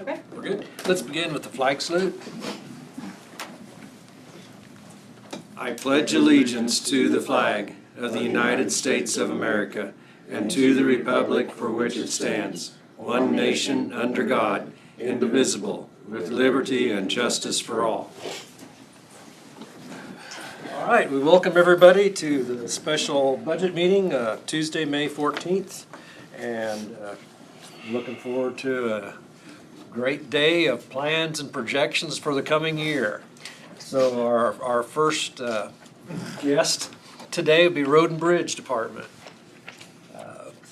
Okay. We're good. Let's begin with the flag salute. I pledge allegiance to the flag of the United States of America and to the republic for which it stands, one nation under God, indivisible, with liberty and justice for all. All right, we welcome everybody to the special budget meeting, Tuesday, May 14th. And looking forward to a great day of plans and projections for the coming year. So our first guest today will be Road and Bridge Department.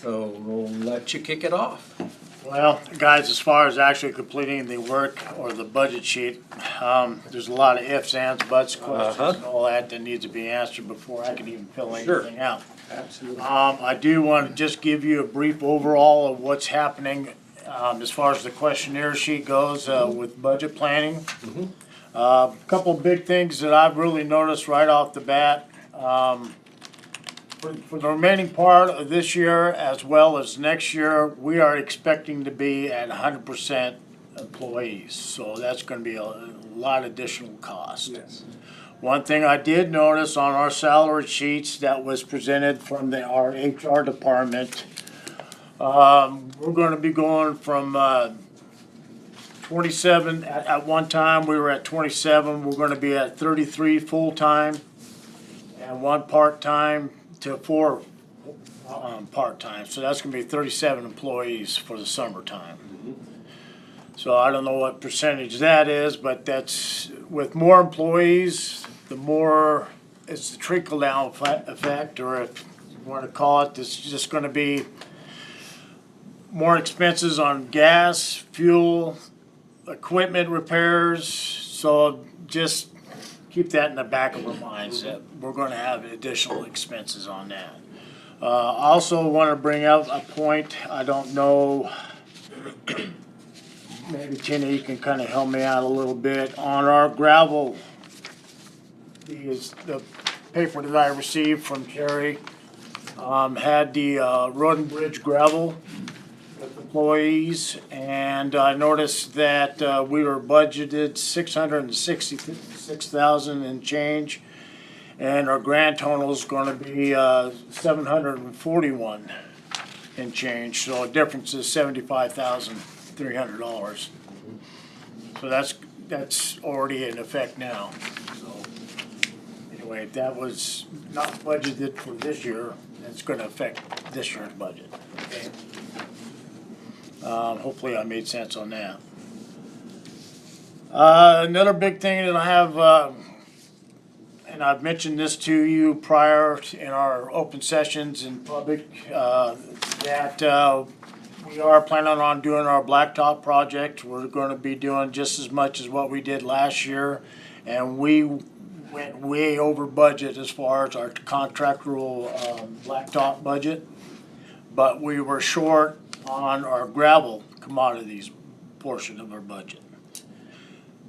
So we'll let you kick it off. Well, guys, as far as actually completing the work or the budget sheet, there's a lot of ifs, ands, buts, questions, and all that needs to be answered before I can even fill anything out. Absolutely. I do want to just give you a brief overall of what's happening as far as the questionnaire sheet goes with budget planning. A couple of big things that I've really noticed right off the bat. For the remaining part of this year as well as next year, we are expecting to be at 100% employees. So that's going to be a lot of additional cost. Yes. One thing I did notice on our salary sheets that was presented from our HR department, we're going to be going from 27, at one time we were at 27, we're going to be at 33 full-time and 1 part-time to 4 part-time. So that's going to be 37 employees for the summertime. So I don't know what percentage that is, but that's, with more employees, the more, it's the trickle-down effect, or if you want to call it, it's just going to be more expenses on gas, fuel, equipment repairs. So just keep that in the back of our minds that we're going to have additional expenses on that. I also want to bring up a point. I don't know, maybe Tina, you can kind of help me out a little bit on our gravel. The paper that I received from Terry had the road and bridge gravel with employees, and I noticed that we were budgeted $666,000 and change, and our grand total is going to be $741 and change. So a difference is $75,300. So that's already in effect now. So anyway, that was not budgeted for this year. It's going to affect this year's budget. Okay. Hopefully I made sense on that. Another big thing that I have, and I've mentioned this to you prior in our open sessions in public, that we are planning on doing our blacktop project. We're going to be doing just as much as what we did last year, and we went way over budget as far as our contractual blacktop budget, but we were short on our gravel commodities portion of our budget.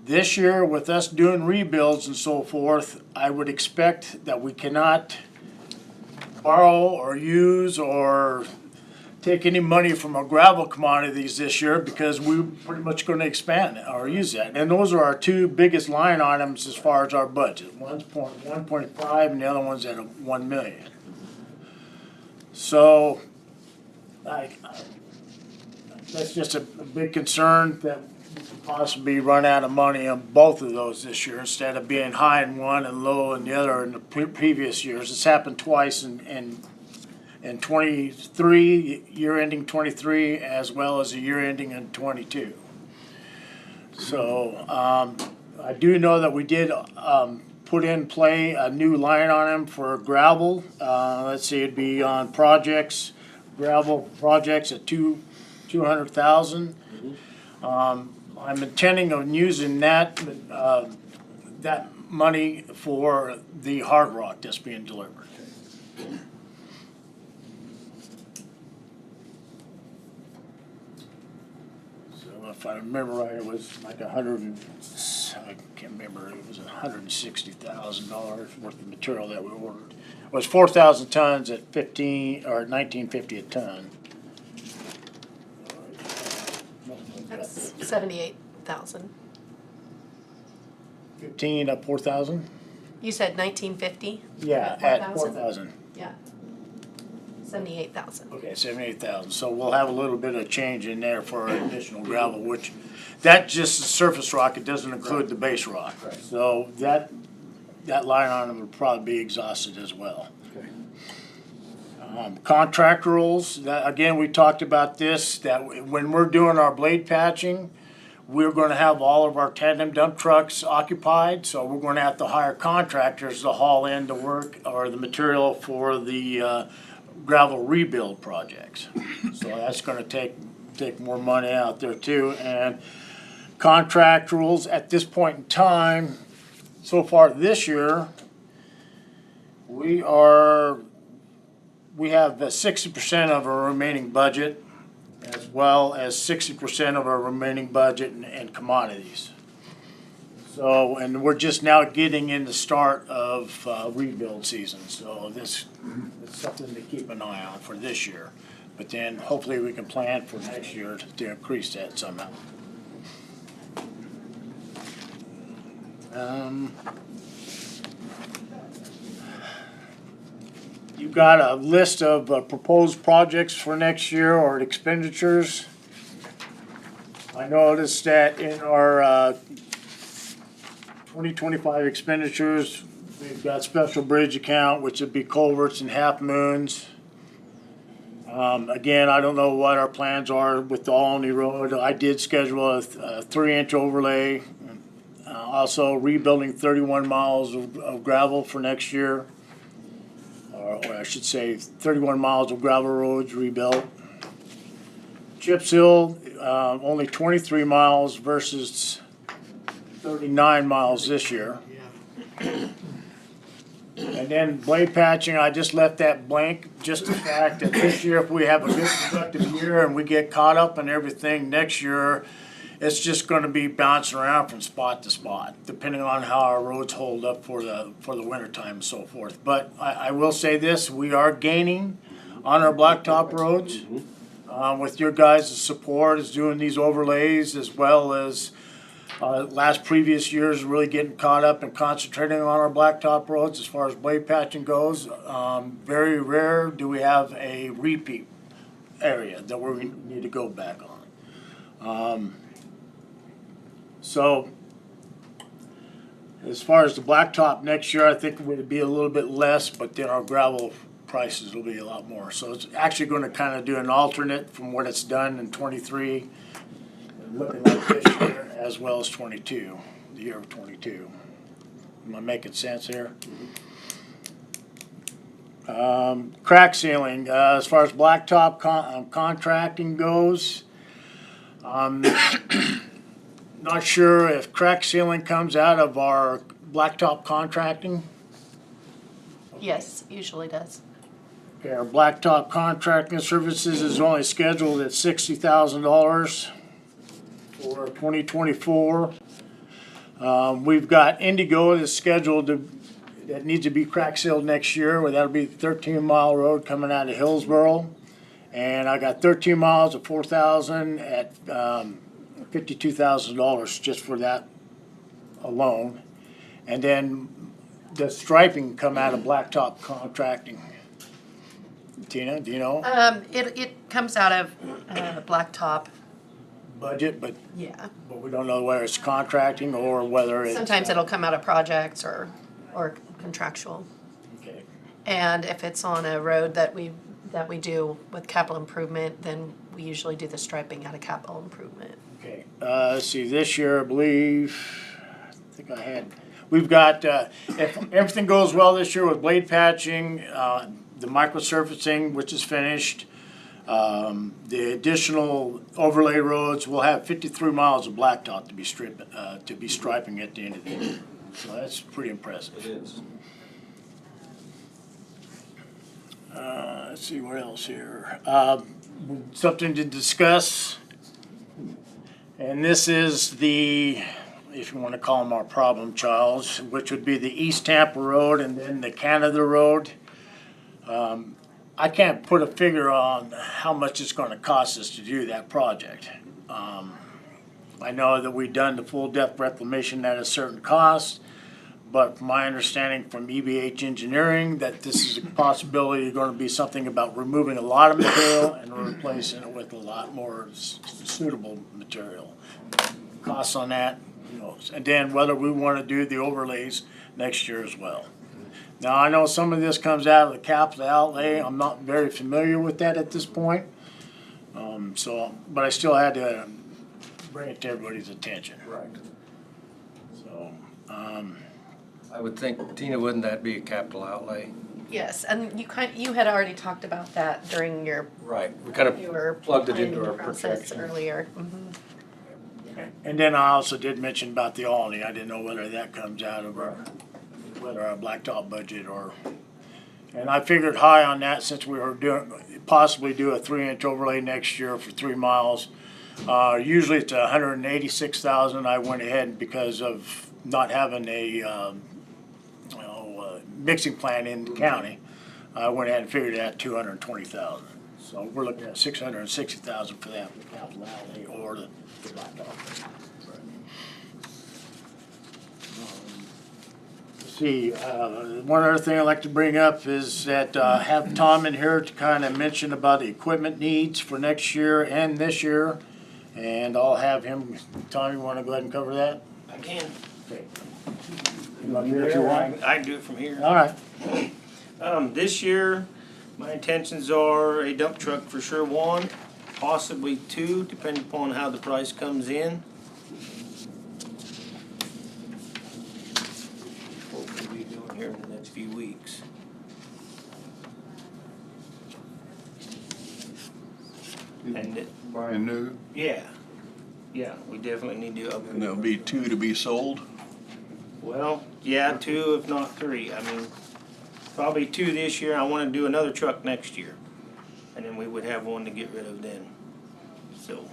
This year, with us doing rebuilds and so forth, I would expect that we cannot borrow or use or take any money from our gravel commodities this year, because we're pretty much going to expand it or use that. And those are our two biggest line items as far as our budget. One's 1.5 and the other one's at $1 million. So that's just a big concern that we could possibly run out of money on both of those this year, instead of being high in one and low in the other in the previous years. It's happened twice in 23, year ending 23, as well as a year ending in 22. So I do know that we did put in play a new line on them for gravel. Let's see, it'd be on projects, gravel projects at 200,000. I'm intending on using that money for the hard rock that's being delivered. So if I remember right, it was like I can't remember, it was $160,000 worth of material that we ordered. It was 4,000 tons at 15 or 1950 a ton. That's 78,000. 15 at 4,000? You said 1950? Yeah, at 4,000. Yeah. 78,000. Okay, 78,000. So we'll have a little bit of change in there for additional gravel, which, that just is surface rock, it doesn't include the base rock. Right. So that line item will probably be exhausted as well. Okay. Contract rules, that, again, we talked about this, that when we're doing our blade patching, we're gonna have all of our tandem dump trucks occupied, so we're gonna have to hire contractors to haul in the work or the material for the gravel rebuild projects. So that's gonna take more money out there too. And contract rules at this point in time, so far this year, we have 60% of our remaining budget, as well as 60% of our remaining budget in commodities. So, and we're just now getting in the start of rebuild season, so this is something to keep an eye on for this year. But then hopefully we can plan for next year to increase that somehow. You've got a list of proposed projects for next year or expenditures. I noticed that in our 2025 expenditures, we've got special bridge account, which would be culverts and half moons. Again, I don't know what our plans are with the Alney Road. I did schedule a 3-inch overlay. Also rebuilding 31 miles of gravel for next year. Or I should say 31 miles of gravel roads rebuilt. Chip seal, only 23 miles versus 39 miles this year. And then blade patching, I just left that blank, just the fact that this year, if we have a good productive year and we get caught up in everything, next year, it's just gonna be bouncing around from spot to spot, depending on how our roads hold up for the winter time and so forth. But I will say this, we are gaining on our blacktop roads. With your guys' support, is doing these overlays as well as previous years, really getting caught up and concentrating on our blacktop roads as far as blade patching goes. Very rare do we have a repeat area that we need to go back on. So as far as the blacktop next year, I think it would be a little bit less, but then our gravel prices will be a lot more. So it's actually going to kind of do an alternate from what it's done in 23, looking like this year, as well as 22, the year of 22. Am I making sense here? Crack sealing, as far as blacktop contracting goes, not sure if crack sealing comes out of our blacktop contracting. Yes, usually does. Okay, our blacktop contracting services is only scheduled at $60,000 for 2024. We've got Indigo that's scheduled that needs to be crack sealed next year. Well, that'll be 13-mile road coming out of Hillsboro. And I got 13 miles of 4,000 at $52,000 just for that alone. And then the striping come out of blacktop contracting. Tina, do you know? It comes out of blacktop. Budget, but Yeah. we don't know whether it's contracting or whether it's. Sometimes it'll come out of projects or contractual. Okay. And if it's on a road that we do with capital improvement, then we usually do the striping out of capital improvement. Okay, let's see, this year, I believe, we've got, if everything goes well this year with blade patching, the microsurfacing, which is finished, the additional overlay roads, we'll have 53 miles of blacktop to be striping at the end of the year. So that's pretty impressive. It is. Let's see, what else here? Something to discuss. And this is the, if you want to call them our problem childs, which would be the East Tampa Road and then the Canada Road. I can't put a figure on how much it's going to cost us to do that project. I know that we've done the full depth reclamation at a certain cost, but from my understanding from EBH Engineering, that this is a possibility going to be something about removing a lot of material and replacing it with a lot more suitable material. Costs on that, you know, and then whether we want to do the overlays next year as well. Now, I know some of this comes out of the capital outlay. I'm not very familiar with that at this point. But I still had to bring it to everybody's attention. Right. So, I would think, Tina, wouldn't that be a capital outlay? Yes, and you had already talked about that during your, Right, we kind you were of plugged it planning into our process projection. earlier. and then I also did mention about the Alney. I didn't know whether that comes out of whether our blacktop budget or, and I figured high on that since we were possibly do a 3-inch overlay next year for 3 miles. Usually it's 186,000. I went ahead because of not having a mixing plant in the county. I went ahead and figured it at 220,000. So we're looking at 660,000 for that capital outlay or the blacktop. See, one other thing I'd like to bring up is that have Tom in here to kind of mention about the equipment needs for next year and this year. And I'll have him, Tom, you want to go ahead and cover that? I can. Okay. You want to do what you want? I can do it from here. All right. This year, my intentions are a dump truck for sure, 1, possibly 2, depending upon how the price comes in. What we'll be doing here in the next few weeks. And Buying new, yeah, we definitely need to and there'll be 2 to be sold. Well, yeah, 2 if not 3. I mean, probably 2 this year. I want to do another truck next year, and then we would have one to get rid of then. So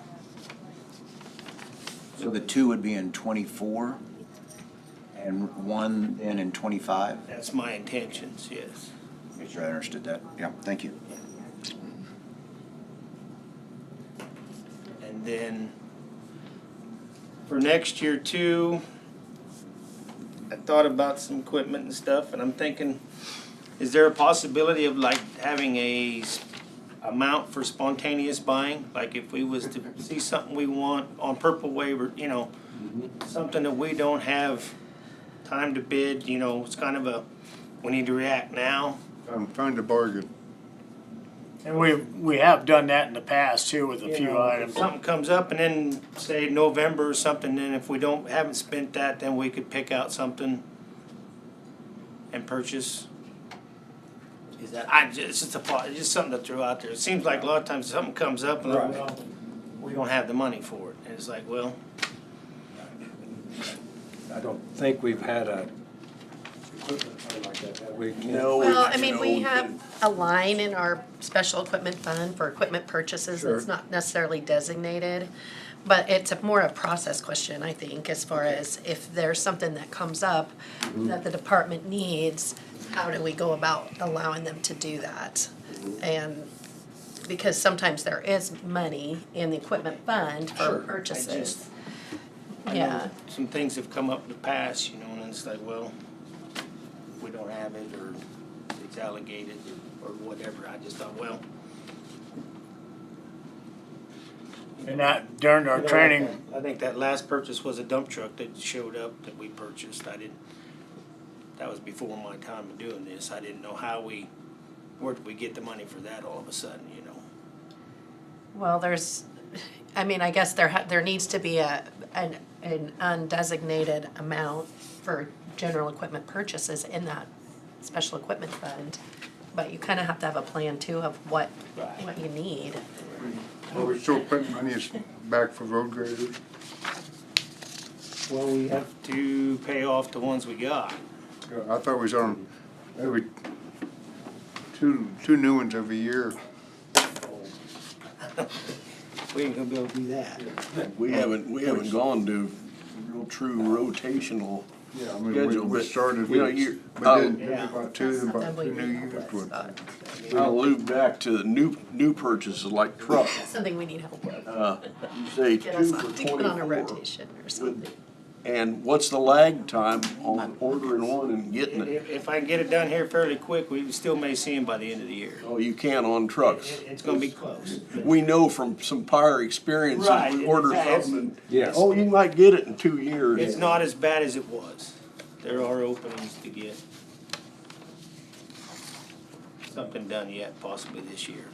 So the 2 would be in 24 and 1 then in 25? that's my intentions. Yes. Make sure I understood that. Yeah, thank you. And then for next year too, I thought about some equipment and stuff, and I'm thinking, is there a possibility of like having a amount for spontaneous buying? Like if we was to see something we want on Purple Waiver, you know, something that we don't have time to bid, you know, it's kind of a, we need to react now. Find a bargain. And we have done that in the past too with a You few know, if items. something comes up and then say November or something, then if we haven't spent that, then we could pick out something and purchase. Is that, it's just a thought, it's just something to throw out there. It seems like a lot of times something comes up and like, Right. well, we don't have the money for it. And it's like, well, I don't think we've had a equipment fund like that, have we? Ken? No. Well, I mean, we have a line in our special equipment fund for equipment purchases that's Sure. not necessarily designated. But it's more a process question, I think, as far as if there's something that comes up that the department needs, how do we go about allowing them to do that? And because sometimes there is money in the equipment fund Sure. for purchases. I know Yeah, some things have come up in the past, you know, and it's like, well, we don't have it or it's allocated or whatever. I just thought, well. And that during our You know, training, I think that last purchase was a dump truck that showed up that we purchased. That was before my time of doing this. I didn't know where did we get the money for that all of a sudden, you know? well, I guess there needs to be an undesignated amount for general equipment purchases in that special equipment fund. But you kind of have to have a plan too of what you need. Are we still putting money back for road graders? Well, we have to pay off the ones we got. I thought we was on every two new ones every year. We ain't gonna be able to do that. We haven't gone to real true rotational Yeah, I mean, schedule, we but, started you know, with, you, but then about two, and Something about we two new need help units. with, went- Scott. I'll allude back to the new purchases like trucks. Something we need help with. You say Get two us for to get on a 24. rotation or something. And what's the lag time on ordering one and getting it? If I can get it done here fairly quick, we still may see them by the end of the year. Oh, you can on trucks. It's gonna be close. We know from some prior experiences, Right, we order it's- something and, Yes. oh, you might get it in 2 years. It's not as bad as it was. There are openings to get something done yet, possibly this year.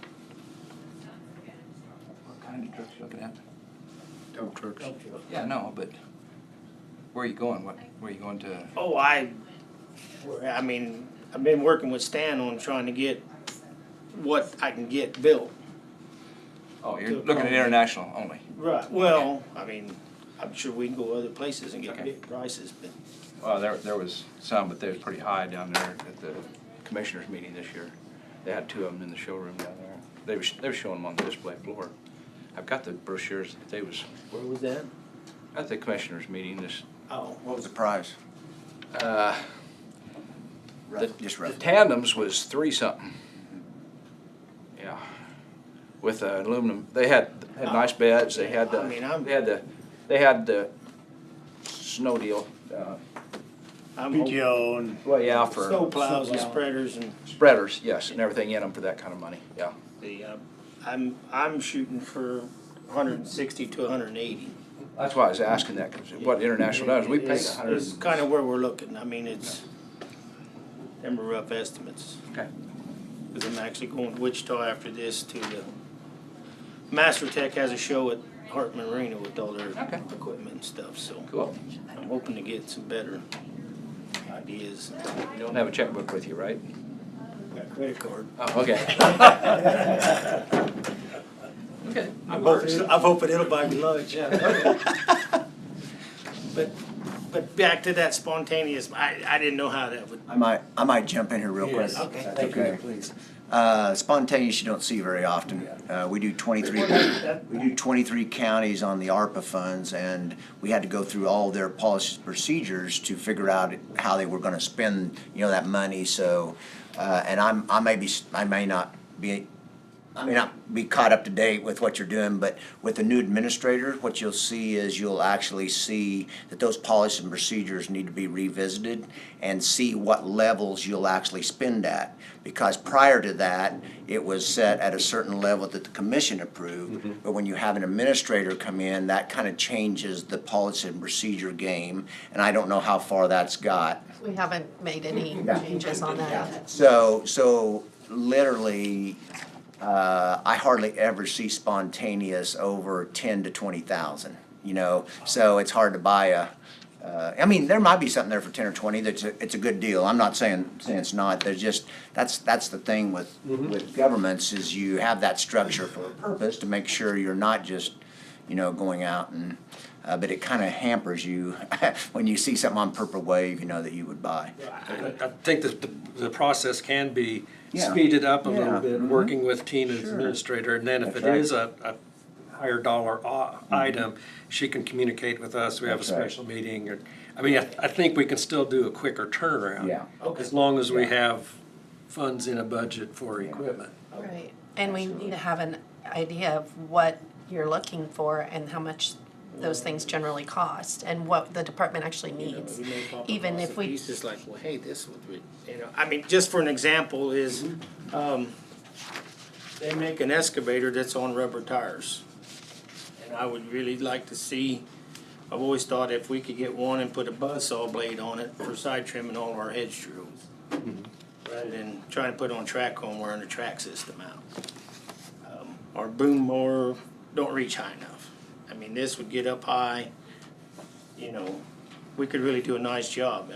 What kind of trucks you looking at? Dump trucks. Yeah, no, but where are you going? Where are you going to? Oh, I mean, I've been working with Stan on trying to get what I can get built. Oh, you're looking at international only. Right. Well, I mean, I'm sure we can go other places and get Okay. big prices, but Well, there was some, but they was pretty high down there at the commissioners meeting this year. They had 2 of them in the showroom down there. They were showing them on the display floor. I've got the brochures that they was where was that? at the commissioners meeting. This Oh, What was the price? uh, Just the roughly. tandems was 3 something. Yeah, with aluminum. They had nice beds. They had the I mean, they had the snow deal. I'm hoping PTO and Well, yeah, for snow plows and spreaders and spreaders, yes, and everything in them for that kind of money, yeah. the, I'm shooting for 160 to 180. That's why I was asking that, because what International does, we paid It's 100. kind of where we're looking. I mean, it's, them are rough estimates. Okay. Because I'm actually going to Wichita after this to the, Master Tech has a show at Hartman Arena with all their Okay. equipment and stuff, so Cool. I'm hoping to get some better ideas. You don't have a checkbook with you, right? Got a credit card. Oh, okay. Okay. I'm hoping it'll buy me lunch. But back to that spontaneous, I didn't know how that would. I might jump in here real quick. Okay. Thank you, please. Spontaneous you don't see very often. We do 23 counties on the ARPA funds, and we had to go through all their policies and procedures to figure out how they were gonna spend, that money, so, and I may not be caught up to date with what you're doing, but with the new administrator, what you'll see is you'll actually see that those policies and procedures need to be revisited and see what levels you'll actually spend at. Because prior to that, it was set at a certain level that the commission approved, but when you have an administrator come in, that kind of changes the policy and procedure game, and I don't know how far that's got. We haven't made any changes on that yet. So literally, I hardly ever see spontaneous over 10 to 20,000, so it's hard to buy there might be something there for 10 or 20 it's a good deal. I'm not saying it's not. There's just, that's the thing with governments is you have that structure for a purpose to make sure you're not just, going out and, but it kind of hampers you when you see something on Purple Wave, that you would buy. I think that the process can be Yeah. speeded up a Yeah. little bit, working with Tina's Sure. administrator, and then if That's it right. is a higher dollar item, she can communicate with us, we have a That's right. special meeting, or, I think we can still do a quicker turnaround. Yeah. As long as we Yeah. have funds in a budget for equipment. Right, and we need to have an idea of what you're looking for and how much those things generally cost and what the department actually needs. We may pop Even across if a we- piece that's like, well, hey, this would be, just for an example is, they make an excavator that's on rubber tires. And I would really like to see, I've always thought if we could get one and put a buzzsaw blade on it for side trimming all of our hedge drills. Rather than trying to put on track home, wearing a track system out. Our boom mower don't reach high enough. This would get up high, we could really do a nice job.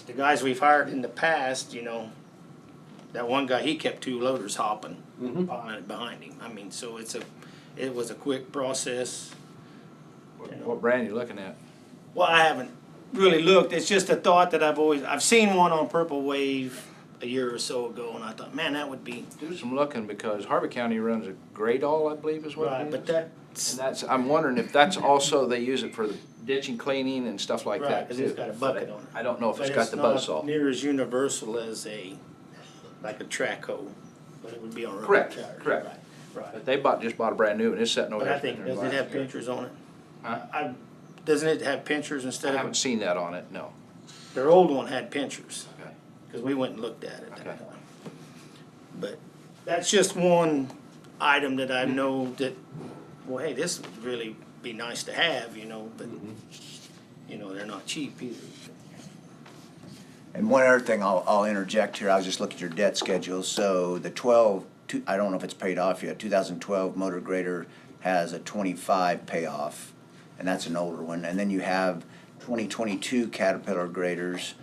The guys we've hired in the past, that one guy, he kept 2 loaders hopping behind him. So it was a quick process. What brand are you looking at? Well, I haven't really looked, it's just a thought that I've seen one on Purple Wave a year or so ago, and I thought, man, that would be. Do some looking, because Harvey County runs a grade all, I believe is what Right, it but is. that's, And that's, I'm wondering if that's also, they use it for the ditching cleaning and stuff like right, that cause too. it's got a bucket on it. I don't know if But it's got the buzz saw. not near as universal as like a track hoe, but it would be on rubber Correct, tires. correct. Right, right. But they just bought a brand new and it's sitting over But there. I think, spinning does it have glass. pinchers on it? Huh? Doesn't it have pinchers I instead of, haven't seen that on it, no. their old one had pinchers, Okay. cause we went and looked at it Okay. that time. But that's just one item that I know that, well, hey, this would really be nice to have, you know, but, you know, they're not cheap either. And one other thing I'll interject here, I was just looking at your debt schedule, so the I don't know if it's paid off yet, 2012 motor grader has a 25 payoff, and that's an older one, and then you have 2022 Caterpillar graders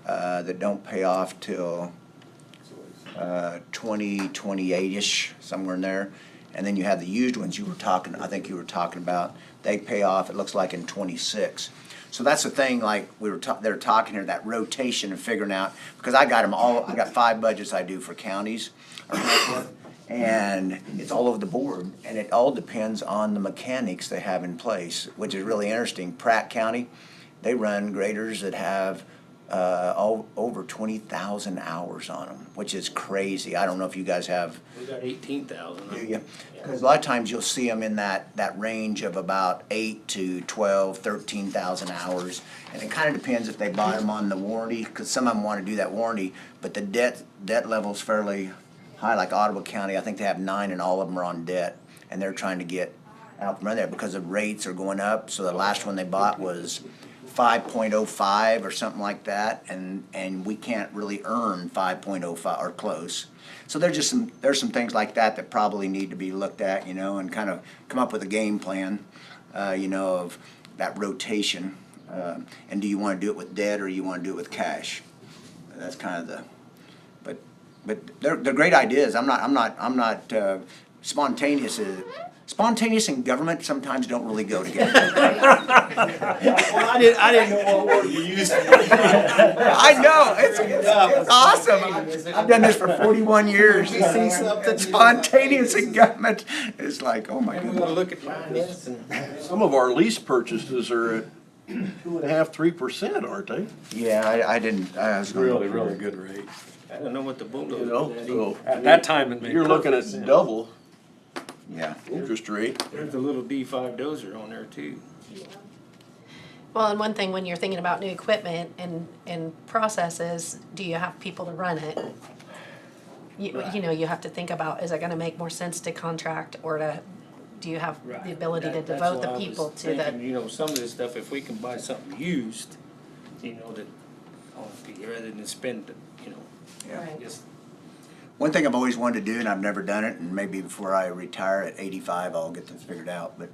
that don't pay off till 2028-ish, somewhere in there. And then you have the used ones I think you were talking about, they pay off, it looks like in 26. So that's the thing, like they're talking here, that rotation and figuring out, because I got them all, I got 5 budgets I do for counties. And it's all over the board, and it all depends on the mechanics they have in place, which is really interesting. Pratt County, they run graders that have over 20,000 hours on them, which is crazy. I don't know if you guys have. We got 18,000. Do you? Because a lot of times you'll see them in that range of about 8 to 12, 13,000 hours. And it kind of depends if they buy them on the warranty, because some of them want to do that warranty, but the debt level's fairly high, like Ottawa County, I think they have 9 and all of them are on debt. And they're trying to get out from under there because the rates are going up. So the last one they bought was 5.05 or something like that, and we can't really earn 5.05 or close. So there's some things like that probably need to be looked at, you know, and kind of come up with a game plan, you know, of that rotation. And do you want to do it with debt or you want to do it with cash? That's kind of the, but they're great ideas. I'm not spontaneous. Spontaneous and government sometimes don't really go together. Well, I didn't know what word you used. I know, it's awesome. I've done this for 41 years. You see something spontaneous in government, it's like, oh my We goodness. gotta look at finance and. Some of our lease purchases are at 2.5%, 3%, aren't they? Yeah, I was gonna. Really, really good rate. I don't know what the bulldozer. You know, did. so At that time, it made you're looking perfect at sense. double Yeah. interest rate. There's a little D5 dozer on there too. Well, and one thing, when you're thinking about new equipment and processes, do you have people to run it? You know, you have to think about, is it gonna make more sense to contract, or do you have the ability to That's devote what the I was people to thinking, the? You know, some of this stuff, if we can buy something used, you know, that, rather than spend, you know, Right. just. One thing I've always wanted to do, and I've never done it, and maybe before I retire at 85, I'll get this figured out, but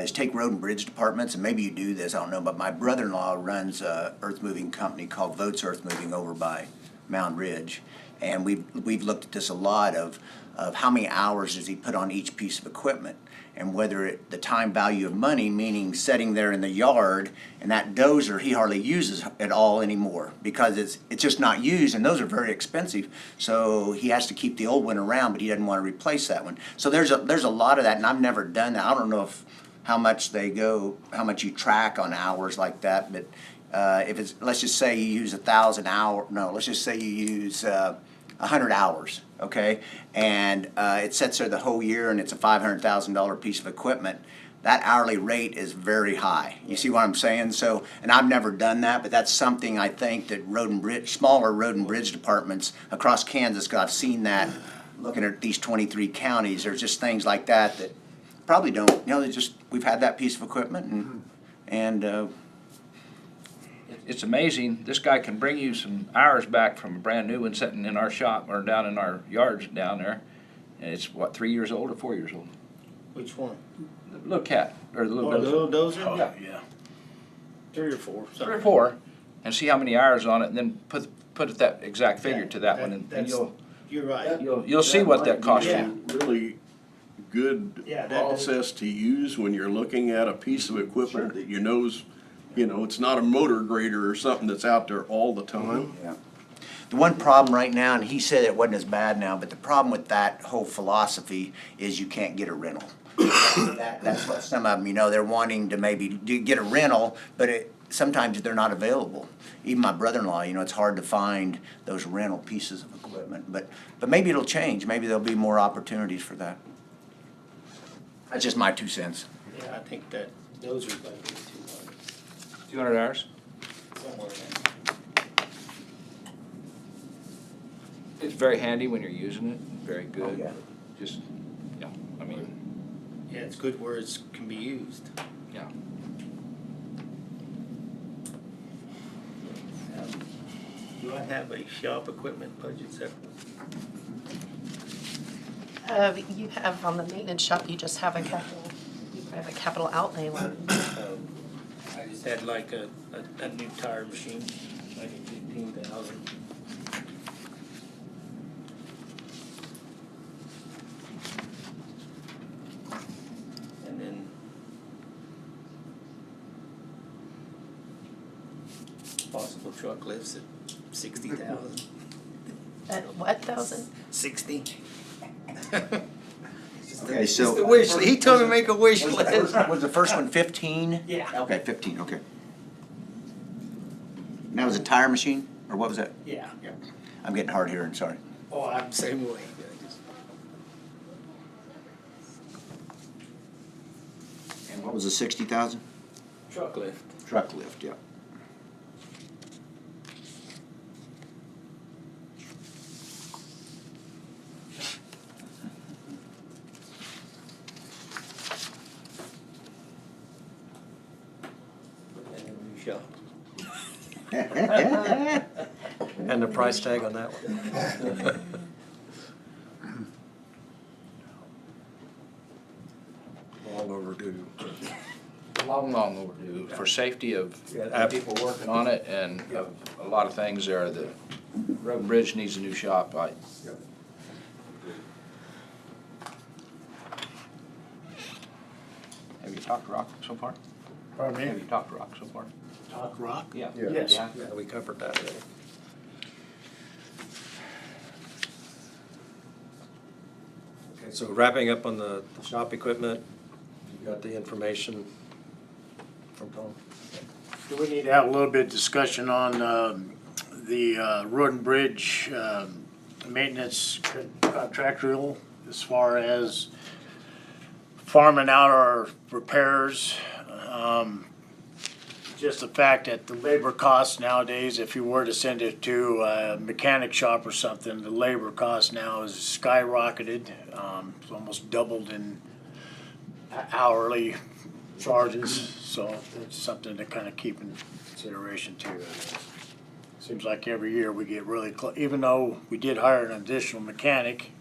is take road and bridge departments, and maybe you do this, I don't know, but my brother-in-law runs a earth-moving company called Votes Earth Moving over by Mound Ridge, and we've looked at this a lot of how many hours does he put on each piece of equipment, and whether the time value of money, meaning sitting there in the yard, and that dozer, he hardly uses at all anymore, because it's just not used, and those are very expensive, so he has to keep the old one around, but he doesn't want to replace that one. So there's a lot of that, and I've never done that. I don't know how much you track on hours like that, but if it's, let's just say you use 1,000 hours, no, let's just say you use 100 hours, okay? And it sits there the whole year and it's a $500,000 piece of equipment. That hourly rate is very high. You see what I'm saying? So, and I've never done that, but that's something I think that smaller road and bridge departments across Kansas, because I've seen that looking at these 23 counties, there's just things like that probably don't, you know, we've had that piece of equipment and It's amazing, this guy can bring you some hours back from a brand new one sitting in our shop or down in our yards down there. And it's what, 3 years old or 4 years old? Which one? The little cat, or the little Oh, the dozer. little dozer? Yeah. Yeah. 3 or 4. 3 or 4, and see how many hours on it, and then put that exact figure Yeah, to that one, and that's- You're right. you'll see what that costs Yeah. you. Really good Yeah, that- process to use when you're looking at a piece of equipment that you know, it's not a motor grader or something that's out there all the time. yeah. The one problem right now, and he said it wasn't as bad now, but the problem with that whole philosophy is you can't get a rental. That's what some of them, you know, they're wanting to maybe get a rental, but sometimes they're not available. Even my brother-in-law, you know, it's hard to find those rental pieces of equipment, but maybe it'll change. Maybe there'll be more opportunities for that. That's just my 2 cents. Yeah, I think that those are going to be 200 hours? somewhere in there. It's very handy when you're using it, very good. yeah. Just, yeah, I mean, Yeah, it's good where it can be used. yeah. Do I have a shop equipment budget separate? You have on the maintenance shop, you just have a capital outlay line. I just had like a new tire machine, like 15,000. And then possible truck lifts at 60,000. At what thousand? 60. Okay, so. It's the wish, he told me to make a wish list. Was the first one 15? Yeah. Okay, 15, okay. And that was a tire machine, or what was that? Yeah. I'm getting hard hearing, sorry. Oh, I'm the same way. I just- And what was the 60,000? Truck lift. Truck lift, yeah. And a new shop. And the price tag on that one? Long overdue. Long overdue for safety of Yeah, people working on it and of a lot of things there. The road and bridge needs a new shop. Have you talked to Rock so far? Pardon Have me? you talked to Rock so far? Talk rock? Yeah. Yes. Yeah. Yeah, we covered that already. Okay, so wrapping up on the shop equipment, you got the information from Tom? Do we need to have a little bit of discussion on the road and bridge maintenance contractual as far as farming out our repairs? Just the fact that the labor costs nowadays, if you were to send it to a mechanic shop or something, the labor cost now is skyrocketed. It's almost doubled in hourly charges, so it's something to kind of keep in consideration too. Seems like every year we get really close, even though we did hire an additional mechanic,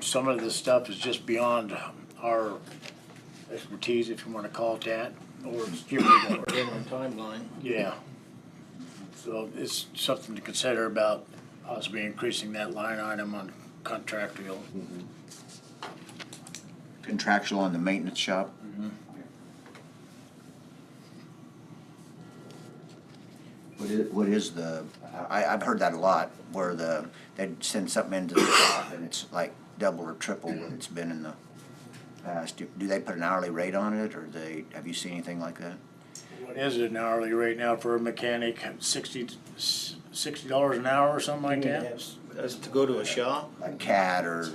some of this stuff is just beyond our expertise, if you want to call it that, or it's Or in our timeline. yeah. So it's something to consider about possibly increasing that line item on contractual. Contractual on the maintenance shop? What is the, I've heard that a lot, where they'd send something into the shop and it's like double or triple what it's been in the past. Do they put an hourly rate on it, or have you seen anything like that? What is it an hourly rate now for a mechanic? $60 an hour or something like that? Us to go to a shop. Like CAT or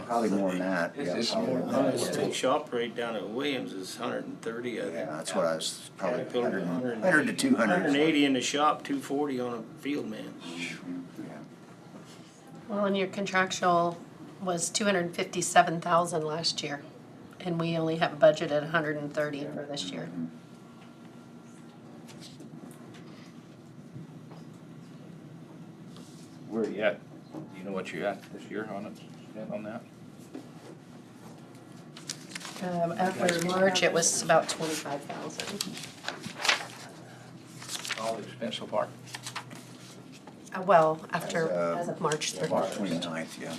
probably more than that. Yeah, It's probably more more than than that. that. The shop rate down at Williams is 130, I think. Yeah, that's what I was, probably Caterpillar, 100 to 200. 180 in the shop, 240 on a field man. Yeah. Well, and your contractual was 257,000 last year, and we only have budgeted 130 for this year. Where are you at? Do you know what you're at this year on it, spent on that? After March, it was about 25,000. All the expense so far? Well, after, As as of March March 31st. 29th, yeah.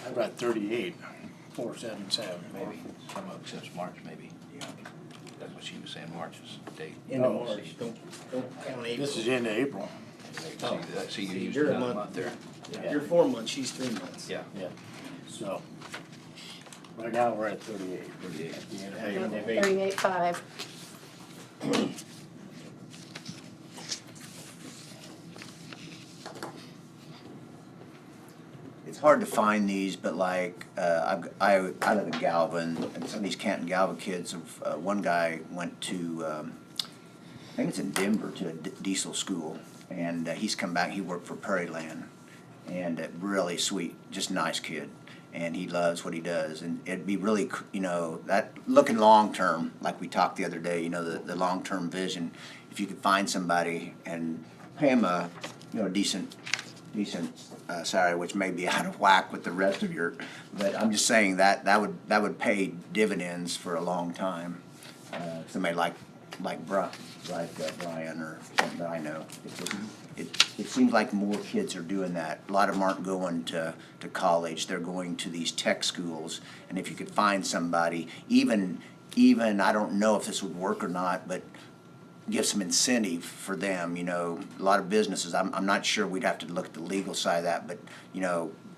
I'd at 38, 477. Maybe, some of it since March, maybe. That's what she was saying, March's date. End of No. March, don't count April. This is in April. See, you used You're a another month. month there. You're 4 months, she's 3 months. Yeah. Yeah. So, right now we're at 38. 38. At the end of April. 38.5. It's hard to find these, but like, I live in Galvin, and some of these Canton Galvin kids, one guy went to, I think it's in Denver, to a diesel school, and he's come back, he worked for Prairie Land, and really sweet, just nice kid, and he loves what he does, and it'd be really, that, looking long-term, like we talked the other day, the long-term vision, if you could find somebody and pay him a, decent salary, which may be out of whack with the rest of your, but I'm just saying that would pay dividends for a long time. Somebody like Brian or something that I know. It seems like more kids are doing that. A lot of them aren't going to college. They're going to these tech schools. And if you could find somebody, even I don't know if this would work or not, but give some incentive for them, a lot of businesses, I'm not sure, we'd have to look at the legal side of that, but,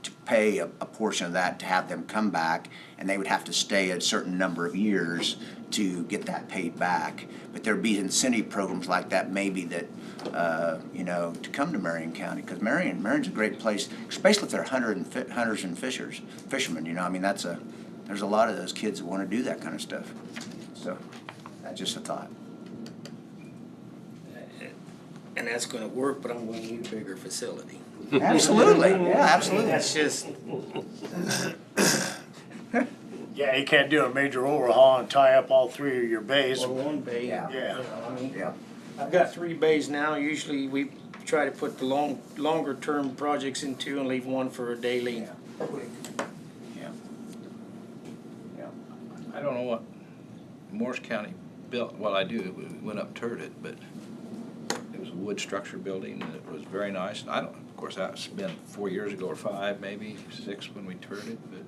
to pay a portion of that to have them come back, and they would have to stay a certain number of years to get that paid back. But there'd be incentive programs like that maybe that, to come to Marion County, because Marion's a great place, especially if they're hunters and fishermen, there's a lot of those kids that want to do that kind of stuff. So, that's just a thought. And that's gonna work, but I'm gonna need a bigger facility. Absolutely, yeah, absolutely. That's just, Yeah, you can't do a major overhaul and tie up all three of your bays. or one bay. Yeah. Yeah. Yeah. I've got 3 bays now. Usually we try to put the longer term projects in 2 and leave 1 for a daily. Yeah. Yeah. I don't know what Morris County built, well, I do, we went up toured it, but it was a wood structure building, and it was very nice. Of course, that's been 4 years ago, or 5, maybe 6 when we toured it, but,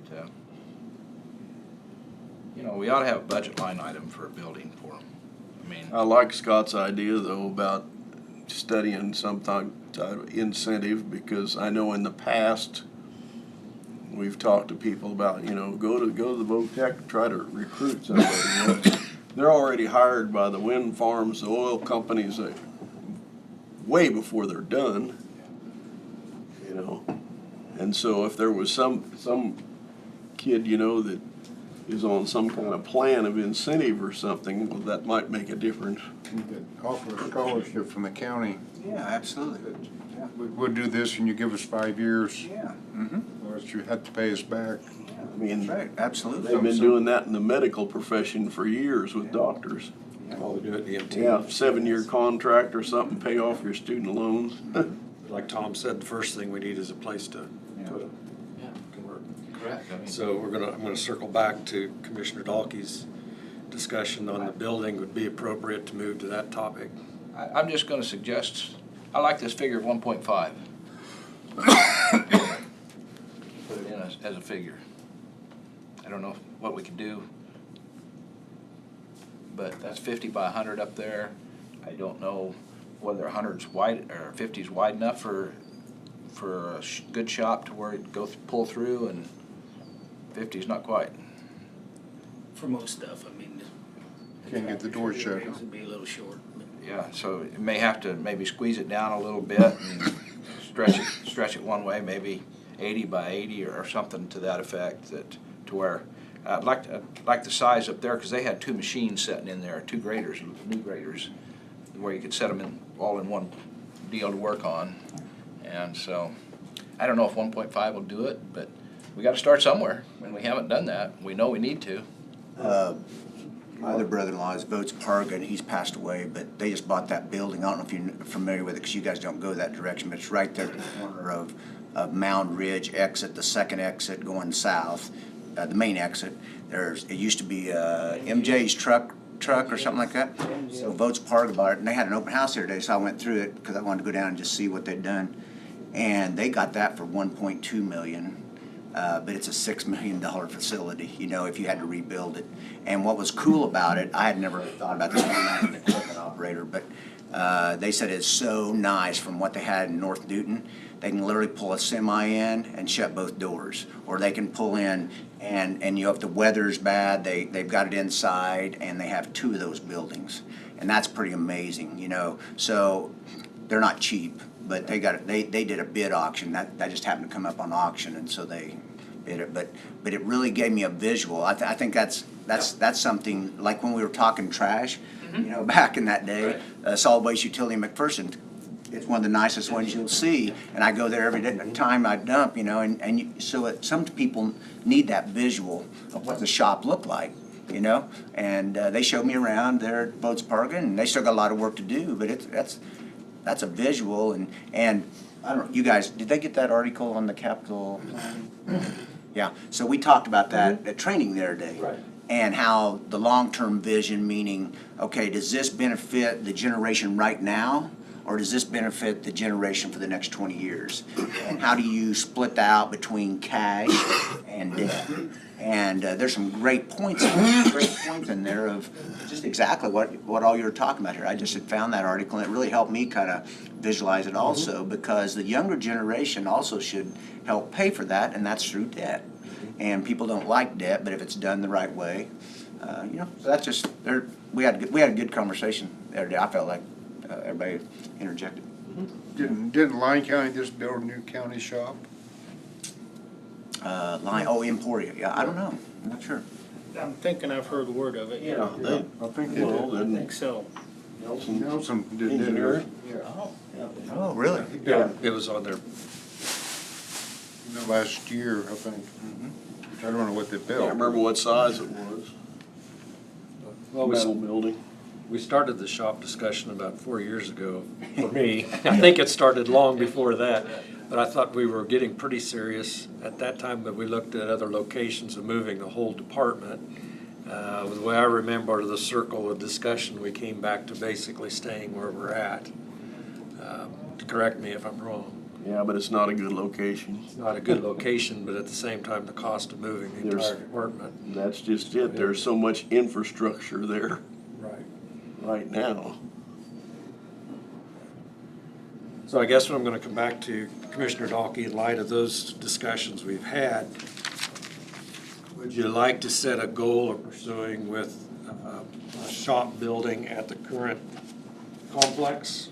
we ought to have a budget line item for a building for them. I like Scott's idea though about studying some type of incentive, because I know in the past, we've talked to people about, go to the VOTEC, try to recruit somebody. They're already hired by the wind farms, the oil companies, way before they're done. And so if there was some kid, that is on some kind of plan of incentive or something, well, that might make a difference. You could offer a scholarship from the county. Yeah, absolutely. We'll do this and you give us 5 years, Yeah. or else you have to pay us back. I mean, That's right, absolutely. they've been doing that in the medical profession for years with doctors. All we do at EMT. Yeah, 7-year contract or something, pay off your student loans. Like Tom said, the first thing we need is a place to put them. Yeah. Can work. Correct. So I'm gonna circle back to Commissioner Dahlke's discussion on the building. Would be appropriate to move to that topic. I'm just gonna suggest, I like this figure of 1.5. Put it in as a figure. I don't know what we can do, but that's 50 by 100 up there. I don't know whether 100's wide or 50's wide enough for a good shop to where it pull through, and 50's not quite. For most stuff, Can't get the door shut. It would be a little short. But Yeah, so you may have to maybe squeeze it down a little bit and stretch it one way, maybe 80 by 80 or something to that effect, to where I'd like the size up there, because they had 2 machines sitting in there, 2 graders, new graders, where you could set them all in one deal to work on. And so I don't know if 1.5 will do it, but we got to start somewhere, and we haven't done that. We know we need to. My other brother-in-law is Votes Parga, and he's passed away, but they just bought that building. I don't know if you're familiar with it, because you guys don't go that direction, but it's right there at the corner of Mound Ridge exit, the second exit going south, the main exit. It used to be MJ's truck or something like that. So Votes Parga bought it, and they had an open house here today, so I went through it because I wanted to go down and just see what they'd done. And they got that for $1.2 million. but it's a $6 million facility, you know, if you had to rebuild it. And what was cool about it, I had never thought about this, I'm not an equipment operator, but they said it's so nice from what they had in North Newton. They can literally pull a semi in and shut both doors, or they can pull in and you know, if the weather's bad, they've got it inside, and they have 2 of those buildings, and that's pretty amazing, you know. So they're not cheap, but they got it. They did a bid auction that just happened to come up on auction, and so they bid it. But it really gave me a visual. I think that's something like when we were talking trash, you know, back in that day, solid waste utility in McPherson. It's one of the nicest ones you'll see, and I go there every time I dump, you know, some people need that visual of what the shop looked like, you know, and they showed me around there at Boats Park, and they still got a lot of work to do, but that's a visual, and I don't know, you guys, did they get that article on the capital planning? Yeah, so we talked about that at training the other day. Right. And how the long-term vision, meaning, okay, does this benefit the generation right now? Or does this benefit the generation for the next 20 years? And how do you split that out between cash and debt? And there's some great points in there of just exactly what all you're talking about here. I just had found that article, and it really helped me kind of visualize it also, because the younger generation also should help pay for that, and that's through debt. And people don't like debt, but if it's done the right way, you know, so that's just, we had a good conversation the other day. I felt like everybody interjected. Didn't Lyon County just build a new county shop? Emporia, yeah, I don't know, I'm not sure. I'm thinking I've heard word of it. Yeah, they, I think they well, did. I then think so. Nelson did engineer. it. Oh, really? Yeah, It was on there. last year, I think. I don't know what they I built. can't remember what size it was. Well, Metal building. we started the shop discussion about 4 years ago, for me. I think it started long before that, but I thought we were getting pretty serious at that time, but we looked at other locations of moving the whole department. The way I remember the circle of discussion, we came back to basically staying where we're at. Correct me if I'm wrong. Yeah, but it's not a good location. It's not a good location, but at the same time, the cost of moving the There's- entire department. That's just it. There's so much infrastructure there Right. right now. So I guess what I'm gonna come back to, Commissioner Dalkey, in light of those discussions we've had, would you like to set a goal of pursuing with a shop building at the current complex?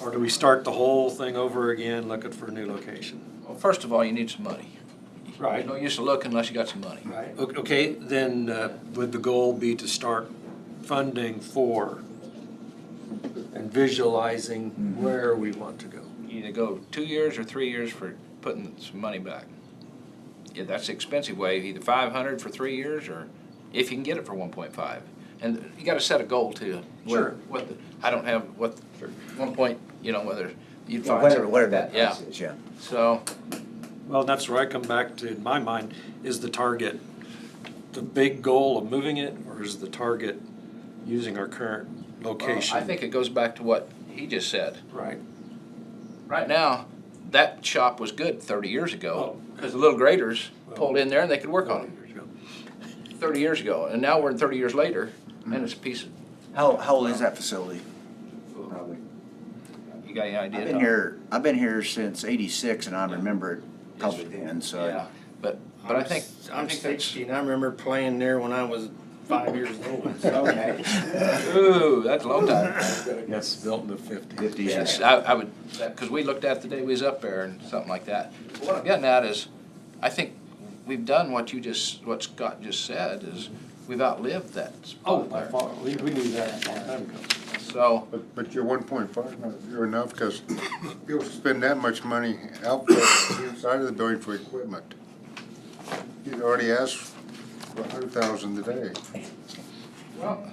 Or do we start the whole thing over again, looking for a new location? Well, first of all, you need some money. Right. There's no use to look unless you got some money. Right. Okay, then would the goal be to start funding for and visualizing where we want to go? You either go 2 years or 3 years for putting some money back. Yeah, that's the expensive way, either 500 for 3 years, or if you can get it for 1.5. And you gotta set a goal too. Sure. I don't have what, for 1 point, you know, whether you'd Yeah, find. whatever that Yeah. price is, yeah. So, Well, that's where I come back to, in my mind, is the target the big goal of moving it, or is the target using our current well, location? I think it goes back to what he just said. Right. Right now, that shop was good 30 years ago, Oh. because the little graders pulled in there and they could work on them Years ago. 30 years ago. And now we're in 30 years later, and it's a piece of, How old is that facility? you got any idea? I've been here since '86, and I remember it probably then, so. Yeah, but I think I'm that's. 60, and I remember playing there when I was 5 years old. So. Okay. Ooh, that's a long time. Yes, built in the 50s. 50s, Yes, yeah. I would, because we looked at the day we was up there and something like that. But what I'm getting at is, I think we've done what Scott just said, is we've outlived that Oh, spot by there. far, we knew that a long time ago. So, But your 1.5, not you're enough, because you'll spend that much money out there inside of the building for equipment. You'd already asked for 100,000 today. well,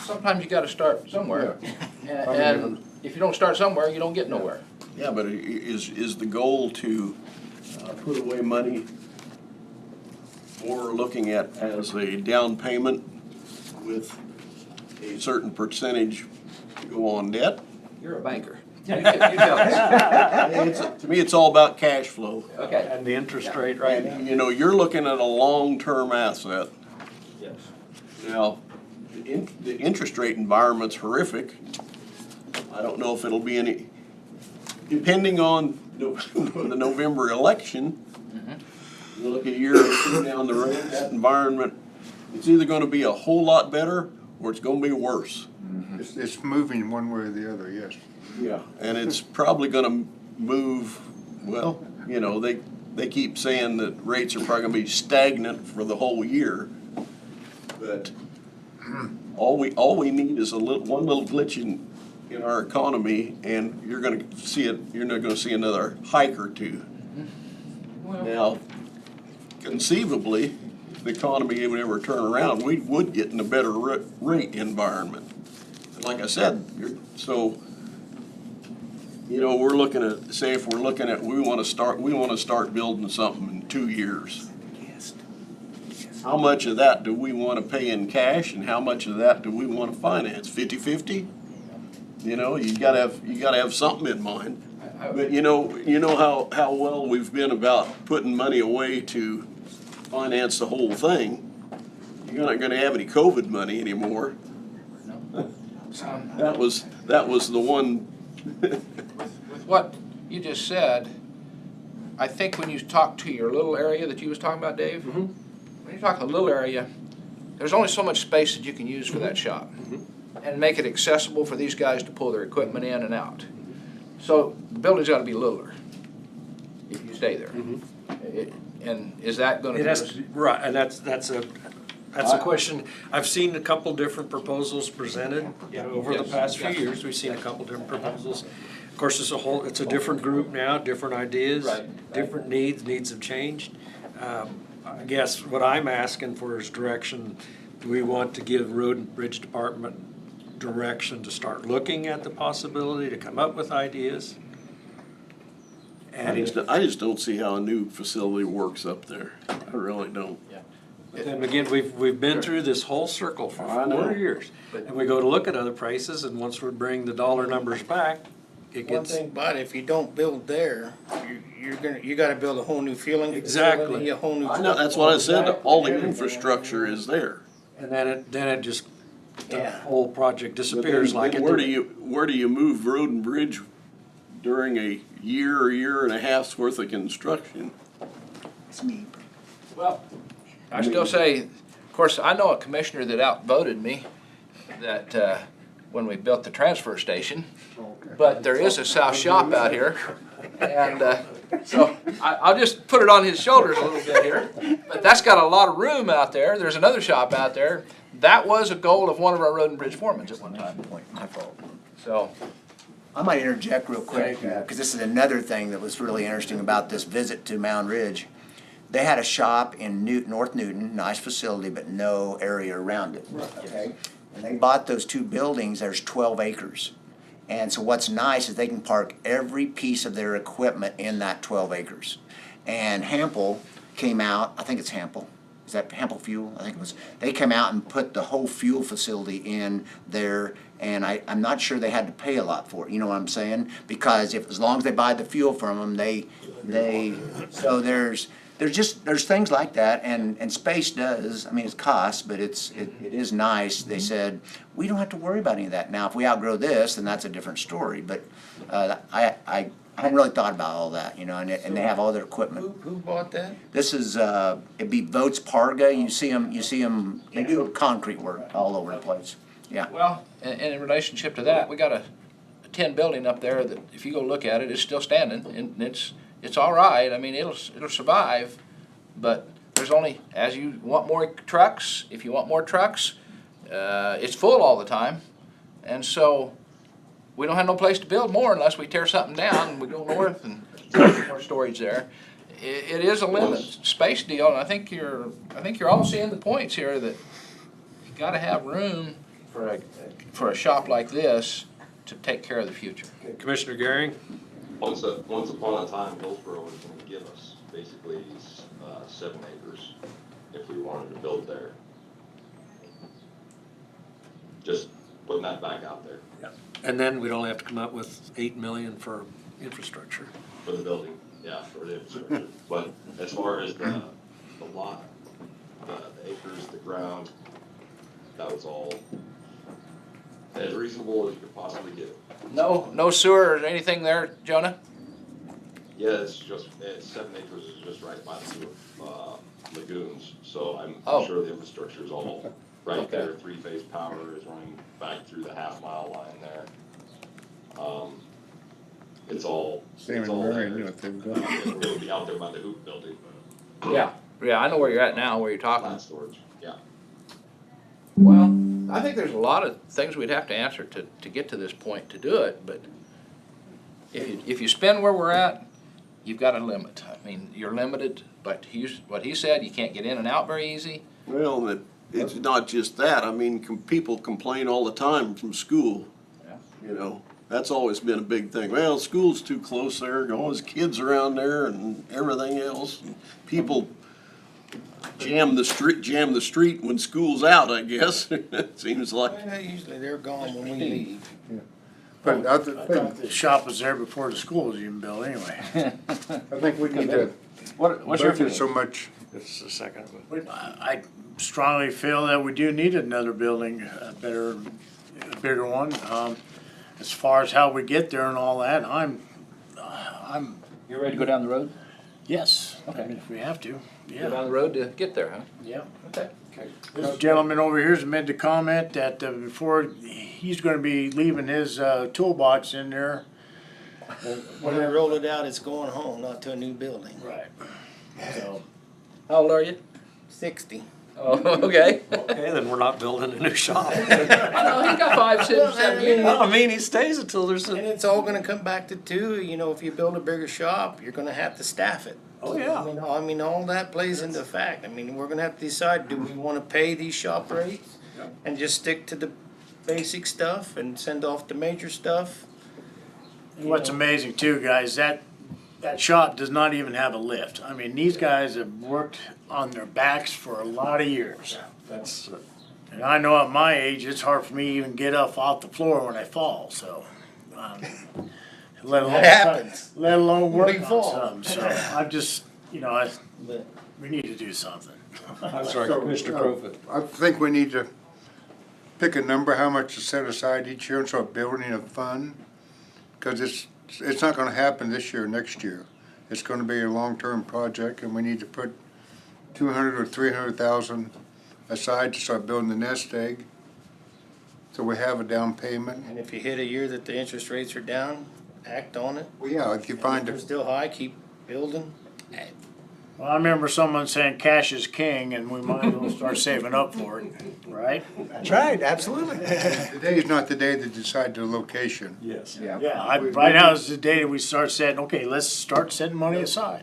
sometimes you gotta start somewhere. Yeah. And if you don't start somewhere, you don't get nowhere. Yeah, but is the goal to put away money for looking at as a down payment with a certain percentage to go on debt? You're a banker. You tell us. To me, it's all about cash flow. Okay. And the interest rate right now. And, you know, you're looking at a long-term asset. Yes. Now, the interest rate environment's horrific. I don't know if it'll be any, depending on the November election, you look a year or two down the road, that environment, it's either gonna be a whole lot better or it's gonna be worse. It's moving one way or the other, yes. Yeah. And it's probably gonna move, well, you know, they keep saying that rates are probably gonna be stagnant for the whole year. But all we need is one little glitch in our economy, and you're not gonna see another hike or two. Now, conceivably, the economy would ever turn around, we would get in a better rate environment. Like I said, so, you know, we're looking at, say if we're looking at, we wanna start building something in 2 years. How much of that do we wanna pay in cash and how much of that do we wanna finance? 50-50? You know, you gotta have something in mind. But you know how well we've been about putting money away to finance the whole thing. You're not gonna have any COVID money anymore. That was the one. With what you just said, I think when you talk to your little area that you was talking about, Dave, when you talk a little area, there's only so much space that you can use for that shop and make it accessible for these guys to pull their equipment in and out. So the building's got to be littler if you stay there. And is that going to It be? has to, right, and that's a question. I've seen a couple different proposals presented, you know, over the Yes. past few years. We've seen a couple different proposals. Of course, it's a different group now, different ideas, Right. different needs have changed. I guess what I'm asking for is direction. Do we want to give Road and Bridge Department direction to start looking at the possibility, to come up with ideas? I just don't see how a new facility works up there. I really don't. And again, we've been through this whole circle for I know. 4 years. And we go to look at other prices, and once we bring the dollar numbers back, it One gets, thing about it, if you don't build there, you gotta build a whole new fueling Exactly. facility, a whole new. I know, that's what I said, all the infrastructure is there. and then it just, the Yeah. whole project disappears But like then it where did. do you move road and bridge during a year and a half's worth of construction? It's me. Well, I still say, of course, I know a commissioner that outvoted me that when we built the transfer station, but there is a south shop out here. And so I'll just put it on his shoulders a little bit here. But that's got a lot of room out there. There's another shop out there. That was a goal of one of our road and bridge foremen at one time. My fault. So, I might interject real quick, Thank you. because this is another thing that was really interesting about this visit to Mound Ridge. They had a shop in North Newton, nice facility, but no area around it. Okay? And they bought those 2 buildings, there's 12 acres. And so what's nice is they can park every piece of their equipment in that 12 acres. And Hampel came out, I think it's Hampel, is that Hampel Fuel? I think it was. They came out and put the whole fuel facility in there, and I'm not sure they had to pay a lot for it, you know what I'm saying? Because as long as they buy the fuel from them, so there's things like that, and space does, I mean, it's cost, but it is nice. They said, we don't have to worry about any of that. Now, if we outgrow this, then that's a different story, but I hadn't really thought about all that, you know, and they have all their equipment. Who bought that? This is, it'd be Votes Parga, you see them, they do concrete work all over the place, yeah. well, and in relationship to that, we got a tin building up there that if you go look at it, it's still standing and it's all right. I mean, it'll survive, but there's only, as you want more trucks, if you want more trucks, it's full all the time. And so we don't have no place to build more unless we tear something down and we go north and put more storage there. It is a limited space deal, and I think you're all seeing the points here that you gotta have room for a shop like this to take care of the future. Commissioner Garing? Once upon a time, Hillsborough was going to give us basically 7 acres if we wanted to build there. Just putting that back out there And then we'd only have to come up with 8 million for infrastructure. for the building, yeah, for the infrastructure. But as far as the lot, the acres, the ground, that was all as reasonable as you could possibly get it. No sewer or anything there, Jonah? Yeah, it's 7 acres is just right by the sewer, lagoons, so I'm Oh. sure the infrastructure is all right Okay. there. 3-phase power is running back through the half-mile line there. It's all, Same it's in all Marion, there. what they've got. It'll be out there by the hoop building, Yeah, I know where you're at now, where you're talking. plant storage, yeah. Well, I think there's a lot of things we'd have to answer to get to this point to do it, but if you spend where we're at, you've got a limit. I mean, you're limited, but what he said, you can't get in and out very easy. Well, it's not just that. I mean, people complain all the time from school. Yeah. You know, that's always been a big thing. Well, school's too close there, all those kids around there and everything else. And people jam the street when school's out, I guess. It seems like. Well, usually they're gone when we leave. But I thought the shop was there before the school was even built anyway. I think we need to What's your budget feeling? so much. This is the second one. I strongly feel that we do need another building, a bigger one. As far as how we get there and all that, I'm, You ready to go down the road? yes, I Okay. mean, if we have to, Go yeah, down the road to get there, huh? yeah. Okay. This gentleman over here's made the comment that before, he's gonna be leaving his toolbox in there. When they roll it out, it's going home, not to a new building. Right. So, How old are you? 60. Oh, okay. Okay, then we're not building a new shop. I know, he's got 5, 6, 7 years. I mean, he stays until there's And a, it's all gonna come back to two, you know, if you build a bigger shop, you're gonna have to staff it. oh yeah. I mean, all that plays into fact. I mean, we're gonna have to decide, do we wanna pay these shop rates? And just stick to the basic stuff and send off the major stuff? what's amazing too, guys, that shop does not even have a lift. I mean, these guys have worked on their backs for a lot of years. That's, And I know at my age, it's hard for me to even get up off the floor when I fall, so. Let alone, That happens. let alone work Big on fall. something, so I'm just, But we need to do something. I'm sorry, So, Commissioner Crowfoot. I think we need to pick a number, how much to set aside each year and start building a fund. Cause it's not gonna happen this year, next year. It's gonna be a long-term project and we need to put 200 or 300,000 aside to start building the nest egg. So we have a down payment. And if you hit a year that the interest rates are down, act on it. Well, yeah, if you And find if they're it, still high, keep building. Well, I remember someone saying cash is king and we might as well start saving up for it, right? That's right, absolutely. today is not the day to decide the location. Yes. Yeah, right now is the day that we start saying, okay, let's start setting money aside.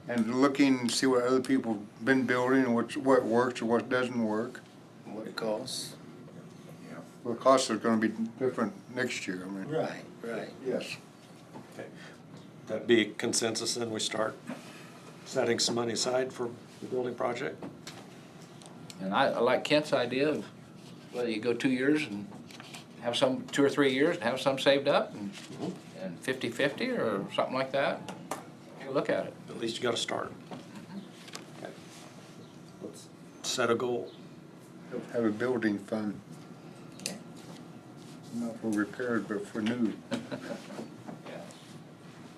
And looking and see what other people have been building and what works or what doesn't work. What it costs. Well, the costs are gonna be different next year, I mean. Right. Yes. That'd be consensus, then we start setting some money aside for the building project. And I like Kent's idea of whether you go 2 years and have some, 2 or 3 years and have some saved up and 50-50 or something like that. Take a look at it. At least you gotta start. Okay. Let's set a goal. Have a building fund. Not for repairs, but for new.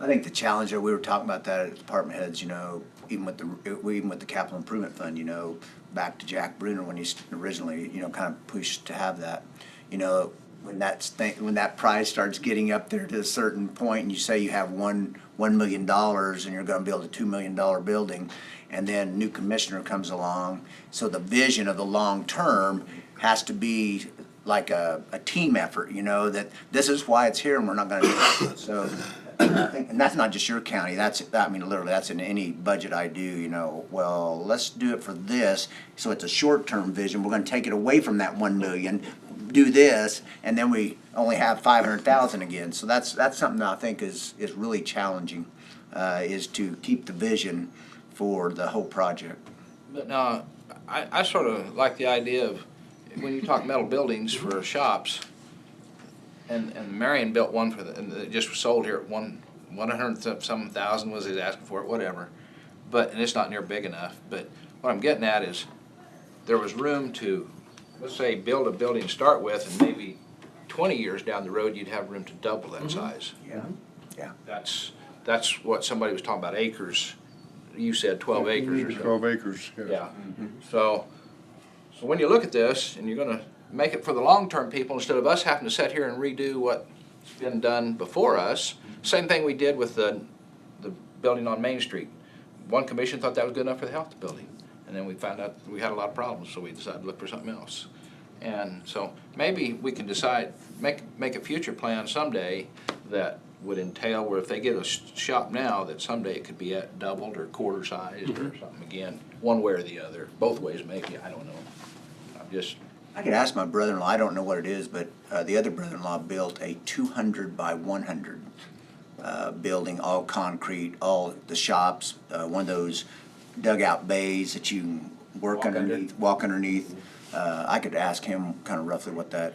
I think the challenge that we were talking about that at department heads, even with the capital improvement fund, back to Jack Bruner when he originally, kind of pushed to have that, when that price starts getting up there to a certain point and you say you have $1 million and you're gonna build a $2 million building, and then new commissioner comes along, so the vision of the long term has to be like a team effort, that this is why it's here and we're not gonna do it. So I think, and that's not just your county, literally, that's in any budget I do, well, let's do it for this, so it's a short-term vision, we're gonna take it away from that 1 million, do this, and then we only have 500,000 again, so that's something that I think is really challenging, is to keep the vision for the whole project. But now, I sort of like the idea of when you talk metal buildings for shops, and Marion built one for and it just was sold here at 100 thousand was he asking for it, whatever. And it's not near big enough. But what I'm getting at is there was room to, let's say, build a building to start with, and maybe 20 years down the road you'd have room to double that size. Yeah, yeah. That's what somebody was talking about, acres. You said 12 acres or so. 12 acres, yeah. Yeah. So when you look at this, and you're gonna make it for the long-term people, instead of us having to sit here and redo what's been done before us, same thing we did with the building on Main Street. One commission thought that was good enough for the health building, and then we found out we had a lot of problems, so we decided to look for something else. And so maybe we can decide, make a future plan someday that would entail where if they get a shop now, that someday it could be at doubled or quarter sized or something again, one way or the other, both ways maybe, I don't know. I could ask my brother-in-law, I don't know what it is, but the other brother-in-law built a 200 by 100 building, all concrete, all the shops, one of those dugout bays that you can walk underneath. I could ask him kind of roughly what that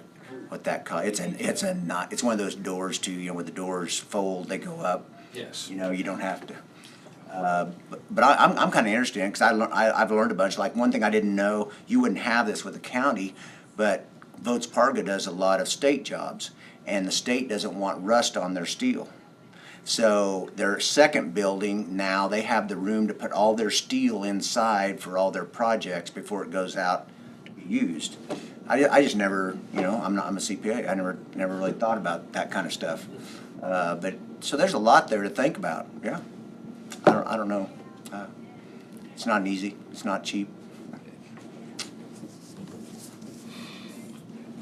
cost. It's one of those doors too, you know, where the doors fold, they go up. Yes. You know, you don't have to. But I'm kind of interested because I've learned a bunch. Like one thing I didn't know, you wouldn't have this with the county, but Votes Parga does a lot of state jobs, and the state doesn't want rust on their steel. So their second building now, they have the room to put all their steel inside for all their projects before it goes out to be used. I just never, you know, I'm a CPA. I never really thought about that kind of stuff. But so there's a lot there to think about. Yeah, I don't know. It's not easy. It's not cheap.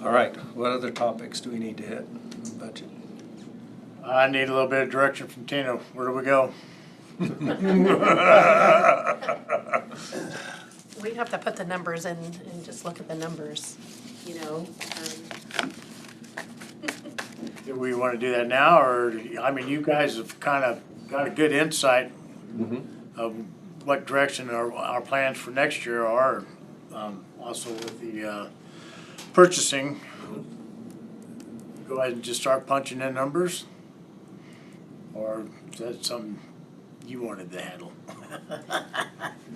All right, what other topics do we need to hit in the budget? I need a little bit of direction from Tina. Where do we go? We have to put the numbers in and just look at the numbers, you know. Do we want to do that now, or, I mean, you guys have kind of got a good insight of what direction our plans for next year are. Also with the purchasing, go ahead and just start punching in numbers? Or is that something you wanted to handle?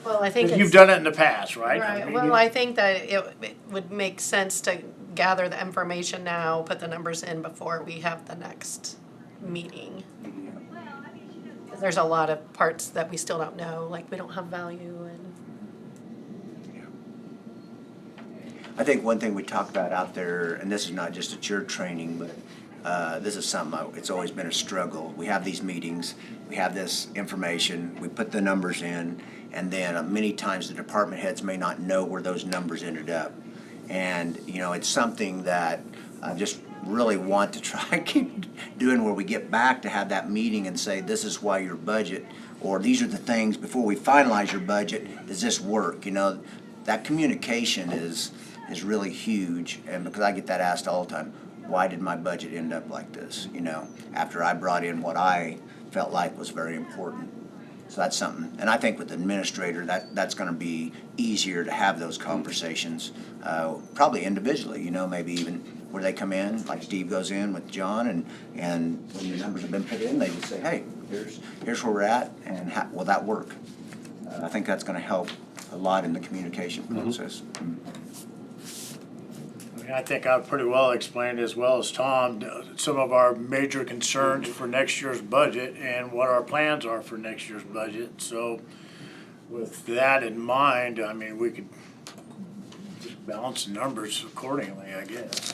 Well, I think You've done it in the past, right? Right, well, I think that it would make sense to gather the information now, put the numbers in before we have the next meeting. 'Cause there's a lot of parts that we still don't know, like we don't have value and. I think one thing we talk about out there, and this is not just at your training, but this is something, it's always been a struggle. We have these meetings, we have this information, we put the numbers in, and then many times the department heads may not know where those numbers ended up. And, you know, it's something that I just really want to try and keep doing, where we get back to have that meeting and say, this is why your budget, or these are the things, before we finalize your budget, does this work? You know, that communication is really huge, and because I get that asked all the time, why did my budget end up like this, you know, after I brought in what I felt like was very important. So that's something, and I think with the administrator, that's going to be easier to have those conversations, probably individually, you know, maybe even where they come in, like Steve goes in with John, and when the numbers have been put in, they just say, hey, here's where we're at, and will that work? I think that's going to help a lot in the communication process. I think I've pretty well explained, as well as Tom, some of our major concerns for next year's budget and what our plans are for next year's budget. So with that in mind, I mean, we could just balance the numbers accordingly, I guess.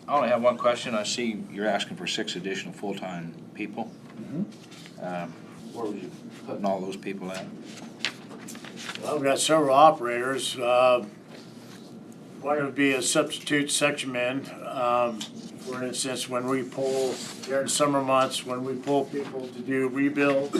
I only have one question. I see you're asking for 6 additional full-time people. Where were you putting all those people at? Well, we've got several operators. One would be a substitute section man. For instance, when we pull, during summer months, when we pull people to do rebuild,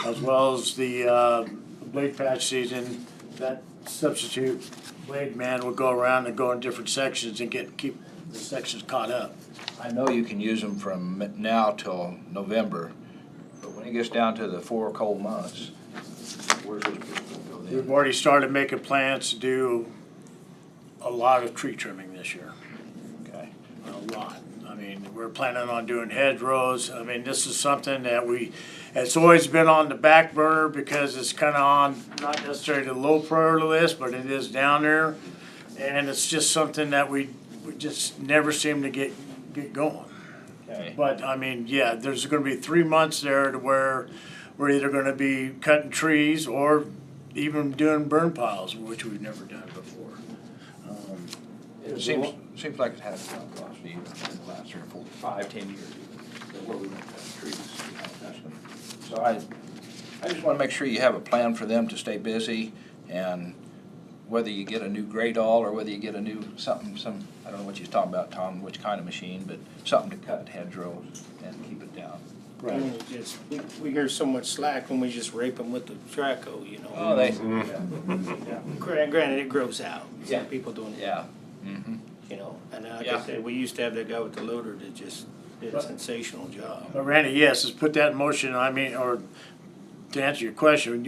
as well as the blade patch season, that substitute blade man will go around and go in different sections and keep the sections caught up. I know you can use them from now till November, but when it gets down to the 4 cold months, where's those people gonna go then? We've already started making plans to do a lot of tree trimming this year, Okay. a lot. I mean, we're planning on doing hedgerows. I mean, this is something that it's always been on the back burner because it's kind of on, not necessarily the low priority list, but it is down there. And it's just something that we just never seem to get going. Okay. But, I mean, yeah, there's gonna be 3 months there to where we're either gonna be cutting trees or even doing burn piles, which we've never done before. It seems like it has done last few years, in the last 3 or 4, 5, 10 years even, where we went to trees. So I just wanna make sure you have a plan for them to stay busy, and whether you get a new grate all or whether you get a new I don't know what you're talking about, Tom, which kind of machine, but something to cut hedgerows and keep it down. We hear so much slack when we just rape them with the traco, you know. Oh, they, Granted, it grows out. Yeah. People doing it, yeah. Mm-hmm. you know, and like Yeah. I said, we used to have that guy with the loader that just did a sensational job. But Randy, yes, let's put that in motion, I mean, or to answer your question,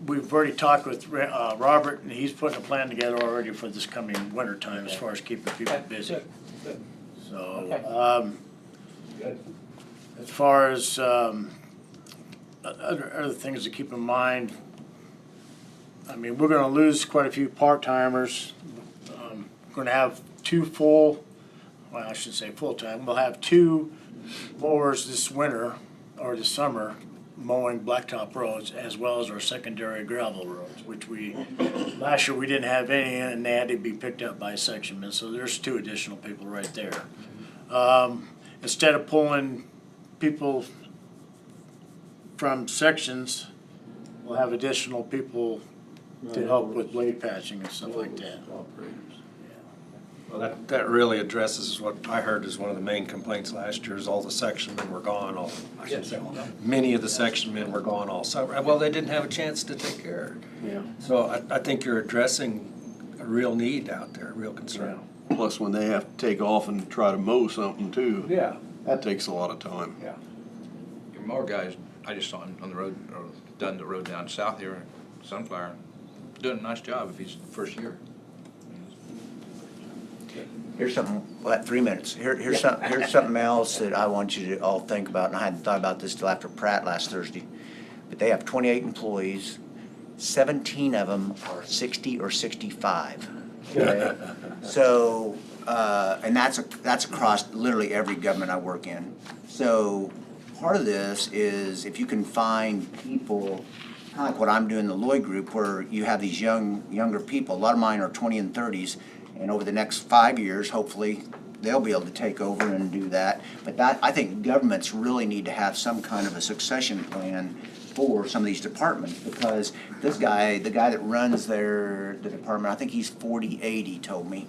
we've already talked with Robert, and he's putting a plan together already for this coming winter time as far as keeping people busy. Good. So, Good. as far as other things to keep in mind, I mean, we're gonna lose quite a few part-timers. We're gonna have well, I should say full-time, we'll have 2 mowers this winter, or this summer, mowing blacktop roads, as well as our secondary gravel roads, which last year we didn't have any, and they had to be picked up by sectionmen, so there's 2 additional people right there. Instead of pulling people from sections, we'll have additional people to help with blade patching and stuff like that. Well, that really addresses what I heard is one of the main complaints last year is all the section men were gone, I should say, many of the section men were gone all summer. Well, they didn't have a chance to take care of it. Yeah. So I think you're addressing a real need out there, a real concern. Plus, when they have to take off and try to mow something too, Yeah. that takes a lot of time. Yeah. Your mower guys, I just saw him on the road, or done the road down south here, Sunflower, doing a nice job if he's first year. Here's something, 3 minutes. Here's something else that I want you to all think about, and I hadn't thought about this till after Pratt last Thursday. But they have 28 employees, 17 of them are 60 or 65. Okay? So, and that's across literally every government I work in. So part of this is if you can find people, kind of like what I'm doing in the Lloyd Group, where you have these younger people. A lot of mine are 20 and 30s. And over the next 5 years, hopefully, they'll be able to take over and do that. But I think governments really need to have some kind of a succession plan for some of these departments, because this guy, the guy that runs the department, I think he's 48, he told me.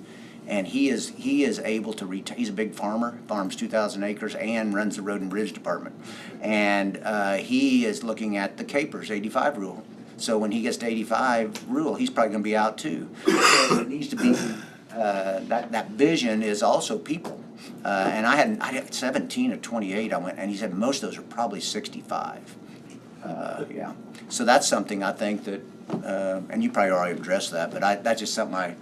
And he is able to he's a big farmer, farms 2,000 acres and runs the road and bridge department. And he is looking at the capers, 85 rule. So when he gets to 85 rule, he's probably gonna be out too. So it needs to be, that vision is also people. And I had 17 of 28, I went, and he said most of those are probably 65. Yeah, so that's something I think that, and you probably already addressed that, but that's just something I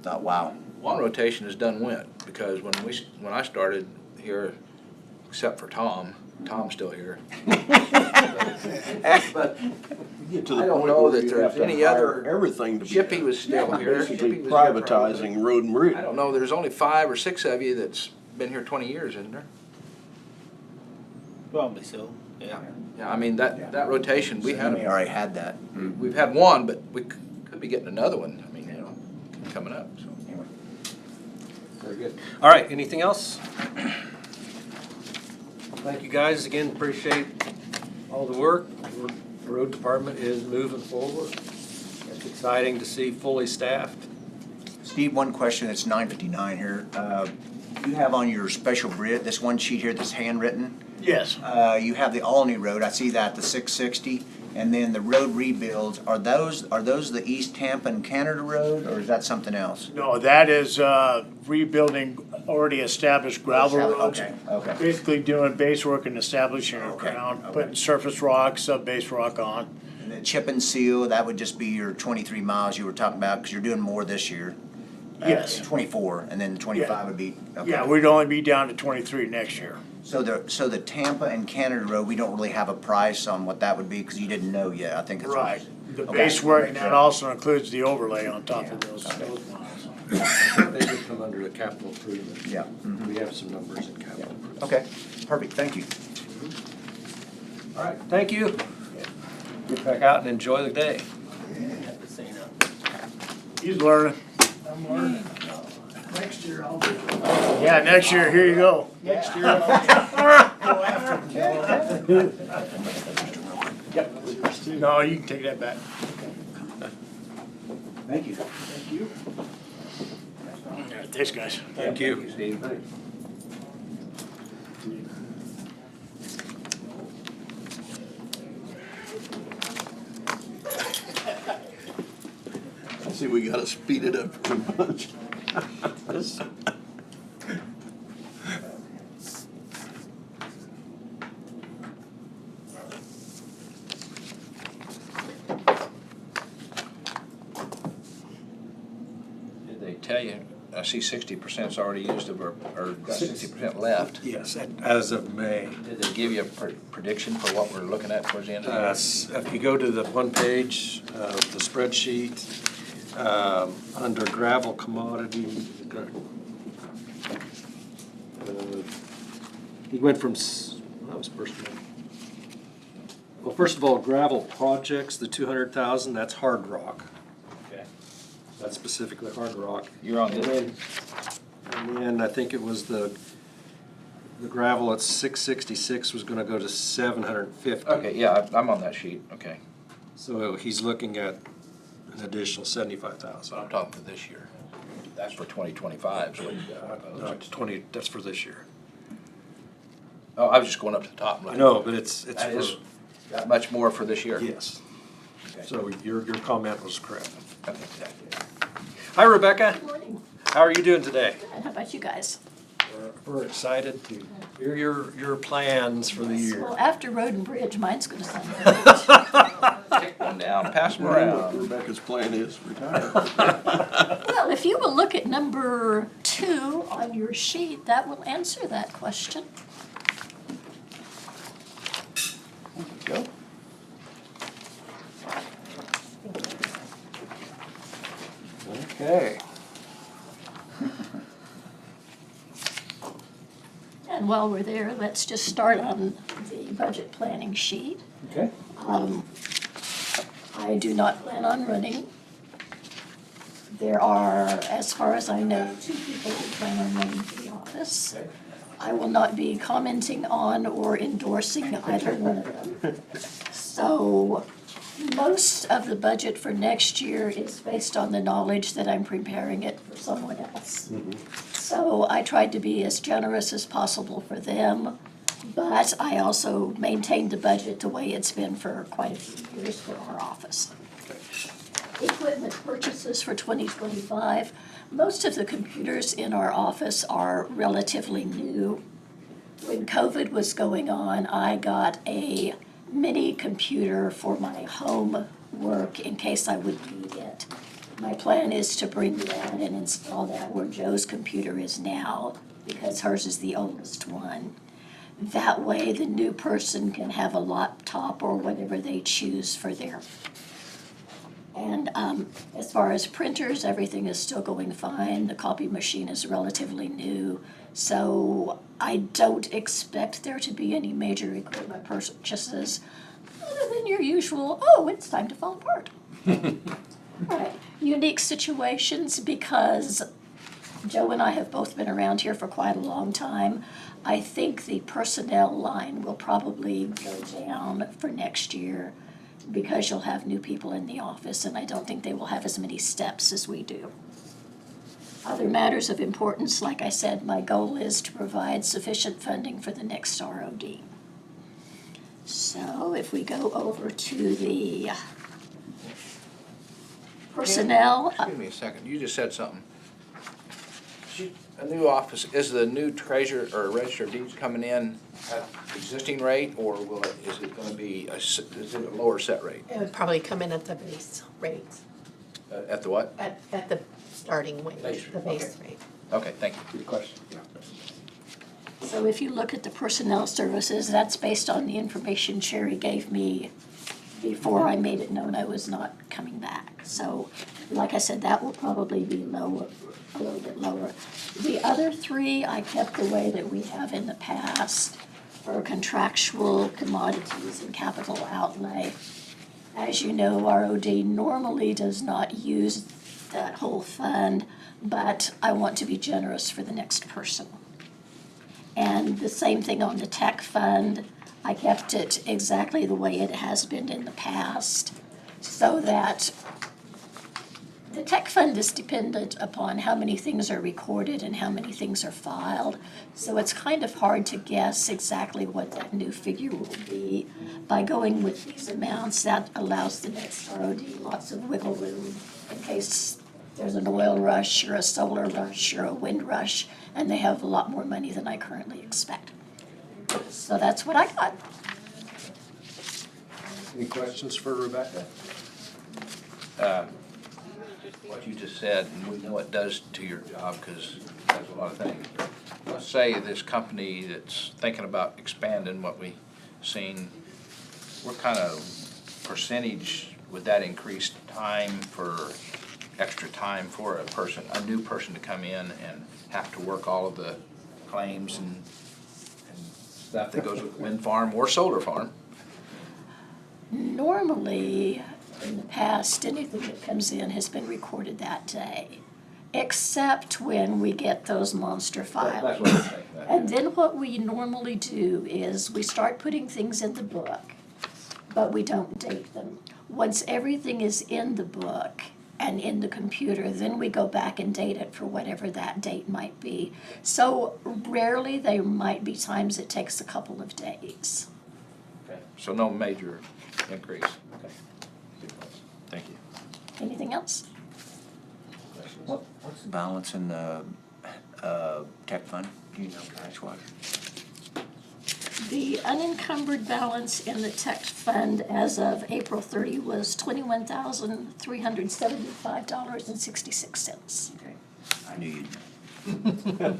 thought, wow. One rotation is done went, because when I started here, except for Tom's still here. But Get to the I don't point know where that you there's have to any hire other- everything to be Shippey was still here. basically Shippey was here for- privatizing road and bridge. I don't know, there's only 5 or 6 of you that's been here 20 years, isn't there? Probably so, yeah. Yeah, I mean, that rotation, we We had, already had that. we've had one, but we could be getting another one, I mean, coming up, so. Very good. All right, anything else? Thank you guys, again, appreciate all the work. The road department is moving forward. It's exciting to see fully staffed. Steve, one question, it's 9:59 here. You have on your special bid, this one sheet here that's handwritten, Yes. you have the Alney Road, I see that, the 660, and then the road rebuilds, are those the East Tampa and Canada Road, or is that something else? No, that is rebuilding already established gravel roads. Okay. Basically doing base work and establishing a Okay, ground, okay. putting surface rock, sub-base rock on. And then chip and seal, that would just be your 23 miles you were talking about, because you're doing more this year. Yes. 24, and then 25 would be, okay. Yeah, we'd only be down to 23 next year. So the Tampa and Canada Road, we don't really have a price on what that would be, because you didn't know yet, I think it's. Right. The Okay. base work, and that also includes the overlay on top of those miles. They would come under the capital improvement. Yeah. We have some numbers in capital improvement. Okay, perfect, thank you. All right, thank you. Get back out and enjoy the day. He's learning. I'm learning. Next year I'll do it. Yeah, next year, here you go. Next year. No, you can take that back. Thank you. Thank you. Thanks, guys. Thank you. Steve. See, we gotta speed it up a bunch. Did they tell you, I see 60%'s already used of, or got 60% left. Yes, as of May. Did they give you a prediction for what we're looking at towards the end of the year? If you go to the one page of the spreadsheet, under gravel commodity, he went from, that was first one. Well, first of all, gravel projects, the 200,000, that's hard rock. Okay. That's specifically hard rock. You're on this. And then I think it was the gravel at 666 was gonna go to 750. Okay, yeah, I'm on that sheet, okay. So he's looking at an additional 75,000. So I'm talking for this year. That's for 2025, so what you got? Not 20, that's for this year. Oh, I was just going up to the top. I know, but it's That for, is that much more for this year? yes. Okay. So your comment was correct. Okay. Hi, Rebecca. Good morning. How are you doing today? Good. How about you guys? We're excited to hear your plans for the year. Well, after Road and Bridge, mine's gonna sound great. Take one down, pass them around. Rebecca's plan is retire. Well, if you will look at number 2 on your sheet, that will answer that question. Go. Okay. And while we're there, let's just start on the budget planning sheet. Okay. I do not plan on running. There are, as far as I know, 2 people who plan on running for the office. I will not be commenting on or endorsing either one of them. So most of the budget for next year is based on the knowledge that I'm preparing it for someone else. So I tried to be as generous as possible for them, but I also maintained the budget the way it's been for quite a few years for our office. Equipment purchases for 2025. Most of the computers in our office are relatively new. When COVID was going on, I got a mini computer for my home work in case I would need it. My plan is to bring that and install that where Joe's computer is now, because hers is the oldest one. That way, the new person can have a laptop or whatever they choose for their. And as far as printers, everything is still going fine. The copy machine is relatively new. So I don't expect there to be any major equipment purchases other than your usual, oh, it's time to fall apart. All right, unique situations because Joe and I have both been around here for quite a long time. I think the personnel line will probably go down for next year because you'll have new people in the office, and I don't think they will have as many steps as we do. Other matters of importance, like I said, my goal is to provide sufficient funding for the next ROD. So if we go over to the personnel. Excuse me a second, you just said something. A new office, is the new treasurer or register of deeds coming in at existing rate, or is it gonna be, is it a lower set rate? It would probably come in at the base rate, At the what? at the starting wage, Base the rate, base okay. rate. Okay, thank you. Good question. So if you look at the personnel services, that's based on the information Sherry gave me before I made it known I was not coming back. So, like I said, that will probably be lower, a little bit lower. The other three, I kept the way that we have in the past for contractual commodities and capital outlay. As you know, ROD normally does not use that whole fund, but I want to be generous for the next person. And the same thing on the tech fund, I kept it exactly the way it has been in the past, so that the tech fund is dependent upon how many things are recorded and how many things are filed. So it's kind of hard to guess exactly what that new figure will be. By going with these amounts, that allows the next ROD lots of wiggle room in case there's an oil rush or a solar rush or a wind rush, and they have a lot more money than I currently expect. So that's what I got. Any questions for Rebecca? What you just said, and we know it does to your job, because it does a lot of things. Let's say this company that's thinking about expanding what we've seen, what kind of percentage would that increase time for, extra time for a new person to come in and have to work all of the claims and stuff that goes with wind farm or solar farm? Normally, in the past, anything that comes in has been recorded that day, except when we get those monster That's what I'm filings. thinking. And then what we normally do is we start putting things in the book, but we don't date them. Once everything is in the book and in the computer, then we go back and date it for whatever that date might be. So rarely, there might be times it takes a couple of days. Okay, so no major increase. Okay. Thank you. Anything else? What's the balance in the tech fund? Do you know cash-wise? The unencumbered balance in the tech fund as of April 30 was $21,375.66. Okay, I knew you'd know.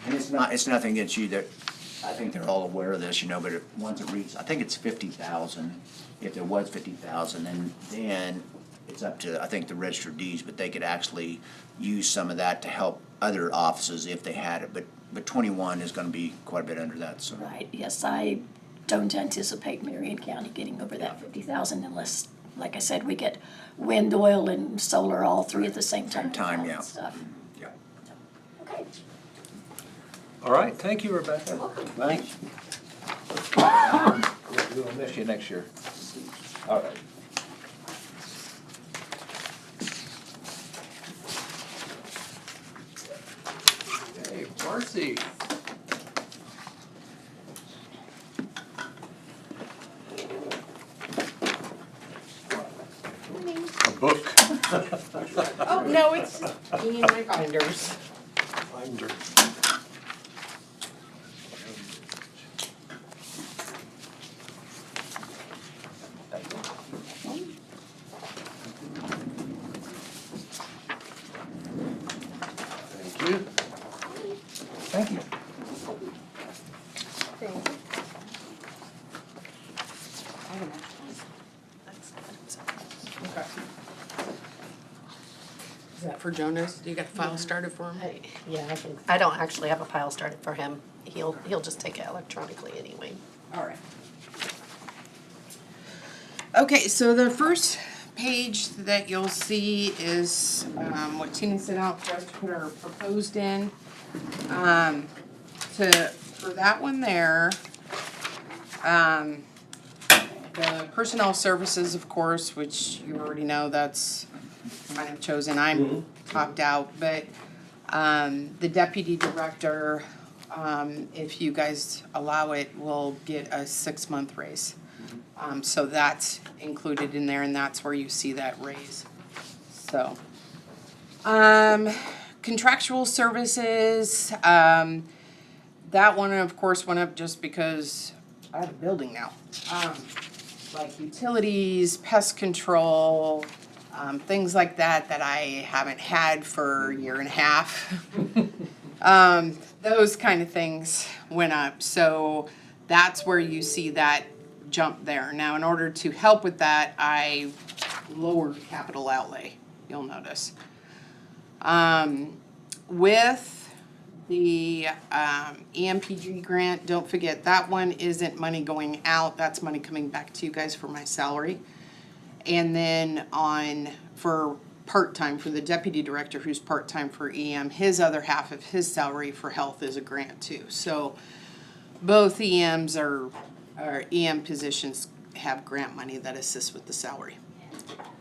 And it's nothing against you, that, I think they're all aware of this, but once it reaches, I think it's 50,000, if there was 50,000, and then it's up to, I think, the register of deeds, but they could actually use some of that to help other offices if they had it, but 21 is gonna be quite a bit under that, so. Right, yes, I don't anticipate Marion County getting over that 50,000 unless, like I said, we get wind, oil, and solar all three at the same time. Time, yeah. Stuff. Yeah. Okay. All right, thank you, Rebecca. Thanks. We'll miss you next year. All right. Hey, Marcy. A book. Oh, no, it's me and my binders. Binder. Thank you. Thank you. Okay. Is that for Jonas? You got the file started for him? Yeah, I don't actually have a pile started for him. He'll just take it electronically anyway. All right. Okay, so the first page that you'll see is what Tina sent out for us to put our proposed in. For that one there, the personnel services, of course, which you already know, that's kind of chosen, I'm topped out, but the deputy director, if you guys allow it, will get a 6-month raise. So that's included in there, and that's where you see that raise. So, contractual services, that one, of course, went up just because I have a building now. Like utilities, pest control, things like that that I haven't had for a year and a half. Those kind of things went up, so that's where you see that jump there. Now, in order to help with that, I lowered capital outlay, you'll notice. With the EMPG grant, don't forget, that one isn't money going out, that's money coming back to you guys for my salary. And then for part-time, for the deputy director who's part-time for EM, his other half of his salary for health is a grant too. So both EMs or EM positions have grant money that assists with the salary.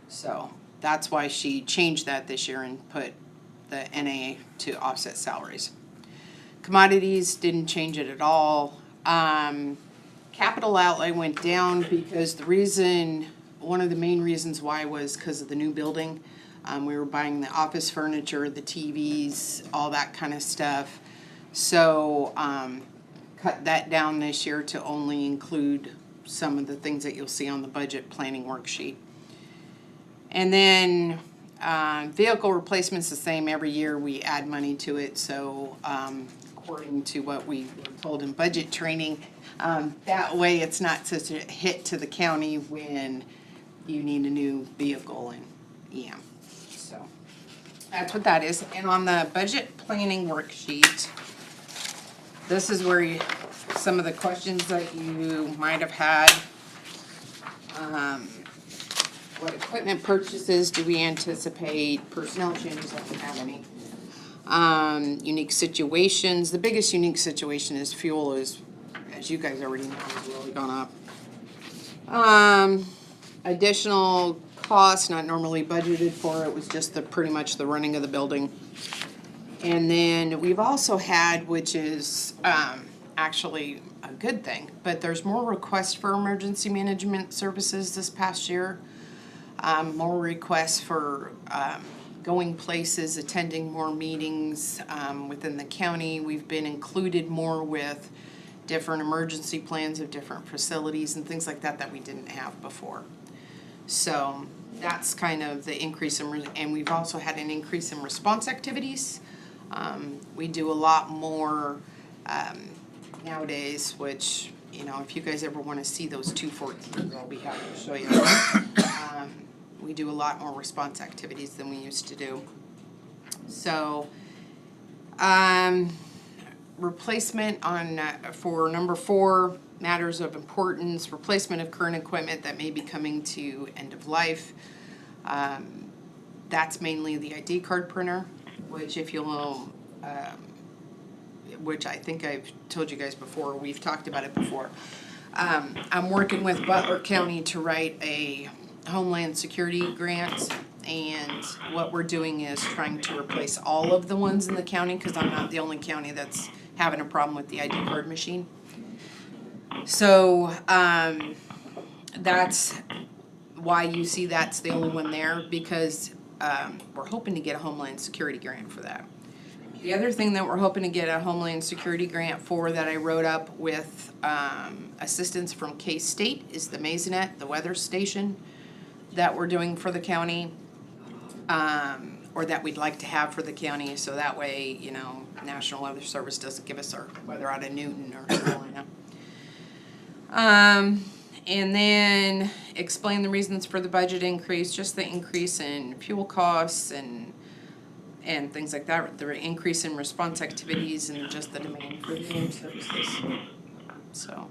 So that's why she changed that this year and put the NA to offset salaries. Commodities didn't change it at all. Capital outlay went down because one of the main reasons why was because of the new building. We were buying the office furniture, the TVs, all that kind of stuff. So cut that down this year to only include some of the things that you'll see on the budget planning worksheet. And then vehicle replacement's the same every year. We add money to it. So according to what we were told in budget training, that way it's not such a hit to the county when you need a new vehicle in EM. So that's what that is. And on the budget planning worksheet, this is where some of the questions that you might have had. What equipment purchases do we anticipate? Personnel changes, I don't have any. Unique situations. The biggest unique situation is fuel is, as you guys already know, has really gone up. Additional costs not normally budgeted for. It was just pretty much the running of the building. And then we've also had, which is actually a good thing, but there's more requests for emergency management services this past year. More requests for going places, attending more meetings within the county. We've been included more with different emergency plans of different facilities and things like that that we didn't have before. So that's kind of the increase and we've also had an increase in response activities. We do a lot more nowadays, which, you know, if you guys ever want to see those 214s, I'll be happy to show you. We do a lot more response activities than we used to do. So, replacement for number 4, matters of importance, replacement of current equipment that may be coming to end of life. That's mainly the ID card printer, which if you'll, which I think I've told you guys before, we've talked about it before. I'm working with Butler County to write a Homeland Security grant, and what we're doing is trying to replace all of the ones in the county, because I'm not the only county that's having a problem with the ID card machine. So that's why you see that's the only one there, because we're hoping to get a Homeland Security grant for that. The other thing that we're hoping to get a Homeland Security grant for that I wrote up with assistance from K-State is the Maisonette, the weather station that we're doing for the county, or that we'd like to have for the county, so that way, you know, National Weather Service doesn't give us our weather out of Newton or Carolina. And then explain the reasons for the budget increase, just the increase in fuel costs and things like that, the increase in response activities and just the demand for the services. So,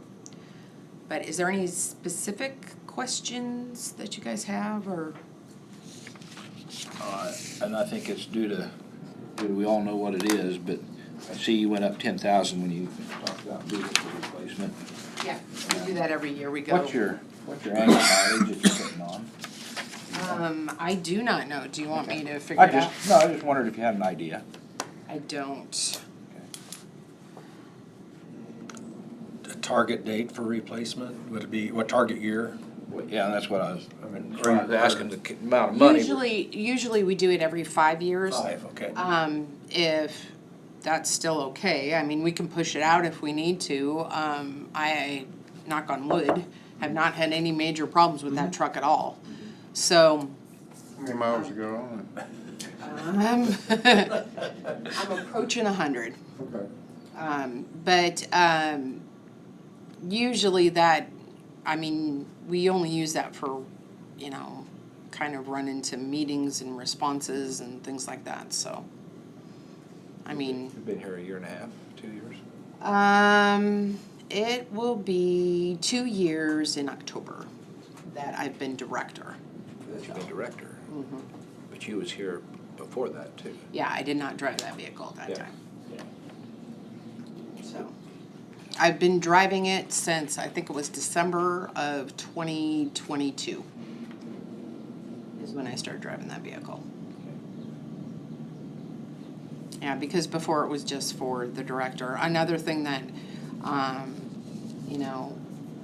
but is there any specific questions that you guys have, or? And I think it's due to, we all know what it is, but I see you went up 10,000 when you talked about vehicle replacement. Yeah, we do that every year, we go. What's your annual mileage that you're putting on? I do not know, do you want me to figure it out? No, I just wondered if you had an idea. I don't. A target date for replacement, would it be, what target year? Yeah, that's what I was Asking the amount of money. Usually we do it every 5 years. 5, okay. If that's still okay, I mean, we can push it out if we need to. I, knock on wood, have not had any major problems with that truck at all. So, many miles to go on I'm approaching 100. it? Okay. But usually that, I mean, we only use that for, you know, kind of run into meetings and responses and things like that, so. I mean, You've been here a year and a half, 2 years? it will be 2 years in October that I've been director. That you've been director. Mhm. But you was here before that too. Yeah, I did not drive that vehicle at that Yeah. time. So, I've been driving it since, I think it was December of 2022 is when I started driving that vehicle. Yeah, because before it was just for the director. Another thing that, you know,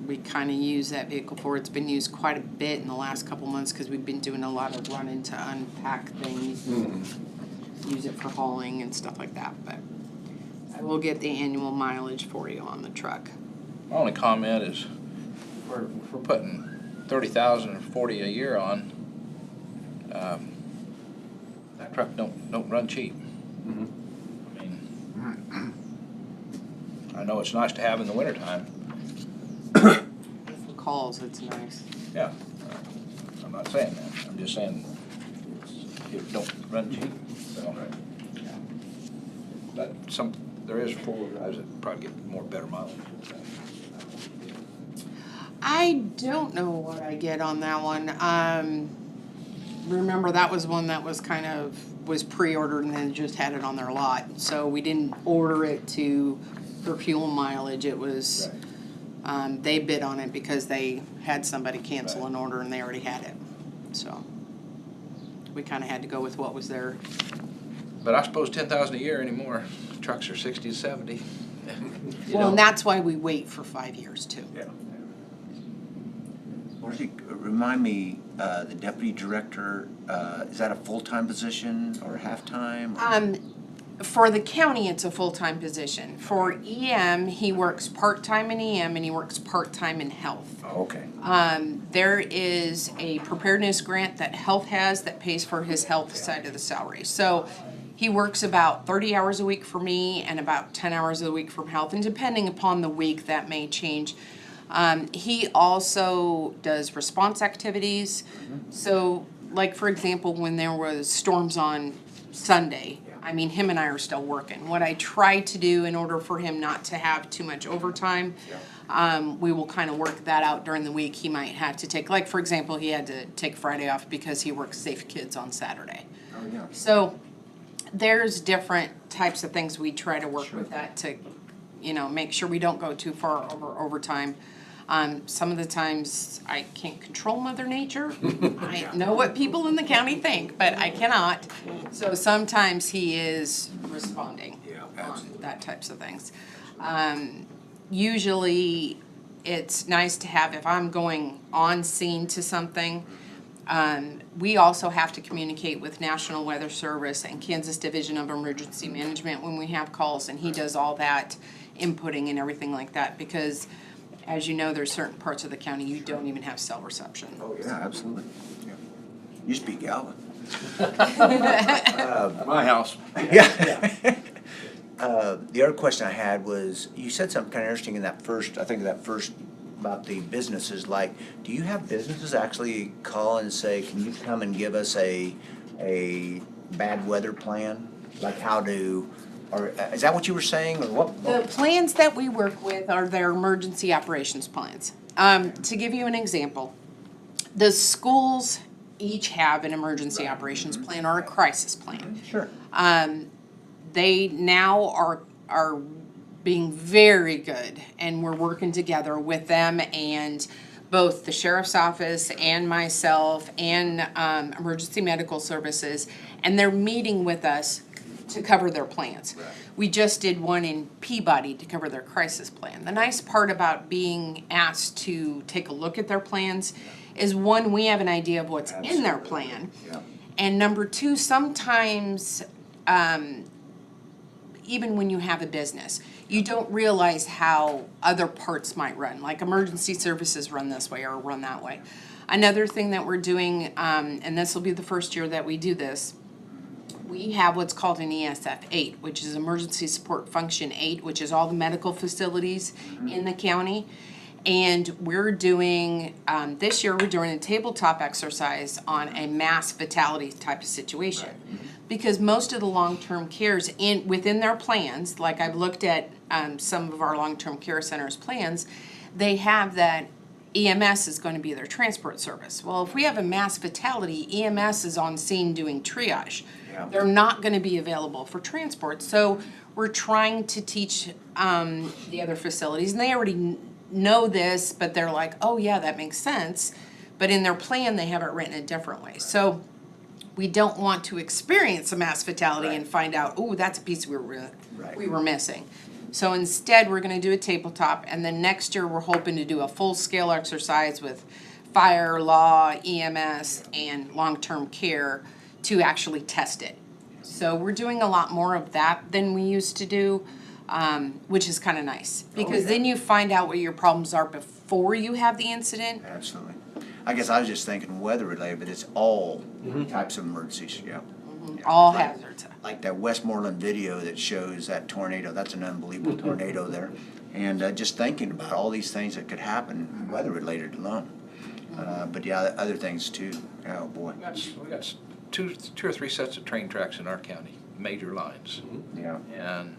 we kind of use that vehicle for, it's been used quite a bit in the last couple months because we've been doing a lot of running to unpack things. Use it for hauling and stuff like that, but I will get the annual mileage for you on the truck. My only comment is, we're putting 30,000 or 40 a year on, that truck don't run cheap. I mean, I know it's nice to have in the wintertime. For calls, it's nice. Yeah, I'm not saying that, I'm just saying it don't run cheap, so. Yeah. But there is 4 guys that probably get more better mileage. I don't know what I get on that one. Remember, that was one that was was pre-ordered and then just had it on their lot. So we didn't order it for fuel mileage. It was, they bid on it because they had somebody cancel an order and they already had it. So we kind of had to go with what was there. But I suppose 10,000 a year anymore, trucks are 60 to 70. You Well, know? and that's why we wait for 5 years too. Yeah. Marcy, remind me, the deputy director, is that a full-time position or half-time? For the county, it's a full-time position. For EM, he works part-time in EM and he works part-time in health. Oh, okay. There is a preparedness grant that health has that pays for his health side of the salary. So he works about 30 hours a week for me and about 10 hours a week from health, and depending upon the week, that may change. He also does response activities. So, like for example, when there was storms on Sunday, I mean, him and I are still working. What I try to do in order for him not to have too much overtime, we will kind of work that out during the week. He might have to take, like for example, he had to take Friday off because he works Safe Kids on Saturday. Oh, yeah. So there's different types of things we try to work with that to, you know, make sure we don't go too far over overtime. Some of the times I can't control Mother Nature. I know what people in the county think, but I cannot. So sometimes he is responding on that types of things. Usually it's nice to have, if I'm going on scene to something, we also have to communicate with National Weather Service and Kansas Division of Emergency Management when we have calls, and he does all that inputting and everything like that, because as you know, there's certain parts of the county you don't even have cell reception. Oh, yeah, absolutely. Yeah. You speak Galvin. My house. Yeah. The other question I had was, you said something kind of interesting in that first, about the businesses, like, do you have businesses actually call and say, can you come and give us a bad weather plan? Like how to, or is that what you were saying, or what? The plans that we work with are their emergency operations plans. To give you an example, the schools each have an emergency operations plan or a crisis plan. Sure. They now are being very good, and we're working together with them and both the sheriff's office and myself and emergency medical services, and they're meeting with us to cover their plans. Right. We just did one in Peabody to cover their crisis plan. The nice part about being asked to take a look at their plans is, one, we have an idea of what's in their plan. Yeah. And number two, sometimes, even when you have a business, you don't realize how other parts might run. Like emergency services run this way or run that way. Another thing that we're doing, and this will be the first year that we do this, we have what's called an ESF 8, which is Emergency Support Function 8, which is all the medical facilities in the county. And we're doing, this year, we're doing a tabletop exercise on a mass fatality type of situation. Because most of the long-term cares within their plans, like I've looked at some of our long-term care centers' plans, they have that EMS is going to be their transport service. Well, if we have a mass fatality, EMS is on scene doing triage. They're not going to be available for transport. So we're trying to teach the other facilities, and they already know this, but they're like, oh yeah, that makes sense. But in their plan, they have it written a different way. So we don't want to experience a mass fatality and find out, oh, that's a piece we were missing. So instead, we're going to do a tabletop, and then next year we're hoping to do a full-scale exercise with fire, law, EMS, and long-term care to actually test it. So we're doing a lot more of that than we used to do, which is kind of nice. Because then you find out what your problems are before you have the incident. Absolutely. I guess I was just thinking weather-related, but it's all types of emergencies, yeah. All Like- hazards. Like that Westmoreland video that shows that tornado, that's an unbelievable tornado there. And just thinking about all these things that could happen, weather-related alone. But yeah, other things too, oh boy, We got two or three sets of train tracks in our county, major lines. yeah. And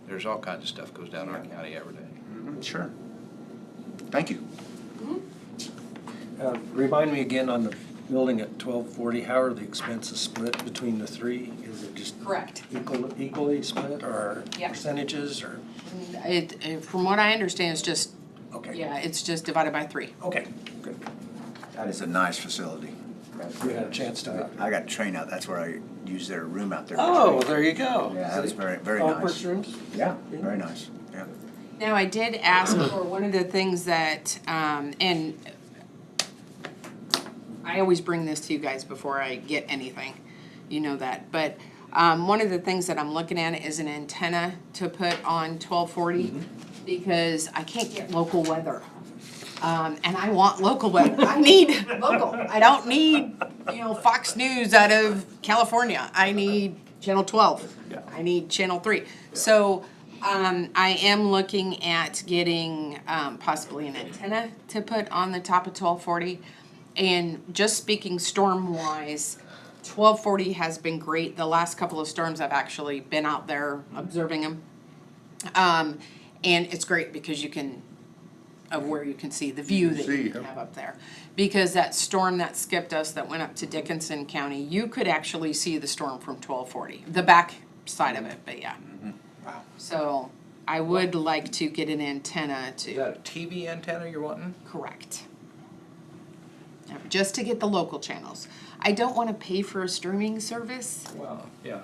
there's all kinds of stuff goes down our county every day. Sure. Thank you. Remind me again on the building at 1240, how are the expenses split between the three? Is it just Correct. equally split, or Yep. percentages, or? From what I understand, it's just, Okay. yeah, it's just divided by 3. Okay, good. That is a nice facility. You had a chance to. I got to train out, that's where I use their room out there. Oh, there you go. Yeah, that was very, very Conference nice. rooms? Yeah, very nice, yeah. Now, I did ask for one of the things that, and I always bring this to you guys before I get anything, you know that, but one of the things that I'm looking at is an antenna to put on 1240 because I can't get local weather. And I want local weather. I need local. I don't need, Fox News out of California. I need Channel 12. I need Channel 3. So I am looking at getting possibly an antenna to put on the top of 1240. And just speaking storm-wise, 1240 has been great. The last couple of storms, I've actually been out there observing them. And it's great because you can see the view that you can have up there. Because that storm that skipped us that went up to Dickinson County, you could actually see the storm from 1240, the back side of it, but yeah. Wow. So I would like to get an antenna Is that a TV antenna you're wanting? correct. Just to get the local channels. I don't want to pay for a streaming service. Well, yeah,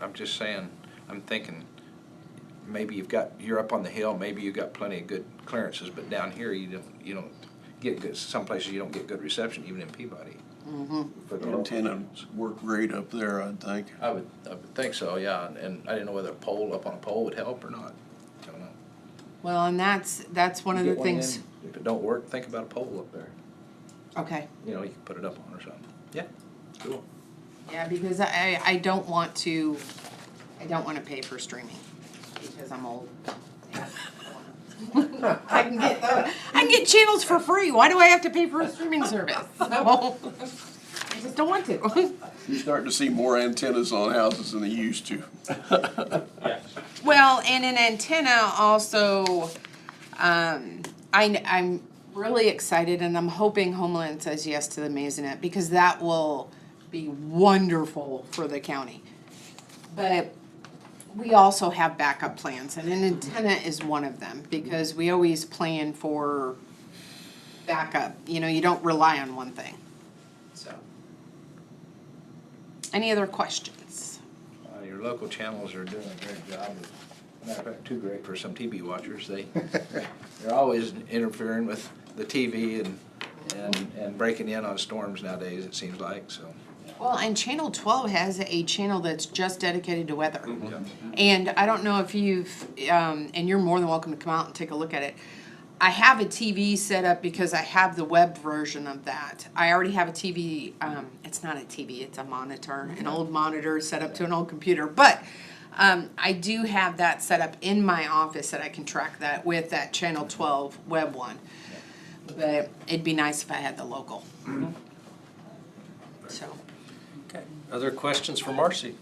I'm just saying, I'm thinking, maybe you're up on the hill, maybe you've got plenty of good clearances, but down here, you don't get good, some places you don't get good reception, even in Peabody. For the local. Antennas work great up there, I think. I would think so, yeah, and I didn't know whether up on a pole would help or not. Don't know. Well, and that's one of the Get one things. in. If it don't work, think about a pole up there. Okay. You can put it up on or something. Yeah, cool. Yeah, because I don't want to pay for streaming because I'm old. I can get channels for free. Why do I have to pay for a streaming service? No. I just don't want to. You're starting to see more antennas on houses than they used to. Well, and an antenna also, I'm really excited and I'm hoping Homeland says yes to the Maisonette because that will be wonderful for the county. But we also have backup plans and an antenna is one of them because we always plan for backup. You don't rely on one thing. So, any other questions? Your local channels are doing a great job. Matter of fact, too great for some TV watchers. They're always interfering with the TV and breaking in on storms nowadays, it seems like, so. Well, and Channel 12 has a channel that's just dedicated to weather. And I don't know if you've, and you're more than welcome to come out and take a look at it. I have a TV set up because I have the web version of that. I already have a TV, it's not a TV, it's a monitor, an old monitor set up to an old computer. But I do have that set up in my office that I can track that with that Channel 12 web one. But it'd be nice if I had the local. So, Okay. Other questions for Marcy?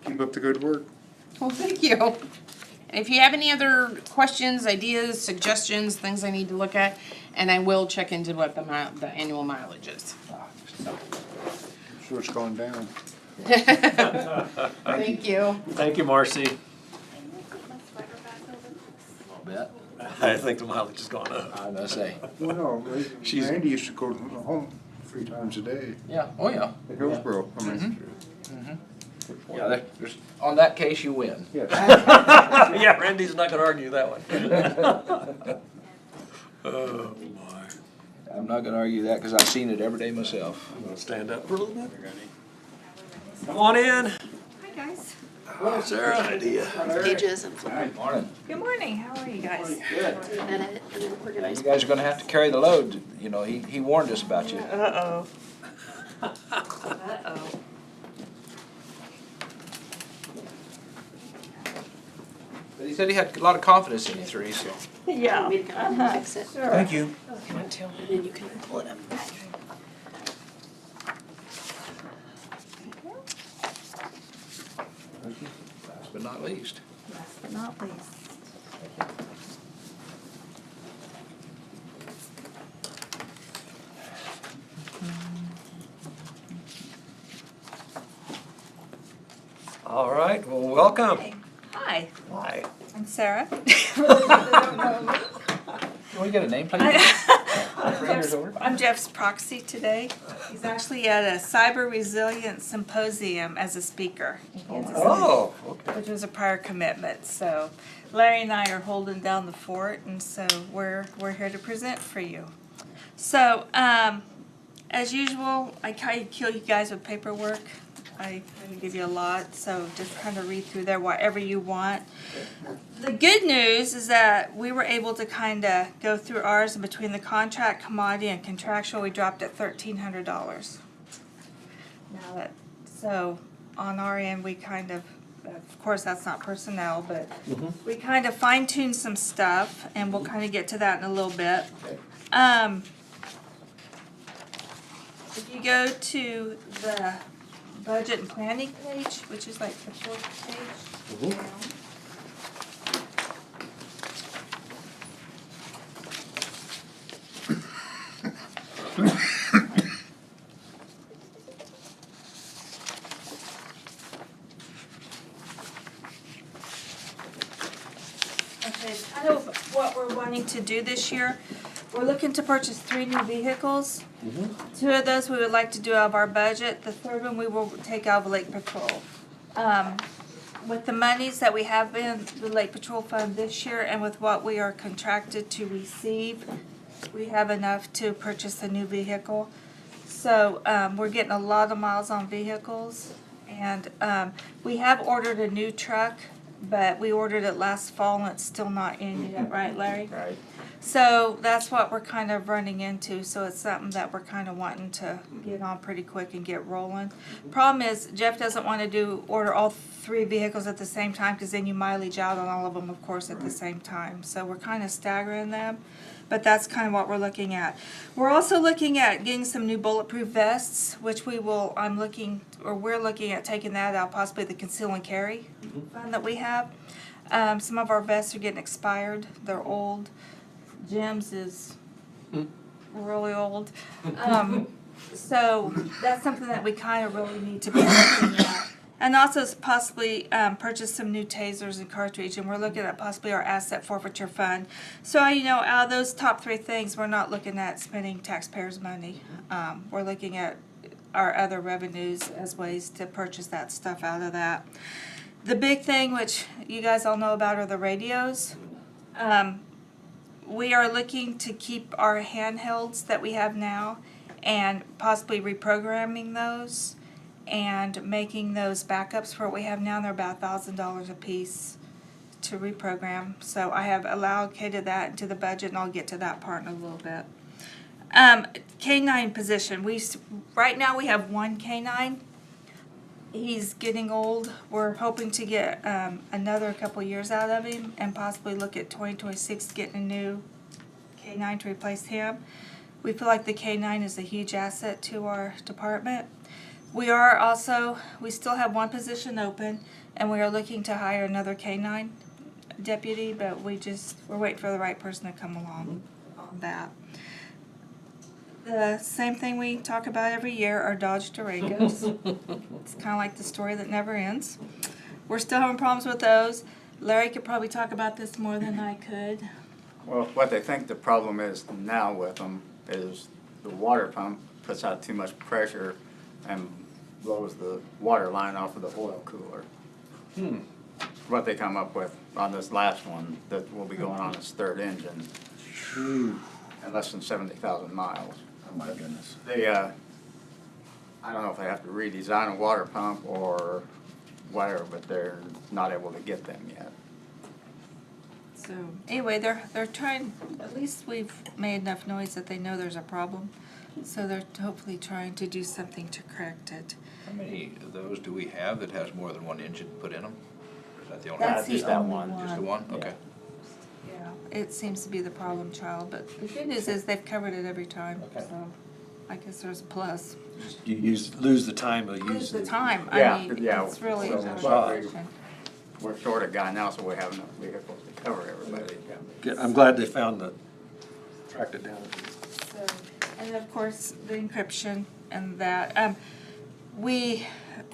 Keep up the good work. well, thank you. And if you have any other questions, ideas, suggestions, things I need to look at, and I will check into what the annual mileage is. I'm sure it's gone down. Thank you. Thank you, Marcy. I'll bet. I think the mileage has gone up. I was gonna say, Well, no, She's- Randy used to go home 3 times a day yeah, oh, yeah. at Hillsborough. I mean, Yeah, there's, on that case, you win. yeah. Yeah, Randy's not gonna argue that one. Oh, my. I'm not gonna argue that, cause I've seen it every day myself. I'm gonna stand up for a little bit. Come on in. Hi, guys. Hello, Sarah. Idea. Pages and Morning. Good morning. How are you guys? edit and then You organize. guys are gonna have to carry the load, you know, he warned us about you. Uh-oh. Uh-oh. But he said he had a lot of confidence in you three, so. Yeah. Want me to come and fix it? Thank you. If you want to, and then you can pull it up. Last but not least. Last but not least. All right, well, welcome. Hi, Hi. I'm Sarah. Can we get a name, please? I'm Jeff's proxy today. He's actually at a cyber resilience symposium as a speaker in Kansas City, Oh, okay. which was a prior commitment. So Larry and I are holding down the fort, and so we're here to present for you. So, as usual, I kind of kill you guys with paperwork. I kind of give you a lot, so just kind of read through there whatever you want. The good news is that we were able to kind of go through ours, and between the contract, commodity, and contractual, we dropped at $1,300. Now that, so on our end, we kind of course, that's not personnel, but we kind of fine-tuned some stuff, and we'll kind of get to that in a little bit. If you go to the budget and planning page, which is like the fourth page down. Okay, kind of what we're wanting to do this year. We're looking to purchase 3 new vehicles. 2 of those we would like to do out of our budget. The third one we will take out of Lake Patrol. With the monies that we have in the Lake Patrol Fund this year and with what we are contracted to receive, we have enough to purchase a new vehicle. So we're getting a lot of miles on vehicles. And we have ordered a new truck, but we ordered it last fall and it's still not in yet, right, Larry? Right. So that's what we're kind of running into, so it's something that we're kind of wanting to get on pretty quick and get rolling. Problem is, Jeff doesn't want to order all 3 vehicles at the same time, because then you mileage out on all of them, of course, at the same time. So we're kind of staggering them, but that's kind of what we're looking at. We're also looking at getting some new bulletproof vests, which we're looking at taking that out, possibly the conceal and carry fund that we have. Some of our vests are getting expired, they're old. Jim's is really old. So that's something that we kind of really need to be looking at. And also possibly purchase some new tasers and cartridge, and we're looking at possibly our asset forfeiture fund. So, out of those top 3 things, we're not looking at spending taxpayers' money. We're looking at our other revenues as ways to purchase that stuff out of that. The big thing, which you guys all know about, are the radios. We are looking to keep our handhelds that we have now and possibly reprogramming those and making those backups for what we have now. They're about $1,000 a piece to reprogram, so I have allocated that into the budget, and I'll get to that part in a little bit. K-9 position, right now we have one K-9. He's getting old. We're hoping to get another couple years out of him and possibly look at 2026 getting a new K-9 to replace him. We feel like the K-9 is a huge asset to our department. We still have one position open, and we are looking to hire another K-9 deputy, but we're waiting for the right person to come along on that. The same thing we talk about every year are Dodge Durangos. It's kind of like the story that never ends. We're still having problems with those. Larry could probably talk about this more than I could. Well, what they think the problem is now with them is the water pump puts out too much pressure and blows the water line off of the oil cooler. What they come up with on this last one that will be going on its third engine and less than 70,000 miles. Oh my goodness. They, I don't know if they have to redesign a water pump or whatever, but they're not able to get them yet. So anyway, they're trying, at least we've made enough noise that they know there's a problem. So they're hopefully trying to do something to correct it. How many of those do we have that has more than one engine put in them? Or is that the only That's one? the just that only one. Just the one? Okay. Yeah, it seems to be the problem child, but the good news is they've covered it every time, Okay. so I guess there's a plus. You lose the time of Lose using. the time, Yeah, I mean, yeah. it's really So a that's why situation. We're short a guy now, so we have enough vehicles to cover everybody. I'm glad they tracked it down. So, and of course, the encryption and that.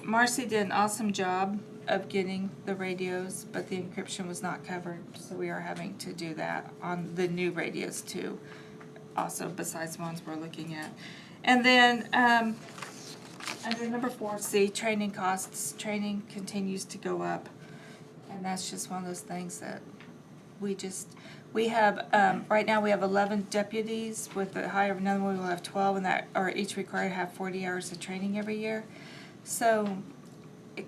Marcy did an awesome job of getting the radios, but the encryption was not covered, so we are having to do that on the new radios too. Also, besides the ones we're looking at. And then, under number 4C, training costs. Training continues to go up. And that's just one of those things that we have, right now we have 11 deputies. With the hire of another one, we'll have 12, and that are each required to have 40 hours of training every year. So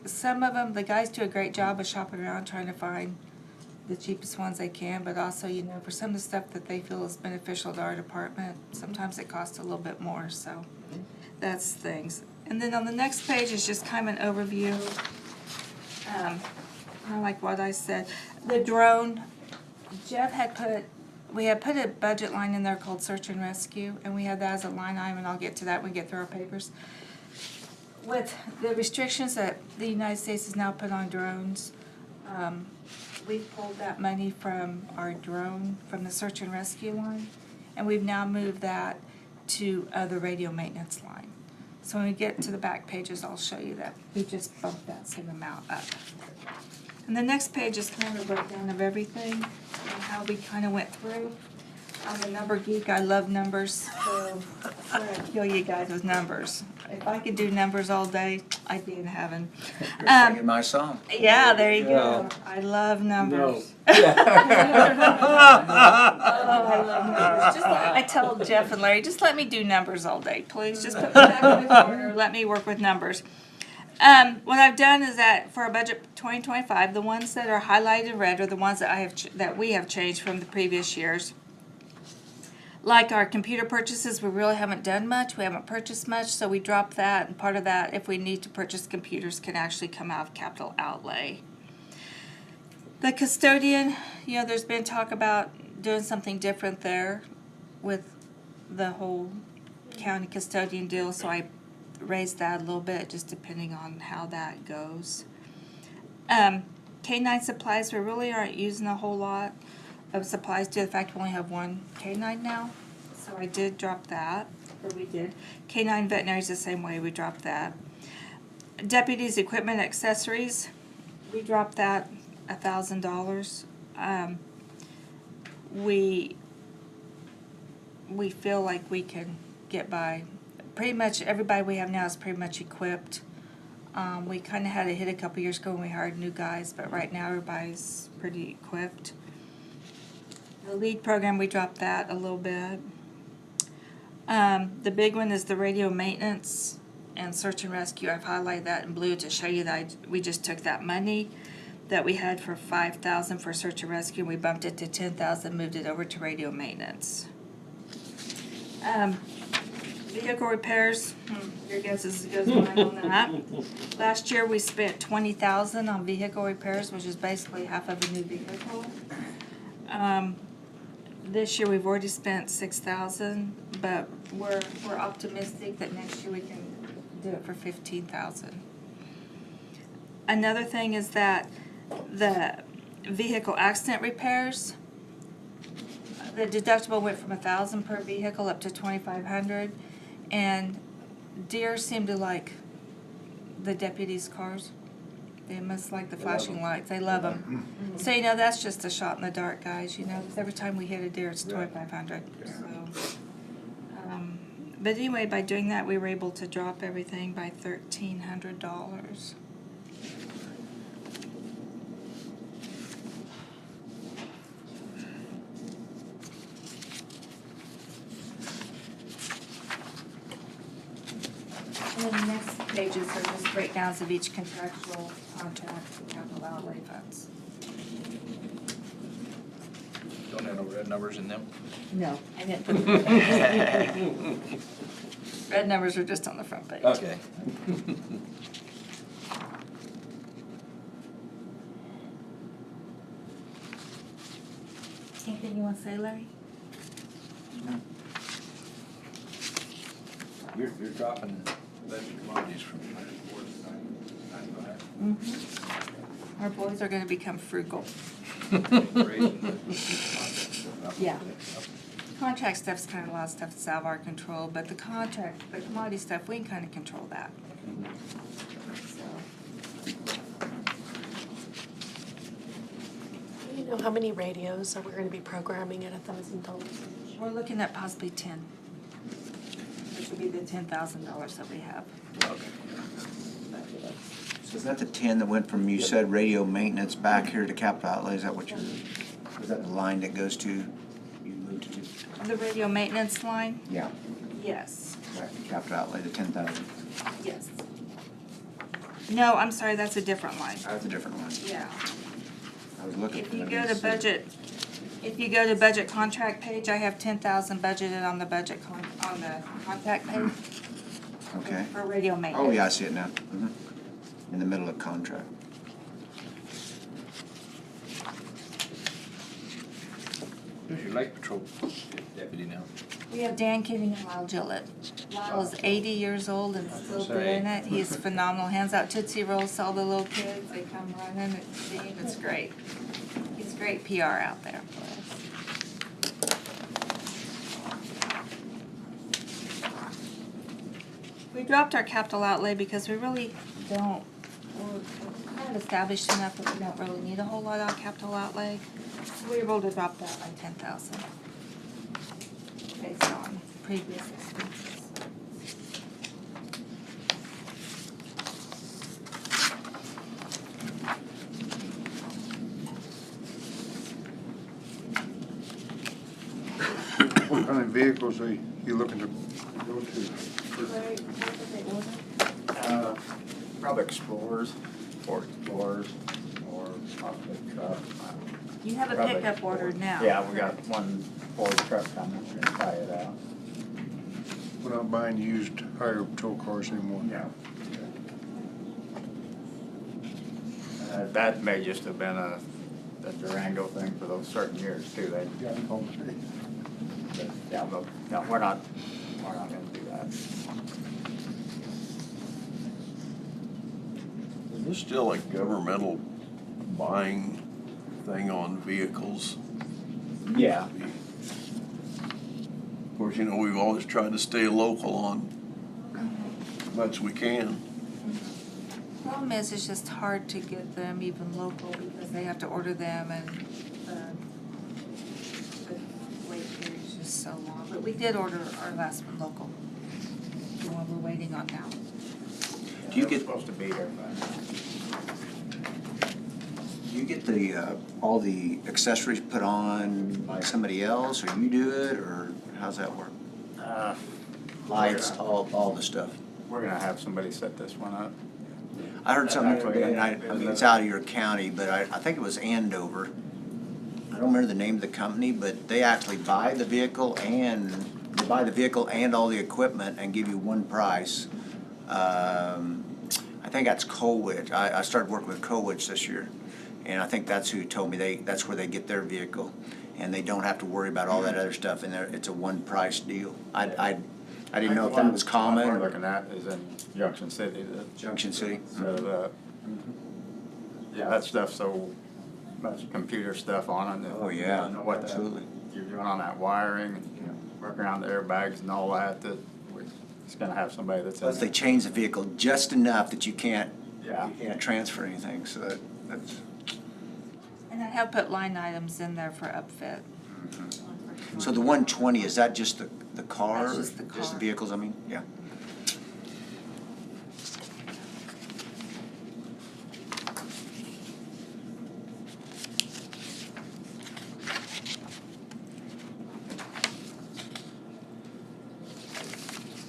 some of them, the guys do a great job of shopping around trying to find the cheapest ones they can, but also, for some of the stuff that they feel is beneficial to our department, sometimes it costs a little bit more, so that's things. And then on the next page is just kind of an overview. Kind of like what I said. The drone, Jeff we had put a budget line in there called search and rescue, and we had that as a line item, and I'll get to that when we get through our papers. With the restrictions that the United States has now put on drones, we've pulled that money from from the search and rescue line, and we've now moved that to the radio maintenance line. So when we get to the back pages, I'll show you that we just bumped that same amount up. And the next page is kind of a breakdown of everything and how we kind of went through. I'm a number geek, I love numbers, so I'm gonna kill you guys with numbers. If I could do numbers all day, I'd be in heaven. You're singing my song. Yeah, there you go. I love numbers. Oh, I love numbers. Just like I told Jeff and Larry, just let me do numbers all day, please. Just put me back in the corner, let me work with numbers. What I've done is that for our budget 2025, the ones that are highlighted in red are the ones that we have changed from the previous years. Like our computer purchases, we really haven't done much. We haven't purchased much, so we dropped that. And part of that, if we need to purchase computers, can actually come out of capital outlay. The custodian, there's been talk about doing something different there with the whole county custodian deal, so I raised that a little bit, just depending on how that goes. K-9 supplies, we really aren't using a whole lot of supplies due to the fact we only have one K-9 now. So I did drop that, or we did. K-9 veterinary is the same way, we dropped that. Deputies, equipment, accessories, we dropped that $1,000. We feel like we can get by. Pretty much everybody we have now is pretty much equipped. We kind of had a hit a couple years ago when we hired new guys, but right now everybody's pretty equipped. The lead program, we dropped that a little bit. The big one is the radio maintenance and search and rescue. I've highlighted that in blue to show you that we just took that money. that we had for 5,000 for search and rescue. We bumped it to 10,000, moved it over to radio maintenance. Vehicle repairs, your guess is as good as mine on that. Last year, we spent 20,000 on vehicle repairs, which is basically half of a new vehicle. This year, we've already spent 6,000, but we're optimistic that next year we can do it for 15,000. Another thing is that the vehicle accident repairs, the deductible went from 1,000 per vehicle up to 2,500, and deer seem to like the deputies' cars. They must like the flashing lights. They love them. So, you know, that's just a shot in the dark, guys, you know, 'cause every time we hit a deer, it's 2,500, so. But anyway, by doing that, we were able to drop everything by $1,300. And then the next pages are just breakdowns of each contractual contract and capital outlay funds. Don't have no red numbers in them? No, I didn't put the red numbers. Red numbers are just on the front page. Okay. Anything you want to say, Larry? You're dropping budget commodities from 94 to 95. Our boys are gonna become frugal. Raising the Yeah. Contract stuff's kind of a lot of stuff that's out of our control, but the commodity stuff, we can kind of control that. So, Do you know how many radios are we gonna be programming at $1,000? we're looking at possibly 10. Which would be the $10,000 that we have. So is that the 10 that went from, you said radio maintenance back here to capital outlay? Is that what you're, is that the line that goes to, you moved to? The radio maintenance line? Yeah, Yes, back to capital outlay, the 10,000. yes. No, I'm sorry, that's a different line. That's a different one. Yeah. I was looking If for you it. go to budget, if you go to budget contract page, I have 10,000 budgeted on the on the contract page Okay. for radio maintenance. Oh, yeah, I see it now. In the middle of contract. Who's your lake patrol deputy now? We have Dan Kidding and Lyle Gillett. Lyle is 80 years old and still doing it. He is phenomenal. Hands out Tootsie Rolls to all the little kids. They come running and see him. It's great. He's great PR out there for us. We dropped our capital outlay because we really don't, we're kind of established enough that we don't really need a whole lot of capital outlay. So we were able to drop that by 10,000 based on previous expenses. What kind of vehicles are you looking to go to? Probably Explorers, Ford Explorers, or possibly truck. You have a Probably pickup Ford. ordered now. Yeah, we got one Ford truck coming, we're gonna try it out. We're not buying used hired patrol cars anymore. Yeah. That may just have been a Durango thing for those certain years too, they. But, yeah, but, no, we're not gonna do that. Is this still a governmental buying thing on vehicles? Yeah. Of course, you know, we've always tried to stay local on as much as we can. Problem is, it's just hard to get them even local because they have to order them and the wait period is just so long. But we did order our last one local, the one we're waiting on now. Do you They're get, supposed to be here by now. do you get the, all the accessories put on by somebody else, or you do it, or how's that work? Lights, all the stuff. We're gonna have somebody set this one up. I heard something, Actually, and I mean, it's out of your county, but I think it was Andover. I don't remember the name of the company, but they actually buy the vehicle and all the equipment and give you one price. I think that's Colwich. I started working with Colwich this year, and I think that's who told me that's where they get their vehicle, and they don't have to worry about all that other stuff, and it's a one price deal. I didn't know if that was common. What we're looking at is in Junction City. Junction City. So, yeah, that stuff's so much computer stuff on it. Oh, yeah, I don't know what absolutely. you're doing on that wiring and working around the airbags and all that, it's gonna have somebody that's in Plus, they there. change the vehicle just enough that you can't Yeah. transfer anything, so that's. And I have put line items in there for upfit. So the 120, is that just the car? That's just the Just the car. vehicles, I mean, yeah.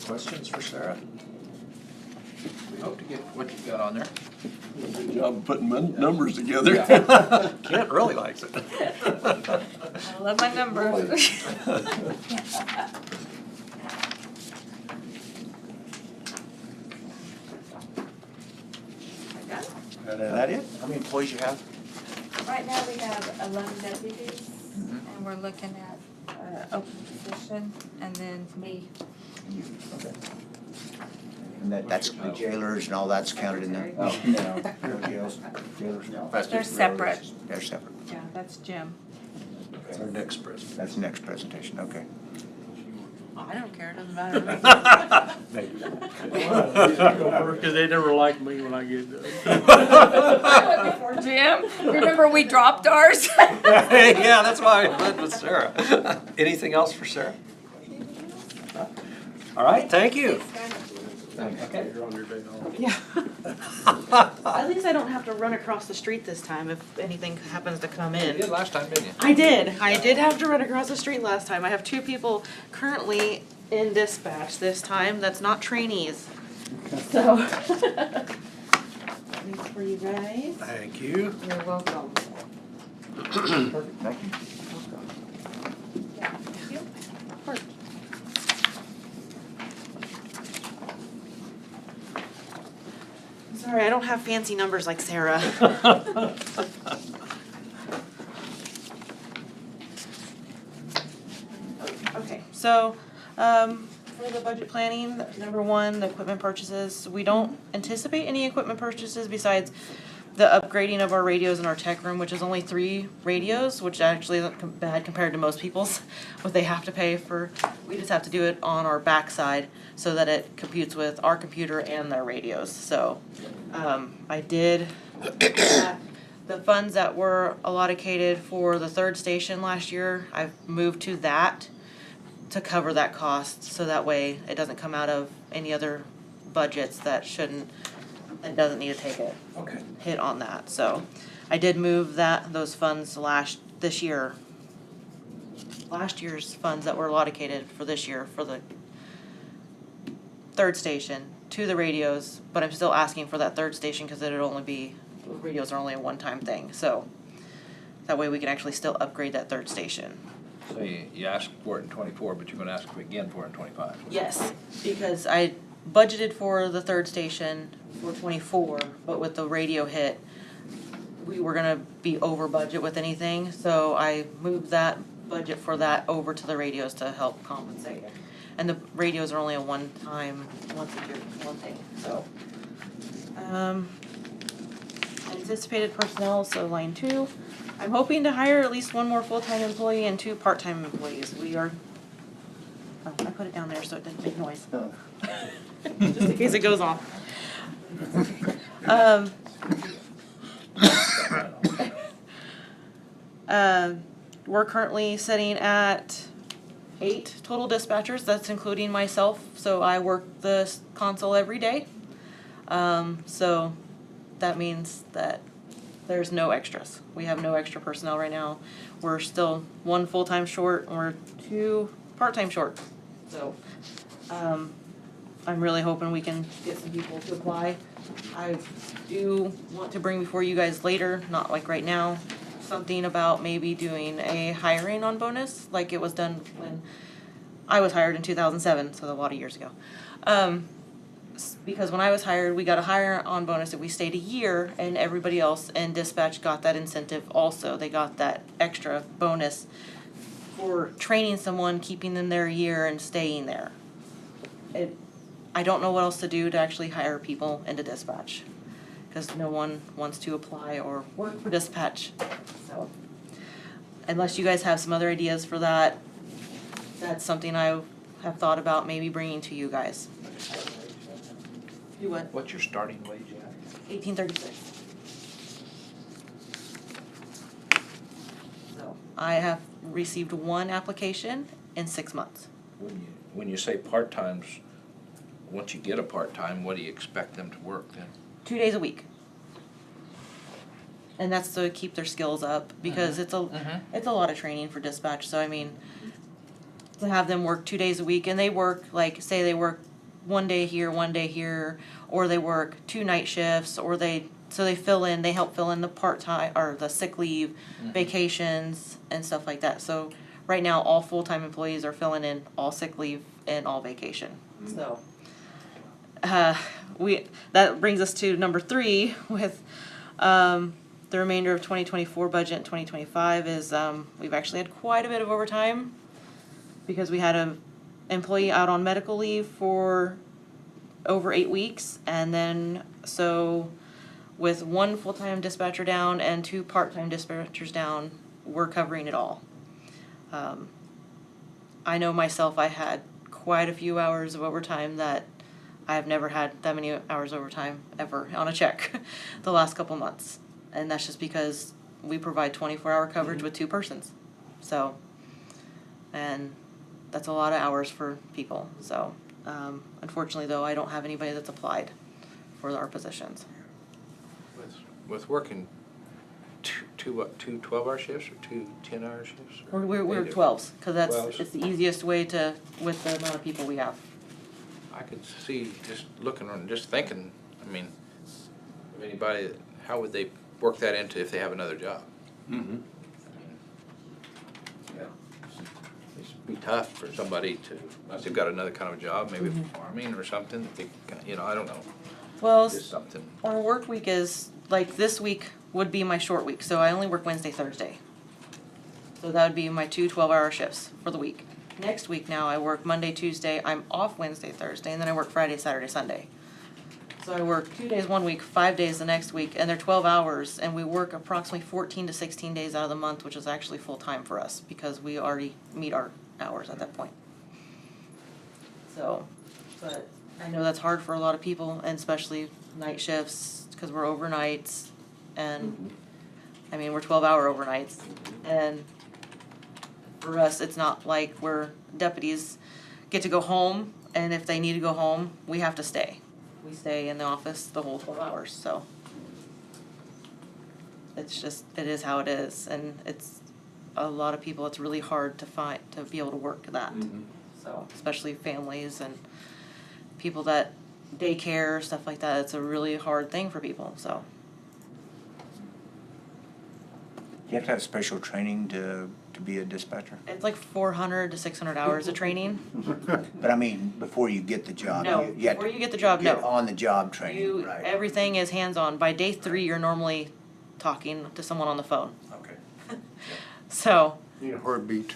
Questions for Sarah? We hope to get what you've got on there. Good job putting numbers together. Kent really likes it. I love my numbers. That it? How many employees you have? Right now, we have 11 deputies, and we're looking at open position, and then me. Okay. And that's the jailers and all that's counted in there? Oh, no. No jails, jailers? That's They're just separate. They're separate. Yeah, that's Jim. That's our next president. That's the next presentation, okay. I don't care, it doesn't matter to me. Because they never like me when I get done. I went before Jim. Remember we dropped ours? Yeah, that's why I went with Sarah. Anything else for Sarah? All right, thank you. Okay. You're on your day off. Yeah. At least I don't have to run across the street this time if anything happens to come You in. did last time, didn't you? I did have to run across the street last time. I have 2 people currently in dispatch this time, that's not trainees. So. Thanks for you guys. Thank you. You're welcome. Perfect, thank you. Thank you. Of course. Sorry, I don't have fancy numbers like Sarah. Okay, so, for the budget planning, number 1, the equipment purchases, we don't anticipate any equipment purchases besides the upgrading of our radios in our tech room, which is only 3 radios, which actually isn't bad compared to most people's, what they have to pay for. We just have to do it on our backside so that it computes with our computer and their radios, so, I did, the funds that were allocated for the 3rd station last year, I've moved to that to cover that cost, so that way it doesn't come out of any other budgets that doesn't need to take a Okay. hit on that, so I did move those funds this year. Last year's funds that were allocated for this year for the 3rd station to the radios, but I'm still asking for that 3rd station because radios are only a one-time thing, so that way we can actually still upgrade that 3rd station. So you asked for it in 24, but you're gonna ask again for it in 25. Yes, because I budgeted for the 3rd station for 24, but with the radio hit, we were gonna be over budget with anything, so I moved that budget for that over to the radios to help compensate. And the radios are only a once a year, one thing, so. Anticipated personnel, so line 2. I'm hoping to hire at least 1 more full-time employee and 2 part-time employees. I put it down there so it didn't make noise. Just in case it goes off. We're currently sitting at 8 total dispatchers, that's including myself, so I work the console every day. So that means that there's no extras. We have no extra personnel right now. We're still 1 full-time short, and we're 2 part-time short. So, I'm really hoping we can get some people to apply. I do want to bring before you guys later, not like right now, something about maybe doing a hiring on bonus, like it was done when I was hired in 2007, so a lot of years ago. Because when I was hired, we got a hire on bonus if we stayed a year, and everybody else in dispatch got that incentive also. They got that extra bonus for training someone, keeping them there a year and staying there. I don't know what else to do to actually hire people into dispatch, because no one wants to apply or work for dispatch. So, unless you guys have some other ideas for that, that's something I have thought about maybe bringing to you guys. Do what? What's your starting wage at? 1836. So, I have received one application in 6 months. When you say part-times, once you get a part-time, what do you expect them to work then? 2 days a week. And that's to keep their skills up, because it's a lot of training for dispatch, so I mean, to have them work 2 days a week, and they work, like, say they work 1 day here, or they work 2 night shifts, or they help fill in the part-time, or the sick leave, vacations, and stuff like that. So, right now, all full-time employees are filling in all sick leave and all vacation, so. That brings us to number 3 with, the remainder of 2024 budget and 2025 is, we've actually had quite a bit of overtime, because we had a employee out on medical leave for over 8 weeks, and then so with 1 full-time dispatcher down and 2 part-time dispatchers down, we're covering it all. I know myself, I had quite a few hours of overtime that I have never had that many hours overtime ever on a check the last couple months, and that's just because we provide 24-hour coverage with 2 persons, so, and that's a lot of hours for people, so, unfortunately though, I don't have anybody that's applied for our positions. With working two 12-hour shifts or 2 10-hour shifts? We're 12s, cause that's, 12s. it's the easiest way to, with the amount of people we have. I could see, just looking and just thinking, I mean, if anybody, how would they work that into if they have another job? Mm-hmm. Yeah. It'd be tough for somebody to, unless they've got another kind of job, maybe farming or something, that they, I don't know, Well, just something. our work week is, like, this week would be my short week, so I only work Wednesday, Thursday. So that would be my 2 12-hour shifts for the week. Next week now, I work Monday, Tuesday, I'm off Wednesday, Thursday, and then I work Friday, Saturday, Sunday. So I work 2 days one week, 5 days the next week, and they're 12 hours, and we work approximately 14 to 16 days out of the month, which is actually full-time for us, because we already meet our hours at that point. So, but I know that's hard for a lot of people, and especially night shifts, because we're overnights, and, I mean, we're 12-hour overnights, and for us, it's not like we're deputies get to go home, and if they need to go home, we have to stay. We stay in the office the whole 12 hours, so. It's just, it is how it is, and it's, a lot of people, it's really hard to find, to be able to work that. So, especially families and people that daycare, stuff like that, it's a really hard thing for people, so. You have to have special training to be a dispatcher? It's like 400 to 600 hours of training. But I mean, before you get the job, No, you have before to you get the job, get no. on-the-job training, You, right? everything is hands-on. By day 3, you're normally talking to someone on the phone. Okay. So, Need a heartbeat.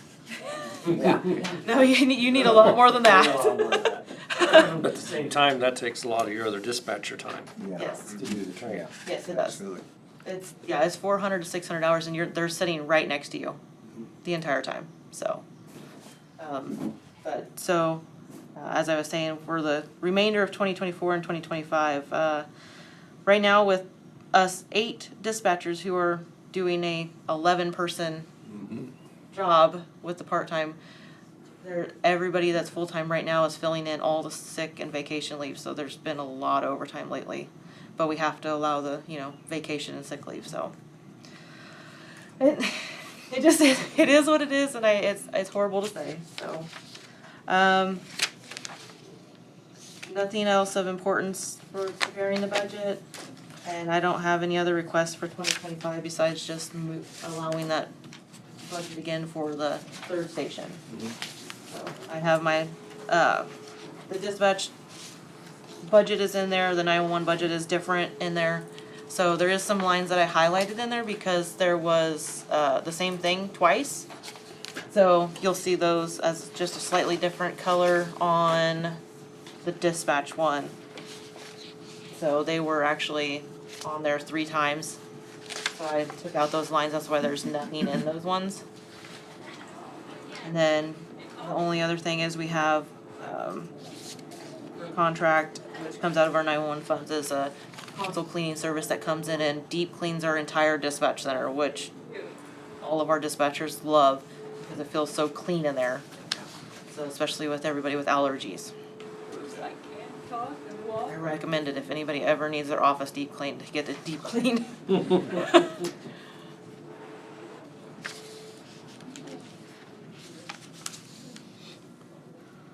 no, you need a lot more than that. But at the same time, that takes a lot of your other dispatcher time Yes, to do the training. yes, it does. Absolutely. It's 400 to 600 hours, and they're sitting right next to you the entire time, so. As I was saying, for the remainder of 2024 and 2025, right now with us 8 dispatchers who are doing a 11-person job with the part-time, everybody that's full-time right now is filling in all the sick and vacation leave, so there's been a lot of overtime lately. But we have to allow the, vacation and sick leave, so. It just is, it is what it is, and it's horrible to say, so. nothing else of importance for preparing the budget. And I don't have any other requests for 2025 besides just allowing that budget again for the third station. So I have my, the dispatch budget is in there, the 911 budget is different in there. So there is some lines that I highlighted in there because there was the same thing twice. So you'll see those as just a slightly different color on the dispatch one. So they were actually on there 3 times. So I took out those lines, that's why there's nothing in those ones. And then the only other thing is we have for contract, which comes out of our 911 funds, is a console cleaning service that comes in and deep cleans our entire dispatch center, which all of our dispatchers love because it feels so clean in there. So especially with everybody with allergies. I recommend it if anybody ever needs their office deep cleaned, to get it deep cleaned.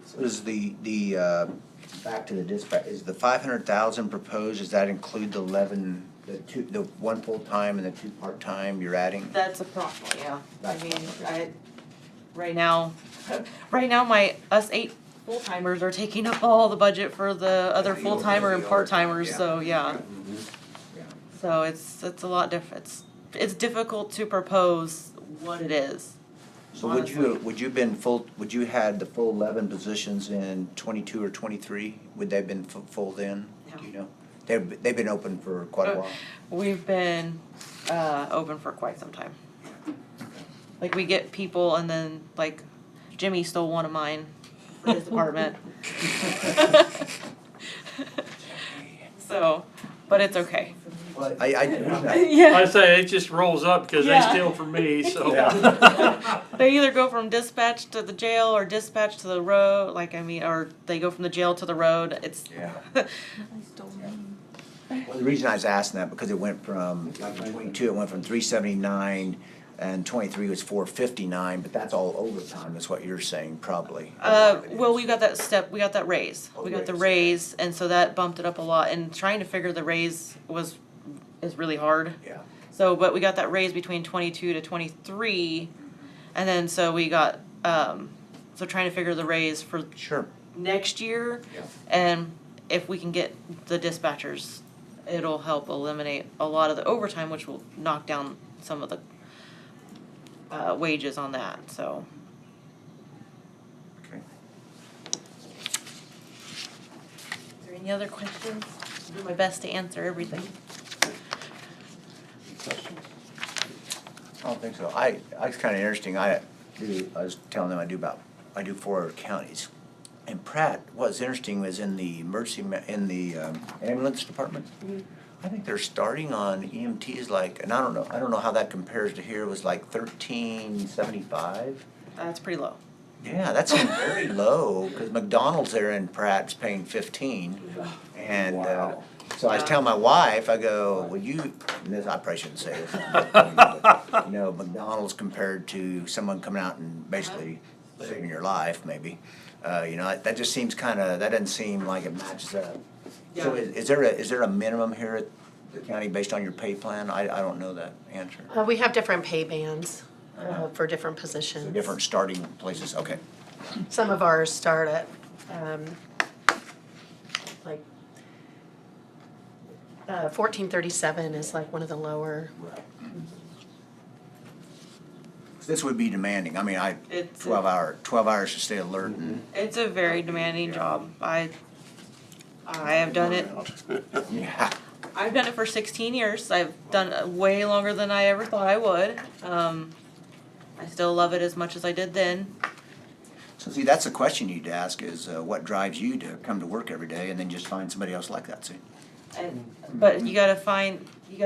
So is back to the dispatch, is the 500,000 proposed, does that include the 11, the 1 full-time and the 2 part-time you're adding? That's approximately, yeah. I mean, right now us 8 full-timers are taking up all the budget for the other full-timer and part-timers, so yeah. So it's a lot different. It's difficult to propose what it is. So honestly. would you had the full 11 positions in 22 or 23? Would they have been full then? Yeah. Do you know? They've been open for quite a while. We've been open for quite some time. Like we get people and then like Jimmy stole one of mine for his department. So, but it's okay. Well, Yeah. I say it just rolls up because they Yeah. steal from me, so. They either go from dispatch to the jail or dispatch to the road, or they go from the jail to the road. It's Well, the reason I was asking that, because it went from, like 22, it went from 379, and 23 was 459, but that's all overtime, is what you're saying, probably. well, we got that raise. Oh, We got the raise, raise, and so that bumped it up a lot. And trying to figure the raise is really hard. Yeah. So, but we got that raise between 22 to 23, and then so we got so trying to figure the raise for Sure. next year, Yeah. and if we can get the dispatchers, it'll help eliminate a lot of the overtime, which will knock down some of the wages on that. So. Okay. Is there any other questions? I'll do my best to answer everything. I don't think so. It's kind of interesting. I was telling them I do 4 counties. And Pratt, what's interesting was in the ambulance department. Mm-hmm. I think they're starting on EMTs and I don't know how that compares to here, it was like 1375. That's pretty low. Yeah, that seems very low, because McDonald's there in Pratt's paying 15. And so I was telling my wife, I go, would you, and this, I probably shouldn't say this, but, McDonald's compared to someone coming out and basically saving your life, maybe. That just seems that doesn't seem like it matches up. So is there a minimum here at the county based on your pay plan? I don't know that answer. We have different pay bands for different positions. So different starting places, okay. Some of ours start at, 1437 is like one of the lower. Right. This would be demanding. I mean, It's 12 hours to stay alert and. It's a very demanding job. I have done it. Yeah. I've done it for 16 years. I've done it way longer than I ever thought I would. I still love it as much as I did then. So see, that's the question you'd ask is what drives you to come to work every day and then just find somebody else like that, see? But you gotta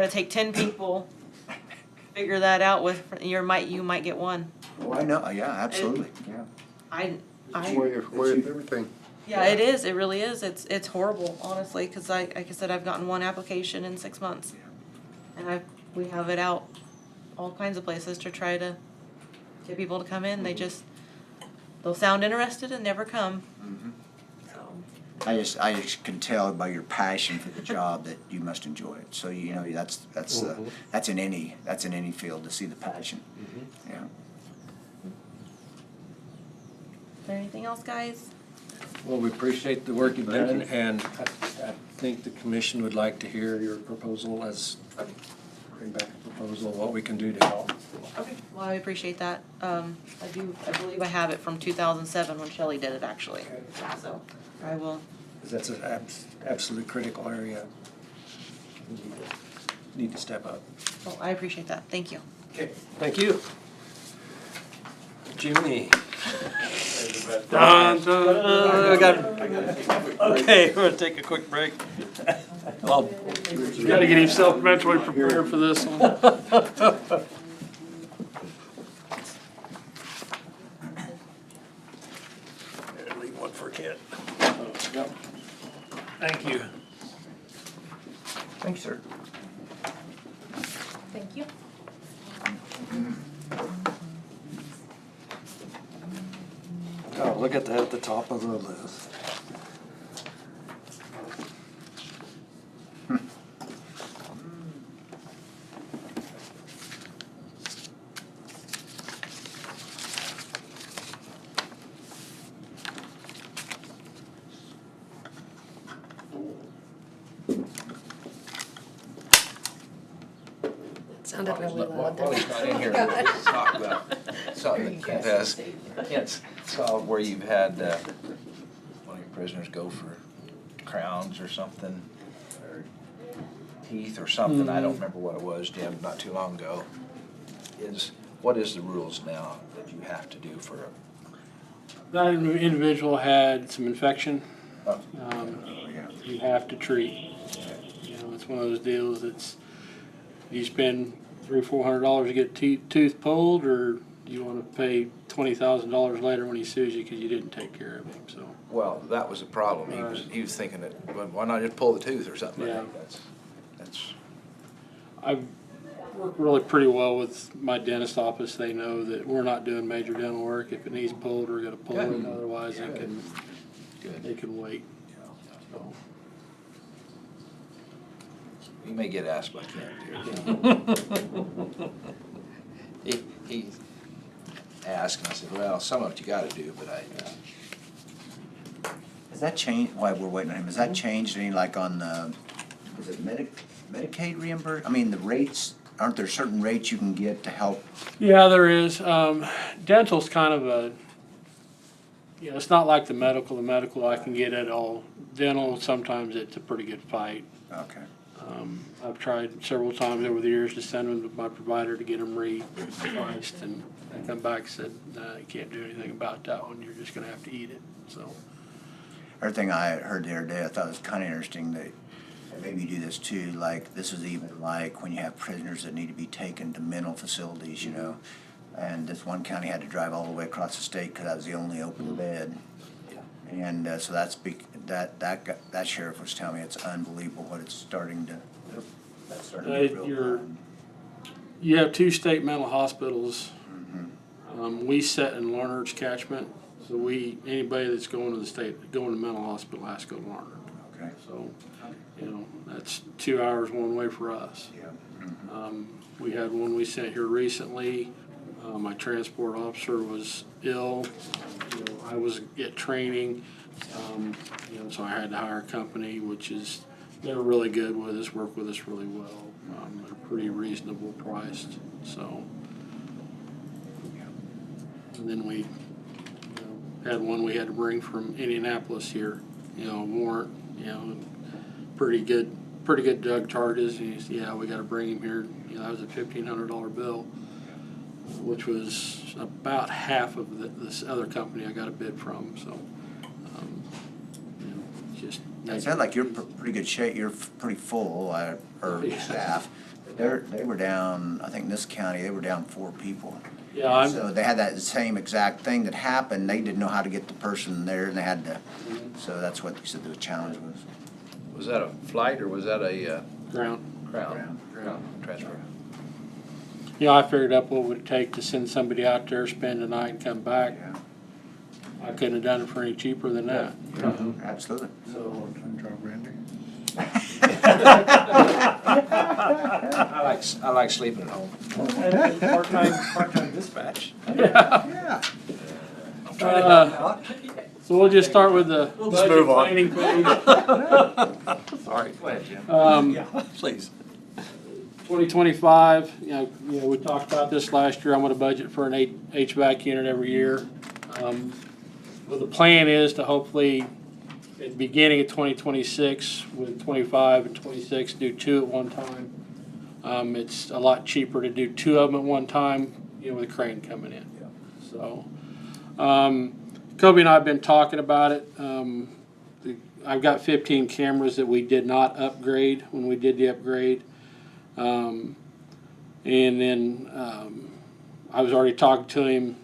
take 10 people, figure that out you might get one. Oh, I know, yeah, absolutely, yeah. It's way of everything. Yeah, it is. It really is. It's horrible, honestly, because like I said, I've gotten 1 application in 6 months, and we have it out all kinds of places to try to get people to come in. They'll sound interested and never come. Mm-hmm. So I just can tell by your passion for the job that you must enjoy it. So, you know, that's in any field to see the passion. Yeah. Is there anything else, guys? Well, we appreciate the work you've done, and I think the commission would like to hear your proposal bring back a proposal, what we can do to help. Okay, well, I appreciate that. I believe I have it from 2007 when Shelley did it, actually. So I will. Because that's an absolute critical area. We need to step up. Well, I appreciate that. Thank you. Okay, thank you. Jimmy. Dun, okay, we're gonna take a quick break. Well, Gotta get himself mentally prepared for this one. leave one for Kent. Thank you. Thank you, sir. Thank you. Oh, look at that at the top of the list. It sounded really loud. While he's not in here, let's talk about something that Kent has. Kent saw where you've had one of your prisoners go for crowns or something, or teeth or something. I don't remember what it was, Jim, not too long ago. What is the rules now that you have to do for a? That individual had some infection. Oh. You have to treat. You know, it's one of those deals that's, you spend $300-400 to get tooth pulled, or you want to pay $20,000 later when he sues you because you didn't take care of him. So. Well, that was a problem. He was thinking that, well, why not just pull the tooth or something? Yeah. I think that's. I've worked really pretty well with my dentist office. They know that we're not doing major dental work. If it needs pulled, we're going to pull it. Otherwise, they can wait. So. You may get asked by Kent here. He asked, and I said, well, some of it you gotta do, but Has that changed, while we're waiting on him, has that changed any, like on the, is it Medicaid reimbursement? I mean, the rates, aren't there certain rates you can get to help? Yeah, there is. Dental's kind of a, you know, it's not like the medical. The medical I can get it all. Dental, sometimes it's a pretty good fight. Okay. I've tried several times over the years to send them to my provider to get them repriced, and they come back and said, "No, you can't do anything about that one. You're just going to have to eat it." So. Everything I heard the other day, I thought was kind of interesting that maybe you do this too. Like this is even like when you have prisoners that need to be taken to mental facilities, you know. And this one county had to drive all the way across the state because that was the only open bed. And so that sheriff was telling me it's unbelievable what it's starting to. That's starting to be real. You have 2 state mental hospitals. We sit in Larned's catchment, so anybody that's going to mental hospital has to go to Larned. Okay. So, you know, that's 2 hours one way for us. Yeah. We had one we sent here recently. My transport officer was ill. You know, I was at training, you know, so I had to hire a company, they're really good with us, work with us really well. They're pretty reasonable priced, so. And then we, had one we had to bring from Indianapolis here, you know, warrant, you know, pretty good drug charges. And he said, yeah, we got to bring him here. You know, that was a $1,500 bill, which was about half of this other company I got a bid from. So, you know, just. It sounds like you're pretty good shape. You're pretty full, or staff. They were down. I think in this county they were down 4 people. Yeah, so they had that same exact thing that happened. They didn't know how to get the person there, and they had to. So that's what they said the challenge was. Was that a flight or was that a ground transfer? You know, I figured up what would it take to send somebody out there, spend the night, and come back. Yeah. I couldn't have done it for any cheaper than that. Absolutely. So, Good job, Randy. I like sleeping at home. Part-time dispatch. yeah. I'm trying to help out. So we'll just start with the budget move on. planning page. Sorry, go ahead, Jim. Yeah, please. 2025, we talked about this last year. I'm going to budget for an HVAC unit every year. Well, the plan is to hopefully, at the beginning of 2026, with 25 and 26, do 2 at one time. It's a lot cheaper to do 2 of them at one time, with a crane coming in. So, Kobe and I have been talking about it. I've got 15 cameras that we did not upgrade when we did the upgrade. And then I was already talking to him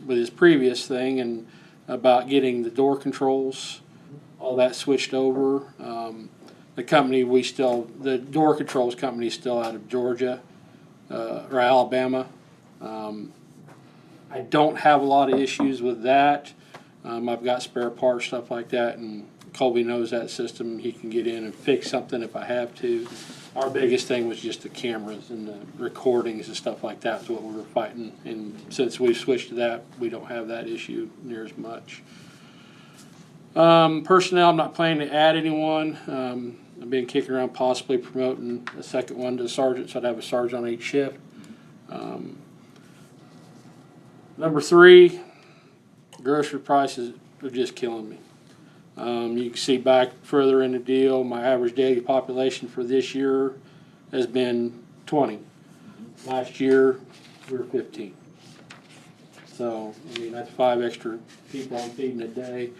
with his previous thing and about getting the door controls, all that switched over. The company the door controls company is still out of Georgia or Alabama. I don't have a lot of issues with that. I've got spare parts, stuff like that, and Colby knows that system. He can get in and fix something if I have to. Our biggest thing was just the cameras and the recordings and stuff like that is what we were fighting. And since we've switched to that, we don't have that issue near as much. Personnel, I'm not planning to add anyone. I've been kicking around possibly promoting a second one to sergeant, so I'd have a sergeant on each shift. Number 3, grocery prices are just killing me. You can see back further in the deal, my average daily population for this year has been 20. Last year, we were 15. So, that's 5 extra people I'm feeding a day.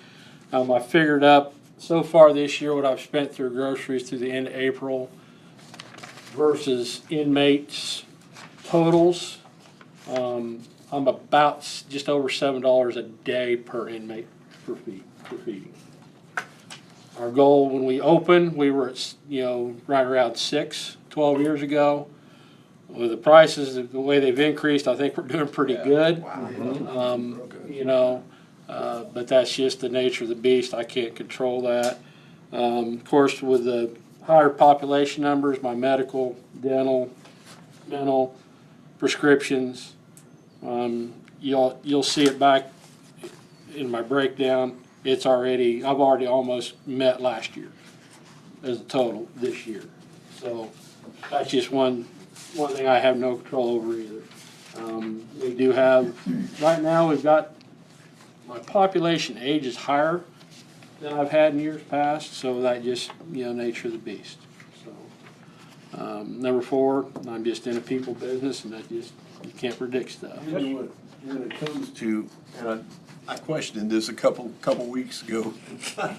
I figured up so far this year what I've spent through groceries through the end of April versus inmates totals. I'm about just over $7 a day per inmate for feeding. Our goal when we opened, we were at, right around 12 years ago. With the prices, the way they've increased, I think we're doing pretty good. Wow. But that's just the nature of the beast. I can't control that. Of course, with the higher population numbers, my medical, dental, mental, prescriptions, you'll see it back in my breakdown. I've already almost met last year as a total this year. So that's just one thing I have no control over either. We do have, right now we've got, my population age is higher than I've had in years past, so that just, nature of the beast. So, number 4, I'm just in a people business, and you can't predict stuff. When it comes to, and I questioned this a couple weeks ago.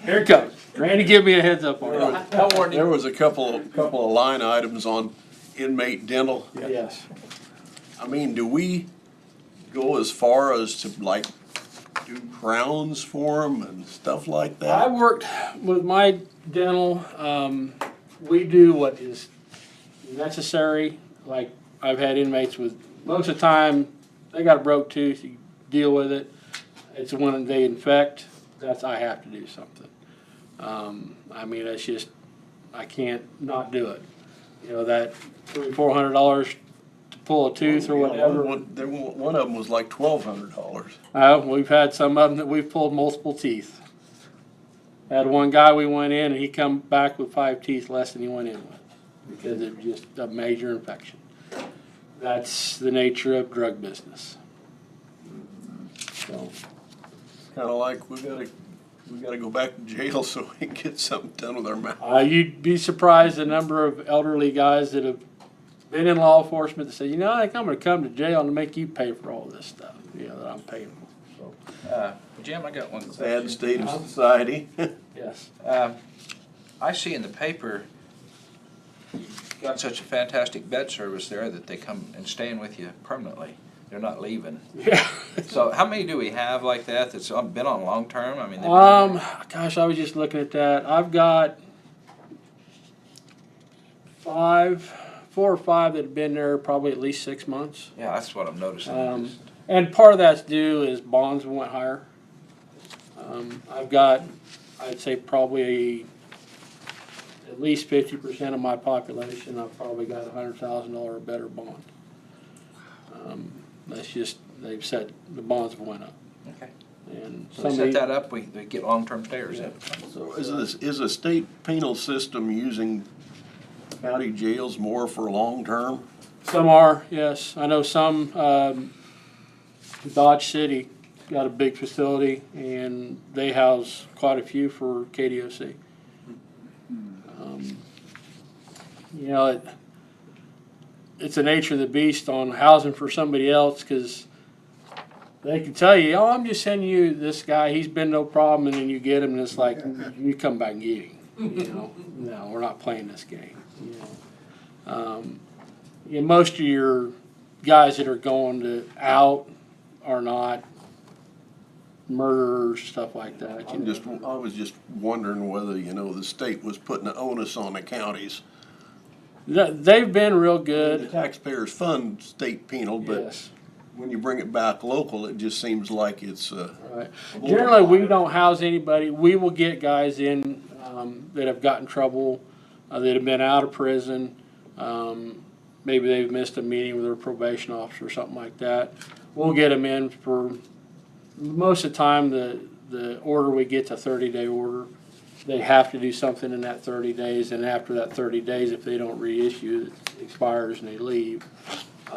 Here it comes. Randy, give me a heads up on it. There was a couple of line items on inmate dental. Yes. Do we go as far as to do crowns for them and stuff like that? I worked with my dental. We do what is necessary. Like I've had inmates with, most of the time, they got a broke tooth, you deal with it. It's when they infect, I have to do something. It's just, I can't not do it. That $300-400 to pull a tooth or whatever. One of them was like $1,200. We've had some of them that we've pulled multiple teeth. Had one guy we went in and he come back with 5 teeth less than he went in with because it was just a major infection. That's the nature of drug business. So. Kind of like we gotta go back to jail so we can get something done with our mouth. You'd be surprised the number of elderly guys that have been in law enforcement that say, I think I'm going to come to jail and make you pay for all this stuff, that I'm paying for. So. Jim, I got one question. Sad state of society. Yes. I see in the paper you've got such a fantastic bed service there that they come and staying with you permanently. They're not leaving. Yeah. So how many do we have like that that's been on long term? Gosh, I was just looking at that. I've got 4 or 5 that have been there probably at least 6 months. Yeah, that's what I'm noticing. And part of that's due is bonds went higher. I've got, I'd say probably at least 50% of my population, I've probably got $100,000 or better bond. That's just, they've set, the bonds went up. Okay. And So we set that up, they get long-term stayers in. So is the state penal system using county jails more for long-term? Some are, yes. I know some, Dodge City got a big facility and they house quite a few for KDOC. You know, it's the nature of the beast on housing for somebody else, because they can tell you, oh, I'm just sending you this guy, he's been no problem, and then you get him and it's like, you come back and get him. You know, no, we're not playing this game. You know, most of your guys that are going to out are not murderers, stuff like that. I was just wondering whether, you know, the state was putting the onus on the counties. They've been real The good. taxpayers fund state penal, but Yes. when you bring it back local, it just seems like it's, Right. Generally, we don't house anybody. We will get guys in that have gotten trouble, that have been out of prison. Maybe they've missed a meeting with their probation officer or something like that. We'll get them in for, most of the time, the order we get's a 30-day order. They have to do something in that 30 days, and after that 30 days, if they don't reissue, it expires and they leave.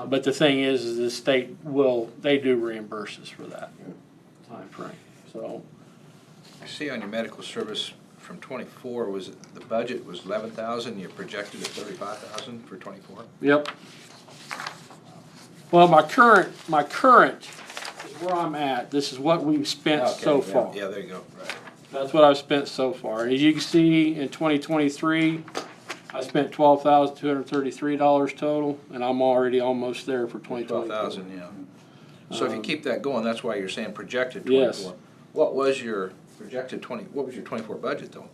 But the thing is the state they do reimburse us for that time frame. So I see on your medical service from 24, the budget was 11,000, you projected at 35,000 for 24? Yep. Well, my current is where I'm at. This is what we've spent so far. Yeah, there you go, right. That's what I've spent so far. And as you can see, in 2023, I spent $12,233 total, and I'm already almost there for 2024. 12,000, yeah. So if you keep that going, that's why you're saying projected Yes. 24. What was your projected what was your 24 budget though?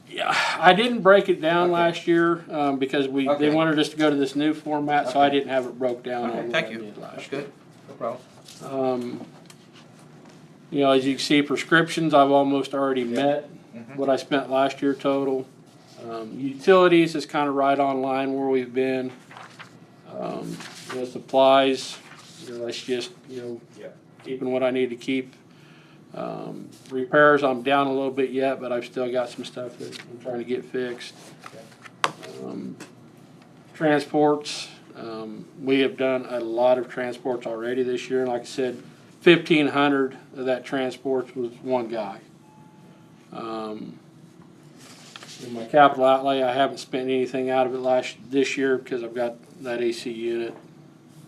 Yeah, I didn't break it down last year because they Okay. wanted us to go to this new format, so I didn't have it broke down Okay, on what thank I you. did last That's year. good, no problem. You know, as you can see, prescriptions, I've almost already met what I spent last year total. Utilities is kind of right on line where we've been. You know, supplies, you know, that's just, you know, keeping what I need to keep. Repairs, I'm down a little bit yet, but I've still got some stuff that I'm trying to get fixed. Transports, we have done a lot of transports already this year, and like I said, 1,500 of that transports was one guy. In my capital outlay, I haven't spent anything out of it this year because I've got that AC unit,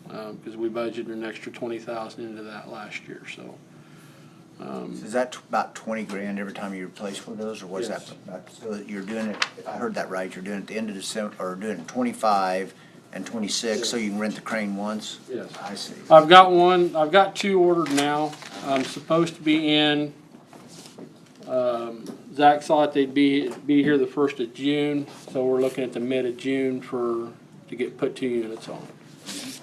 because we budgeted an extra 20,000 into that last year, so. Is that about 20 grand every time you replace one of those, or what's Yes. that? So you're doing it, if I heard that right, you're doing it at the end of December, or doing it 25 and 26, so you can rent the crane once? Yes. I see. I've got two ordered now. I'm supposed to be in, Zach thought they'd be here the 1st of June, so we're looking at the mid of June to get put 2 units on.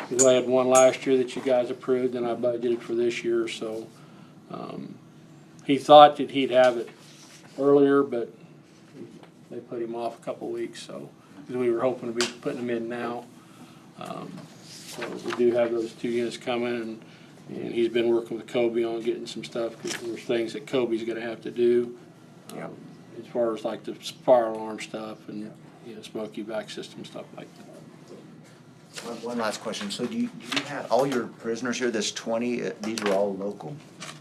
Because I had one last year that you guys approved, and I budgeted for this year, so, he thought that he'd have it earlier, but they put him off a couple weeks, so, because we were hoping to be putting them in now. So we do have those 2 units coming, and he's been working with Kobe on getting some stuff, because there's things that Kobe's gonna have to do. As far as like the fire alarm stuff and, you know, smoke evac system, stuff like that. One last question. So do you have, all your prisoners here, this 20, these are all local?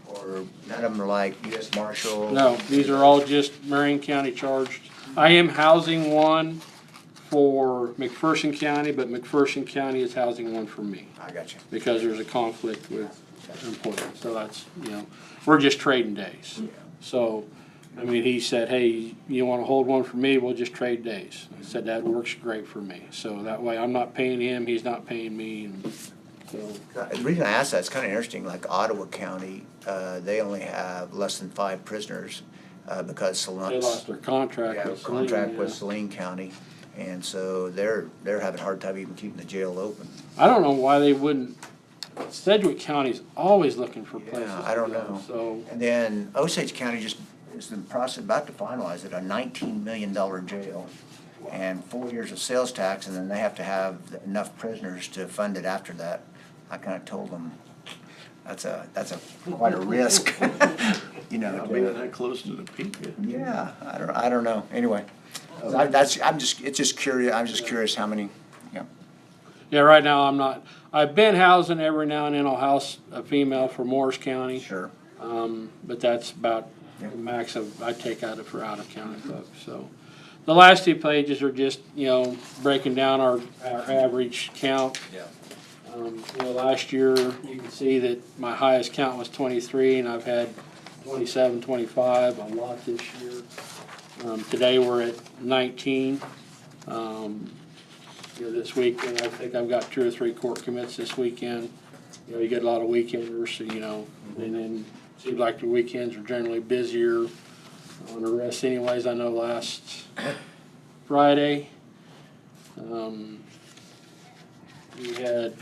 Or none of them are like U.S. Marshal? No, these are all just Marion County charged. I am housing one for McPherson County, but McPherson County is housing one for me. I got you. Because there's a conflict with employment, so that's, you know, we're just trading days. So, I mean, he said, hey, you wanna hold one for me, we'll just trade days. I said, that works great for me, so that way I'm not paying him, he's not paying me, and so. The reason I ask that, it's kind of interesting, like Ottawa County, they only have less than 5 prisoners because They lost their contract with Saline. contract with Saline County, and so they're having a hard time even keeping the jail open. I don't know why they wouldn't Sedgwick County's always looking for places. Yeah, I don't to go, know. So, And then Osage County just is in the process, about to finalize it, a $19 million jail and 4 years of sales tax, and then they have to have enough prisoners to fund it after that. I kinda told them, that's quite a risk, you know. Not being that close to the peak. Yeah, I don't know, anyway. I'm just curious how many, yeah. yeah, right now I'm not, I've been housing every now and then, I'll house a female for Morris County. Sure. But that's about the max I take out for out-of-county folks, so. The last 2 pages are just, you know, breaking down our average count. Yeah. You know, last year, you can see that my highest count was 23, and I've had 27, 25, a lot this year. Today, we're at 19. You know, this weekend, I think I've got 2 or 3 court commits this weekend. You know, you get a lot of weekenders, so, you know, and then it seems like the weekends are generally busier on arrests anyways. I know last Friday, we had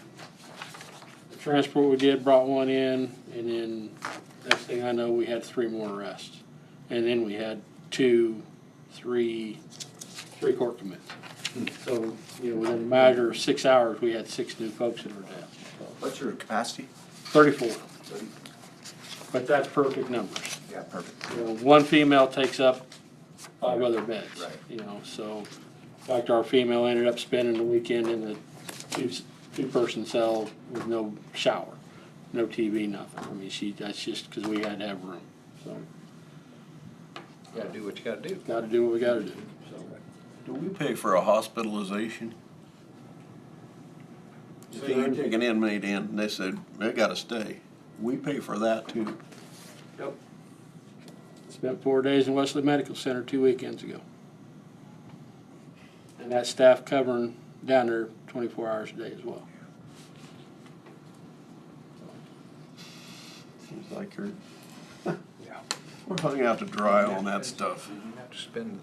the transport we did, brought 1 in, and then next thing I know, we had 3 more arrests. And then we had 3 court commits. So, you know, within a matter of 6 hours, we had 6 new folks in our jail. So, What's your capacity? 34. But that's perfect numbers. Yeah, perfect. You know, 1 female takes up 5 other beds. Right. You know, so in fact, our female ended up spending the weekend in the two-person cell with no shower, no TV, nothing. I mean, that's just because we had to have room. So You gotta do what you gotta do. got to do what we got to do. So Do we pay for a hospitalization? So you take an inmate in and they said, they gotta stay. We pay for that too. yep. Spent 4 days in Wesley Medical Center 2 weekends ago. And that staff covering down there 24 hours a day as well. Seems like we're hung out to dry on that stuff. You have to spend,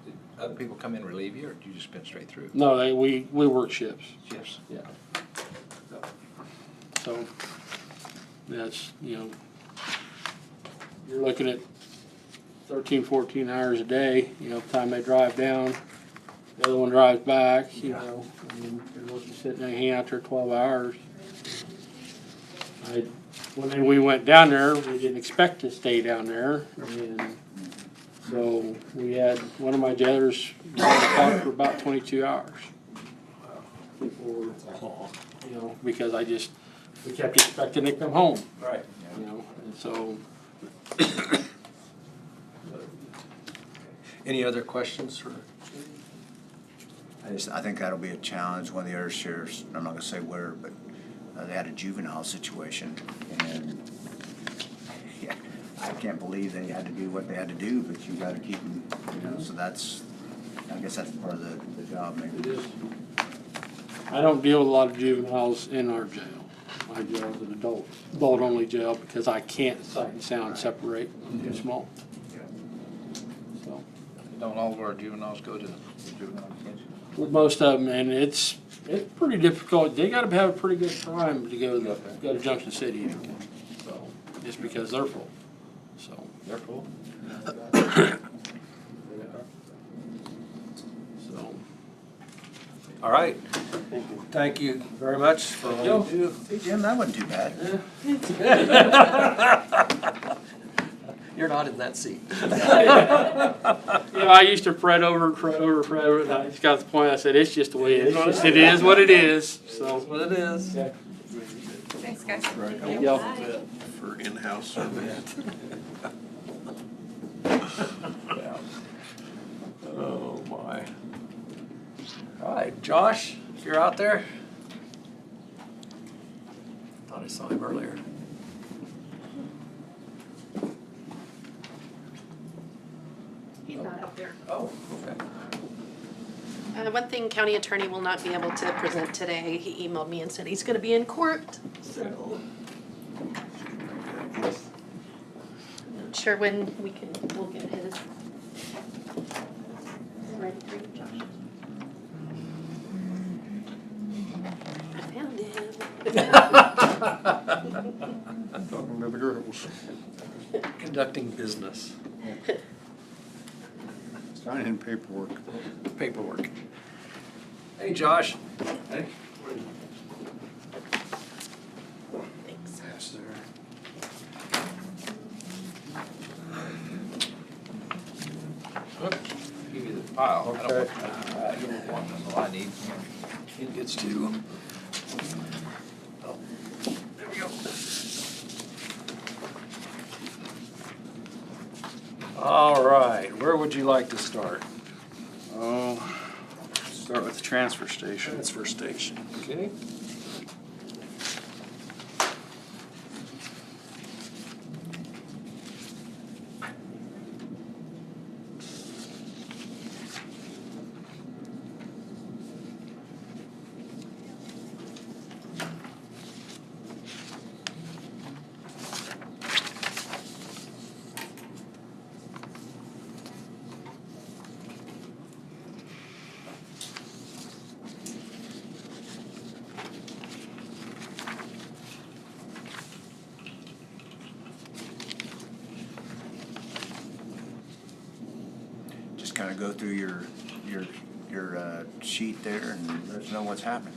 did other people come in and relieve you, or do you just spend straight through? No, we work shifts. Shifts? Yeah. So, that's, you know, you're looking at 13, 14 hours a day, you know, time they drive down, the other one drives back, you know, I mean, you're looking, sitting there, hanging out there 12 hours. When we went down there, we didn't expect to stay down there, and so we had one of my jailers on the clock for about 22 hours. Before, you know, because we kept expecting to come home. Right. You know, and so. Any other questions for? I think that'll be a challenge. One of the other sheriffs, I'm not gonna say where, but they had a juvenile situation, and yeah, I can't believe they had to do what they had to do, but you gotta keep them, you know, so I guess that's part of the job maybe. It is. I don't deal with a lot of juveniles in our jail. My jail is an adult-only jail because I can't sight and sound separate. I'm too small. So, Don't all of our juveniles go to juvenile detention? with most of them, and it's pretty difficult. They gotta have a pretty good time to go to Junction City again. So, just because they're full. So. They're full? So. All right. Thank you very much for all you do. Hey Jim, that wasn't too bad. You're not in that seat. You know, I used to fret over, and I just got to the point, I said, it's just the way it is. It is what it is, so. That's what it is. Yeah. Thanks, guys. Right. Yeah. For in-house service. Oh, my. All right, Josh, you're out there? Thought I saw him earlier. He's not out there. Oh, okay. One thing, county attorney will not be able to present today. He emailed me and said he's gonna be in court, so. Not sure when we'll get his. Ready for you, Josh. I found him. Talking to the girls. Conducting business. Signing paperwork. Paperwork. Hey, Josh. Hey. Thanks. Yes, sir. Oops, give you the file. I don't Okay. want, you don't want them, all I need. It gets to. Oh, there we go. All right, where would you like to start? Oh, start with the transfer station. Transfer station, okay? Just kind of go through your sheet there and let us know what's happening.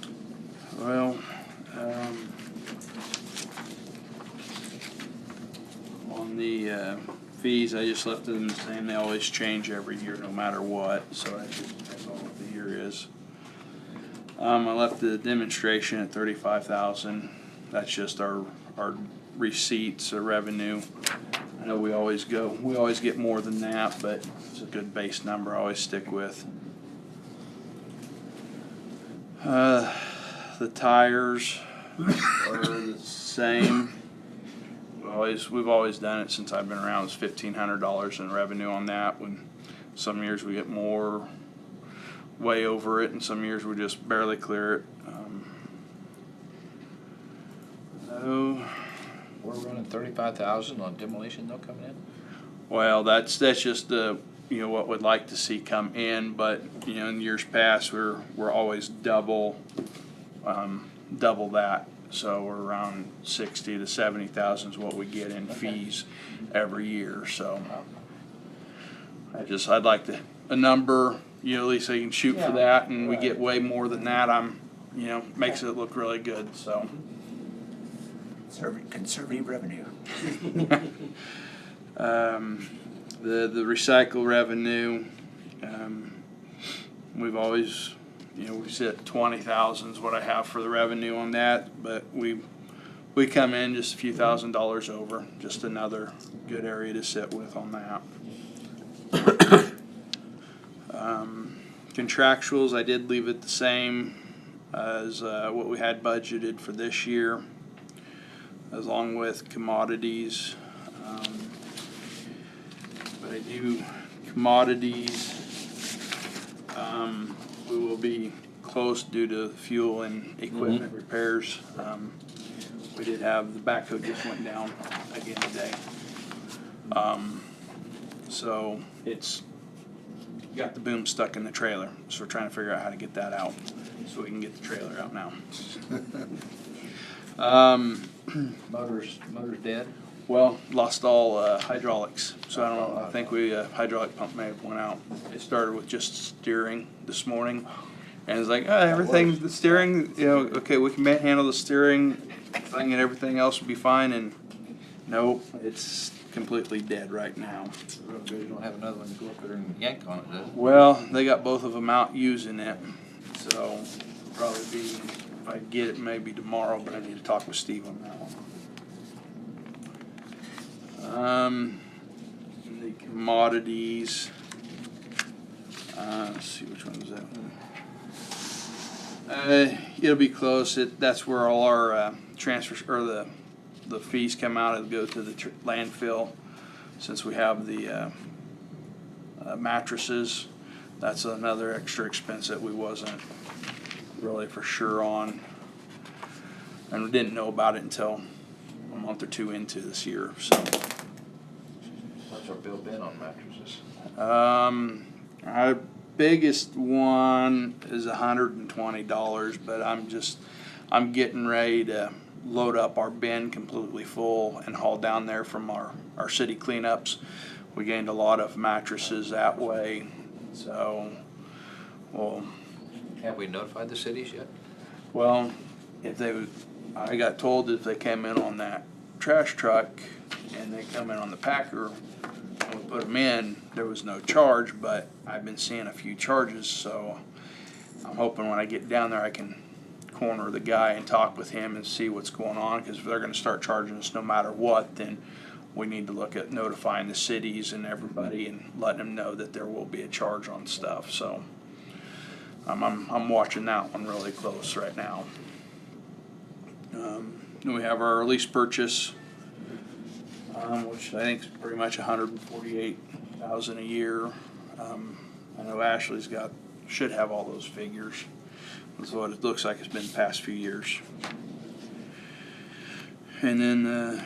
Well, on the fees, I just left them the same. They always change every year, no matter what. So that's all what the year is. I left the demonstration at 35,000. That's just our receipts or revenue. I know we always get more than that, but it's a good base number I always stick with. The tires are the same. We've always done it since I've been around. It's $1,500 in revenue on that. When some years we get more, way over it, and some years we just barely clear it. We're running 35,000 on demolition though coming in? Well, that's just what we'd like to see come in, but in years past we're always double that. So we're around 60 to 70,000 is what we get in fees every year. So I'd like a number, at least they can shoot for that, and we get way more than that. Makes it look really good. So. Conservative revenue. The recycle revenue, we've always, we sit 20,000 is what I have for the revenue on that, but we come in just a few $1,000s over, just another good area to sit with on that. Contractuals, I did leave it the same as what we had budgeted for this year, along with commodities. But I do commodities, we will be close due to fuel and equipment repairs. We did have the backhoe just went down again today. So it's got the boom stuck in the trailer, so we're trying to figure out how to get that out so we can get the trailer out now. Motor's dead? Well, lost all hydraulics, so I don't know, I think hydraulic pump may have went out. It started with just steering this morning, and it's like, everything, the steering, okay, we can handle the steering thing and everything else will be fine, and nope, it's completely dead right now. Real good, you don't have another one to go up there and yank on it, does it? Well, they got both of them out using it, so probably be, if I get it, maybe tomorrow, but I need to talk with Steve on that one. The commodities, let's see, which one is that one? It'll be close. That's where all our transfers, or the fees come out. It'll go to the landfill, since we have the mattresses. That's another extra expense that we wasn't really for sure on, and we didn't know about it until a month or two into this year. So What's our bill been on mattresses? our biggest one is $120, but I'm getting ready to load up our bin completely full and haul down there from our city cleanups. We gained a lot of mattresses that way, so, well, Have we notified the cities yet? well, I got told if they came in on that trash truck and they come in on the packer and we put them in, there was no charge, but I've been seeing a few charges, so I'm hoping when I get down there I can corner the guy and talk with him and see what's going on, because if they're gonna start charging us no matter what, then we need to look at notifying the cities and everybody and letting them know that there will be a charge on stuff, so I'm watching that one really close right now. Then we have our lease purchase, which I think is pretty much $148,000 a year. I know Ashley's should have all those figures. That's what it looks like it's been the past few years. And then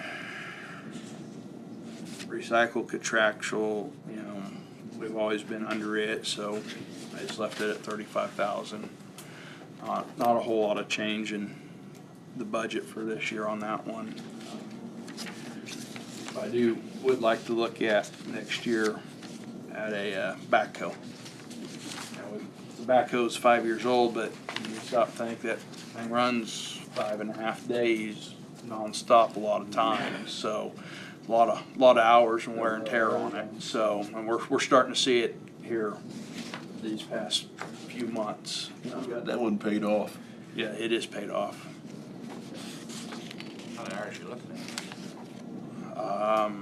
recycle contractual, we've always been under it, so I just left it at 35,000. Not a whole lot of change in the budget for this year on that one. I would like to look at next year at a backhoe. The backhoe's 5 years old, but you stop and think that thing runs 5.5 days nonstop a lot of times, so a lot of hours and wear and tear on it. So, and we're starting to see it here these past few months. Got that one paid off. Yeah, it is paid off. How many hours you looking at?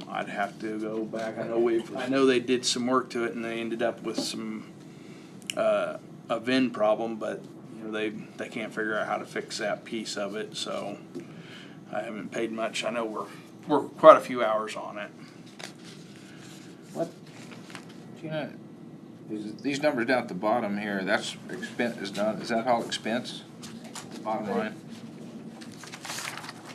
I'd have to go back. I know they did some work to it and they ended up with some a VIN problem, but they can't figure out how to fix that piece of it. So I haven't paid much. I know we're quite a few hours on it. What? These numbers down at the bottom here, that's expense is done. Is that all expense? Bottom line.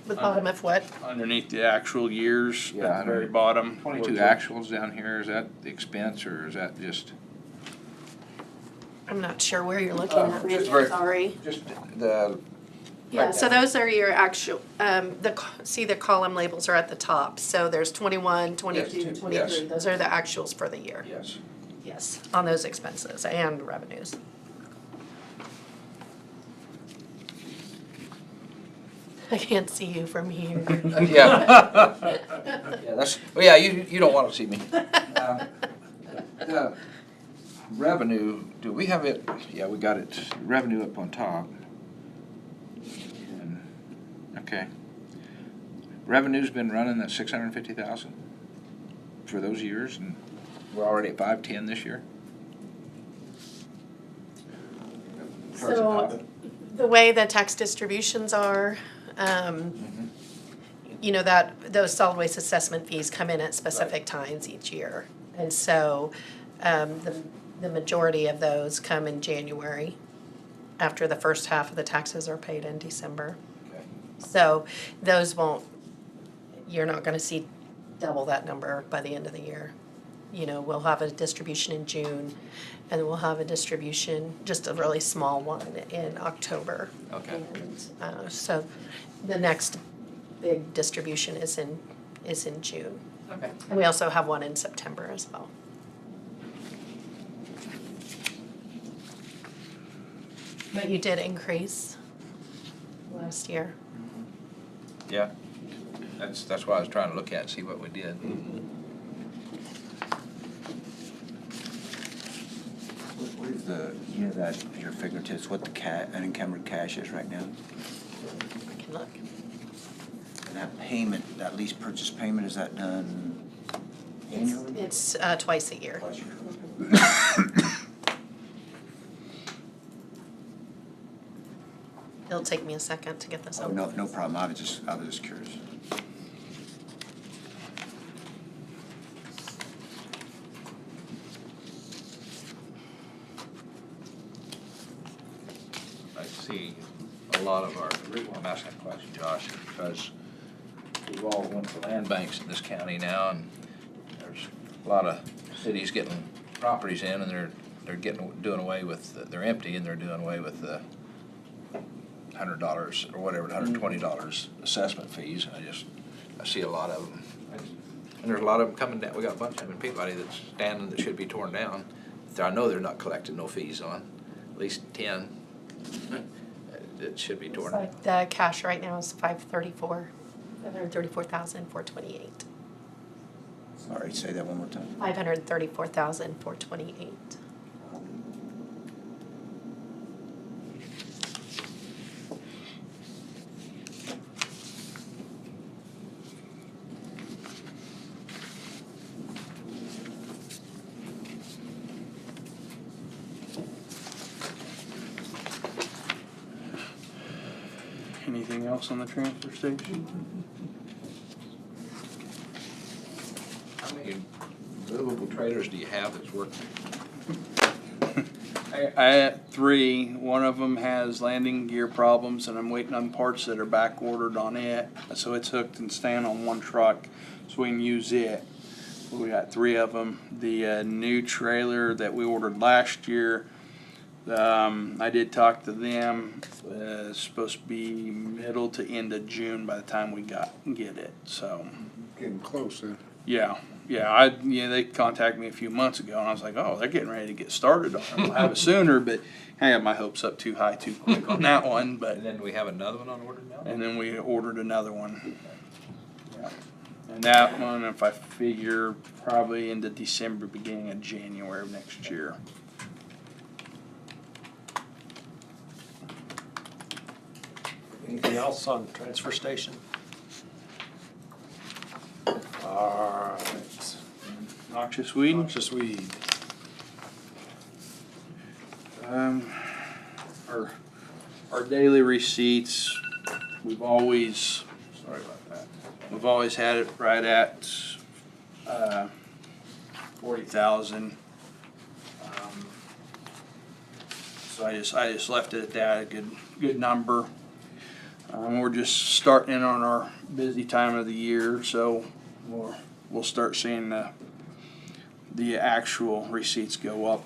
The bottom of what? Underneath the actual years, Yeah, at the very bottom. 22 actuals down here. Is that the expense or is that just? I'm not sure where you're looking at, Randy, very- sorry. Just the. Yeah, so those are your actual, see the column labels are at the top. So there's 21, 22, Yes, 23. yes. Those are the actuals for the year. Yes. Yes, on those expenses and revenues. I can't see you from here. Yeah. Yeah, well, yeah, you don't want to see me. The revenue, do we have it? Yeah, we got it, revenue up on top. Okay. Revenue's been running at 650,000 for those years, and we're already at 510 this year. So the way the tax distributions are, those solid waste assessment fees come in at specific times each year. And so the majority of those come in January after the first half of the taxes are paid in December. Okay. So those you're not gonna see double that number by the end of the year. We'll have a distribution in June, and we'll have a distribution, just a really small one, in October. Okay. And so the next big distribution is in June. Okay. And we also have one in September as well. But you did increase last year. Yeah. That's what I was trying to look at, see what we did. What is that, your fingertips, what the unencumbered cash is right now? I can look. And that payment, that lease purchase payment, is that done annually? It's twice a year. Twice a year. It'll take me a second to get this Oh, open. no problem, I was just curious. I see a lot of the reason I'm asking that question, Josh, is because we've all went to land banks in this county now, and there's a lot of cities getting properties in, and they're doing away with, they're empty, and they're doing away with the $100 or whatever, $120 assessment fees. I see a lot of them. And there's a lot of them coming down. We got a bunch of them in Peabody that's standing that should be torn down. I know they're not collecting no fees on, at least 10. It should be torn down. Like the cash right now is 534,428. Sorry, say that one more time. 534,428. Anything else on the transfer station? How many movable trailers do you have that's working? I had 3. One of them has landing gear problems, and I'm waiting on parts that are back ordered on it. So it's hooked and staying on one truck, so we can use it. We got 3 of them. The new trailer that we ordered last year, I did talk to them. It's supposed to be middle to end of June by the time we get it. So Getting closer. yeah. They contacted me a few months ago, and I was like, oh, they're getting ready to get started on it. We'll have it sooner, but I had my hopes up too high too quick on that one. But And then we have another one on order now? and then we ordered another one. Yeah. And that one, if I figure, probably into December, beginning of January of next year. Anything else on transfer station? All right. Noxious weed. Noxious weed. Our daily receipts, we've always had it right at 40,000. So I just left it at that, a good number. We're just starting in on our busy time of the year, so we'll start seeing the actual receipts go up.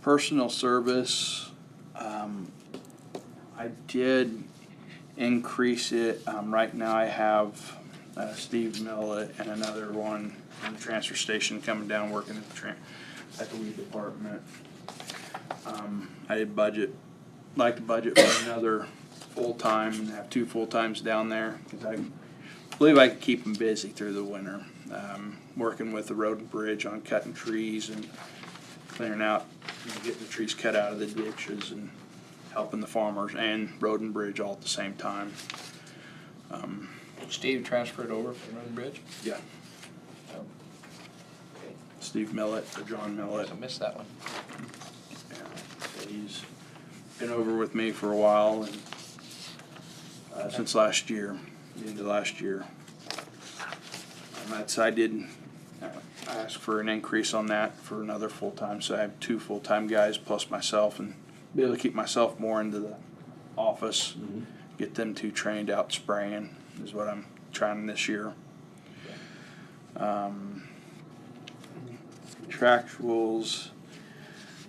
Personal service, I did increase it. Right now I have Steve Millett and another one in the transfer station coming down working at the weed department. I did like to budget for another full-time and have 2 full-times down there because I believe I can keep them busy through the winter. Working with the road and bridge on cutting trees and clearing out, getting the trees cut out of the ditches and helping the farmers and road and bridge all at the same time. Steve transferred over from Road and Bridge? Yeah. Steve Millett or John Millett. I missed that one. Yeah, so he's been over with me for a while and since last year, the end of last year. I did ask for an increase on that for another full-time, so I have 2 full-time guys plus myself, and be able to keep myself more into the office, get them 2 trained out spraying is what I'm trying this year. Contractuals,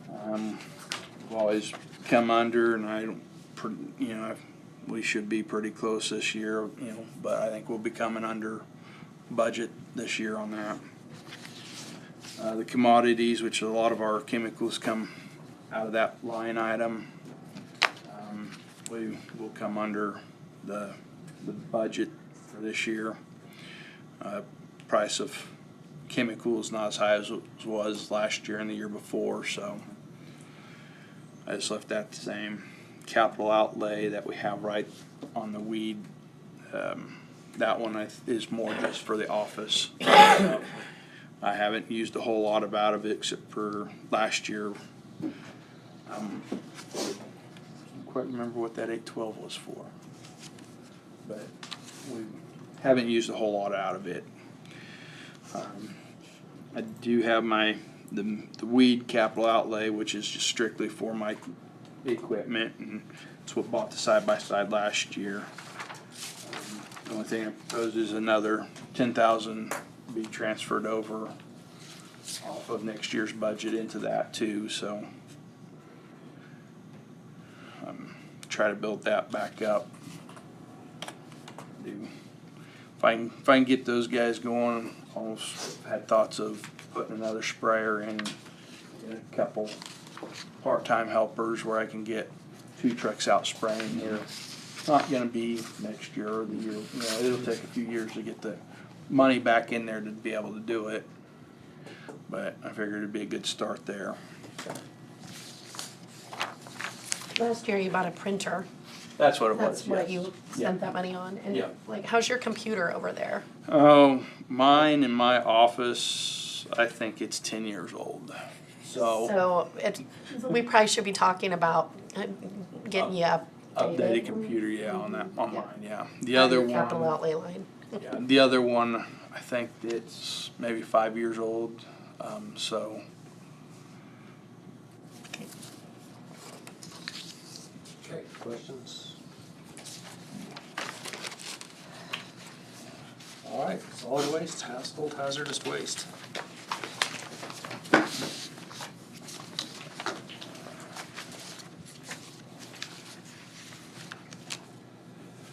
we've always come under, and we should be pretty close this year, but I think we'll be coming under budget this year on that. The commodities, which a lot of our chemicals come out of that line item, we will come under the budget for this year. Price of chemicals not as high as it was last year and the year before, so I just left that the same. Capital outlay that we have right on the weed, that one is more just for the office. I haven't used a whole lot out of it except for last year. I don't quite remember what that 812 was for, but we haven't used a whole lot out of it. I do have the weed capital outlay, which is just strictly for my equipment, and it's what bought the side-by-side last year. The only thing I propose is another 10,000 be transferred over off of next year's budget into that too, so try to build that back up. If I can get those guys going, almost had thoughts of putting another sprayer in, a couple part-time helpers where I can get 2 trucks out spraying here. Not gonna be next year or the year, it'll take a few years to get the money back in there to be able to do it. But I figured it'd be a good start there. Last year you bought a printer. That's what it was, That's what yes. you spent that money on. And Yeah. like, how's your computer over there? Oh, mine in my office, I think it's 10 years old. So We probably should be talking about getting you updated computer, yeah, on mine, yeah. The other one. Capital outlay line. Yeah, the other one, I think it's maybe 5 years old, so. Okay, questions? All right, solid waste, household hazardous waste.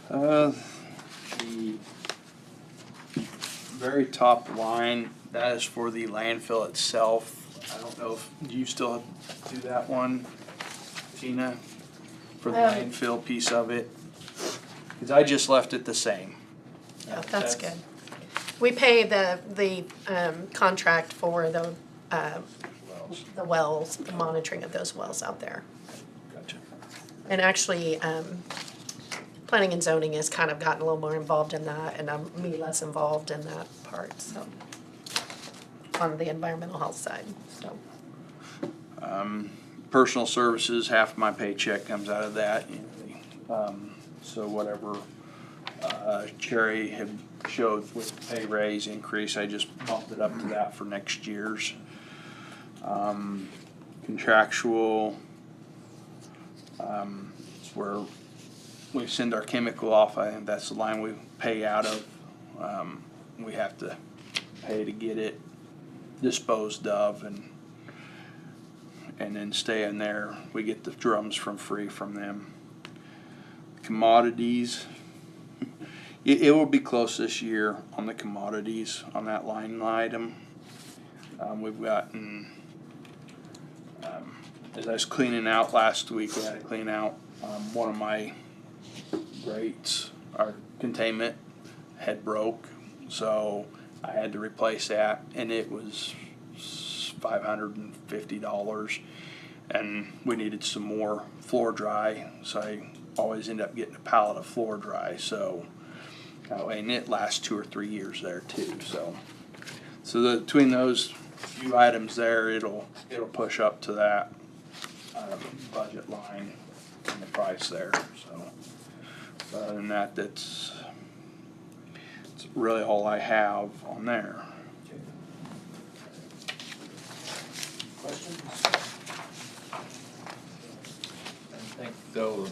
The very top line, that is for the landfill itself. I don't know if, do you still do that one, Tina? For the landfill piece of it? Cause I just left it the same. Yeah, that's good. We pay the contract for the wells, the monitoring of those wells out there. Gotcha. And actually, planning and zoning has kind of gotten a little more involved in that, and I'm less involved in that part, so. On the environmental health side, so. Personal services, half my paycheck comes out of that, so whatever, Cherry had showed with the pay raise increase, I just bumped it up to that for next year's. Contractual, it's where we send our chemical off, I think that's the line we pay out of. We have to pay to get it disposed of, and then stay in there. We get the drums free from them. Commodities, it will be close this year on the commodities on that line item. We've gotten, as I was cleaning out last week, we had to clean out one of my grates. Our containment had broke, so I had to replace that, and it was $550, and we needed some more floor dry, so I always end up getting a pallet of floor dry, so that way, and it lasts 2 or 3 years there too, so between those few items there, it'll push up to that budget line and the price there, so other than that, that's really all I have on there. Questions? I think though,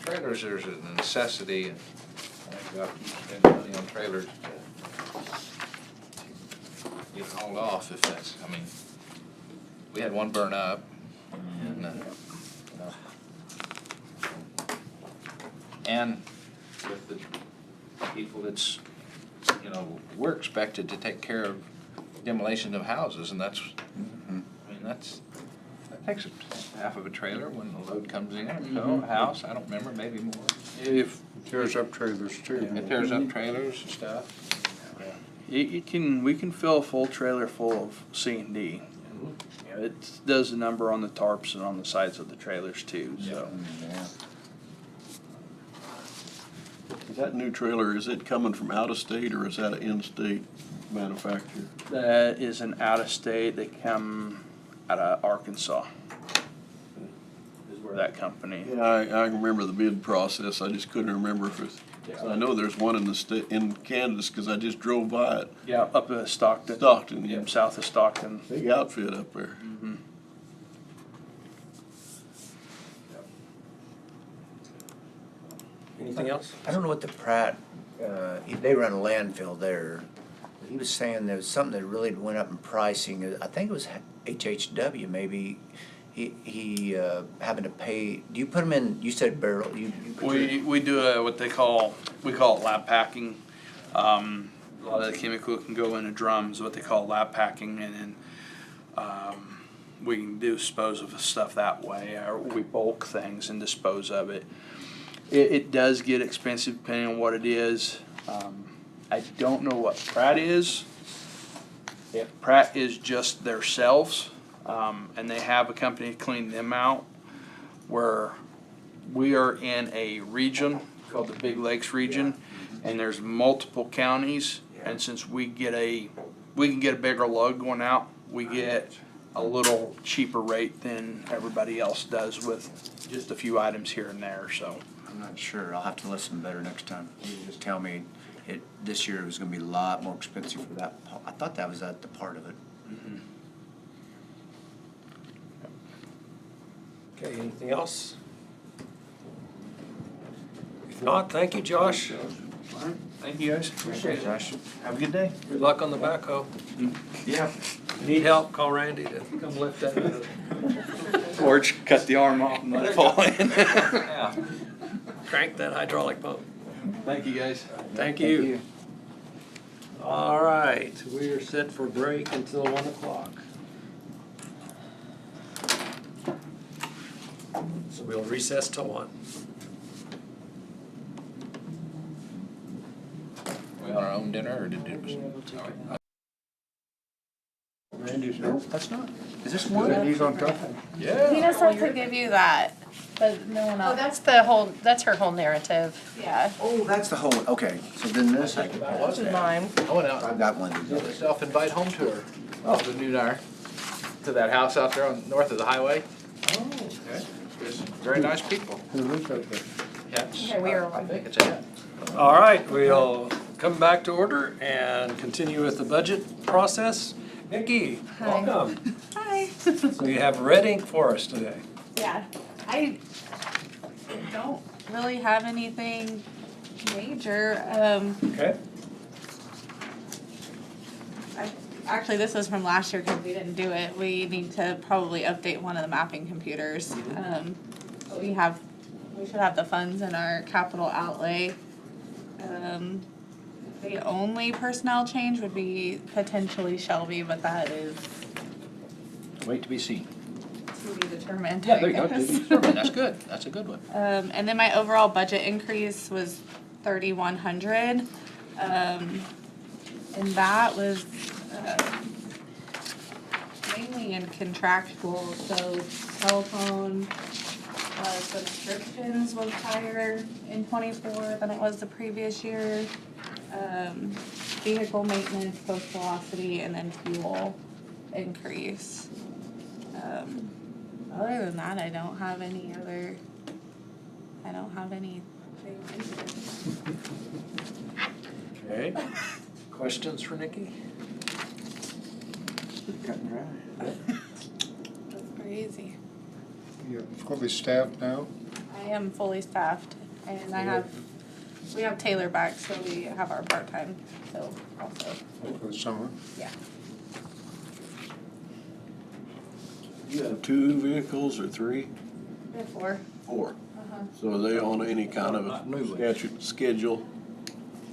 trailers, there's a necessity, and I think we have to spend money on trailers to get hauled off if that's, I mean, we had one burn up, and with the people that's, we're expected to take care of demolition of houses, and that's, I mean, that takes half of a trailer when the load comes in, so a house, I don't remember, maybe more. If tears up trailers too. It tears up trailers and stuff. We can fill a full trailer full of C&D. It does a number on the tarps and on the sides of the trailers too, so. Is that new trailer, is it coming from out of state or is that an in-state manufacturer? That is an out-of-state, they come out of Arkansas. Is where that company. Yeah, I remember the bid process, I just couldn't remember if it's, I know there's one in the state, in Kansas, cause I just drove by it. Yeah, up at Stockton. Stockton, yeah. South of Stockton. Big outfit up there. Mm-hmm. Anything else? I don't know what the Pratt, they run a landfill there. He was saying there was something that really went up in pricing. I think it was HHW maybe. he happened to pay, do you put them in, you said barrel, put your- We do what we call it lab packing. A lot of the chemical can go into drums, what they call lab packing, and then we can dispose of stuff that way, or we bulk things and dispose of it. It does get expensive depending on what it is. I don't know what Pratt is. If Pratt is just themselves, and they have a company to clean them out, where we are in a region called the Big Lakes region, and there's multiple counties, and since we can get a bigger load going out, we get a little cheaper rate than everybody else does with just a few items here and there, so. I'm not sure, I'll have to listen better next time. You just tell me, this year it was gonna be a lot more expensive for that, I thought that was the part of it. Okay, anything else? If not, thank you, Josh. Thank you guys. Appreciate it, Josh. Have a good day. Good luck on the backhoe. Yeah. Need help, call Randy to come lift that up. Or just cut the arm off and let it fall in. Crank that hydraulic pump. Thank you guys. Thank you. All right, we are set for break until 1 o'clock. So we'll recess till 1. We on our own dinner, or did it? Randy's, No, that's not. Is this one? He's on top. Yeah. He does have to give you that, but no one Oh, else. that's her whole narrative. Yeah. Oh, that's the whole, okay, so then this I can pass Was it down. mine? I went out I've got one. and did a self-invite home tour. Oh, the new hour. To that house out there on north of the highway. Oh. Okay. There's very nice people. Who lives out there? Yes. Okay, we are I think it's a All right, we'll come back to order and continue with the budget process. Nikki, Hi. welcome. Hi. So you have red ink for us today. Yeah, I don't really have anything major. Okay. Actually, this was from last year because we didn't do it. We need to probably update one of the mapping computers. We should have the funds in our capital outlay. The only personnel change would be potentially Shelby, but that is wait to be seen. to be determined, Yeah, I there you go. guess. That's good. That's a good one. And then my overall budget increase was 3,100. And that was mainly in contractual, so telephone subscriptions was higher in '24 than it was the previous year. Vehicle maintenance, post velocity, and then fuel increase. Other than that, I don't have anything. Okay. Questions for Nikki? That's crazy. You're fully staffed now? I am fully staffed, and we have Taylor back, so we have our part-time, so also, For the summer? yeah. You have 2 vehicles or 3? We have 4. 4. Uh-huh. So are they on any kind of a schedule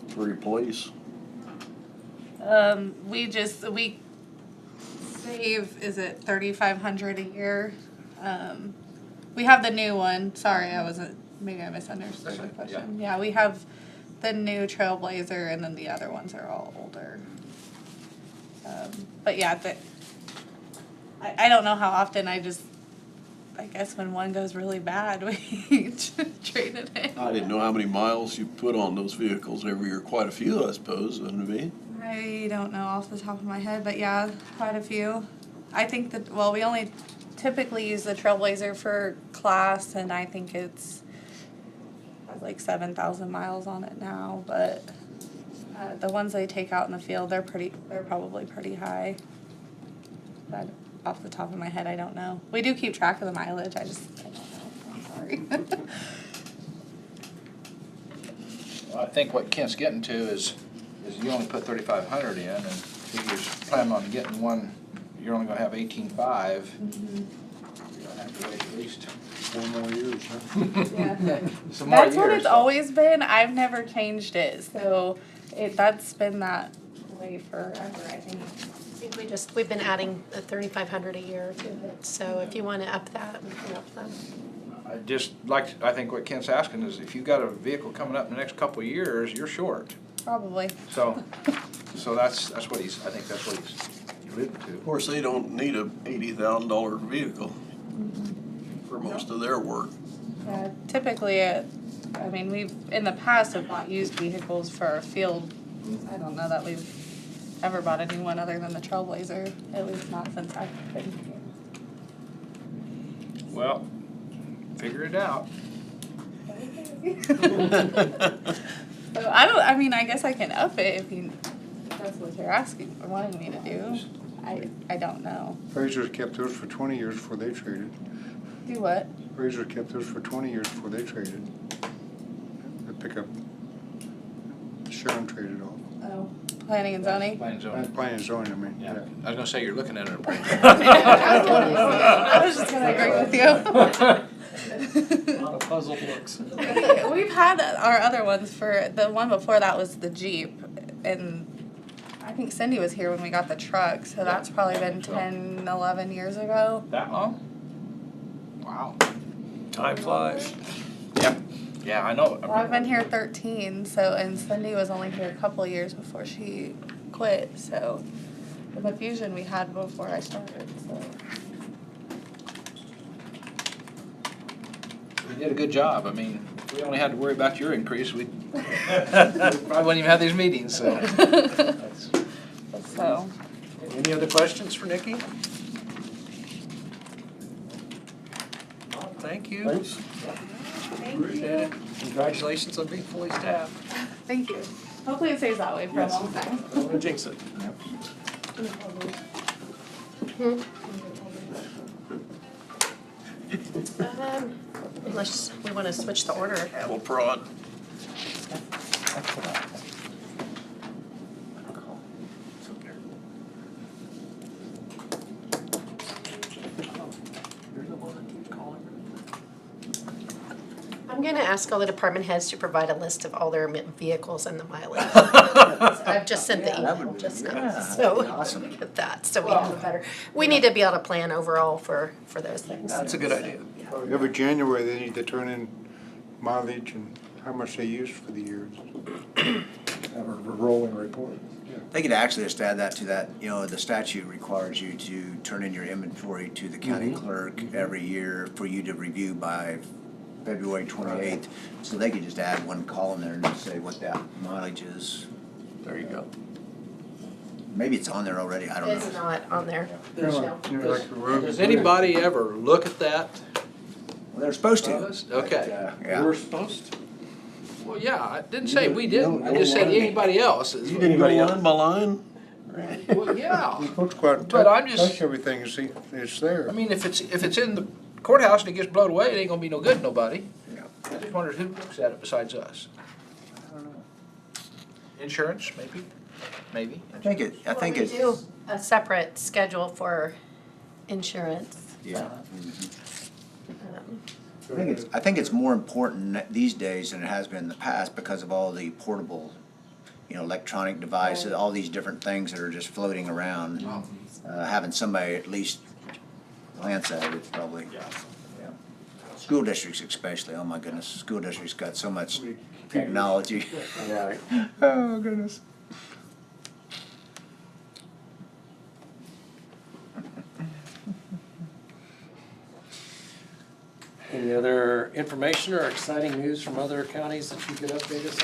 to replace? We save, is it 3,500 a year? We have the new one, sorry, maybe I misunderstood the question. Yeah, we have the new Trailblazer, and then the other ones are all older. But yeah, I don't know how often, I guess when one goes really bad, we trade it in. I didn't know how many miles you put on those vehicles every year. Quite a few, I suppose, wouldn't it be? I don't know off the top of my head, but yeah, quite a few. I think that, well, we only typically use the Trailblazer for class, and I think it's has like 7,000 miles on it now, but the ones they take out in the field, they're probably pretty high. But off the top of my head, I don't know. We do keep track of the mileage, I don't know, I'm sorry. Well, I think what Kent's getting to is you only put 3,500 in, and if you're planning on getting one, you're only gonna have 18,500. You're gonna At least. 4 more years, huh? Some more That's what years, it's so. always been. I've never changed it, so that's been that way forever, I think. I think we've been adding 3,500 a year to it, so if you wanna up that, we can up that. I just like, I think what Kent's asking is if you've got a vehicle coming up in the next couple of years, you're short. Probably. So, that's what I think that's what he's alluding to. Of course, they don't need a $80,000 vehicle for most of their work. Typically, I mean, we've, in the past, have not used vehicles for our field. I don't know that we've ever bought anyone other than the Trailblazer, at least not since I've been here. Well, figure it out. So I guess I can up it if that's what you're asking or wanting me to do. I don't know. Razors kept those for 20 years before they traded. Do what? Razor kept those for 20 years before they traded. The pickup, Sharon traded off. Oh, planning and zoning? Planning and zoning. Planning and zoning, I mean, Yeah, yeah. I was gonna say you're looking at it appraisal. I was just gonna agree with you. A lot of puzzled looks. We've had our other ones the one before that was the Jeep, and I think Cindy was here when we got the truck, so that's probably been 10, 11 years ago. That long? Wow. Time flies. Yeah, I know. Well, I've been here 13, and Cindy was only here a couple of years before she quit, so the Fusion we had before I started, so. You did a good job. I mean, if we only had to worry about your increase, we probably wouldn't even have these meetings, so. So. Any other questions for Nikki? Thank you. Thanks. Appreciate it. Congratulations on being fully staffed. Thank you. Hopefully it stays that way for a long time. I don't want to jinx it. Unless we wanna switch the order. Apple prod. I'm gonna ask all the department heads to provide a list of all their vehicles and the mileage. I've just sent the email just now, so awesome. get that, so we have a better, we need to be able to plan overall for those things. That's a good idea. Every January, they need to turn in mileage and how much they used for the years. Have a rolling report. They could actually just add that to that, the statute requires you to turn in your inventory to the county clerk every year for you to review by February 28th. So they could just add one column there and just say what that mileage is. There you go. Maybe it's on there already, I don't know. It's not on there. Does anybody ever look at that? Well, they're supposed to. Okay. Yeah. We're supposed to? Well, yeah, I didn't say we didn't, I just said anybody else. You didn't go line by line? Well, yeah. You're supposed to go out and But I'm just- touch everything and see if it's there. I mean, if it's in the courthouse and it gets blown away, it ain't gonna be no good to nobody. I just wondered who looks at it besides us. I don't know. Insurance, maybe? Maybe. I think We it's. do a separate schedule for insurance. Yeah. Um, I think it's more important these days than it has been in the past because of all the portable, electronic devices, all these different things that are just floating around. Having somebody at least glance at it is probably. Yeah. School districts especially, oh my goodness, school districts got so much technology. Right. Oh goodness. Any other information or exciting news from other counties that you could update us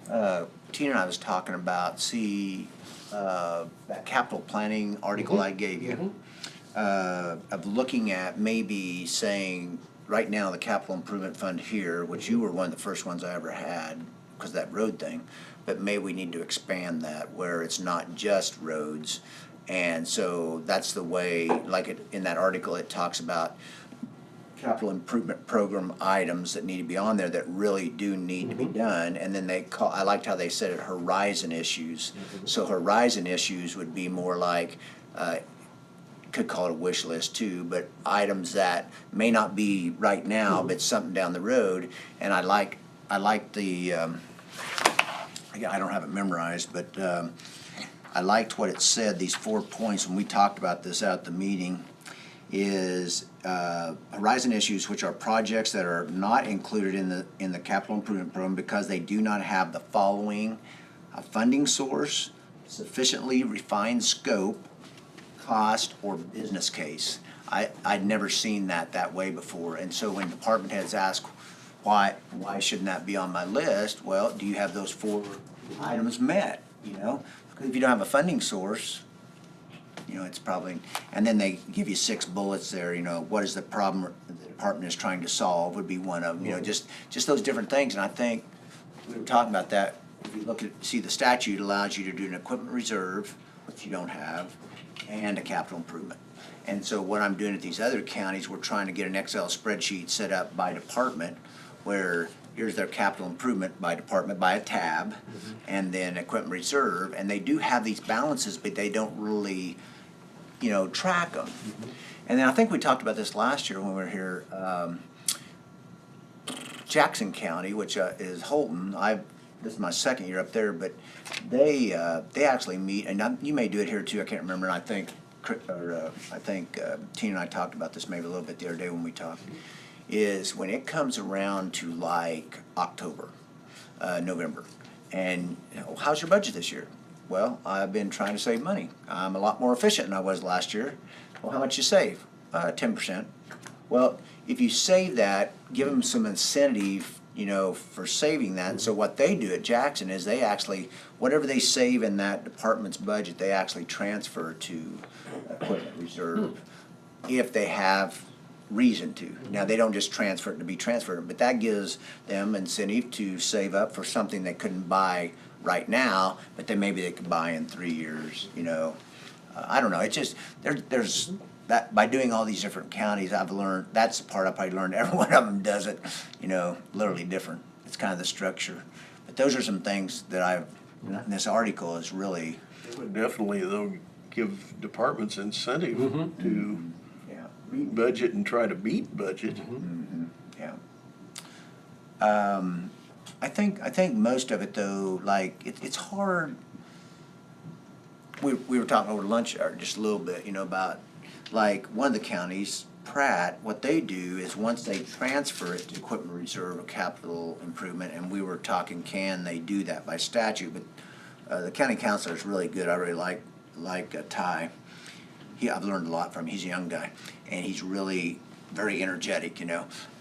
on? Tina and I was talking about, that capital planning article I gave you. Of looking at maybe saying, right now, the capital improvement fund here, which you were one of the first ones I ever had, because of that road thing, but maybe we need to expand that where it's not just roads. And so that's the way, in that article, it talks about capital improvement program items that need to be on there that really do need to be done. And then I liked how they said it, horizon issues. So horizon issues would be more like, could call it a wish list too, but items that may not be right now, but something down the road. And I like the, I don't have it memorized, but I liked what it said, these 4 points, when we talked about this at the meeting, is horizon issues, which are projects that are not included in the capital improvement program because they do not have the following: a funding source, sufficiently refined scope, cost, or business case. I'd never seen that way before, and so when department heads ask why shouldn't that be on my list, well, do you have those 4 items met? Because if you don't have a funding source, it's probably, and then they give you 6 bullets there. What is the problem the department is trying to solve would be one of them. Just those different things, and I think we were talking about that. If you see the statute allows you to do an equipment reserve, which you don't have, and a capital improvement. And so what I'm doing at these other counties, we're trying to get an Excel spreadsheet set up by department where here's their capital improvement by department by a tab, and then equipment reserve, and they do have these balances, but they don't really, track them. And then I think we talked about this last year when we were here. Jackson County, which is Holton, this is my 2nd year up there, but they actually meet, and you may do it here too. I can't remember. And I think Tina and I talked about this maybe a little bit the other day when we talked. Is when it comes around to like October, November, and how's your budget this year? Well, I've been trying to save money. I'm a lot more efficient than I was last year. Well, how much you save? 10%. Well, if you save that, give them some incentive, for saving that. And so what they do at Jackson is they actually, whatever they save in that department's budget, they actually transfer to equipment reserve if they have reason to. Now, they don't just transfer it to be transferred, but that gives them incentive to save up for something they couldn't buy right now, but then maybe they could buy in 3 years, I don't know. It's just, there's that, by doing all these different counties, I've learned, that's the part I probably learned, every one of them does it, literally different. It's kind of the structure. But those are some things that this article is really. It would definitely, though, give departments incentive to budget and try to beat budget. Yeah. I think most of it though, like it's hard. We were talking over lunch just a little bit, about like one of the counties, Pratt. What they do is once they transfer it to equipment reserve or capital improvement, and we were talking, can they do that by statute? But the county councilor is really good. I really like Ty. I've learned a lot from him. He's a young guy, and he's really very energetic,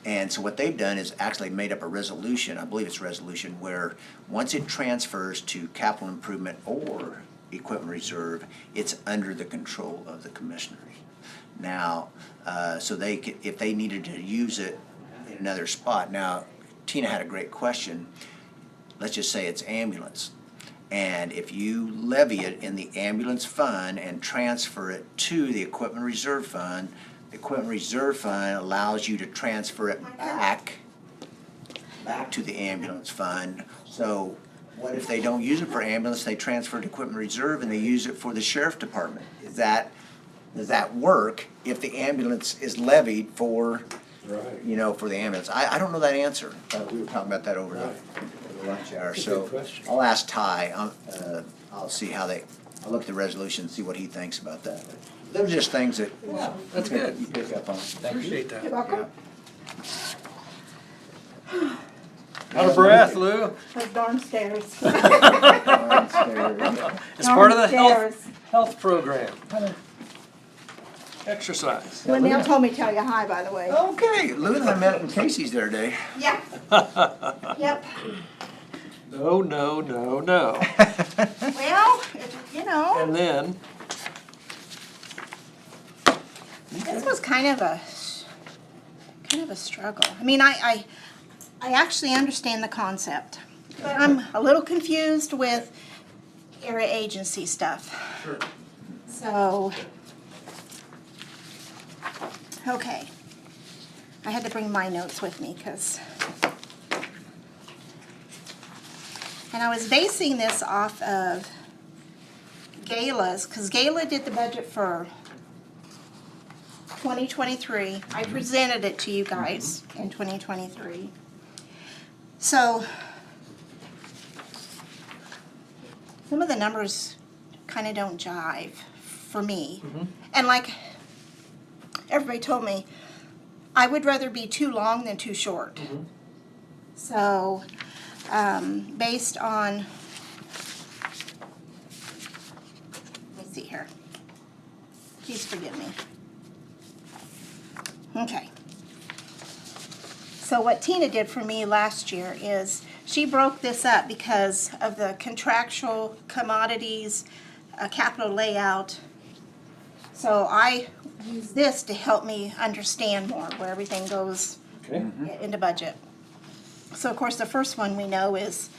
And so what they've done is actually made up a resolution, I believe it's a resolution, where once it transfers to capital improvement or equipment reserve, it's under the control of the commissioners. Now, so they could, if they needed to use it in another spot. Now, Tina had a great question. Let's just say it's ambulance. And if you levy it in the ambulance fund and transfer it to the equipment reserve fund, the equipment reserve fund allows you to transfer it back to the ambulance fund. So what if they don't use it for ambulance, they transfer it to equipment reserve and they use it for the sheriff department? Does that work if the ambulance is levied for, for the ambulance? I don't know that answer. We were talking about that over the lunch hour. So I'll ask Ty. I'll see I'll look at the resolution and see what he thinks about that. Those are just things that That's good. you pick up on. Appreciate that. You're welcome. Out of breath, Lou. Those darn stairs. It's part of the health program. Exercise. Linnell told me to tell you hi, by the way. Okay, Lou and I met in Casey's the other day. Yeah. Yep. No. Well, And then, This was kind of a struggle. I mean, I actually understand the concept, but I'm a little confused with area agency stuff. Sure. So, okay. I had to bring my notes with me and I was basing this off of Gala's, because Gala did the budget for 2023. I presented it to you guys in 2023. So some of the numbers kind of don't jive for me. And like everybody told me, I would rather be too long than too short. So based on, let me see here. Please forgive me. Okay. So what Tina did for me last year is she broke this up because of the contractual commodities, capital layout. So I use this to help me understand more where everything goes into budget. So of course the first one we know is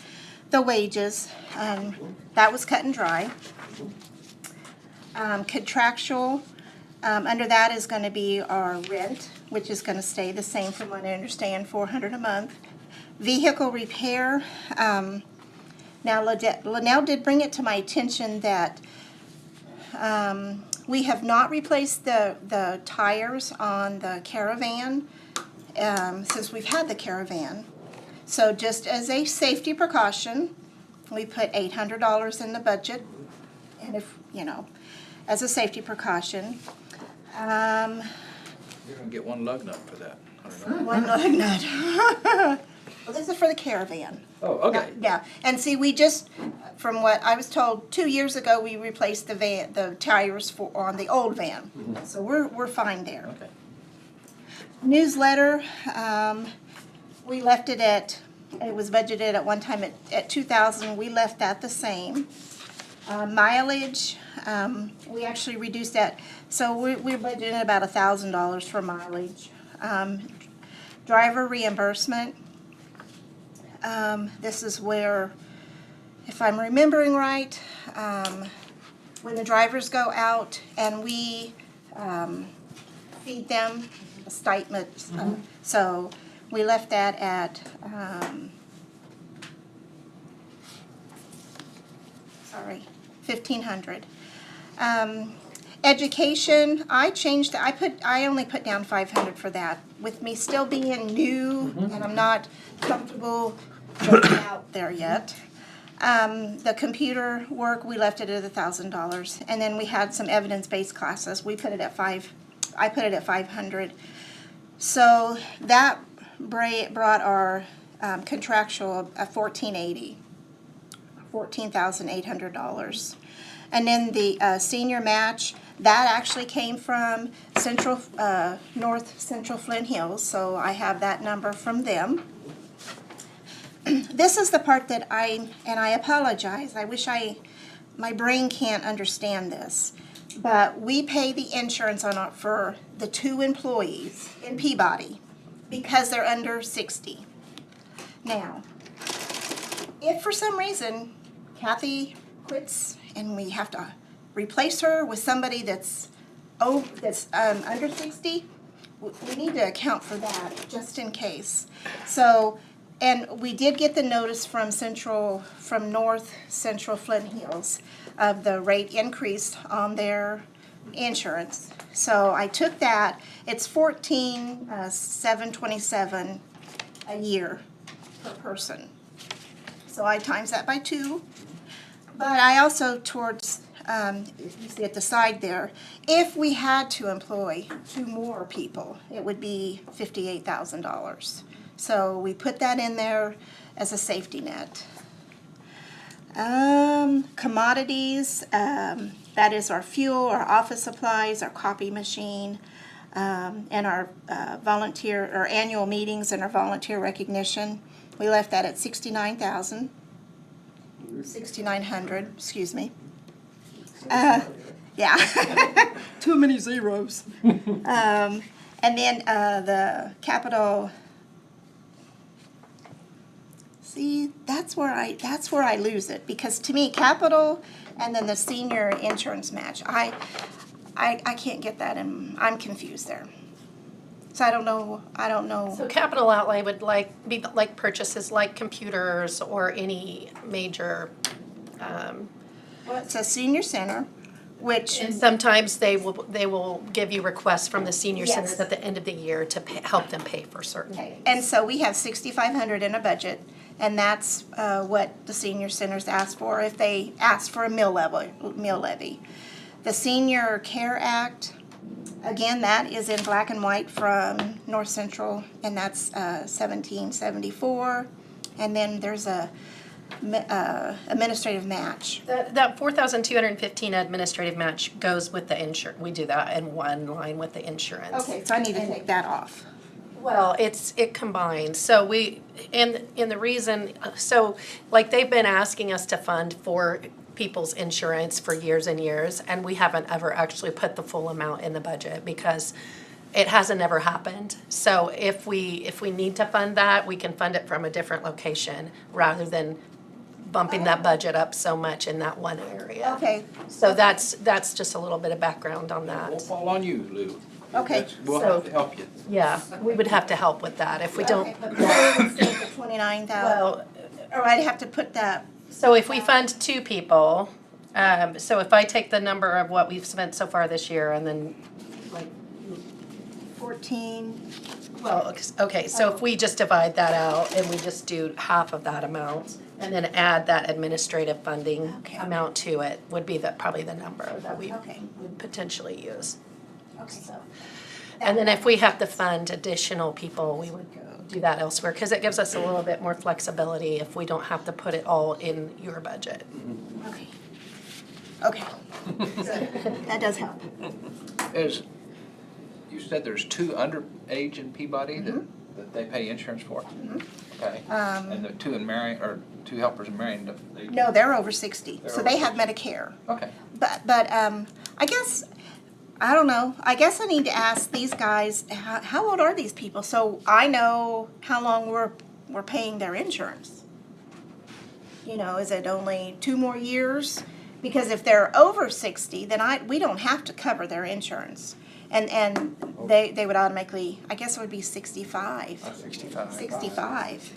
the wages. That was cut and dry. Contractual, under that is going to be our rent, which is going to stay the same from what I understand, $400 a month. Vehicle repair. Now Linnell did bring it to my attention that we have not replaced the tires on the Caravan since we've had the Caravan. So just as a safety precaution, we put $800 in the budget, and if, you know, as a safety precaution. You're gonna get one lug nut for that. One lug nut. Well, this is for the Caravan. Oh, okay. Yeah, and see, we just, from what I was told, 2 years ago, we replaced the tires on the old van. So we're fine there. Okay. Newsletter, we left it at, it was budgeted at one time at 2,000, we left that the same. Mileage, we actually reduced that, so we're budgeting about $1,000 for mileage. Driver reimbursement, this is where, if I'm remembering right, when the drivers go out and we feed them a stipend, so we left that at, sorry, $1,500. Education, I changed, I only put down $500 for that. With me still being new and I'm not comfortable going out there yet. The computer work, we left it at $1,000. And then we had some evidence-based classes. I put it at $500. So that brought our contractual at $1,480. $14,800. And then the senior match, that actually came from North Central Flint Hills, so I have that number from them. This is the part that and I apologize, I wish my brain can't understand this, but we pay the insurance for the 2 employees in Peabody because they're under 60. Now, if for some reason Kathy quits and we have to replace her with somebody that's under 60, we need to account for that just in case. So, and we did get the notice from North Central Flint Hills of the rate increase on their insurance. So I took that. It's $14,727 a year per person. So I times that by 2. But I also towards, you see at the side there, if we had to employ 2 more people, it would be $58,000. So we put that in there as a safety net. Commodities, that is our fuel, our office supplies, our copy machine, and our our annual meetings and our volunteer recognition. We left that at $6,900, excuse me. Yeah, too many zeros. And then the capital. See, that's where I lose it, because to me, capital and then the senior insurance match, I can't get that, and I'm confused there. So I don't know. So capital outlay would be like purchases like computers or any major. Well, it says senior center, which, And sometimes they will give you requests from the senior Yes. centers at the end of the year to help them pay for certain things. and so we have 6,500 in a budget, and that's what the senior centers ask for if they ask for a meal levy. The Senior Care Act, again, that is in black and white from North Central, and that's 1774. And then there's a administrative match. That 4,215 administrative match goes with the insurance. We do that in one line with the insurance. Okay, so I need to take that off. Well, it combines, so the reason, so like they've been asking us to fund for people's insurance for years and years, and we haven't ever actually put the full amount in the budget because it hasn't ever happened. So if we need to fund that, we can fund it from a different location rather than bumping that budget up so much in that one area. Okay, So that's just a little bit of background on Won't that. fall on you, Lou. okay. We'll So- have to help you. Yeah, we would have to help with that if we don't. Okay, but that would stay for 29,000, Well, or I'd have to put that, so if we fund two people, so if I take the number of what we've spent so far this year and then like 14, well, okay, so if we just divide that out and we just do half of that amount and then add that administrative funding Okay. amount to it would be probably the number that we okay, would potentially use. okay. And then if we have to fund additional people, we would do that elsewhere, because it gives us a little bit more flexibility if we don't have to put it all in your budget. Okay. Okay. That does help. You said there's two underage in Peabody that they pay insurance for? Okay. And the two in Marion, or two helpers in Marion, they? No, they're over 60, They're so over they have 60. Medicare. Okay. But I guess, I don't know, I guess I need to ask these guys, how old are these people? So I know how long we're paying their insurance. You know, is it only 2 more years? Because if they're over 60, then we don't have to cover their insurance. And they would automatically, I guess it would be 65. 65. 65.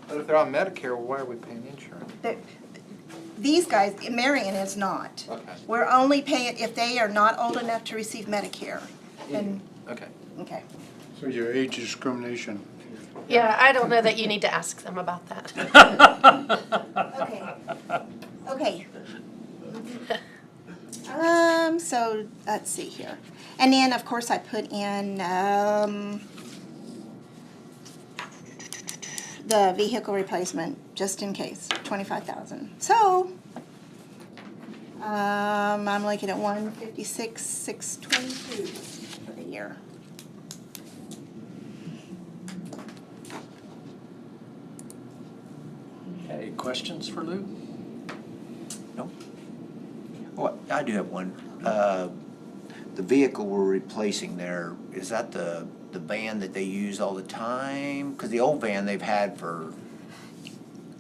But if they're on Medicare, why are we paying insurance? These guys, Marion is not. Okay. We're only paying if they are not old enough to receive Medicare. And, Okay. okay. So your age discrimination. Yeah, I don't know that you need to ask them about that. Okay. So let's see here. And then, of course, I put in, the vehicle replacement, just in case, 25,000. So, I'm looking at 156,622 for the year. Any questions for Lou? No. Well, I do have one. The vehicle we're replacing there, is that the van that they use all the time? Because the old van they've had for...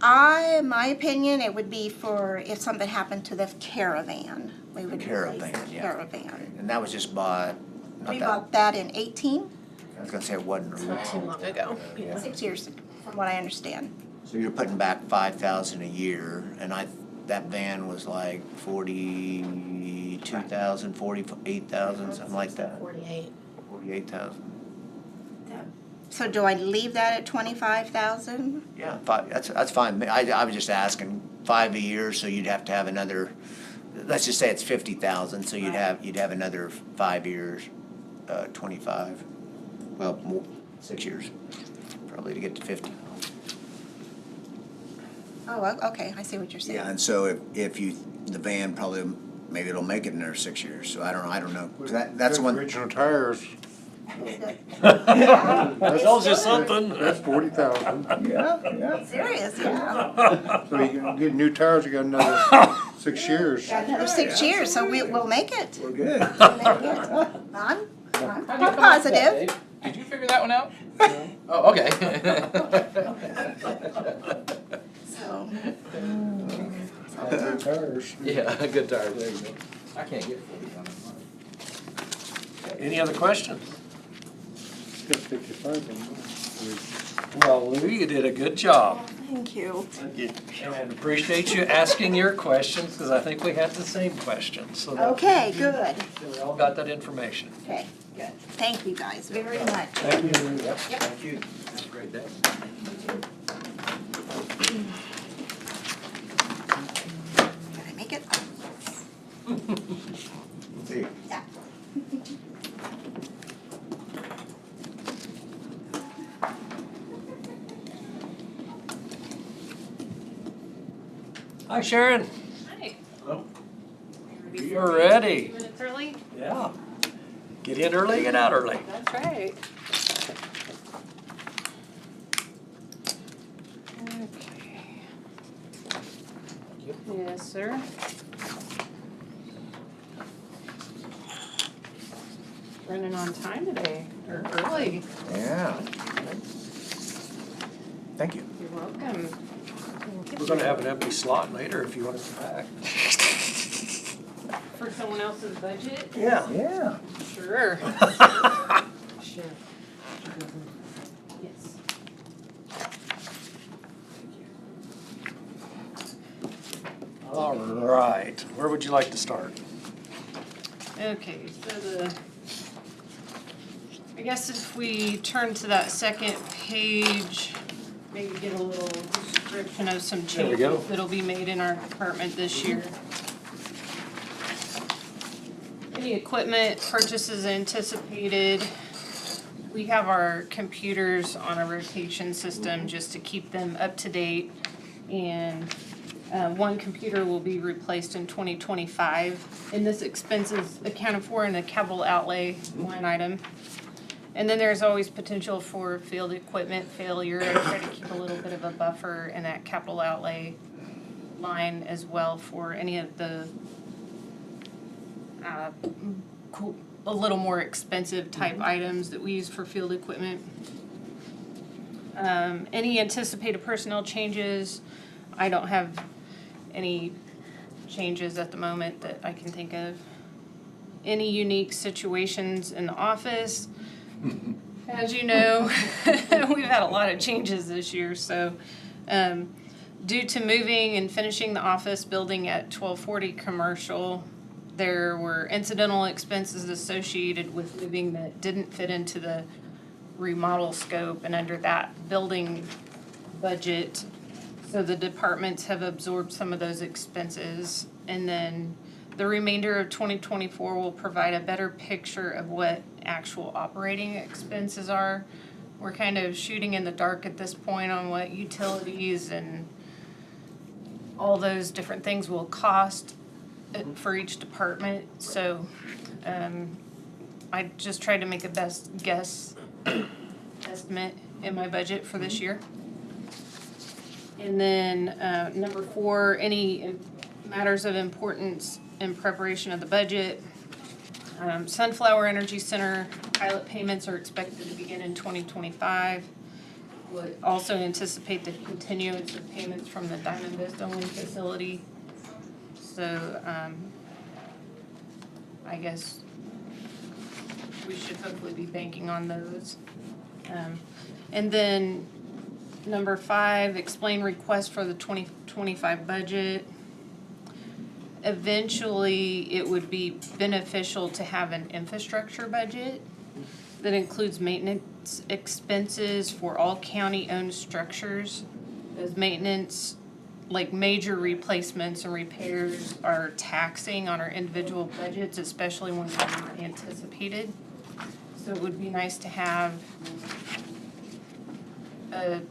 In my opinion, it would be for if something happened to the caravan. We would replace the Caravan, yeah. caravan. And that was just bought, We bought that in 18, I was gonna say it wasn't. Not too long ago. 6 years, from what I understand. So you're putting back 5,000 a year, and that van was like 42,000, 48,000, something like that. 48,000. So do I leave that at 25,000? Yeah, that's fine. I was just asking, 5 a year, so you'd have to have another, let's just say it's 50,000, so you'd have another 5 years, 25. Well, more, 6 years, probably to get to 50. Oh, okay, I see what you're saying. Yeah, and so if the van probably, maybe it'll make it in there 6 years, so I don't know. 'Cause that's the one. Original tires. Tells you something. That's 40,000. Yeah. Serious, yeah. So you can get new tires, you got another 6 years. Got another 6 years, so we'll make it. We're good. I'm positive. Did you figure that one out? Oh, okay. So, Good tires. Yeah, good tires, there you go. I can't get 40 on it. Any other questions? got 55 on mine. Well, Lou, you did a good job. Thank you. Thank you. And appreciate you asking your questions, because I think we had the same questions. So that- Okay, good. We all got that information. Okay, good. Thank you guys very much. Thank you. Yep. Thank you. Have a great day. Can I make it? See. Yeah. Hi, Sharon. Hi. Hello. You're ready. Minutes early? Yeah. Get in early, get out early. That's right. Okay. Yes, sir. Running on time today, or early. Yeah. Thank you. You're welcome. We're gonna have an empty slot later if you want to come back. For someone else's budget? Yeah. Yeah. Sure. Sure. Yes. All right. Where would you like to start? Okay, so I guess if we turn to that second page, maybe get a little description of some There we go. changes that'll be made in our department this year. Any equipment purchases anticipated. We have our computers on a rotation system just to keep them up to date. And one computer will be replaced in 2025. And this expense is accounted for in the capital outlay line item. And then there's always potential for field equipment failure. I try to keep a little bit of a buffer in that capital outlay line as well for any of the a little more expensive type items that we use for field equipment. Any anticipated personnel changes, I don't have any changes at the moment that I can think of. Any unique situations in the office? As you know, we've had a lot of changes this year, so due to moving and finishing the office building at 1240 Commercial, there were incidental expenses associated with moving that didn't fit into the remodel scope and under that building budget. So the departments have absorbed some of those expenses. And then the remainder of 2024 will provide a better picture of what actual operating expenses are. We're kind of shooting in the dark at this point on what utilities and all those different things will cost for each department. So I just tried to make a best guess estimate in my budget for this year. And then number 4, any matters of importance in preparation of the budget. Sunflower Energy Center pilot payments are expected to begin in 2025. Would also anticipate the continuance of payments from the Diamond Vista Wind facility. So I guess we should hopefully be banking on those. And then number 5, explain request for the 2025 budget. Eventually, it would be beneficial to have an infrastructure budget that includes maintenance expenses for all county-owned structures. As maintenance, like major replacements and repairs, are taxing on our individual budgets, especially when they're anticipated. So it would be nice to have a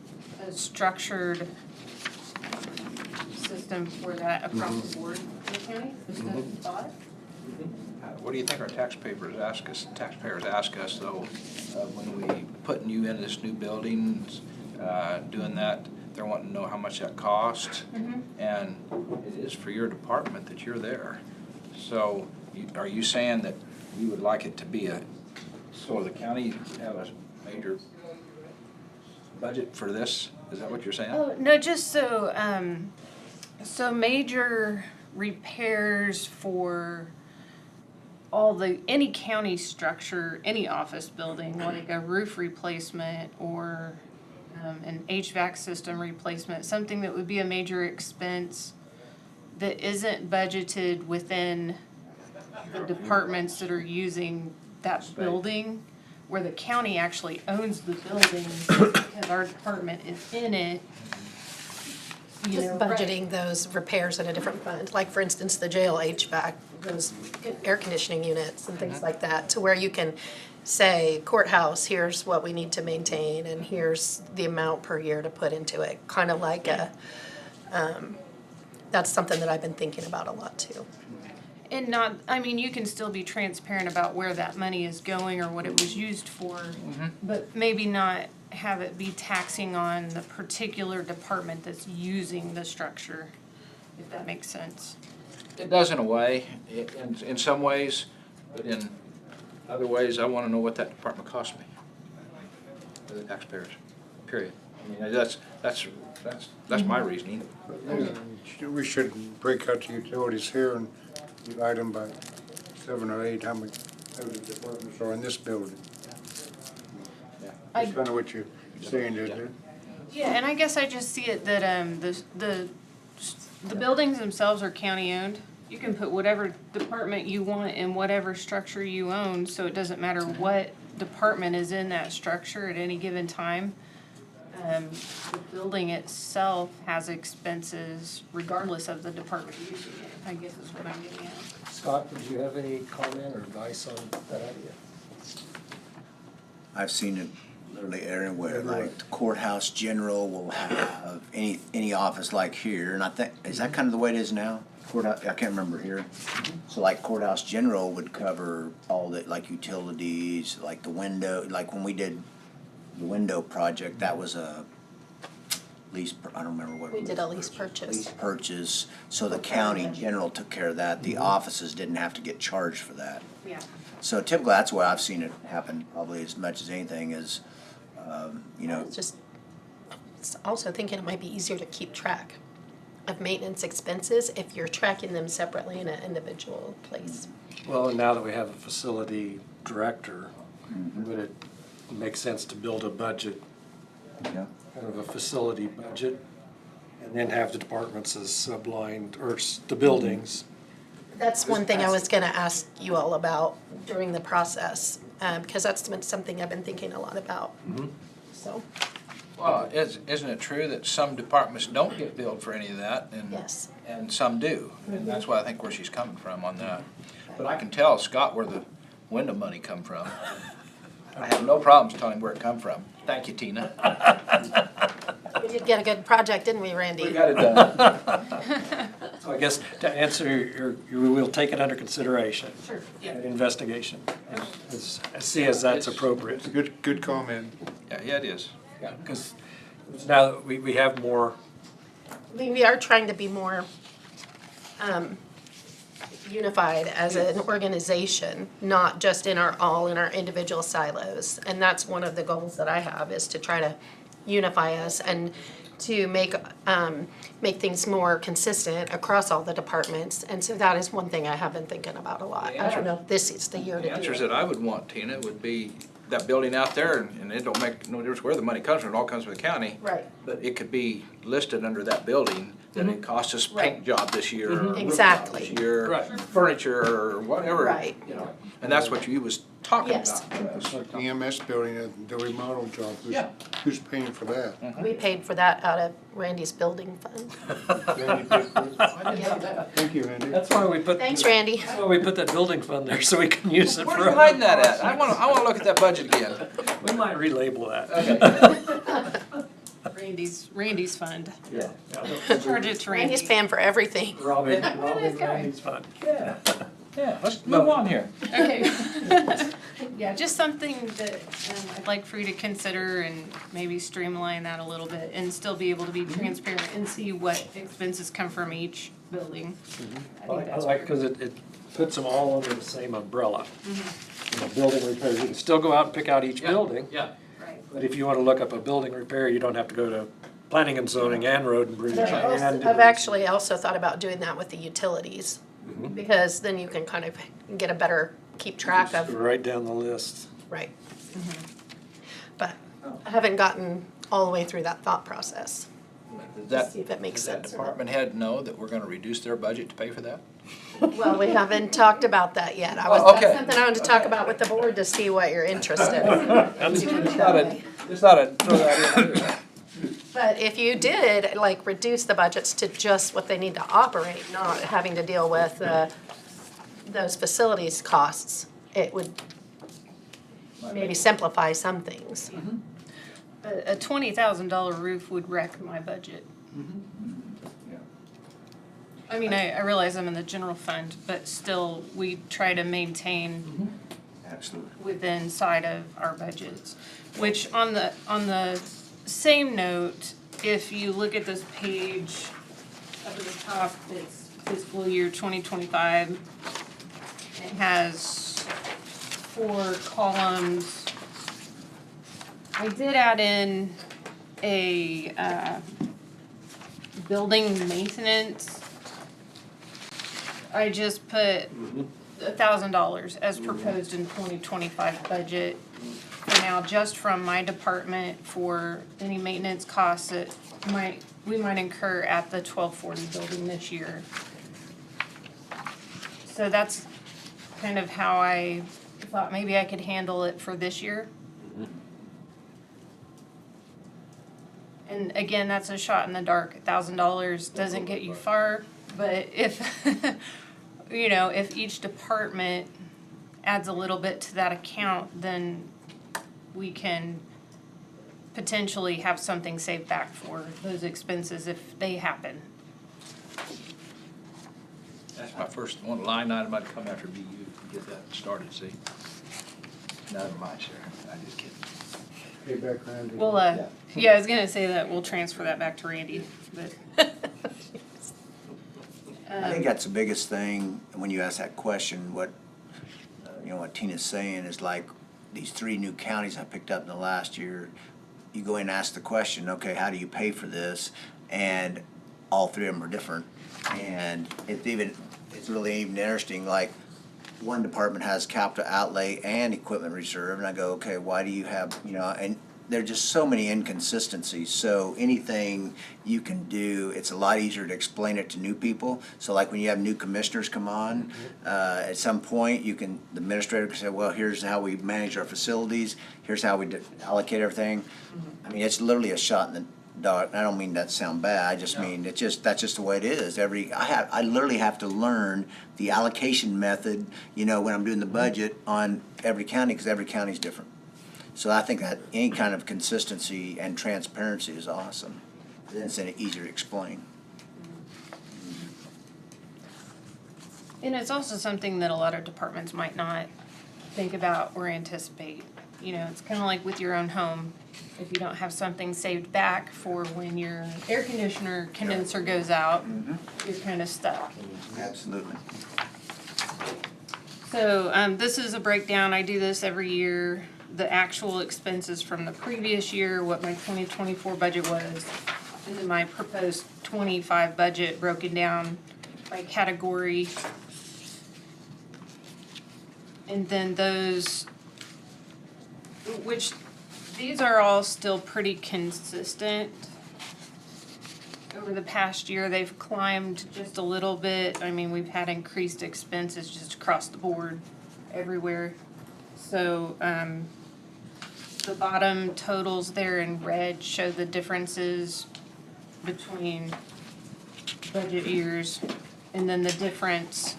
structured system for that across the board in the county. Is that a thought? What do you think our taxpayers ask us though, when we putting you in this new building, doing that, they're wanting to know how much that costs. And it is for your department that you're there. So are you saying that you would like it to be so the county have a major budget for this? Is that what you're saying? Oh, no, just so, so major repairs for any county structure, any office building, like a roof replacement or an HVAC system replacement, something that would be a major expense that isn't budgeted within the departments that are using that building, where the county actually owns the building because our department is in it. Just budgeting those repairs in a different fund, like for instance, the jail HVAC, those air conditioning units and things like that, to where you can say courthouse, here's what we need to maintain and here's the amount per year to put into it, kind of like that's something that I've been thinking about a lot too. And not, I mean, you can still be transparent about where that money is going or what it was used for, but maybe not have it be taxing on the particular department that's using the structure, if that makes sense. It does in a way, in some ways, but in other ways, I wanna know what that department cost me. For the taxpayers, period. I mean, that's my reasoning. We should break out the utilities here and divide them by 7 or 8, how many of the departments are in this building. That's kind of what you're saying, isn't it? Yeah, and I guess I just see it that the buildings themselves are county owned. You can put whatever department you want in whatever structure you own, so it doesn't matter what department is in that structure at any given time. The building itself has expenses regardless of the department using it, I guess is what I'm getting at. Scott, did you have any comment or advice on that idea? I've seen it literally everywhere, like the courthouse general will have any office like here, and I think, is that kind of the way it is now? Courthouse, I can't remember here. So like courthouse general would cover all the, like utilities, like the window, like when we did the window project, that was a lease, I don't remember what. We did a lease purchase. Lease purchase, so the county general took care of that, the offices didn't have to get charged for that. Yeah. So typically, that's where I've seen it happen probably as much as anything is, you know. It's also thinking it might be easier to keep track of maintenance expenses if you're tracking them separately in an individual place. Well, and now that we have a facility director, would it make sense to build a budget, kind of a facility budget, and then have the departments as sublined, or the buildings? That's one thing I was gonna ask you all about during the process, because that's been something I've been thinking a lot about, so. Well, isn't it true that some departments don't get billed for any of that? Yes. And some do, and that's why I think where she's coming from on that. But I can tell Scott where the window money come from. I have no problems telling where it come from. Thank you, Tina. We did get a good project, didn't we, Randy? We got it done. So I guess to answer we'll take it under consideration. Sure. And investigation, see as that's appropriate. It's a good comment. Yeah, it is. Yeah, because now that we have more. We are trying to be more unified as an organization, not just in our individual silos. And that's one of the goals that I have, is to try to unify us and to make things more consistent across all the departments. And so that is one thing I have been thinking about a lot. I don't know if this is the year to do The it. answers that I would want, Tina, would be that building out there, and it don't make no difference where the money comes from, it all comes from the county. Right. But it could be listed under that building, that it cost us paint job this year, or roof job Exactly. this year, furniture, or whatever. Right. You know, and that's what you was talking Yes. about. Like the EMS building, the remodel job, who's paying for that? We paid for that out of Randy's building fund. Thank you, Randy. That's why we put. Thanks, Randy. That's why we put that building fund there, so we can use it for. Where are you hiding that at? I wanna look at that budget again. We might relabel that. Randy's fund. Yeah. Charge it to Randy. Randy's paying for everything. Robin Randy's fund. Yeah, let's move on here. Okay. Yeah, just something that I'd like for you to consider and maybe streamline that a little bit and still be able to be transparent and see what expenses come from each building. I like, because it puts them all under the same umbrella. You know, building repairs, you can still go out and pick out each building. Yeah. But if you want to look up a building repair, you don't have to go to planning and zoning and road and bridge. I've actually also thought about doing that with the utilities, because then you can kind of get a better keep track of. Right down the list. Right. But I haven't gotten all the way through that thought process. Does See if it makes does that sense or not. department head know that we're gonna reduce their budget to pay for that? Well, we haven't talked about that yet. Oh, okay. That's something I wanted to talk about with the board to see what you're interested in. Just thought I'd throw that in there. But if you did, like, reduce the budgets to just what they need to operate, not having to deal with those facilities costs, it would maybe simplify some things. A $20,000 roof would wreck my budget. I mean, I realize I'm in the general fund, but still, we try to maintain Absolutely. within side of our budgets. Which on the same note, if you look at this page up at the top, it's fiscal year 2025. It has 4 columns. I did add in a building maintenance. I just put $1,000 as proposed in 2025 budget for now, just from my department for any maintenance costs that we might incur at the 1240 building this year. So that's kind of how I thought maybe I could handle it for this year. And again, that's a shot in the dark. $1,000 doesn't get you far, but if, you know, if each department adds a little bit to that account, then we can potentially have something saved back for those expenses if they happen. That's my first one, line item I'd come after BU to get that started, see? None of my share, I just kidding. Hey, back Randy. Well, yeah, I was gonna say that we'll transfer that back to Randy, but. I think that's the biggest thing, when you ask that question, what Tina's saying is like, these 3 new counties I picked up in the last year, you go in and ask the question, okay, how do you pay for this? And all 3 of them are different. And it's really even interesting, like, one department has capital outlay and equipment reserve, and I go, okay, why do you have, and there are just so many inconsistencies. So anything you can do, it's a lot easier to explain it to new people. So like when you have new commissioners come on, at some point the administrator can say, well, here's how we manage our facilities, here's how we allocate everything. I mean, it's literally a shot in the dark. I don't mean that to sound bad. I just mean that's just the way it is. I literally have to learn the allocation method, when I'm doing the budget on every county, because every county is different. So I think that any kind of consistency and transparency is awesome. Then it's easier to explain. And it's also something that a lot of departments might not think about or anticipate. It's kind of like with your own home. If you don't have something saved back for when your air conditioner condenser goes out, you're kind of stuck. Absolutely. So this is a breakdown. I do this every year. The actual expenses from the previous year, what my 2024 budget was, and then my proposed 25 budget broken down by category. And then those, which these are all still pretty consistent. Over the past year, they've climbed just a little bit. I mean, we've had increased expenses just across the board, everywhere. So, the bottom totals there in red show the differences between budget years, and then the difference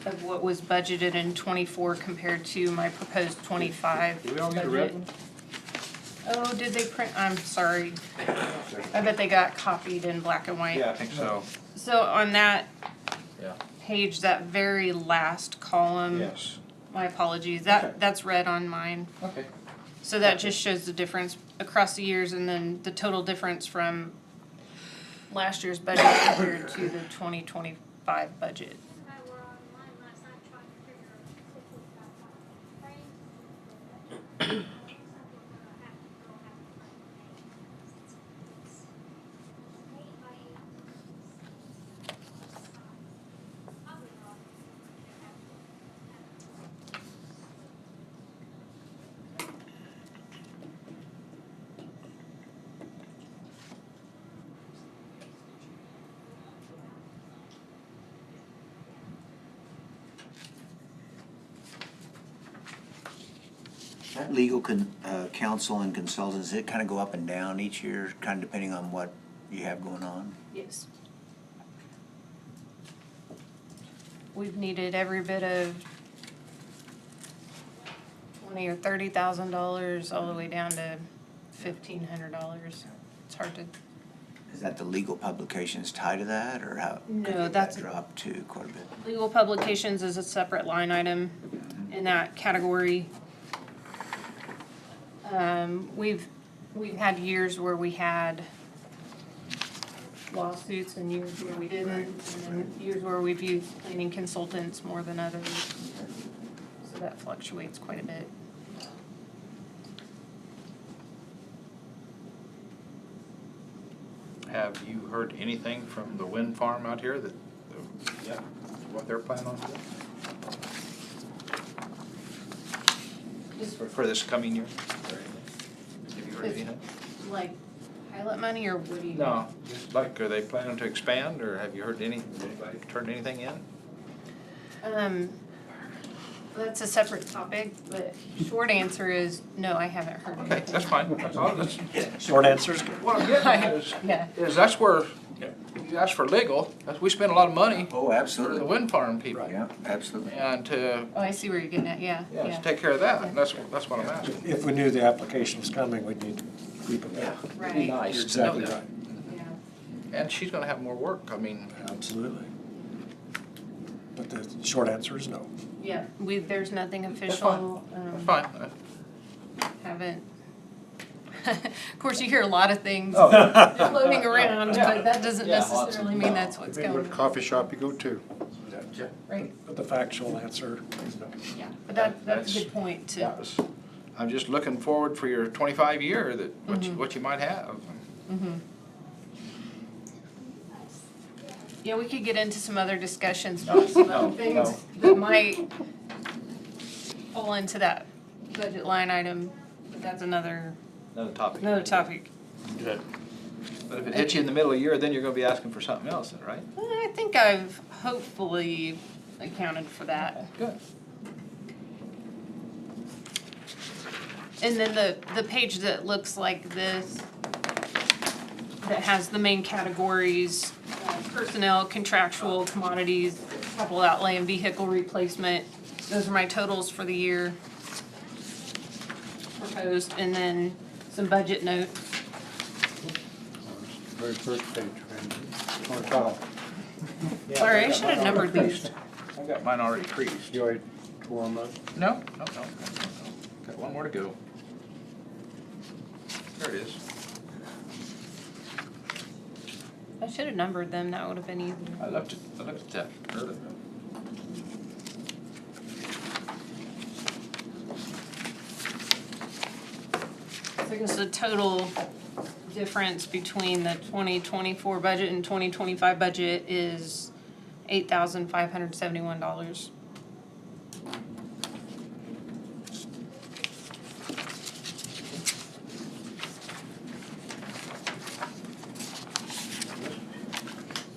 of what was budgeted in 24 compared to my proposed 25 Do we all get a red one? Oh, did they print? I'm sorry. I bet they got copied in black and white. Yeah, I think so. So on that Yeah. page, that very last column. Yes. My apologies. Okay. That's red on mine. Okay. So that just shows the difference across the years, and then the total difference from last year's budget compared to the 2025 budget. That legal counsel and consultants, does it kind of go up and down each year, kind of depending on what you have going on? Yes. We've needed every bit of $20,000 or $30,000 all the way down to $1,500. It's hard to. Is that the legal publications tied to that, or how? No, could that that's- drop to quite a bit? Legal publications is a separate line item in that category. We've had years where we had lawsuits and years where we didn't, and then years where we've used planning consultants more than others. So that fluctuates quite a bit. Have you heard anything from the wind farm out here that, what they're planning on doing? For this coming year? Have you heard anything? Like pilot money or what do you? No, just like, are they planning to expand, or have you heard anybody turned anything in? That's a separate topic, but short answer is, no, I haven't heard Okay, anything. that's fine, that's all, that's, Short answer is good. what I'm getting at is, Yeah. that's where, you ask for legal, we spend a lot of money Oh, for the absolutely. wind farm people. Yeah, absolutely. And to, Oh, I see where you're getting at, yeah, to take care of that, and that's what I'm asking. If we knew the application was coming, we'd need to keep it there. Right. It'd be nice You're to know exactly that. right. Yeah. And she's gonna have more work, I mean, Absolutely. But the short answer is no. Yeah, there's nothing fine. official, that's fine. haven't. Of course, you hear a lot of things Oh. floating around, but that doesn't Yeah, lots of- necessarily mean that's what's Depending going what on. coffee shop you go to. Right, But the factual answer is no. yeah, but that's a That's- good point to. That was, I'm just looking forward for your 25 year that, what you might have. Mhm. Yeah, we could get into some other discussions about some other things that might fall into that budget line item, but that's another Another topic. Good. But if it hits you in the middle of the year, then you're gonna be asking for something else, then, right? I think I've hopefully accounted for that. Good. And then the page that looks like this, that has the main categories, personnel, contractual, commodities, capital outlay, and vehicle replacement. Those are my totals for the year proposed, and then some budget notes. Very first page, on top. Sorry, I should have numbered these. I got mine already creased. You already tore them up? No. Got one more to go. There it is. I should have numbered them, that would have been easier. I looked at that earlier. I guess the total difference between the 2024 budget and 2025 budget is $8,571.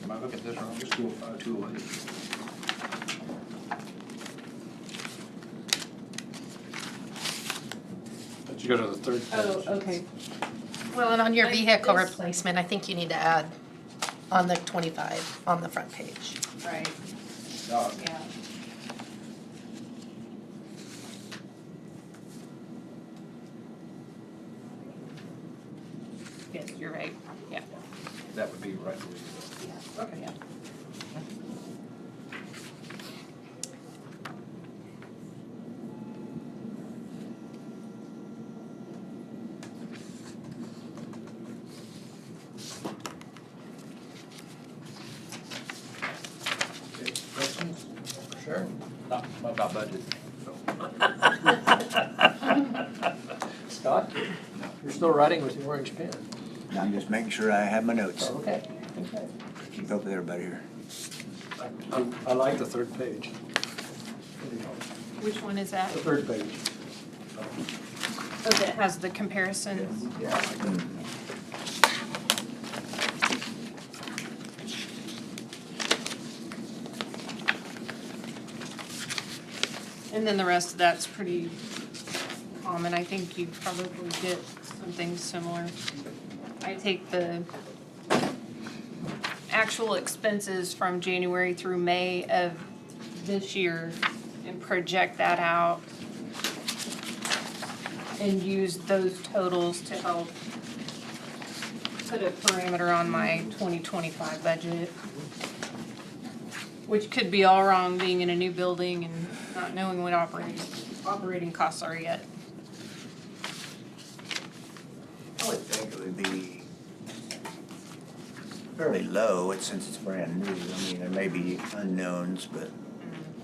Am I looking at this wrong? Just 205, 208. But you go to the third page. Oh, okay. Well, and on your Like vehicle this. replacement, I think you need to add on the 25, on the front page. Right, No, yeah. Yes, you're right, yeah. that would be right where you Okay, yeah. go. Questions? Sure. Not about budget. Scott, you're still writing with your orange pen. I'm just making sure I have my notes. Okay. Keep up with everybody here. I like the third page. Which one is that? The third page. Oh, that has the comparisons? And then the rest of that's pretty common. common. I think you probably get something similar. I take the actual expenses from January through May of this year and project that out and use those totals to help put a parameter on my 2025 budget. Which could be all wrong, being in a new building and not knowing what operating costs are yet. I would think it would be fairly low, since it's brand new. I mean, there may be unknowns, but,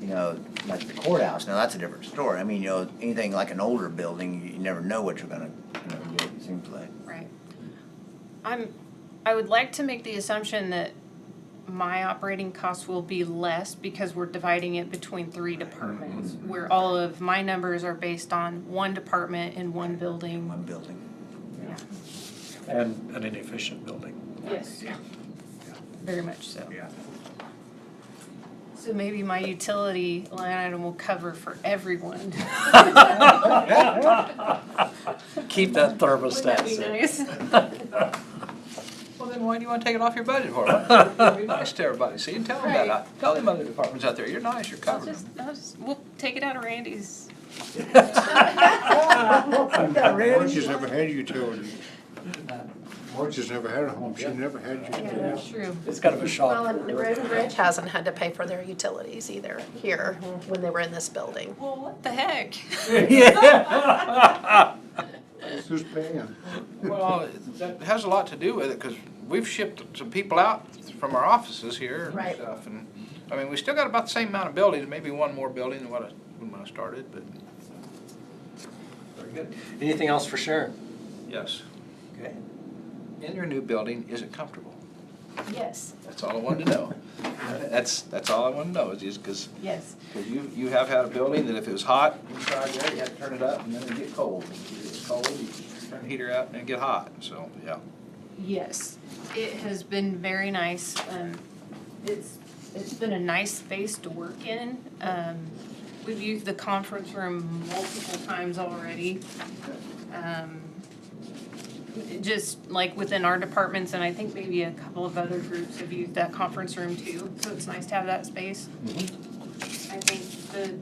you know, like the courthouse, now that's a different story. I mean, you know, anything like an older building, you never know what you're gonna, get, it seems like. Right. I would like to make the assumption that my operating costs will be less because we're dividing it between 3 departments, where all of my numbers are based on one department in one building. One building. Yeah. And an inefficient building. Yes. Very much so. Yeah. So maybe my utility line item will cover for everyone. Keep that thermostat Wouldn't that be set. nice? Well, then why do you want to take it off your budget for? It'd be nice to everybody, see, and tell them Right. that. Tell them other departments out there, you're nice, you're I'll covered. we'll take it out of Randy's. Marcia's never had utilities. Marcia's never had a home, she never had Yeah, utilities. that's true. It's kind of a shock. Well, and Rich hasn't had to pay for their utilities either here when they were in this building. Well, what the heck? Who's paying? Well, that has a lot to do with it, because we've shipped some people out from our offices here and Right. stuff, and, I mean, we still got about the same amount of buildings, maybe one more building than when I started, but. Very good. Anything else for Sharon? Yes. Okay. In your new building, is it comfortable? Yes. That's all I wanted to know. That's all I want to know, is because Yes. you have had a building that if it was hot inside there, you had to turn it up and then it'd get cold. And if it was cold, you turn the heater out and it'd get hot, so, yeah. Yes. It has been very nice. It's been a nice space to work in. We've used the conference room multiple times already. Just like within our departments, and I think maybe a couple of other groups have used that conference room too, so it's nice to have that space. I think the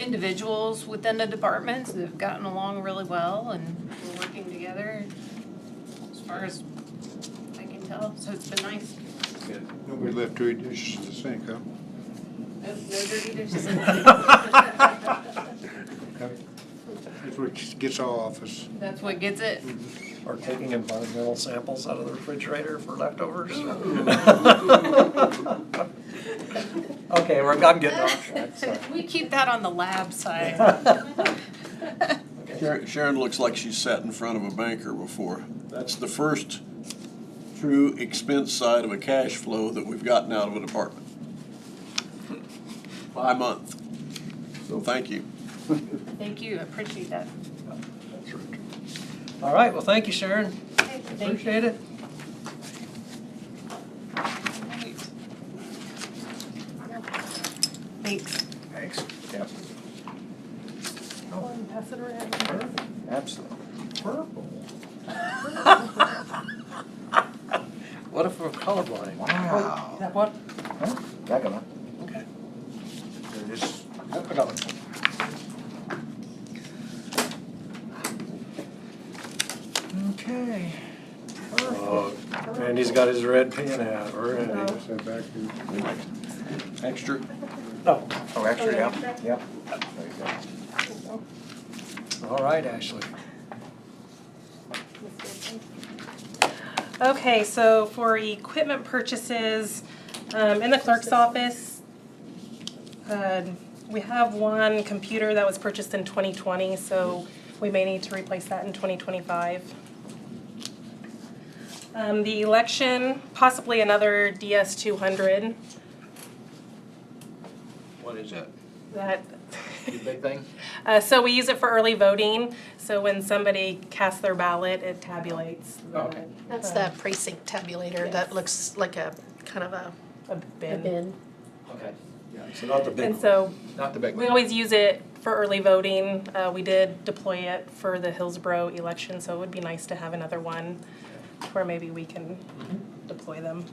individuals within the departments have gotten along really well and we're working together as far as I can tell, so it's been nice. Nobody left dirty dishes in the sink, huh? No dirty dishes. That's what gets all of us. That's what gets it. Or taking environmental samples out of the refrigerator for leftovers. Okay, I'm getting off track, sorry. We keep that on the lab side. Sharon looks like she's sat in front of a banker before. That's the first true expense side of a cash flow that we've gotten out of a department. By month. So thank you. Thank you, I appreciate that. That's right. All right, well, thank you, Sharon. Appreciate it. Thanks. Thanks. Yep. Pass it around. Absolutely. Purple. What if we're colorblind? Wow. Is that what? Huh? Yakima. Okay. They're just, I got it. okay. Oh, Randy's got his red pen out, already. Pass that back to Extra. No. Oh, extra, yeah, yep. There you go. All right, Ashley. Okay, so for equipment purchases, in the clerk's office, we have one computer that was purchased in 2020, so we may need to replace that in 2025. The election, possibly another DS200. What is that? That The big thing? so we use it for early voting. So when somebody casts their ballot, it tabulates. Okay. That's the precinct tabulator that looks like a kind of a bin. bin. Okay. So not the big And one. so Not the big we one. always use it for early voting. We did deploy it for the Hillsborough election, so it would be nice to have another one where maybe we can deploy them.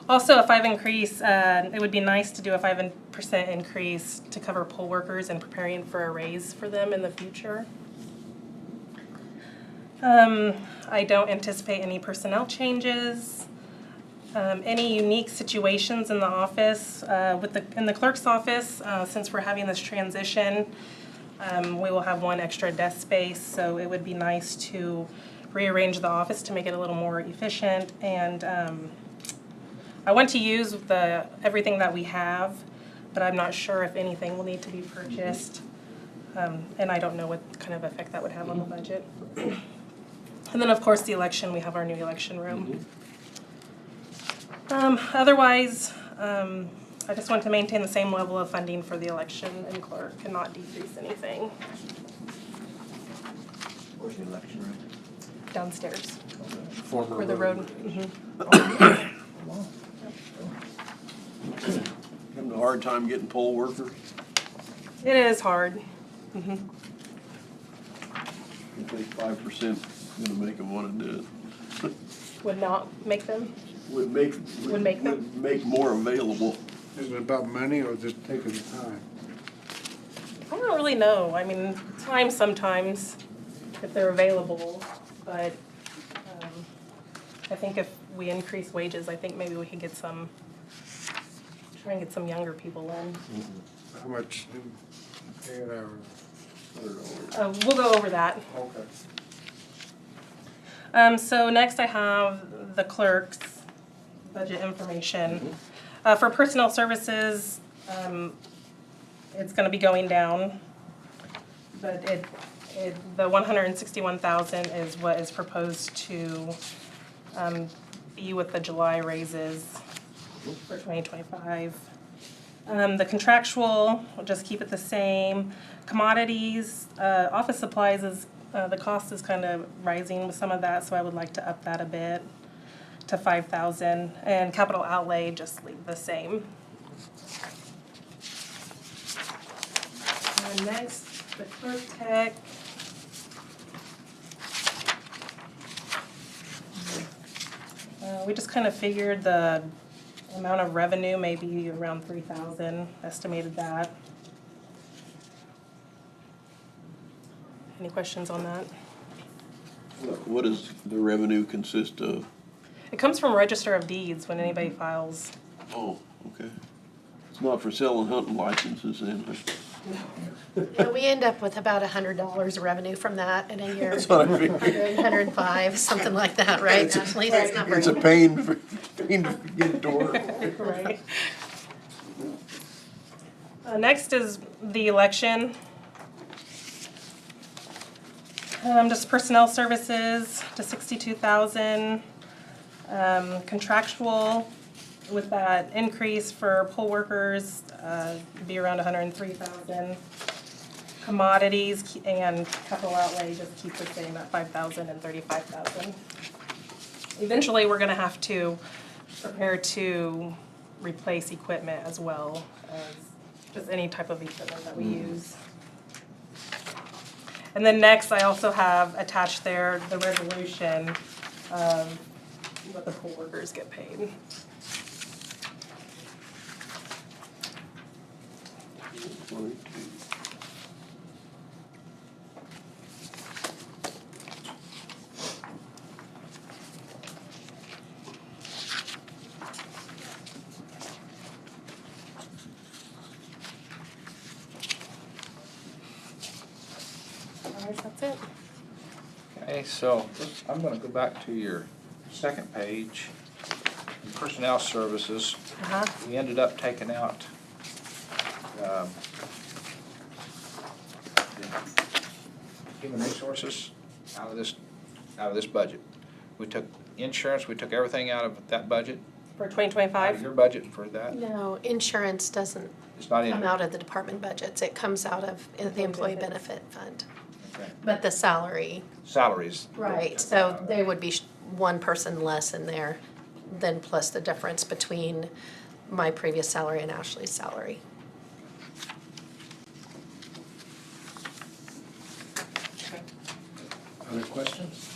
Also, a 5 increase, it would be nice to do a 5% increase to cover poll workers and preparing for a raise for them in the future. I don't anticipate any personnel changes. Any unique situations in the office, in the clerk's office, since we're having this transition, we will have one extra desk space, so it would be nice to rearrange the office to make it a little more efficient. And I want to use everything that we have, but I'm not sure if anything will need to be purchased. And I don't know what kind of effect that would have on the budget. And then, of course, the election, we have our new election room. Otherwise, I just want to maintain the same level of funding for the election and clerk and not decrease anything. Where's the election room? Downstairs, Former where the road. Having a hard time getting poll workers? It is hard. I think 5% is gonna make them wanna do it. Would not make them. Would make them? would make more available. Is it about money or just taking the time? I don't really know. I mean, time sometimes if they're available, but I think if we increase wages, I think maybe we could get try and get some younger people in. How much do you pay an hour? We'll go over that. Okay. So next I have the clerk's budget information. For personnel services, it's gonna be going down, but the 161,000 is what is proposed to be with the July raises for 2025. The contractual, we'll just keep it the same. Commodities, office supplies the cost is kind of rising with some of that, so I would like to up that a bit to 5,000, and capital outlay, just leave the same. And next, the clerk tech. We just kind of figured the amount of revenue may be around 3,000, estimated that. Any questions on that? What does the revenue consist of? It comes from Register of Deeds when anybody files. Oh, okay. It's not for selling hunting licenses then? Yeah, we end up with about $100 of revenue from that in a year. That's what I figured. 105, something like that, right? Ashley, that's not very. It's a pain to get to work. Right. Next is the election. Just personnel services to 62,000. Contractual with that increase for poll workers, be around 103,000. Commodities and capital outlay just keep the same at 5,000 and 35,000. Eventually, we're gonna have to prepare to replace equipment as well as just any type of equipment that we use. And then next, I also have attached there the resolution of what the poll workers get paid. Alright, that's it. Okay, so I'm gonna go back to your second page, personnel services. Uh-huh. We ended up taking out the human resources out of this budget. We took insurance, we took everything out of that budget, For out of 2025? your budget for that. No, insurance doesn't It's not in come there. out of the department budgets. It comes out of the employee benefit fund. Okay. But the salary, Salaries. right, so there would be one person less in there than plus the difference between my previous salary and Ashley's salary. Other questions?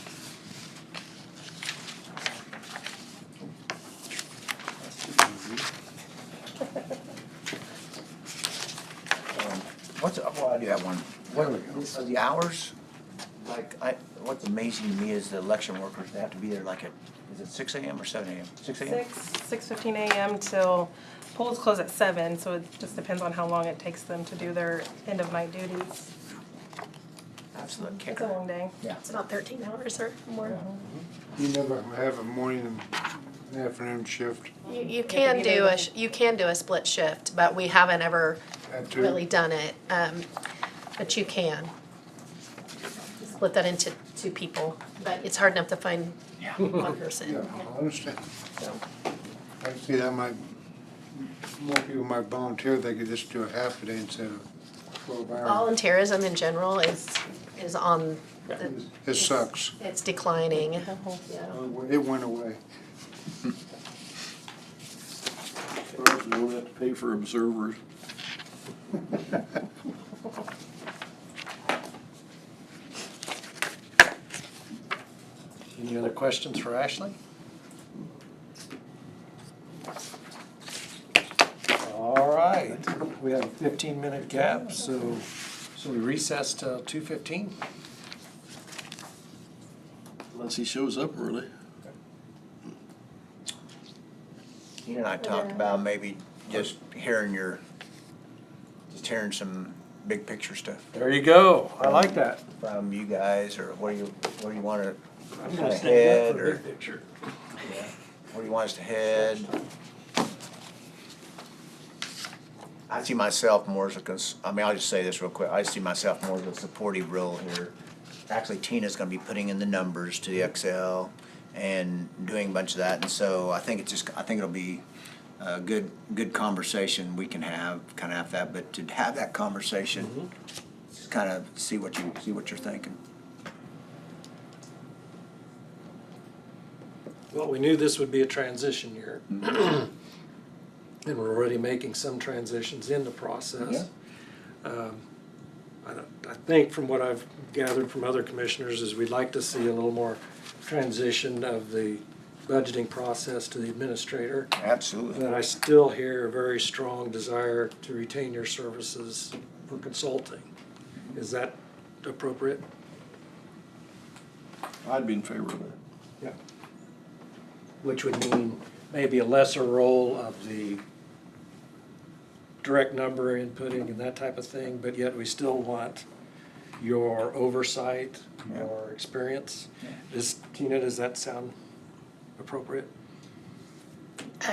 Well, I do have one. What are the hours? What's amazing to me is the election workers, they have to be there like at, is it 6 a.m. or 7 a.m.? 6 a.m.? 6:15 a.m. till polls close at 7, so it just depends on how long it takes them to do their end of night duties. That's the It's a kicker. long day. Yeah. It's about 13 hours or more. You never have a morning and afternoon shift. You can do you can do a split shift, but we haven't ever Had to? really done it. But you can split that into 2 people, but it's hard enough to find one person. Yeah, I understand. So, I see that more people might volunteer, they could just do a half a day instead of 12 hours. volunteerism in general is on It sucks. it's declining. Yeah. It went away. Well, we don't have to pay for observers. Any other questions for Ashley? All right, we have a 15-minute gap, so we recess till 2:15. Unless he shows up early. You and I talked about maybe just hearing some big picture stuff. There you go, I like that. From you guys, or what do you want to I'm kind gonna of stand head, up for a or big picture. where do you want us to head? I see myself more as I'll just say this real quick. I see myself more as a supportive role here. Actually, Tina's gonna be putting in the numbers to the Excel and doing a bunch of that, and so I think it'll be a good conversation we can have, kind of have that, but to have that conversation, just kind of see what you're thinking. Well, we knew this would be a transition year. And we're already making some transitions in the process. I think from what I've gathered from other commissioners is we'd like to see a little more transition of the budgeting process to the administrator. Absolutely. But I still hear a very strong desire to retain your services for consulting. Is that appropriate? I'd be in favor of that. Yeah. Which would mean maybe a lesser role of the direct number inputting and that type of thing, but yet we still want your oversight, your experience. Tina, does that sound appropriate?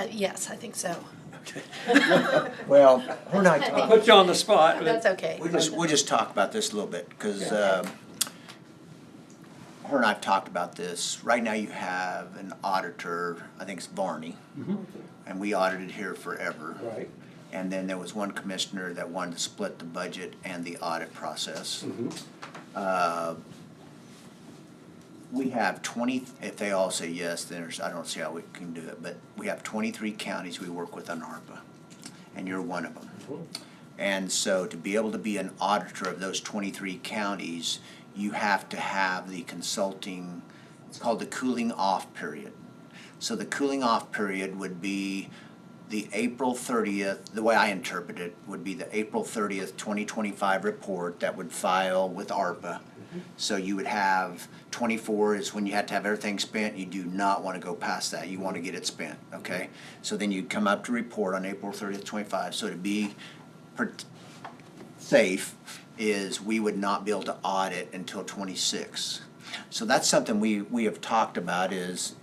Yes, I think so. Okay. Well, her and I I'll put you on the spot. That's okay. We'll just talk about this a little bit, because her and I have talked about this. Right now you have an auditor, I think it's Barney, and we audited here forever. Right. And then there was one commissioner that wanted to split the budget and the audit process. We have 20, if they all say yes, then I don't see how we can do it, but we have 23 counties we work with on ARPA, and you're one of them. And so to be able to be an auditor of those 23 counties, you have to have the consulting, it's called the cooling off period. So the cooling off period would be the April 30th, the way I interpret it, would be the April 30th, 2025 report that would file with ARPA. So you would have 24 is when you had to have everything spent. You do not want to go past that. You want to get it spent, okay? So then you'd come up to report on April 30th, 25. So to be safe is we would not be able to audit until 26. So that's something we have talked about is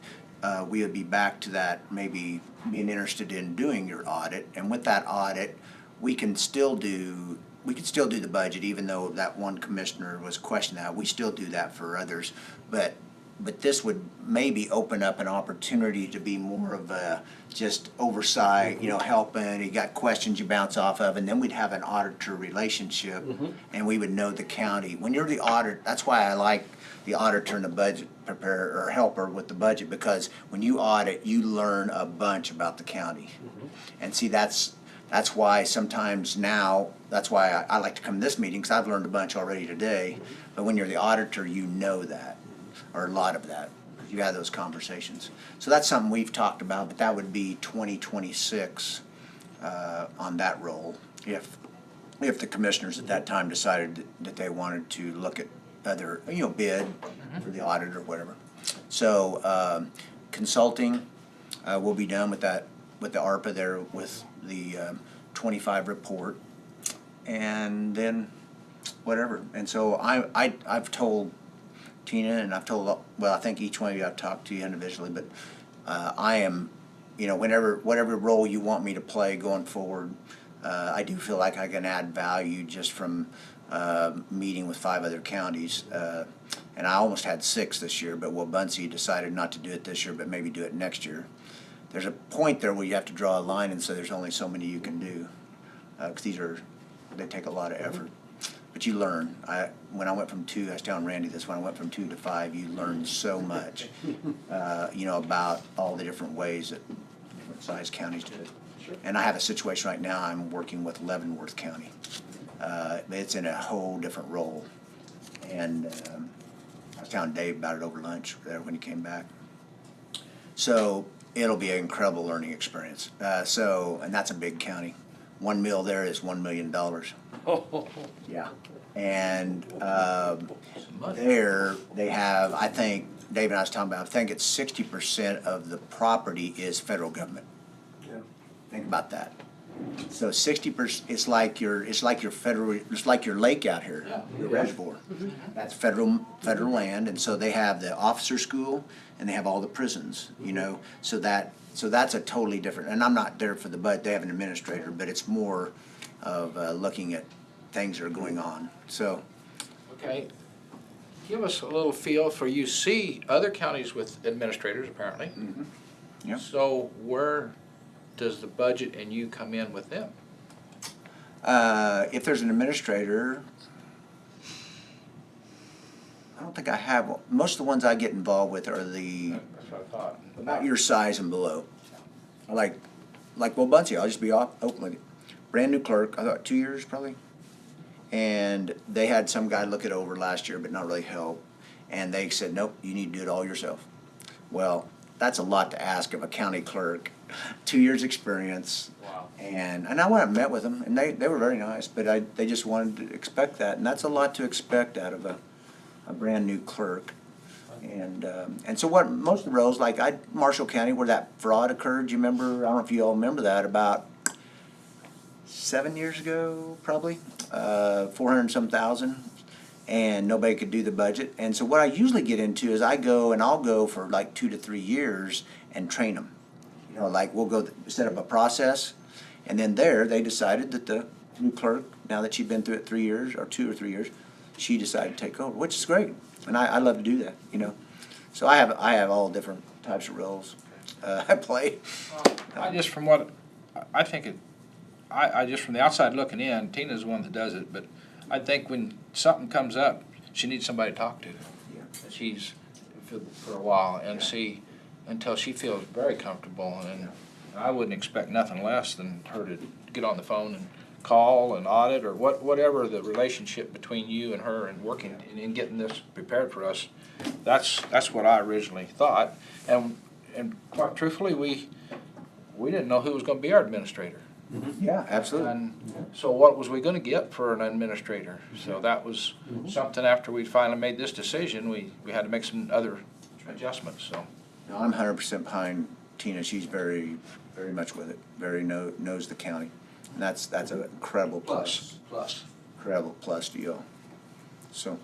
we would be back to that, maybe being interested in doing your audit. And with that audit, we could still do the budget, even though that one commissioner was questioning that. We still do that for others. But but this would maybe open up an opportunity to be more of a just oversight, you know, helping, you got questions you bounce off of, and then we'd have an auditor relationship, and we would know the county. When you're the auditor, that's why I like the auditor and the budget preparer or helper with the budget, because when you audit, you learn a bunch about the county. And see, that's why sometimes now, that's why I like to come to this meeting, because I've learned a bunch already today. But when you're the auditor, you know that, or a lot of that. You have those conversations. So that's something we've talked about, but that would be 2026 on that role, if the commissioners at that time decided that they wanted to look at other, you know, bid for the audit or whatever. So consulting will be done with that, with the ARPA there, with the 25 report, and then whatever. And so I've told Tina, and I've told, well, I think each one of you I've talked to you individually, but I am, you know, whatever role you want me to play going forward, I do feel like I can add value just from meeting with 5 other counties. And I almost had 6 this year, but Wabunsee decided not to do it this year, but maybe do it next year. There's a point there where you have to draw a line and say there's only so many you can do, because they take a lot of effort. But you learn. When I went from 2, I was telling Randy this, when I went from 2 to 5, you learn so much, you know, about all the different ways that different size counties do it. And I have a situation right now, I'm working with Leavenworth County. It's in a whole different role. And I was telling Dave about it over lunch there when he came back. So it'll be an incredible learning experience. And that's a big county. 1 mill there is $1 million. Yeah. And there they have, I think, Dave and I was talking about, I think it's 60% of the property is federal government. Yeah. Think about that. So 60%, it's like your lake out here, your reservoir. That's federal land, and so they have the officer school and they have all the prisons, you know. So that's a totally different, and I'm not there for the budget, they have an administrator, but it's more of looking at things that are going on, so. Okay, give us a little feel for, you see other counties with administrators apparently. Yep. So where does the budget and you come in with them? If there's an administrator, I don't think I have one. Most of the ones I get involved with are That's what I thought. about your size and below. Like Wabunsee, I'll just be open with you. Brand new clerk, I thought 2 years probably. And they had some guy look it over last year, but not really help. And they said, nope, you need to do it all yourself. Well, that's a lot to ask of a county clerk. 2 years experience. Wow. And I went and met with them, and they were very nice, but they just wanted to expect that. And that's a lot to expect out of a brand new clerk. And so what most of the roles, like Marshall County, where that fraud occurred, you remember, I don't know if you all remember that, about 7 years ago, probably, 400 and some thousand, and nobody could do the budget. And so what I usually get into is I'll go for like 2 to 3 years and train them. You know, like we'll go set up a process, and then they decided that the new clerk, now that she'd been through it 3 years, or 2 or 3 years, she decided to take over, which is great. And I love to do that, you know. So I have all different types of roles I play. I just from what, I think I just from the outside looking in, Tina's the one that does it, but I think when something comes up, she needs somebody to talk to. Yeah. She's for a while and see until she feels very comfortable, and I wouldn't expect nothing less than her to get on the phone and call and audit or whatever the relationship between you and her and working and getting this prepared for us. That's what I originally thought, and quite truthfully, we didn't know who was going to be our administrator. Yeah, absolutely. And so what was we going to get for an administrator? So that was something after we finally made this decision, we had to make some other adjustments, so. No, I'm 100% behind Tina. She's very, very much with it. Knows the county, and that's an incredible plus. Incredible plus deal. So,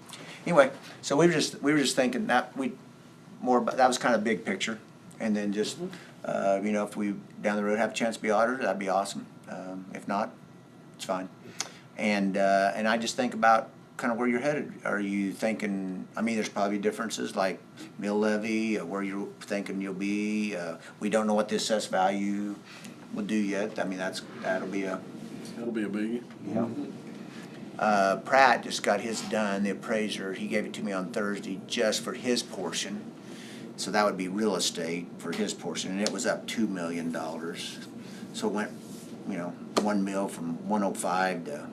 anyway, so we were just thinking that that was kind of big picture, and then just you know, if we down the road have a chance to be audited, that'd be awesome. If not, it's fine. And I just think about kind of where you're headed. Are you thinking, I mean, there's probably differences like mill levy, where you're thinking you'll be. We don't know what the assessed value will do yet. I mean, that'll be a biggie. Yeah. Pratt just got his done, the appraiser. He gave it to me on Thursday just for his portion. So that would be real estate for his portion, and it was up $2 million. So it went, 1 mil from 105 to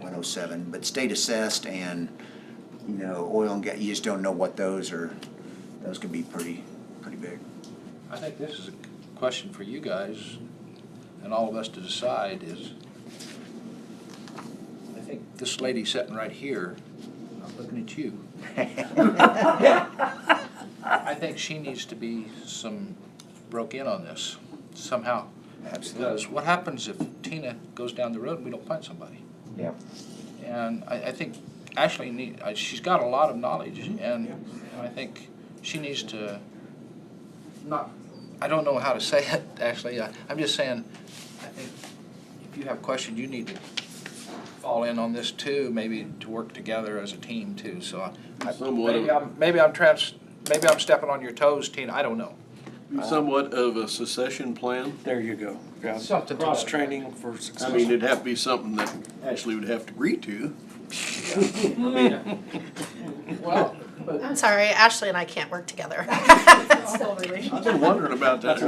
107, but state assessed and, oil and gas, you just don't know what those are. Those could be pretty big. I think this is a question for you guys and all of us to decide is, I think this lady sitting right here, I'm looking at you. I think she needs to be broke in on this somehow. Absolutely. Because what happens if Tina goes down the road and we don't find somebody? Yeah. And I think Ashley she's got a lot of knowledge, and I think she needs to I don't know how to say it, Ashley. I'm just saying, I think if you have questions, you need to fall in on this too, maybe to work together as a team too. So maybe I'm stepping on your toes, Tina. I don't know. Somewhat of a succession plan. There you go. Yeah. Something cross training for success. I mean, it'd have to be something that Ashley would have to agree to. Well, I'm sorry, Ashley and I can't work together. I've been wondering about that.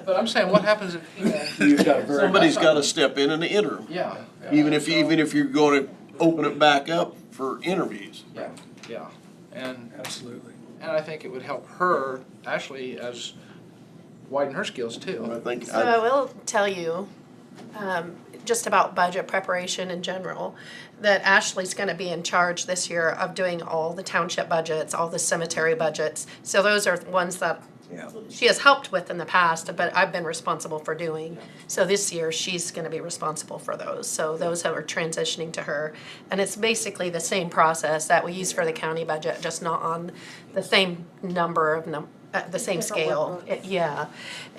But I'm saying, what happens if Somebody's got to step in the interim. Yeah. Even if you're going to open it back up for interviews. Yeah. And absolutely. And I think it would help her, Ashley, widen her skills too. So I will tell you, just about budget preparation in general, that Ashley's gonna be in charge this year of doing all the township budgets, all the cemetery budgets. So those are ones that she has helped with in the past, but I've been responsible for doing. So this year, she's gonna be responsible for those. So those are transitioning to her. And it's basically the same process that we use for the county budget, just not on the same number of the same scale. Yeah.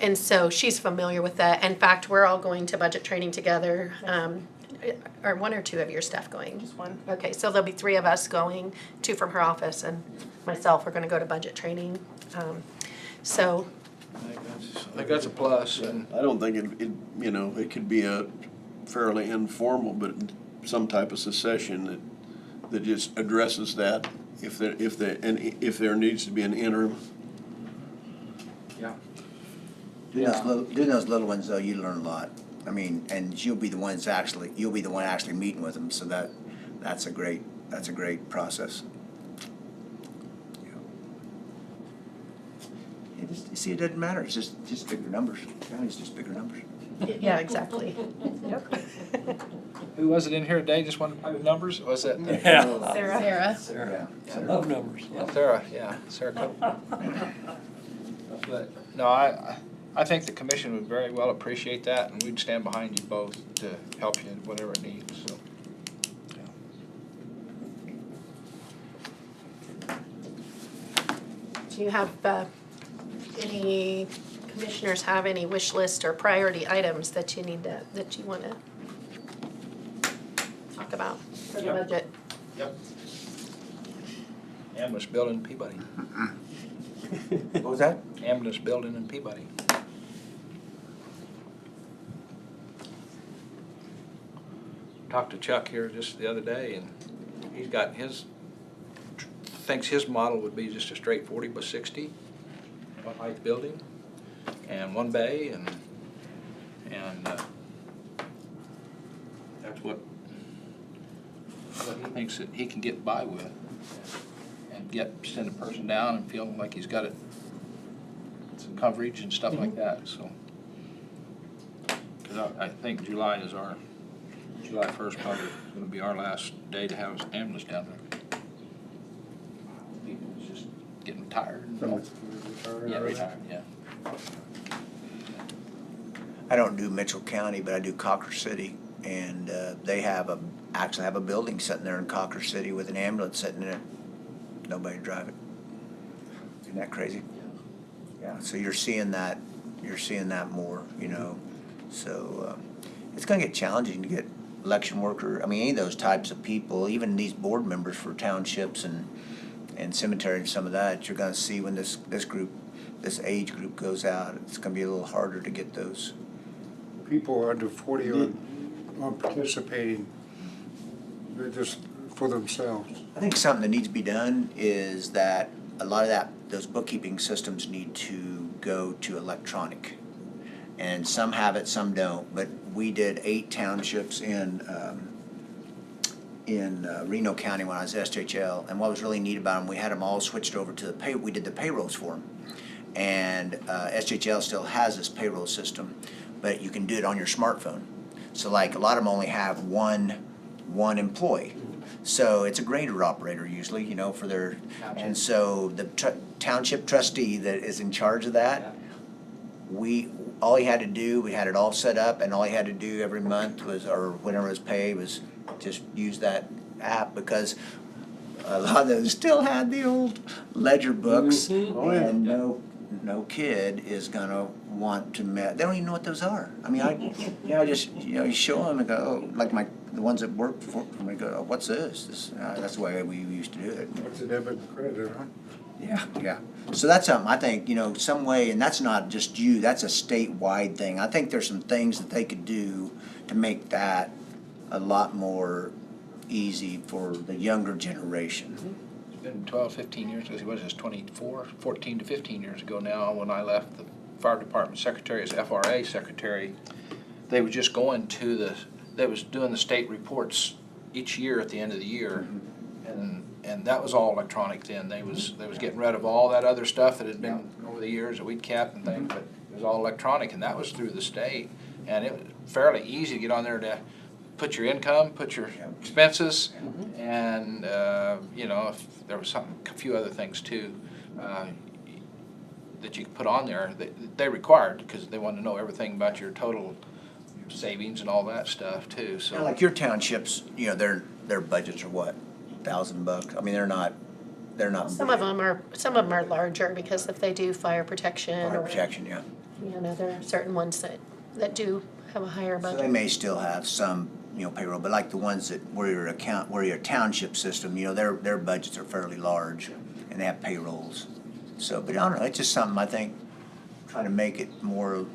And so she's familiar with that. In fact, we're all going to budget training together. Are one or two of your staff going? Just one. Okay, so there'll be 3 of us going, 2 from her office and myself are gonna go to budget training. So. I think that's a plus. And I don't think it could be a fairly informal, but some type of succession that just addresses that if there needs to be an interim. Yeah. Doing those little ones though, you learn a lot. I mean, and you'll be the one actually meeting with them, so that's a great process. You see, it doesn't matter. It's just bigger numbers. It's just bigger numbers. Yeah, exactly. Yep. Who was it in here today? Just wanted to play with numbers? Was it? Sarah. I love numbers. Sarah Cope. But no, I think the commission would very well appreciate that, and we'd stand behind you both to help you in whatever it needs. So. Do you have any commissioners have any wish list or priority items that you want to talk about for the budget? Yep. Ambulance building in Peabody. What was that? Ambulance building in Peabody. Talked to Chuck here just the other day, and he's got thinks his model would be just a straight 40 by 60, one height building, and one bay, and that's what he thinks that he can get by with, and send a person down and feel like he's got some coverage and stuff like that. So, because I think July 1st probably going to be our last day to have an ambulance down there. People just getting tired. Retired, yeah. I don't do Mitchell County, but I do Cocker City, and they actually have a building sitting there in Cocker City with an ambulance sitting in it. Nobody to drive it. Isn't that crazy? Yeah. So you're seeing that more, So it's going to get challenging to get election worker, I mean, any of those types of people, even these board members for townships and cemetery and some of that, you're gonna see when this age group goes out, it's gonna be a little harder to get those. People under 40 are participating. They're just for themselves. I think something that needs to be done is that a lot of those bookkeeping systems need to go to electronic. And some have it, some don't, but we did 8 townships in Reno County when I was SHL, and what was really neat about them, we had them all switched over to we did the payrolls for them. And SHL still has this payroll system, but you can do it on your smartphone. So like a lot of them only have one employee. So it's a grader operator usually, you know, for their, and so the township trustee that is in charge of that, all he had to do, we had it all set up, and all he had to do every month was, or whenever his pay was, just use that app, because a lot of those still had the old ledger books, and no kid is gonna want to they don't even know what those are. I mean, you show them and go, oh, like the ones that work for me go, oh, what's this? That's the way we used to do it. What's the debit and credit, huh? Yeah. So that's something, I think, some way, and that's not just you, that's a statewide thing. I think there's some things that they could do to make that a lot more easy for the younger generation. It's been 12, 15 years ago, what is this, 14 to 15 years ago now, when I left the fire department secretary as FRA secretary. They were just going to they was doing the state reports each year at the end of the year, and that was all electronic then. They was getting rid of all that other stuff that had been over the years that we'd kept and things, but it was all electronic, and that was through the state, and it was fairly easy to get on there to put your income, put your expenses, and if there was a few other things too that you could put on there that they required, because they wanted to know everything about your total savings and all that stuff too. So like your townships, their budgets are what, $1,000? I mean, they're not. Some of them are larger, because if they do fire protection. Fire protection, yeah. There are certain ones that do have a higher budget. So they may still have some, payroll, but like the ones that where your township system, their budgets are fairly large, and they have payrolls. So, but I don't know, it's just something I think, trying to make it more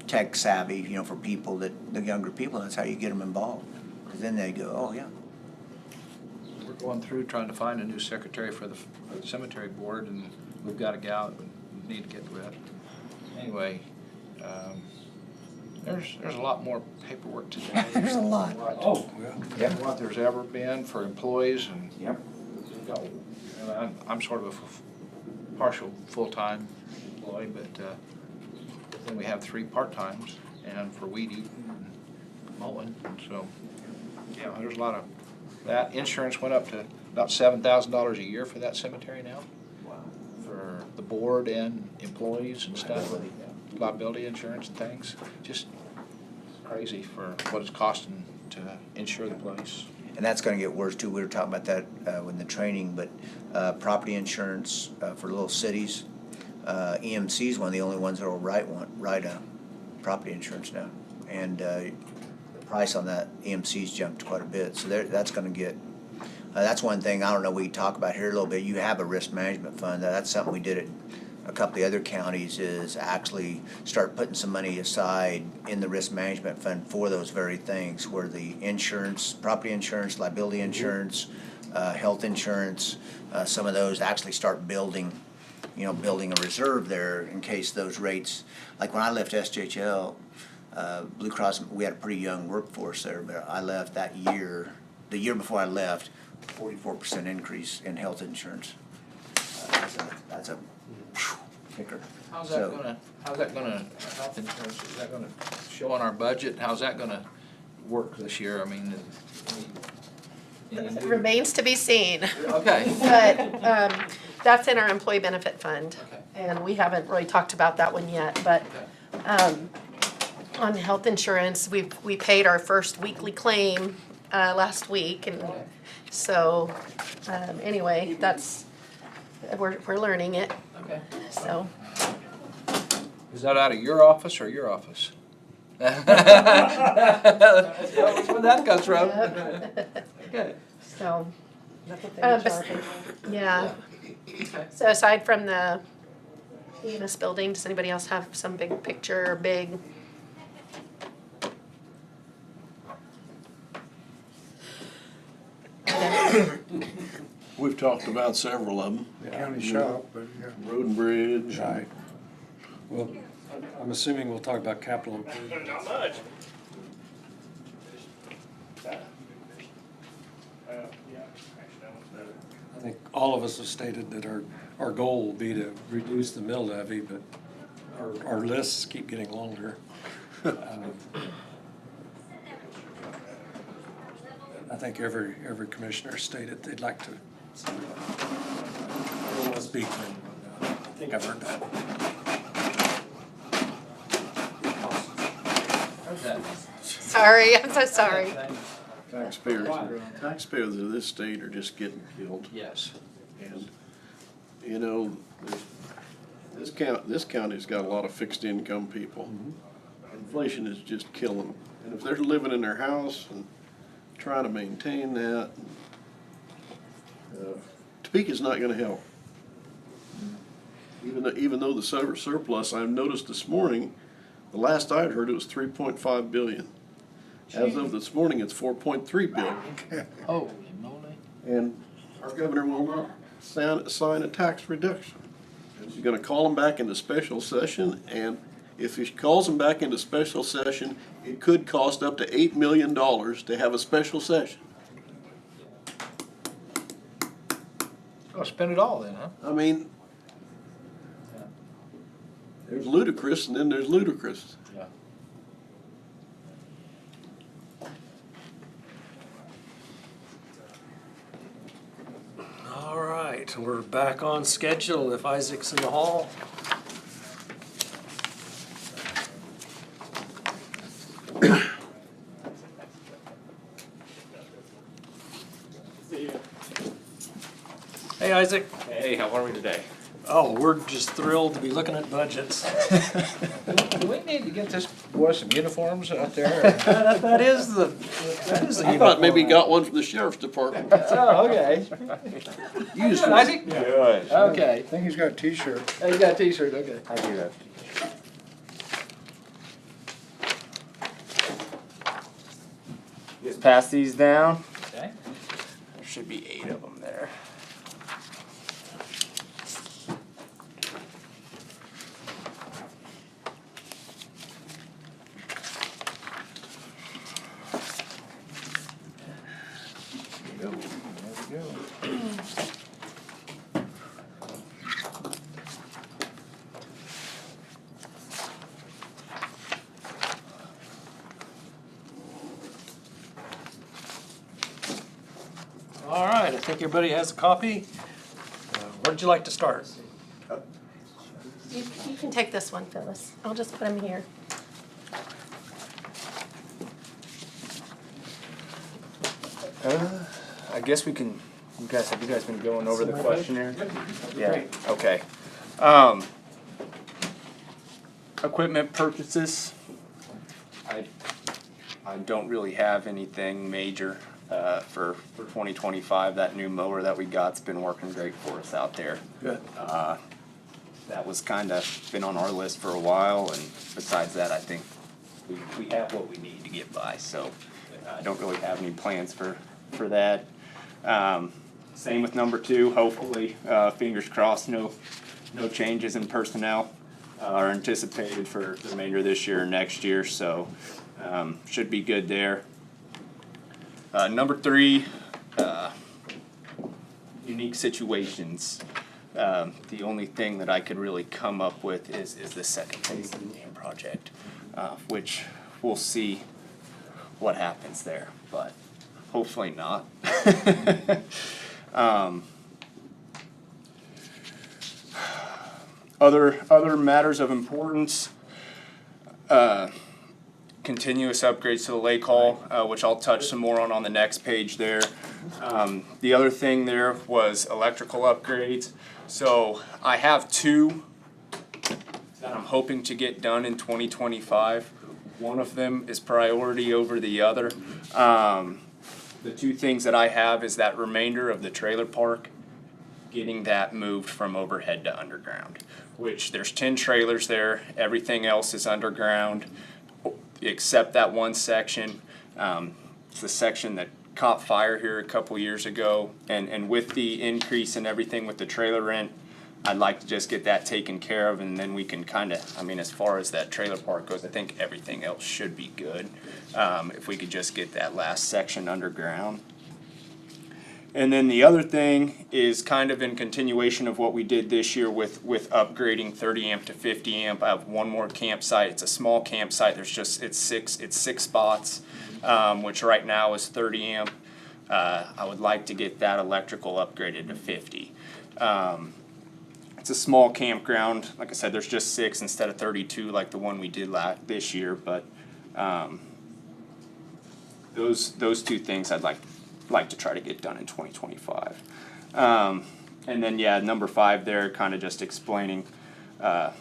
tech savvy, for people the younger people. That's how you get them involved, because then they go, oh yeah. We're going through trying to find a new secretary for the cemetery board, and we've got a gal that we need to get with. Anyway, there's a lot more paperwork today. There's a lot. What there's ever been for employees, and I'm sort of a partial full-time employee, but then we have 3 part-times, and for weed eating and mowing, so there's a lot of that. Insurance went up to about $7,000 a year for that cemetery now. Wow. For the board and employees and stuff. Liability insurance and things. Just crazy for what it's costing to insure the place. And that's going to get worse too. We were talking about that with the training, but property insurance for little cities, EMC is one of the only ones that will write a property insurance now, and the price on that EMC's jumped quite a bit. So that's going to get. That's one thing I don't know. We talk about here a little bit. You have a risk management fund. That's something we did at a couple of the other counties, is actually start putting some money aside in the risk management fund for those very things, where the insurance, property insurance, liability insurance, health insurance, some of those actually start building a reserve there in case those rates, like when I left SJHL, Blue Cross, we had a pretty young workforce there, but I left that year, the year before I left, 44% increase in health insurance. That's a kicker. How's that gonna health insurance, is that gonna show on our budget? How's that gonna work this year? I mean, It remains to be seen. Okay. But that's in our employee benefit fund, and we haven't really talked about that one yet. But on health insurance, we paid our first weekly claim last week, and so anyway, we're learning it. Okay. So. Is that out of your office or your office? That's where that comes from. Okay. So, That's what they charge. yeah. So aside from the EMS building, does anybody else have some big picture or big? We've talked about several of them. County shop, but yeah. Road and bridge. Right. Well, I'm assuming we'll talk about capital improvement. Not much. I think all of us have stated that our goal will be to reduce the mill levy, but our lists keep getting longer. I think every commissioner stated they'd like to. I don't want to speak for them, but I think I've heard that. Sorry, I'm so sorry. Taxpayers of this state are just getting killed. Yes. And, you know, this county's got a lot of fixed income people. Inflation is just killing them. And if they're living in their house and trying to maintain that, Topeka's not gonna help. Even though the surplus, I've noticed this morning, the last I heard it was 3.5 billion. As of this morning, it's 4.3 billion. Oh, moly. And our governor will not sign a tax reduction. He's gonna call them back into special session, and if he calls them back into special session, it could cost up to $8 million to have a special session. Oh, spend it all then, huh? I mean, there's ludicrous and then there's ludicrous. Yeah. All right, we're back on schedule if Isaac's in the hall. Hey, Isaac. Hey, how are we today? Oh, we're just thrilled to be looking at budgets. Do we need to get this boy some uniforms out there? That is the I thought maybe he got one from the sheriff's department. Oh, okay. You just- Isaac? Good. Okay. I think he's got a t-shirt. Oh, you got a t-shirt, okay. I do have. Just pass these down. Okay. There should be 8 of them there. There we go. All right, I think everybody has a copy. Where'd you like to start? You can take this one, Phyllis. I'll just put them here. I guess we can, have you guys been going over the questionnaire? Yeah, okay. Equipment purchases. I don't really have anything major, for 2025. That new mower that we got's been working great for us out there. Good. That was kinda been on our list for a while, and besides that, I think we have what we need to get by, so I don't really have any plans for that. Same with number 2, hopefully, fingers crossed, no changes in personnel are anticipated for the remainder of this year or next year, so should be good there. Number 3, unique situations. The only thing that I could really come up with is the second phase of the dam project, which we'll see what happens there, but hopefully not. Other matters of importance, continuous upgrades to the lake hall, which I'll touch some more on the next page there. The other thing there was electrical upgrades. So I have 2 that I'm hoping to get done in 2025. one of them is priority over the other. The two things that I have is that remainder of the trailer park, getting that moved from overhead to underground, which there's 10 trailers there. Everything else is underground except that one section. It's the section that caught fire here a couple years ago. And with the increase in everything with the trailer rent, I'd like to just get that taken care of, and then we can kind of, I mean, as far as that trailer park goes, I think everything else should be good. If we could just get that last section underground. And then the other thing is kind of in continuation of what we did this year with upgrading 30 amp to 50 amp. I have one more campsite. It's a small campsite. There's just, it's six spots, which right now is 30 amp. I would like to get that electrical upgraded to 50. It's a small campground. Like I said, there's just 6 instead of 32 like the one we did this year. But those two things I'd like to try to get done in 2025. And then, yeah, number 5 there, kind of just explaining what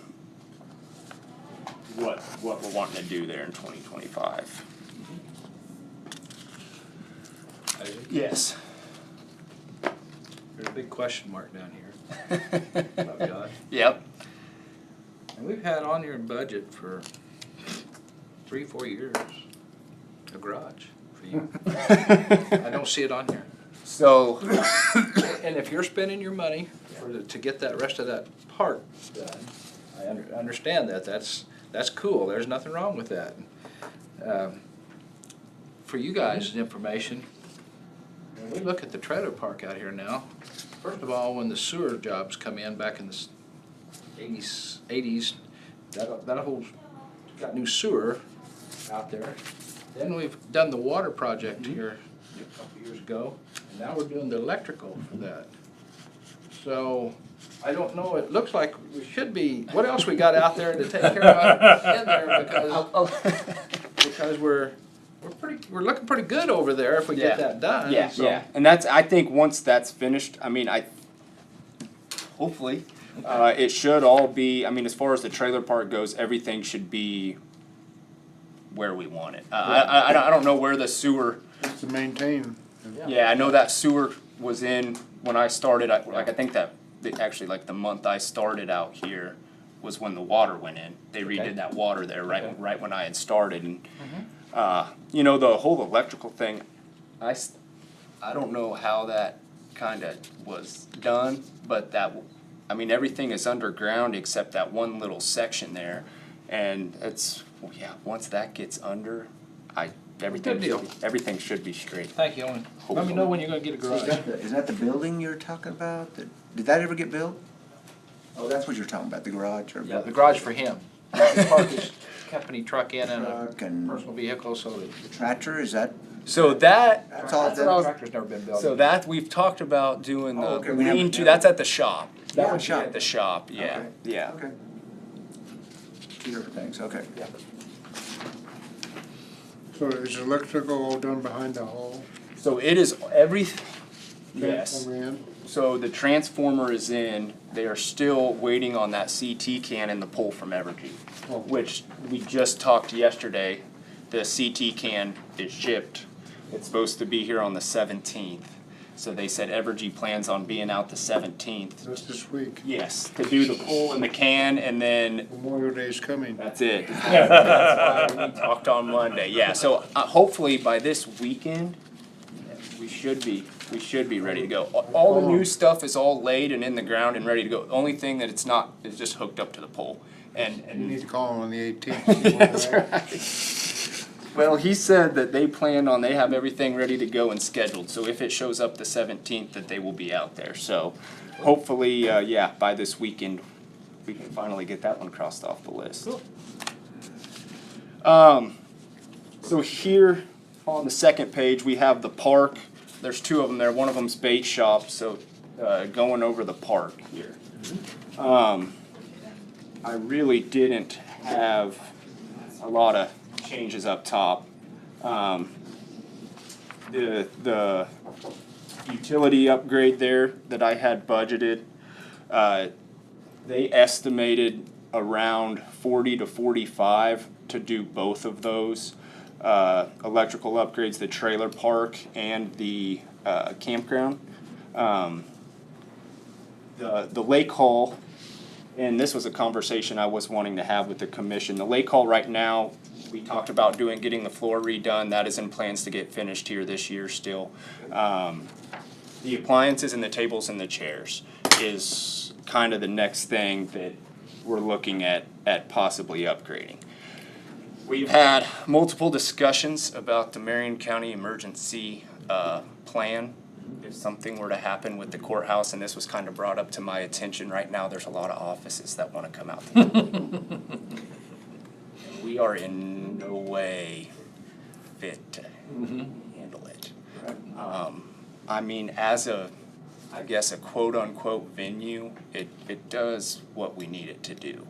we're wanting to do there in 2025. Yes. There's a big question mark down here. About God. Yep. And we've had on your budget for 3-4 years a garage for you. I don't see it on here. So, and if you're spending your money to get that rest of that part done, I understand that. That's cool. There's nothing wrong with that. For you guys' information, when we look at the trailer park out here now, first of all, when the sewer jobs come in back in the 80s, that whole got new sewer out there. Then we've done the water project here a couple years ago, and now we're doing the electrical for that. So I don't know. It looks like we should be. What else we got out there to take care of in there because we're looking pretty good over there if we get that done. Yeah, so. yeah, and I think once that's finished, I mean, hopefully, it should all be, I mean, as far as the trailer park goes, everything should be where we want it. I don't know where the sewer. It's to maintain. Yeah, I know that sewer was in when I started, I think that, actually like the month I started out here was when the water went in. They redid that water there right when I had started, and you know, the whole electrical thing, I don't know how that kind of was done, but I mean, everything is underground except that one little section there, and once that gets under, everything should be straight. Thank you, Owen. Let me know when you're gonna get a garage. Is that the building you're talking about? Did that ever get built? Oh, that's what you're talking about, the garage? Yeah, the garage for him. He can park his company truck in and a personal vehicle, so that. The tractor, is that? So that's all. Tractor's never been built. So that we've talked about doing the okay, lean-to. That's at the shop. That one's At the shop. Yeah. Okay. Yeah. Okay. 2 different things, okay. Yeah. So is electrical all done behind the hall? So it is yes. So the transformer is in. They are still waiting on that CT can and the pole from Evergy, which we just talked yesterday. The CT can is shipped. It's supposed to be here on the 17th. So they said Evergy plans on being out the 17th. That's this week. Yes, to do the pole and the can, and then Memorial Day's coming. that's it. That's why we talked on Monday. Yeah, so hopefully by this weekend, we should be ready to go. All the new stuff is all laid and in the ground and ready to go. The only thing that it's not is just hooked up to the pole. And You need to call him on the 18th. that's right. Well, he said that they have everything ready to go and scheduled. So if it shows up the 17th, that they will be out there. So hopefully, by this weekend, we can finally get that one crossed off the list. Cool. So here on the second page, we have the park. There's 2 of them there. One of them's bait shop. So going over the park here. I really didn't have a lot of changes up top. The utility upgrade there that I had budgeted, they estimated around 40 to 45 to do both of those, electrical upgrades, the trailer park and the campground. The lake hall, and this was a conversation I was wanting to have with the commission. The lake hall right now, we talked about getting the floor redone. That is in plans to get finished here this year still. The appliances and the tables and the chairs is kind of the next thing that we're looking at possibly upgrading. We've had multiple discussions about the Marion County emergency plan. If something were to happen with the courthouse, and this was kind of brought up to my attention right now, there's a lot of offices that want to come out. We are in no way fit to handle it. I mean, as I guess a quote-unquote venue, it does what we need it to do.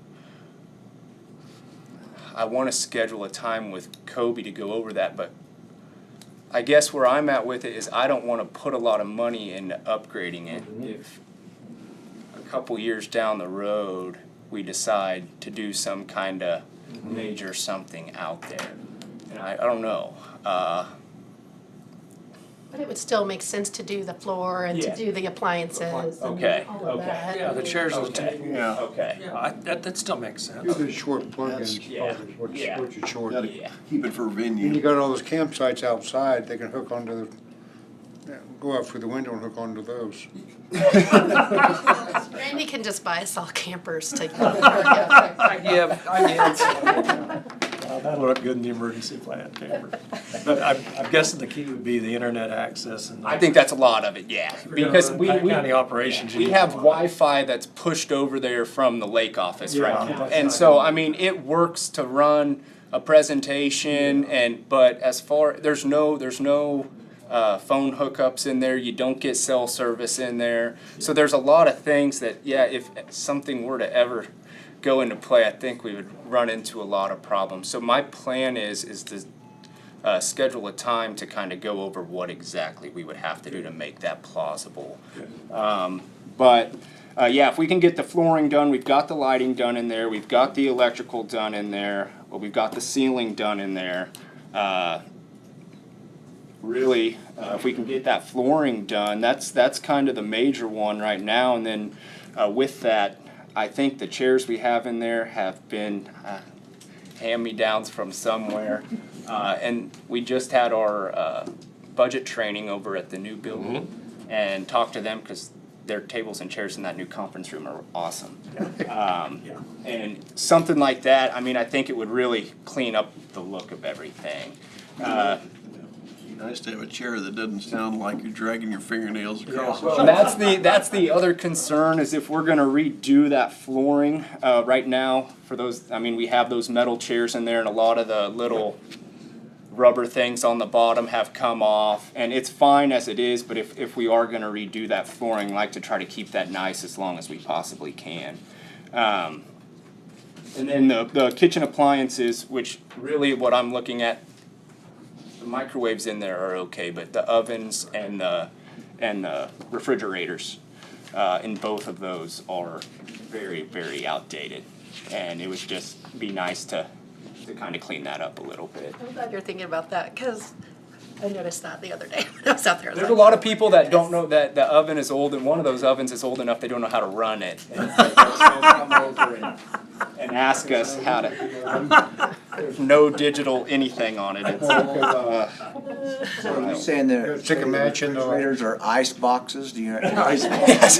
I want to schedule a time with Kobe to go over that, but I guess where I'm at with it is I don't want to put a lot of money into upgrading it if a couple years down the road we decide to do some kind of major something out there. And I don't know. But it would still make sense to do the floor and to do the appliances and Okay. all of that. Yeah, the chairs and the Okay. table. Yeah. Okay. Yeah, that still makes sense. Do the short plug-ins, Yeah. what Yeah. you're short. Gotta keep it for And venue. you got all those campsites outside, they can hook onto the, go out through the window and hook onto those. Randy can just buy us all campers to. I give. That'll look good in the emergency plan, camper. But I'm guessing the key would be the internet access and. I think that's a lot of it, yeah. Because we County operations. you we need have a lot. Wi-Fi that's pushed over there from the lake office right Yeah. now. And so, I mean, it works to run a presentation but as far, there's no phone hookups in there, you don't get cell service in there. So there's a lot of things that, if something were to ever go into play, I think we would run into a lot of problems. So my plan is to schedule a time to kind of go over what exactly we would have to do to make that plausible. If we can get the flooring done, we've got the lighting done in there, we've got the electrical done in there, we've got the ceiling done in there. Really, if we can get that flooring done, that's kind of the major one right now. And then with that, I think the chairs we have in there have been hand-me-downs from somewhere. And we just had our budget training over at the new building and talked to them because their tables and chairs in that new conference room are awesome. And something like that, I mean, I think it would really clean up the look of everything. Nice to have a chair that doesn't sound like you're dragging your fingernails across. Well, that's the other concern is if we're gonna redo that flooring, right now, for those, I mean, we have those metal chairs in there and a lot of the little rubber things on the bottom have come off, and it's fine as it is, but if we are gonna redo that flooring, I like to try to keep that nice as long as we possibly can. And then the kitchen appliances, which really what I'm looking at, the microwaves in there are okay, but the ovens and the refrigerators in both of those are very, very outdated. And it would just be nice to kind of clean that up a little bit. I'm glad you're thinking about that, because I noticed that the other day when I was out there. I was There's a like, lot of people that don't know that the oven is old, and one of those ovens is old enough they don't know how to run it. And so they'll come over and ask us how to. There's no digital anything on it. It's, So are you saying the Take a match in the. refrigerators are ice boxes? Do you? That's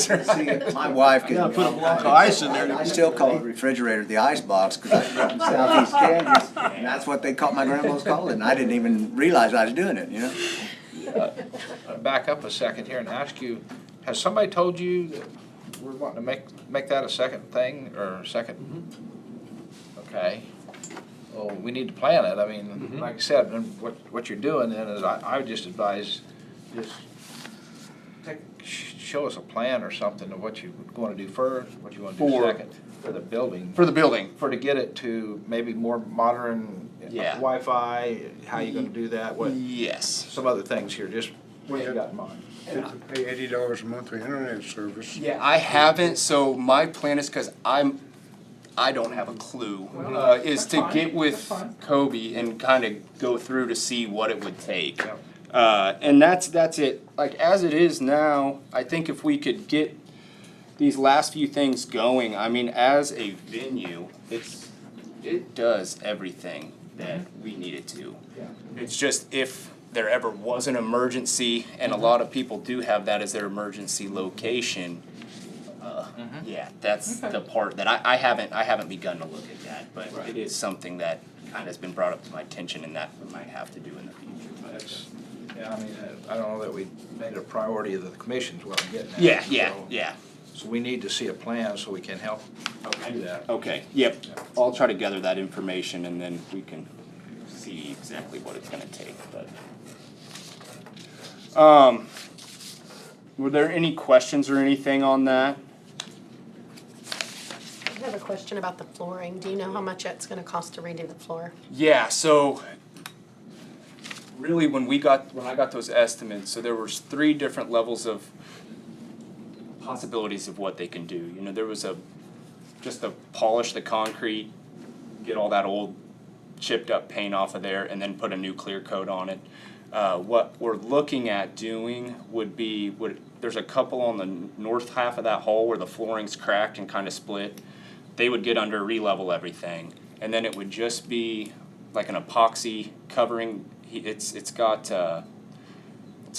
right. See, my wife can. Put a block of ice in there. I still call it refrigerator the ice box because I grew up in Southeast Kansas, and that's what they called, my grandma's called it, and I didn't even realize I was doing it, you know? Back up a second here and ask you, has somebody told you that we're wanting to make that a second thing, or a second? Okay. Well, we need to plan it. I mean, like I said, and what you're doing then is I would just advise, just show us a plan or something of what you want to do first, what you want to do second for the building. For the building. To get it to maybe more modern Wi-Fi, how you going to do that? What? Yes. Some other things here, just what you got in mind. Pay $80 a month for internet service. Yeah, I haven't, so my plan is, because I don't have a clue, is to get with Kobe and kind of go through to see what it would take. And that's it. Like, as it is now, I think if we could get these last few things going, I mean, as a venue, it does everything that we need it to. It's just if there ever was an emergency, and a lot of people do have that as their emergency location, yeah, that's the part that I haven't begun to look at that, but it is something that kind of has been brought up to my attention, and that we might have to do in the future. But Yeah, I mean, I don't know that we made it a priority of the commission's what I'm getting at. Yeah. So we need to see a plan so we can help do that. Okay, yep, I'll try to gather that information and then we can see exactly what it's gonna take, but. Were there any questions or anything on that? I have a question about the flooring. Do you know how much it's gonna cost to redo the floor? Yeah, so really when I got those estimates, so there was 3 different levels of possibilities of what they can do. You know, there was just to polish the concrete, get all that old chipped up paint off of there, and then put a new clear coat on it. What we're looking at doing would be, there's a couple on the north half of that hall where the flooring's cracked and kind of split. They would get under, re-level everything, and then it would just be like an epoxy covering. It's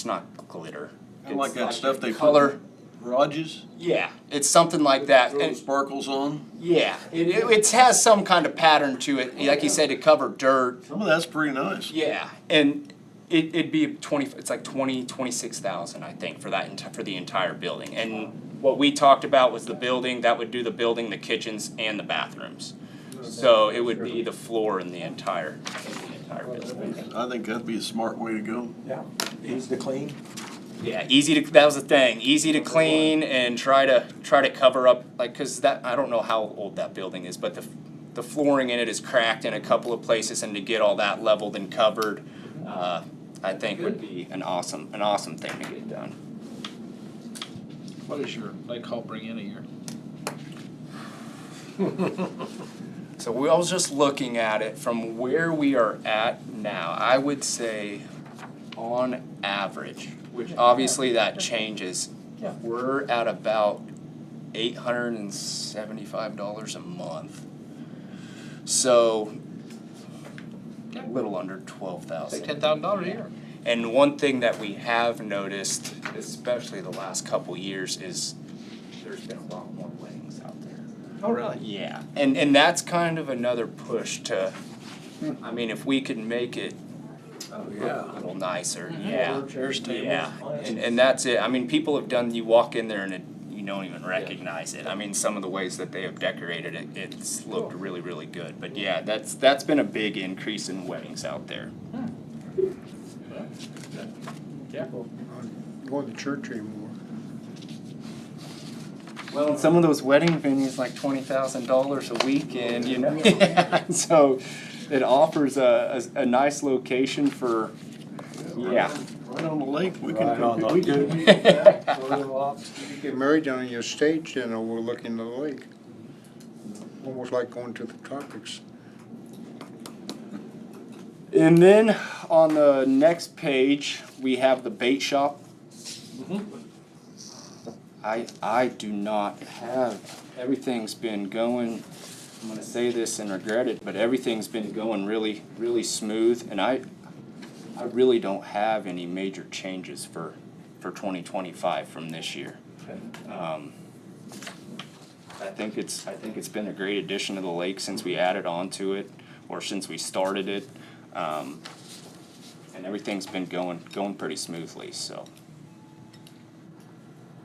not glitter. I like that stuff they color. put in garages. Yeah, it's something like that. Throw the sparkles on. Yeah, it has some kind of pattern to it. Like you said, to cover dirt. Some of that's pretty nice. Yeah, and it'd be it's like 26,000, I think, for the entire building. And what we talked about was the building, that would do the building, the kitchens, and the bathrooms. So it would be the floor in the entire building. I think that'd be a smart way to go. Yeah, easy to clean. Yeah, that was the thing, easy to clean and try to cover up, like, cause I don't know how old that building is, but the flooring in it is cracked in a couple of places, and to get all that leveled and covered, I think would be an awesome thing to get done. What does your lake hall bring in a year? So I was just looking at it from where we are at now. I would say on average, which obviously that changes, we're at about $875 a month. So a little under 12,000. Say $10,000 a year. And one thing that we have noticed, especially the last couple years, is there's been a lot more weddings out there. Oh, really? Yeah, and that's kind of another push to, I mean, if we could make it a little nicer, Chairs, tables, yeah, and that's it. I mean, people have done, you walk in there and you don't even recognize it. I mean, some of the ways that they have decorated it, it's looked really, really good. But yeah, that's been a big increase in weddings out there. Yeah. Going to church anymore. Well, in some of those wedding venues, like $20,000 a weekend, you know. So it offers a nice location for, Right on the lake, we can on go. the- We do. You get married down in your stage, then overlooking the lake. Almost like going to the tropics. And then on the next page, we have the bait shop. I do not have, everything's been going, I'm gonna say this and regret it, but everything's been going really, really smooth, and I really don't have any major changes for 2025 from this year. I think it's been a great addition to the lake since we added on to it, or since we started it. And everything's been going pretty smoothly, so.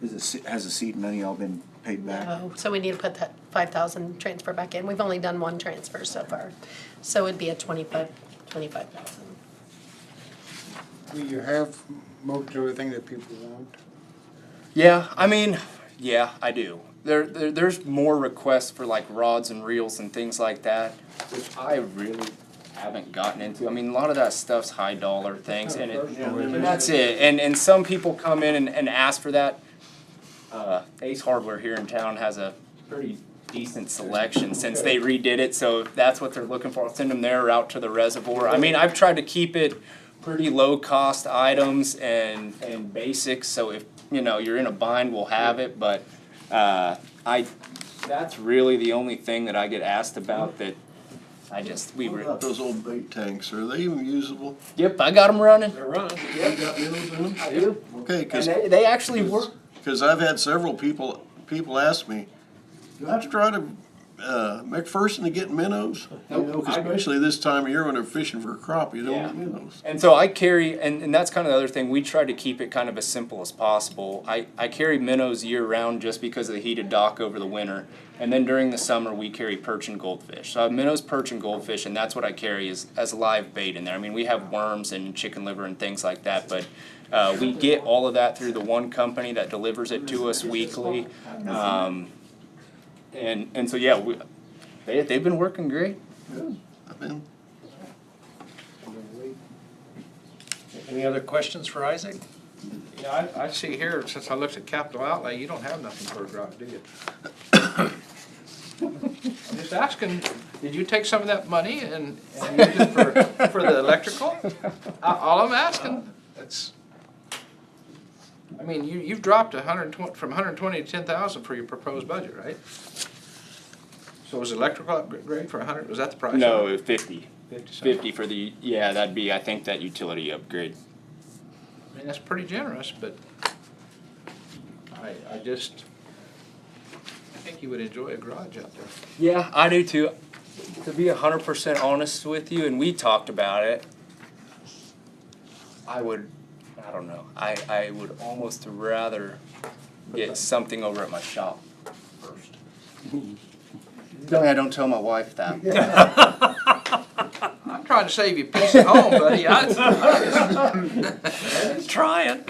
Has the seed money all been paid back? No, so we need to put that 5,000 transfer back in. We've only done one transfer so far. So it'd be a 25,000. Do you have most everything that people want? Yeah, I mean, yeah, I do. There's more requests for like rods and reels and things like that, which I really haven't gotten into. I mean, a lot of that stuff's high dollar things, and that's it. And some people come in and ask for that. Ace Hardware here in town has a pretty decent selection since they redid it, so if that's what they're looking for, I'll send them there or out to the reservoir. I mean, I've tried to keep it pretty low-cost items and basics, so if, you know, you're in a bind, we'll have it, but, that's really the only thing that I get asked about that we What were. about those old bait tanks? Are they even usable? Yep, I got them running. They're running. You got minnows in them? I do. Okay, And cause. they actually work. Cause I've had several people ask me, do I have to try to, McPherson to get minnows? You know, 'cause especially this time of year when they're fishing for crappie, they don't get minnows. And so I carry, and that's kind of the other thing, we try to keep it kind of as simple as possible. I carry minnows year round just because of the heated dock over the winter. And then during the summer, we carry perch and goldfish. So I have minnows, perch, and goldfish, and that's what I carry as live bait in there. I mean, we have worms and chicken liver and things like that, but we get all of that through the one company that delivers it to us weekly. And so, yeah, they've been working great. Good. Any other questions for Isaac? Yeah, I see here, since I looked at capital outlay, you don't have nothing for a garage, do you? I'm just asking, did you take some of that money and use it for the electrical? All I'm asking, I mean, you've dropped from 120 to 10,000 for your proposed budget, right? So was electrical upgrade for 100, was that the price? No, 50. 50 50 for the, yeah, that'd be, I think, that utility upgrade. I mean, that's pretty generous, but I think you would enjoy a garage out there. Yeah, I do too. To be 100% honest with you, and we talked about it, I don't know, I would almost rather get something over at my shop first. Don't tell my wife that. I'm trying to save you peace at home, buddy. Just trying.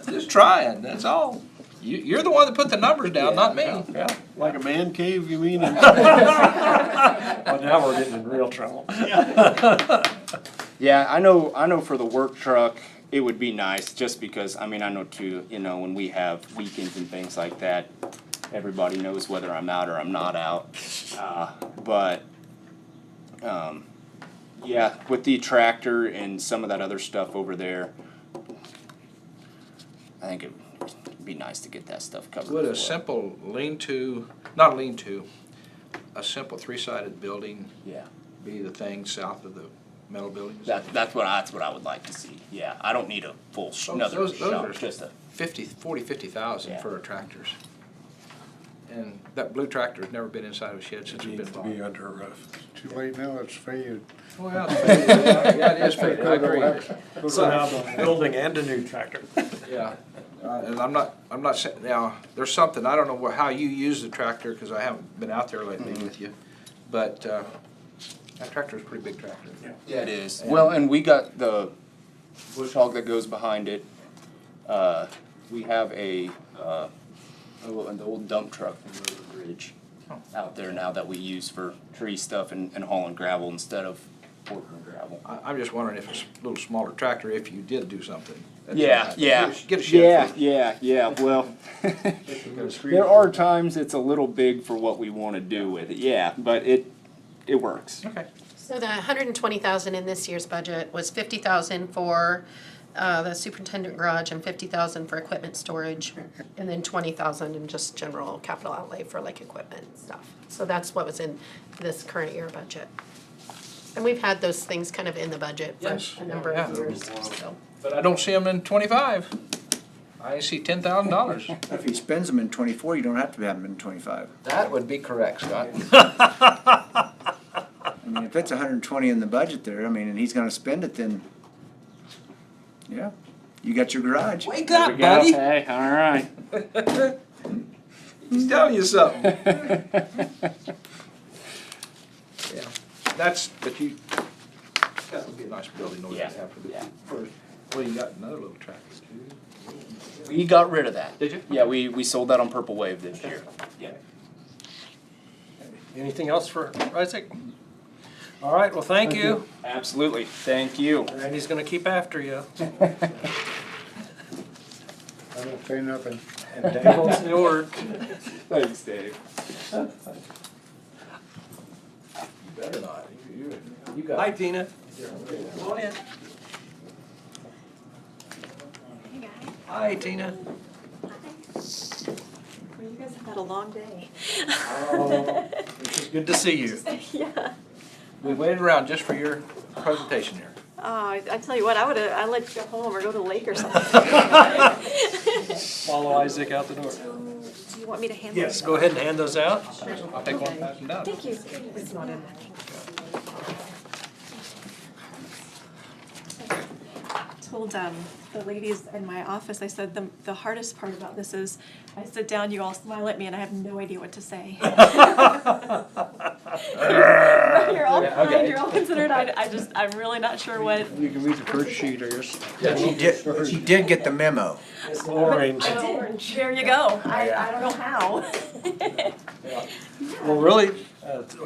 Just trying, that's all. You're the one that put the numbers down, not me. Yeah, like a man cave, you mean? Well, now we're getting in real trouble. Yeah, I know for the work truck, it would be nice, just because, I mean, I know too, you know, when we have weekends and things like that, everybody knows whether I'm out or I'm not out. Yeah, with the tractor and some of that other stuff over there, I think it'd be nice to get that stuff covered. Would a simple lean-to, not a lean-to, a simple three-sided building be the thing south of the metal buildings? That's what I would like to see. Yeah, I don't need a full another Those shop, are just a 50,000 for our tractors. And that blue tractor has never been inside of a shed since it's been bought. Be under a roof. Too late now, it's faded. Well, it's faded. Yeah, it is faded, I agree. So now the building and a new tractor. Yeah, and I'm not saying, now, there's something, I don't know how you use the tractor, because I haven't been out there lately with you, but, that tractor is a pretty big tractor. Yeah, it is. Well, and we got the bush hog that goes behind it. We have an old dump truck from River Bridge out there now that we use for tree stuff and hauling gravel instead of Portland gravel. I'm just wondering if it's a little smaller tractor, if you did do something. Yeah. Get a shed for it. Yeah, well, there are times it's a little big for what we want to do with it, yeah, but it works. Okay. So the 120,000 in this year's budget was 50,000 for the superintendent garage and 50,000 for equipment storage, and then 20,000 in just general capital outlay for like equipment and stuff. So that's what was in this current year budget. And we've had those things kind of in the budget for a number of years, so. But I don't see them in 25. I see $10,000. If he spends them in 24, you don't have to have them in 25. That would be correct, Scott. I mean, if it's 120 in the budget there, I mean, and he's gonna spend it, then, yeah, you got your garage. Wake up, buddy. Hey, all right. He's telling you something. Yeah, but that would be a nice building over there to have for the first. Well, you got another little tractor too. We got rid of that. Did you? Yeah, we sold that on Purple Wave this year. Yeah. Anything else for Isaac? All right, well, thank you. Absolutely, thank you. Randy's gonna keep after you. I don't say nothing. And Dave will still work. Thanks, Dave. You better not. You got. Hi, Tina. Come on in. Hi, Tina. Well, you guys have had a long day. Oh, it's good to see you. Yeah. We waited around just for your presentation here. Oh, I tell you what, I let you go home or go to the lake or something. Follow Isaac out the door. Do you want me to hand Yes, those go out? ahead and hand those out. I'll take one, pass them down. Thank you. It's not in there. Told the ladies in my office, I said the hardest part about this is I sit down, you all smile at me, and I have no idea what to say. You're all Yeah, kind, okay. you're all considerate. I'm really not sure what. You can read the first sheet, I guess. She did get the memo. It's orange. I did. There you go. I don't know how. Well, really,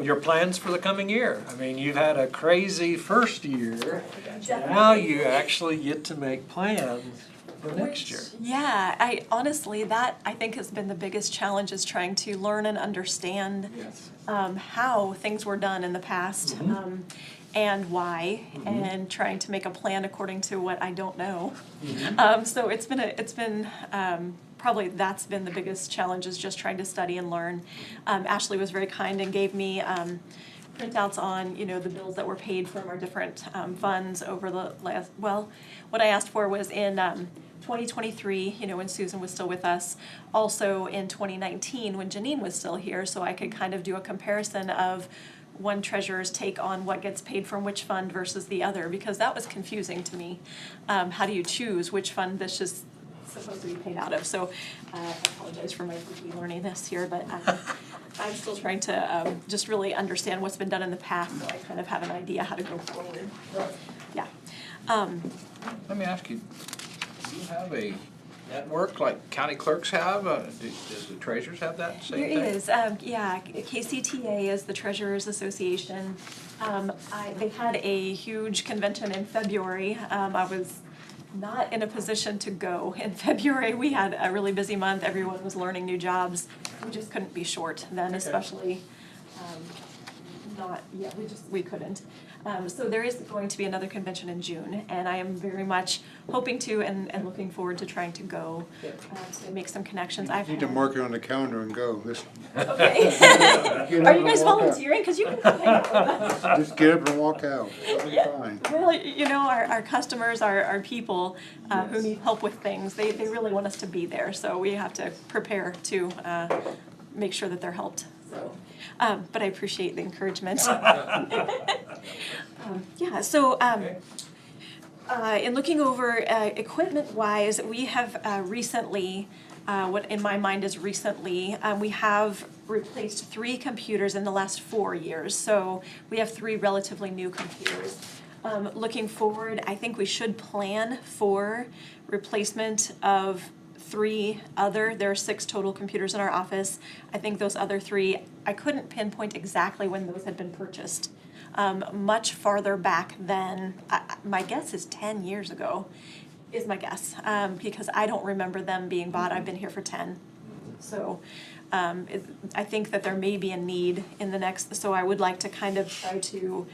your plans for the coming year. I mean, you've had a crazy first year. Now you actually get to make plans for next year. Yeah, honestly, that I think has been the biggest challenge is trying to learn and understand how things were done in the past and why, and trying to make a plan according to what I don't know. So it's been probably that's been the biggest challenge is just trying to study and learn. Ashley was very kind and gave me printouts on, the bills that were paid from our different funds over the last, well, what I asked for was in 2023, when Susan was still with us, also in 2019 when Janine was still here, so I could kind of do a comparison of one treasurer's take on what gets paid from which fund versus the other, because that was confusing to me. How do you choose which fund this is supposed to be paid out of? So I apologize for my rookie learning this here, but I'm still trying to just really understand what's been done in the past, so I kind of have an idea how to go forward. Yeah. Let me ask you, do you have a network like county clerks have? Does the treasurers have that same There thing? is, yeah, KCTA is the Treasurers Association. They had a huge convention in February. I was not in a position to go in February. We had a really busy month. Everyone was learning new jobs. We just couldn't be short then, especially we couldn't. So there is going to be another convention in June, and I am very much hoping to and looking forward to trying to go to make some connections. You need to mark it on the calendar and go. Okay. Are you guys volunteering? Because you can come hang out with us. Just get up and walk out. It'll be fine. Well, our customers, our people who need help with things, they really want us to be there. So we have to prepare to make sure that they're helped. So, but I appreciate the encouragement. In looking over equipment-wise, we have recently, what in my mind is recently, we have replaced 3 computers in the last 4 years. So we have 3 relatively new computers. Looking forward, I think we should plan for replacement of 3 other, there are 6 total computers in our office. I think those other 3, I couldn't pinpoint exactly when those had been purchased. Much farther back than, my guess is 10 years ago, is my guess, because I don't remember them being bought. I've been here for 10. So I think that there may be a need in the next, so I would like to kind of try to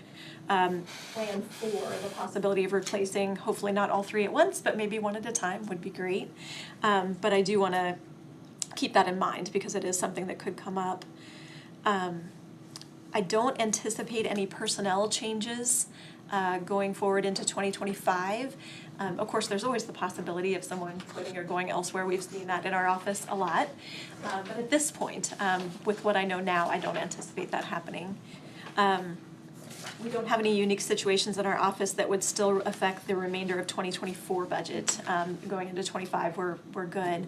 plan for the possibility of replacing, hopefully not all 3 at once, but maybe one at a time would be great. But I do want to keep that in mind because it is something that could come up. I don't anticipate any personnel changes going forward into 2025. Of course, there's always the possibility of someone quitting or going elsewhere. We've seen that in our office a lot. But at this point, with what I know now, I don't anticipate that happening. We don't have any unique situations in our office that would still affect the remainder of 2024 budget. Going into 25, we're good.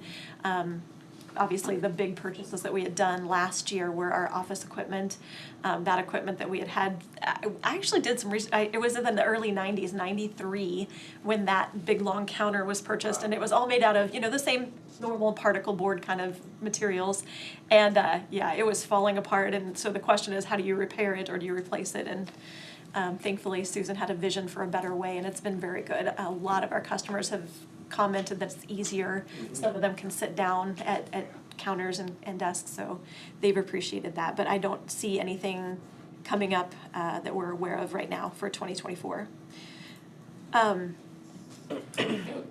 Obviously, the big purchases that we had done last year were our office equipment. That equipment that we had, I actually did some research. It was in the early 90s, 93, when that big long counter was purchased, and it was all made out of, the same normal particle board kind of materials. And it was falling apart. And so the question is, how do you repair it or do you replace it? And thankfully, Susan had a vision for a better way, and it's been very good. A lot of our customers have commented that it's easier. Some of them can sit down at counters and desks, so they've appreciated that. But I don't see anything coming up that we're aware of right now for 2024.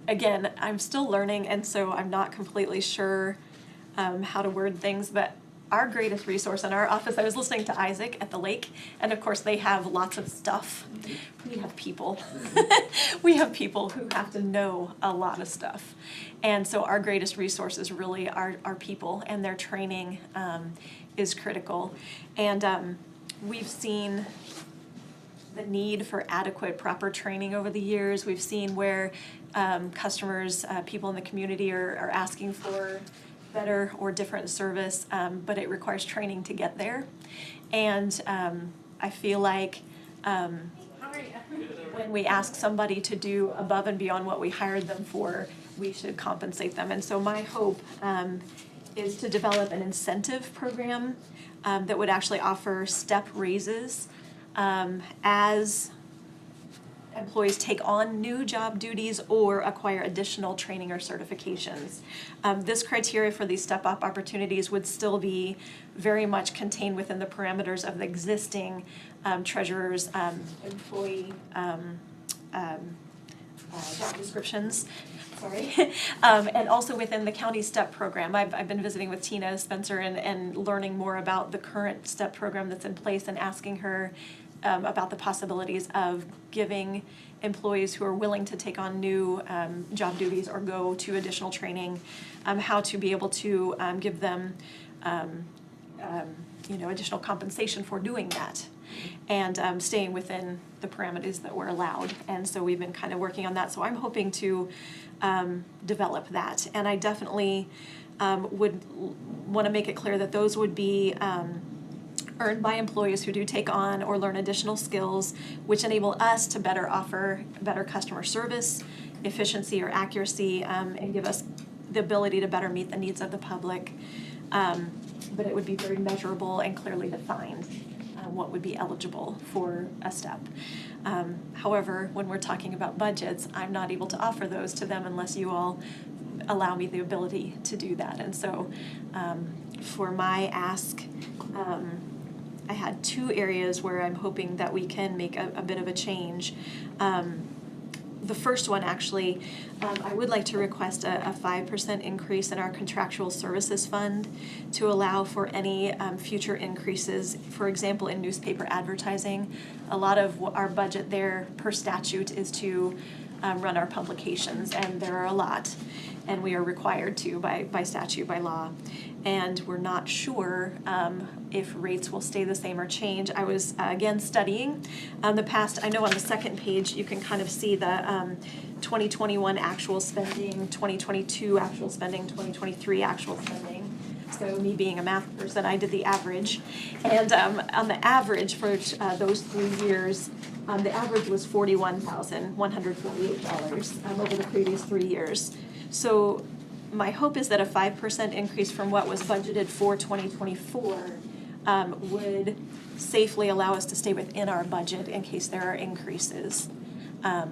Again, I'm still learning, and so I'm not completely sure how to word things, but our greatest resource in our office, I was listening to Isaac at the lake, and of course they have lots of stuff. We have people. We have people who have to know a lot of stuff. And so our greatest resources really are people, and their training is critical. And we've seen the need for adequate, proper training over the years. We've seen where customers, people in the community are asking for better or different service, but it requires training to get there. And I feel like when we ask somebody to do above and beyond what we hired them for, we should compensate them. And so my hope is to develop an incentive program that would actually offer step raises as employees take on new job duties or acquire additional training or certifications. This criteria for these step-up opportunities would still be very much contained within the parameters of the existing treasurer's employee job descriptions. Sorry. And also within the county STEP program. I've been visiting with Tina Spencer and learning more about the current STEP program that's in place and asking her about the possibilities of giving employees who are willing to take on new job duties or go to additional training, how to be able to give them additional compensation for doing that, and staying within the parameters that were allowed. And so we've been kind of working on that. So I'm hoping to develop that. And I definitely would want to make it clear that those would be earned by employees who do take on or learn additional skills, which enable us to better offer better customer service, efficiency or accuracy, and give us the ability to better meet the needs of the public. But it would be very measurable and clearly defined what would be eligible for a step. However, when we're talking about budgets, I'm not able to offer those to them unless you all allow me the ability to do that. And so for my ask, I had two areas where I'm hoping that we can make a bit of a change. The first one, actually, I would like to request a 5% increase in our contractual services fund to allow for any future increases, for example, in newspaper advertising. A lot of our budget there per statute is to run our publications, and there are a lot, and we are required to by statute, by law. And we're not sure if rates will stay the same or change. I was, again, studying the past. I know on the second page you can kind of see the 2021 actual spending, 2022 actual spending, 2023 actual spending. So me being a math person, I did the average. And on the average for those 3 years, the average was $41,148 over the previous 3 years. So my hope is that a 5% increase from what was budgeted for 2024 would safely allow us to stay within our budget in case there are increases. I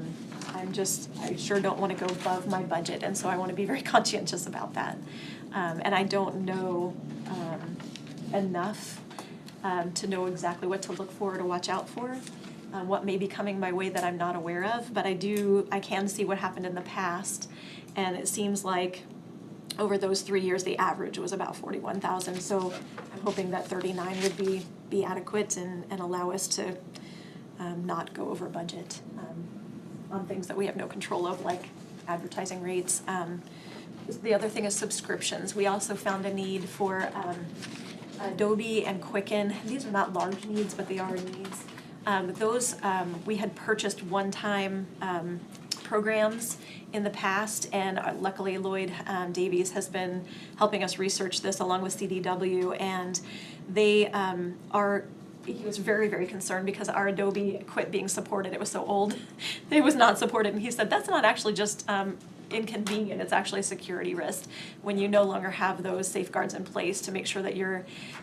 sure don't want to go above my budget, and so I want to be very conscientious about that. And I don't know enough to know exactly what to look for or to watch out for, what may be coming my way that I'm not aware of, but I can see what happened in the past, and it seems like over those 3 years, the average was about 41,000. So I'm hoping that 39 would be adequate and allow us to not go over budget on things that we have no control of, like advertising rates. The other thing is subscriptions. We also found a need for Adobe and Quicken. These are not large needs, but they are needs. Those we had purchased one-time programs in the past, and luckily Lloyd Davies has been helping us research this along with CDW, and they he was very, very concerned because our Adobe quit being supported. It was so old. It was not supported, and he said that's not actually just inconvenient, it's actually a security risk when you no longer have those safeguards in place to make sure that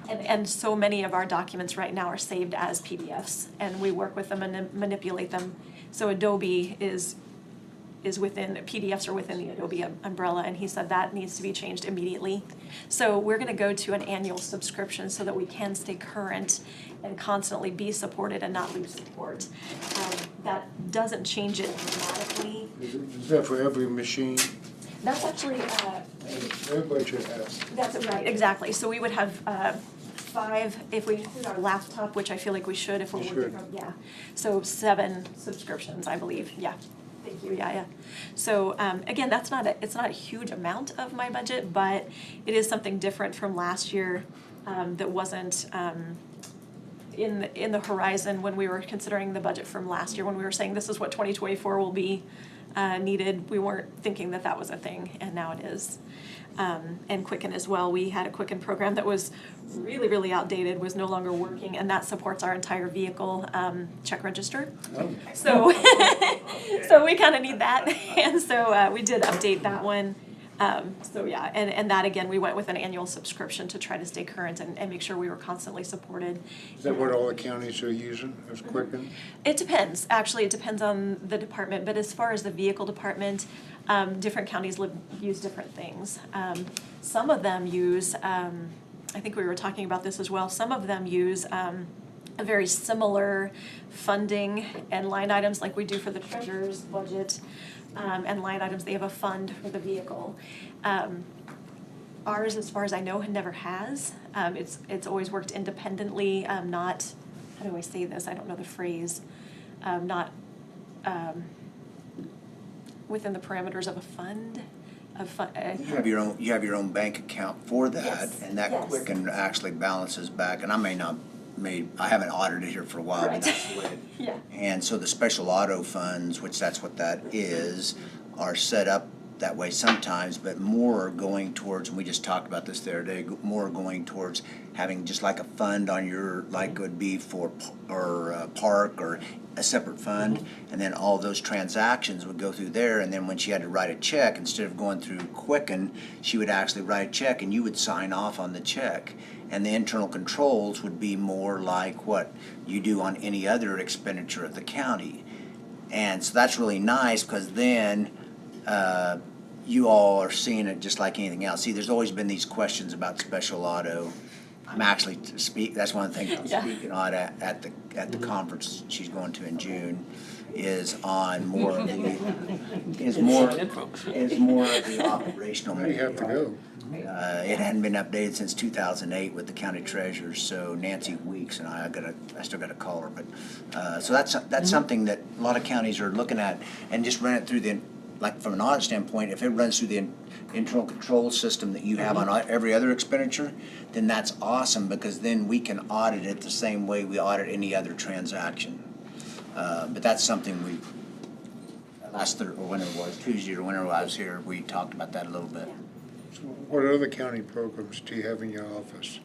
and so many of our documents right now are saved as PDFs, and we work with them and manipulate them. So Adobe is is within, PDFs are within the Adobe umbrella, and he said that needs to be changed immediately. So we're gonna go to an annual subscription so that we can stay current and constantly be supported and not lose support. That doesn't change it dramatically. Is that for every machine? That's actually, Everybody should have. that's right, exactly. So we would have 5, if we include our laptop, which I feel like we should if we're You working should. from, yeah. So 7 subscriptions, I believe, yeah. Thank you, yeah. So, again, it's not a huge amount of my budget, but it is something different from last year, that wasn't, in the horizon when we were considering the budget from last year, when we were saying this is what 2024 will be, needed. We weren't thinking that that was a thing, and now it is. And Quicken as well. We had a Quicken program that was really, really outdated, was no longer working, and that supports our entire vehicle check register. Oh. So, so we kind of need that, and so we did update that one. So yeah, and that again, we went with an annual subscription to try to stay current and make sure we were constantly supported. Is that what all the counties are using, is Quicken? It depends, actually, it depends on the department, but as far as the vehicle department, different counties use different things. Some of them use, I think we were talking about this as well, some of them use a very similar funding and line items like we do for the treasurer's budget, and line items, they have a fund for the vehicle. Ours, as far as I know, never has. It's always worked independently, not, how do I say this, I don't know the phrase, not within the parameters of a fund. You have your own bank account for that, Yes, and that yes. Quicken actually balances back, and I haven't audited here for a while, Right. but that's the way. Yeah. And so the special auto funds, which that's what that is, are set up that way sometimes, but more going towards, and we just talked about this the other day, more going towards having just like a fund on your, like it would be for, park or a separate fund, and then all those transactions would go through there, and then when she had to write a check, instead of going through Quicken, she would actually write a check and you would sign off on the check. And the internal controls would be more like what you do on any other expenditure of the county. And so that's really nice, because then you all are seeing it just like anything else. See, there's always been these questions about special auto. I'm actually that's one of the things I'm speaking on at the conference she's going to in June, is on more of the, is more of the operational. Now you have to go. It hadn't been updated since 2008 with the county treasurers, so Nancy Weeks and I still gotta call her, but, so that's something that a lot of counties are looking at, and just run it through like from an audit standpoint, if it runs through the internal control system that you have on every other expenditure, then that's awesome, because then we can audit it the same way we audit any other transaction. But that's something we, last Thursday, or whenever it was, Tuesday or whenever I was here, we talked about that a little bit. So what other county programs do you have in your office?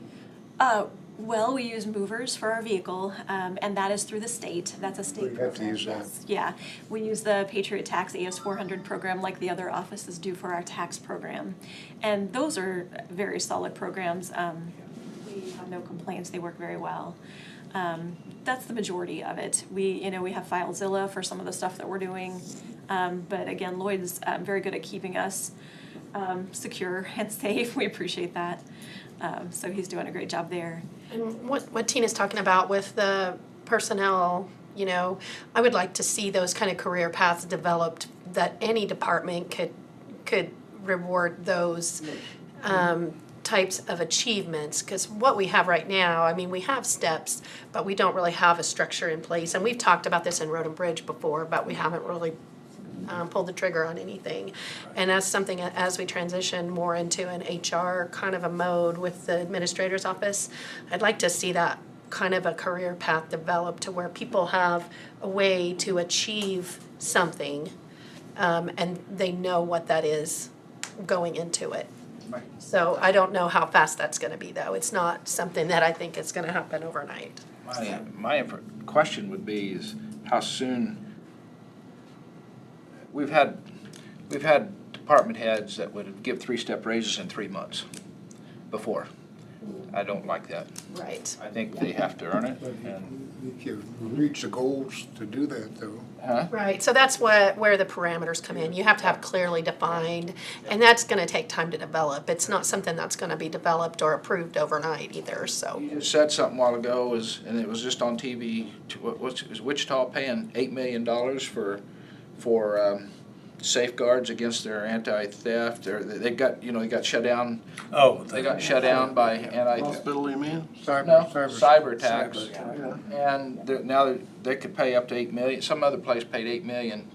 Well, we use movers for our vehicle, and that is through the state. That's a state You have to program. use that. Yes, yeah. We use the Patriot Tax AS 400 program like the other offices do for our tax program. And those are very solid programs. We have no complaints. They work very well. That's the majority of it. We have FileZilla for some of the stuff that we're doing. But again, Lloyd's very good at keeping us secure and safe. We appreciate that. So he's doing a great job there. And what Tina's talking about with the personnel, I would like to see those kind of career paths developed, that any department could reward those types of achievements, because what we have right now, I mean, we have steps, but we don't really have a structure in place. And we've talked about this in Road and Bridge before, but we haven't really pulled the trigger on anything. And that's something, as we transition more into an HR kind of a mode with the administrator's office, I'd like to see that kind of a career path develop to where people have a way to achieve something, and they know what that is going into it. So I don't know how fast that's gonna be, though. It's not something that I think is gonna happen overnight. My question would be is how soon, we've had department heads that would give 3-step raises in 3 months before. I don't like that. Right. I think they have to earn it, and, You reach the goals to do that, though. huh? Right, so that's where the parameters come in. You have to have clearly defined, and that's gonna take time to develop. It's not something that's gonna be developed or approved overnight either, so. You just said something a while ago, and it was just on TV, is Wichita paying $8 million for safeguards against their anti-theft, or they got shut down. Oh. They got shut down by Hospital, you mean? cyber attacks. And now they could pay up to $8 million. Some other place paid $8 million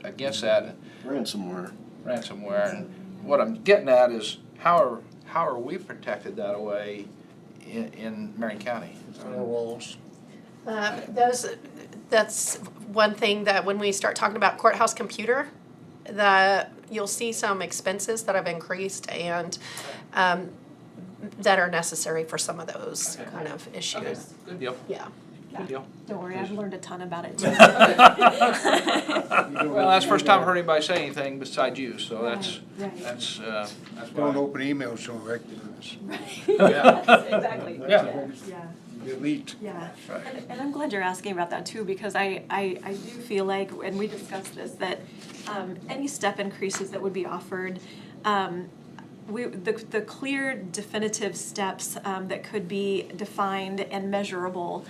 against that Ransomware. And what I'm getting at is how are we protected that way in Marion County? Walls. That's one thing that when we start talking about courthouse computer, that you'll see some expenses that have increased and that are necessary for some of those kind of issues. Good deal. Yeah. Good deal. Don't worry, I've learned a ton about it too. Well, that's the first time I heard anybody say anything besides you, so that's Don't open emails to recognize. Exactly. Yeah. Delete. Yeah, and I'm glad you're asking about that too, because I do feel like, and we discussed this, that any step increases that would be offered, the clear definitive steps that could be defined and measurable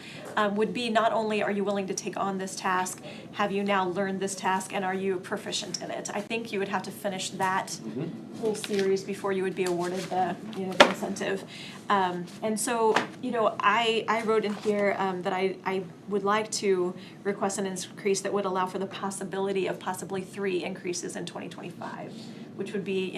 would be not only are you willing to take on this task, have you now learned this task, and are you proficient in it? I think you would have to finish that whole series before you would be awarded the incentive. And so, I wrote in here that I would like to request an increase that would allow for the possibility of possibly 3 increases in 2025, which would be,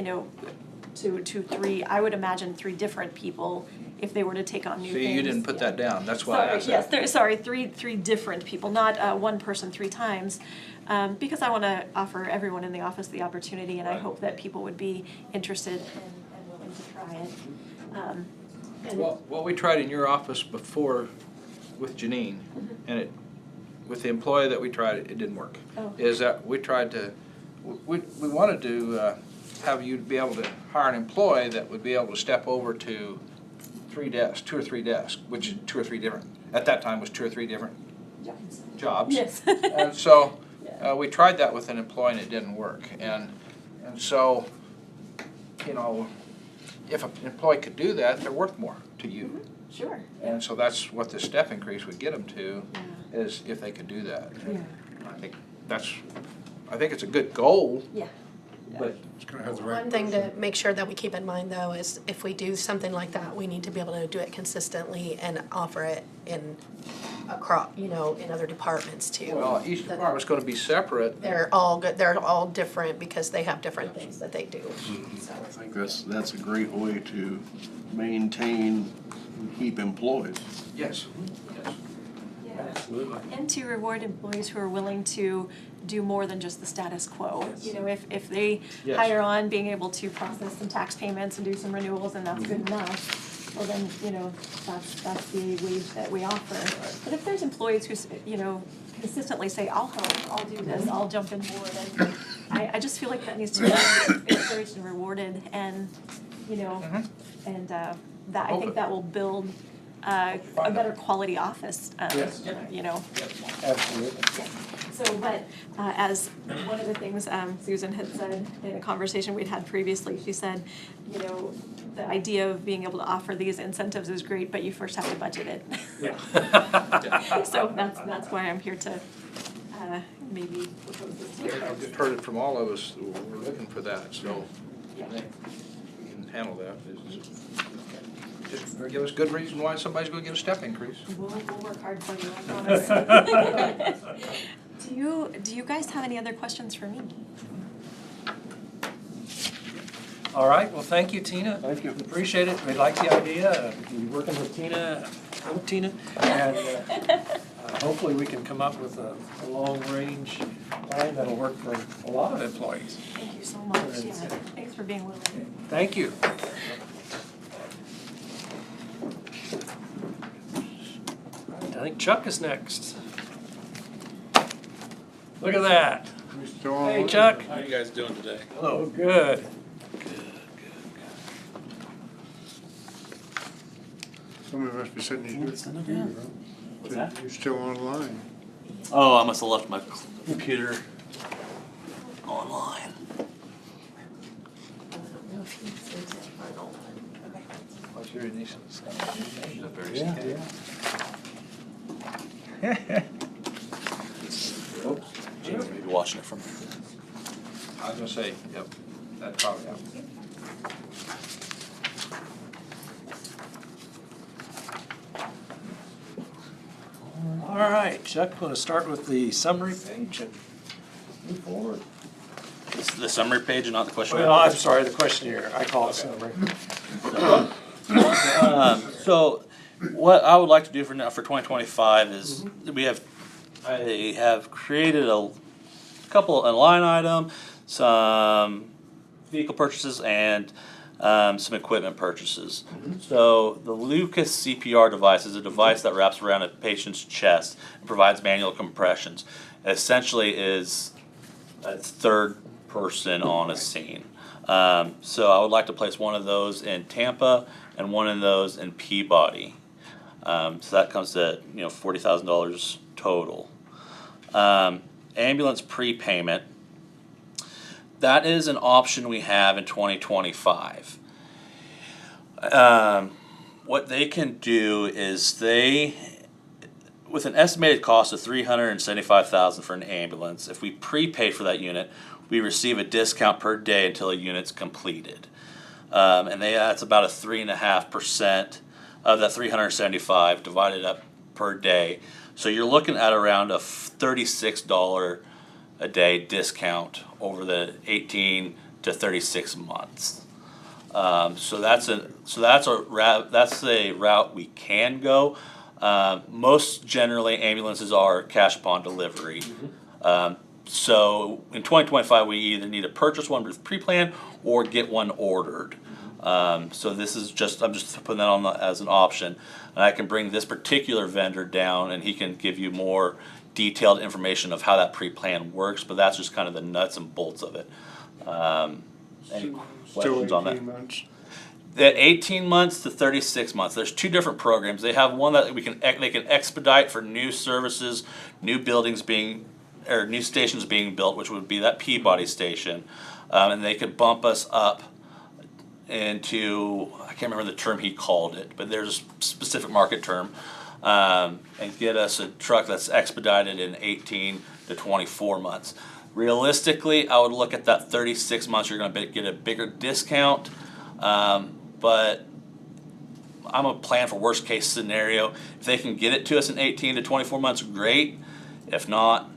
to 3, I would imagine 3 different people if they were to take on new things. See, you didn't put that down, that's why I asked that. Yes, three different people, not one person 3 times, because I want to offer everyone in the office the opportunity, and I hope that people would be interested and willing to try it. Well, what we tried in your office before with Janine, and with the employee that we tried, it didn't work. Is that we tried to, we wanted to have you be able to hire an employee that would be able to step over to 2 or 3 desks, which 2 or 3 different, at that time was 2 or 3 different jobs. Yes. And so we tried that with an employee and it didn't work. And so, if an employee could do that, they're worth more to you. Sure. And so that's what the step increase would get them to, is if they could do that. Yeah. I think it's a good goal. Yeah. But It's gonna have the right One thing to make sure that we keep in mind though is if we do something like that, we need to be able to do it consistently and offer it in other departments too. well, each department's going to be separate. They're all good, they're all different because they have different things that they do, so. I think that's a great way to maintain and keep employees. Yes. Absolutely. And to reward employees who are willing to do more than just the status quo. If they Yes. hire on being able to process some tax payments and do some renewals, and that's good enough, well then, that's the wage that we offer. But if there's employees who, consistently say, I'll help, I'll do this, I'll jump in board, and I just feel like that needs to be encouraged and rewarded, and, and that, I think that will build a better quality office, Absolutely. So, but as one of the things Susan had said in a conversation we'd had previously, she said, the idea of being able to offer these incentives is great, but you first have to budget it. Yeah. So that's why I'm here to maybe propose this to you. I've just heard it from all of us, we're looking for that, so Yeah. I think we can handle that. Just give us good reason why somebody's going to get a step increase. We'll work hard for you, I promise. Do you guys have any other questions for me? All right, well, thank you, Tina. Thank you. Appreciate it. We like the idea of you working with Tina, and hopefully we can come up with a long-range plan that'll work for a lot of employees. Thank you so much. Yeah. Thanks for being willing. Thank you. I think Chuck is next. Look at that. Hey, Chuck. How are you guys doing today? Hello. Good. Somebody must be sitting here. What's that? You're still online. Oh, I must have left my computer online. What's your initials? Yeah. James may be watching it from. I was gonna say, yep, that's probably out. All right, Chuck, want to start with the summary page and move forward? This is the summary page and not the questionnaire. Well, I'm sorry, the questionnaire, I call it summary. So what I would like to do for now, for 2025 is I have created a line item, some vehicle purchases and some equipment purchases. So the Lucas CPR device is a device that wraps around a patient's chest and provides manual compressions. It essentially is a third person on a scene. So I would like to place one of those in Tampa and one of those in Peabody. So that comes to $40,000 total. Ambulance prepayment. That is an option we have in 2025. What they can do is with an estimated cost of $375,000 for an ambulance, if we prepay for that unit, we receive a discount per day until a unit's completed. And that's about a 3.5% of that $375 divided up per day. So you're looking at around a $36 a day discount over the 18 to 36 months. So that's a route we can go. Most generally, ambulances are cash upon delivery. So in 2025, we either need to purchase one with pre-plan or get one ordered. So this is I'm just putting that on as an option. And I can bring this particular vendor down and he can give you more detailed information of how that pre-plan works, but that's just kind of the nuts and bolts of it. Any questions on that? Months. At 18 months to 36 months, there's two different programs. They have one that they can expedite for new services, new new stations being built, which would be that Peabody station, and they could bump us up into, I can't remember the term he called it, but there's a specific market term, and get us a truck that's expedited in 18 to 24 months. Realistically, I would look at that 36 months, you're going to get a bigger discount, but I'm going to plan for worst case scenario. If they can get it to us in 18 to 24 months, great. If not,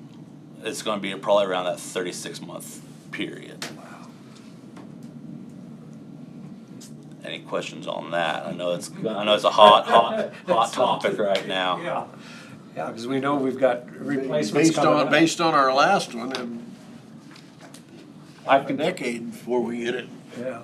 it's going to be probably around that 36 month period. Any questions on that? I know it's a hot topic right now. Yeah, because we know we've got replacements coming up. Based on our last one, a decade before we get it. Yeah.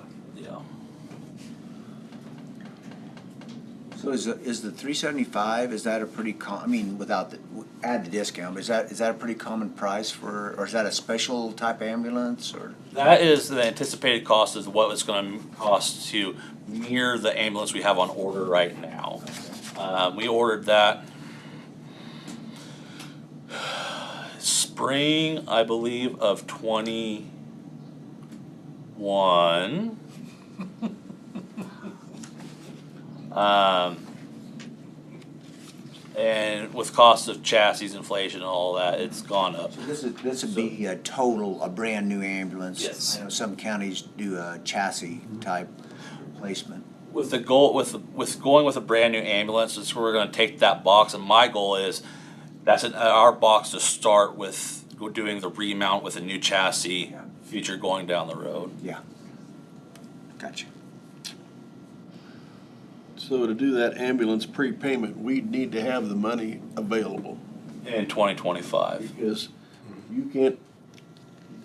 So is the 375, is that a pretty without add the discount, is that a pretty common price or is that a special type ambulance or? That is the anticipated cost is what it's going to cost to mirror the ambulance we have on order right now. We ordered that spring, I believe, of 21. And with cost of chassis, inflation, and all that, it's gone up. So this would be a brand new ambulance. Yes. I know some counties do a chassis type replacement. With the goal, with going with a brand new ambulance, is where we're going to take that box, and my goal is that's our box to start with doing the remount with a new chassis feature going down the road. Yeah. Gotcha. So to do that ambulance prepayment, we'd need to have the money available. In 2025. Because you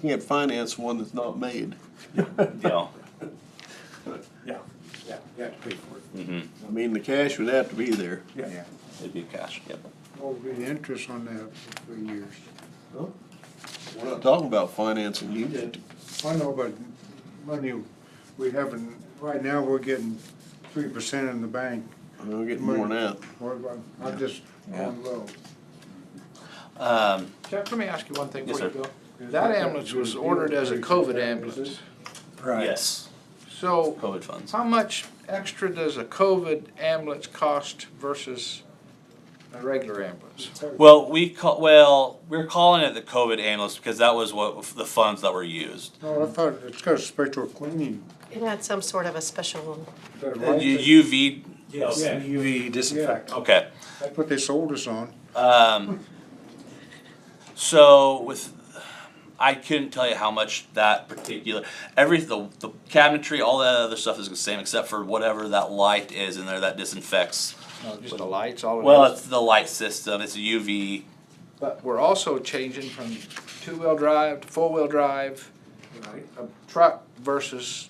can't finance one that's not made. Yeah. Yeah, you have to pay for it. Mm-hmm. I mean, the cash would have to be there. Yeah. It'd be cash, yep. What would be the interest on that for 3 years? We're not talking about financing, you did. I know, but money we haven't, right now we're getting 3% in the bank. We'll get more than that. I'm just on low. Jeff, let me ask you one thing Yes, before you sir. go. That ambulance was ordered as a COVID ambulance. Yes. So COVID funds. how much extra does a COVID ambulance cost versus a regular ambulance? Well, we're calling it the COVID ambulance because that was what the funds that were used. No, I thought it's got a special cleaning. It had some sort of a special, UV. Yes, UV disinfectant. Okay. That's what they sold us on. So I couldn't tell you how much that particular, the cabinetry, all that other stuff is the same except for whatever that light is in there that disinfects. No, just the lights, all of Well, it? it's the light system, it's a UV. But we're also changing from two-wheel drive to four-wheel drive, a truck versus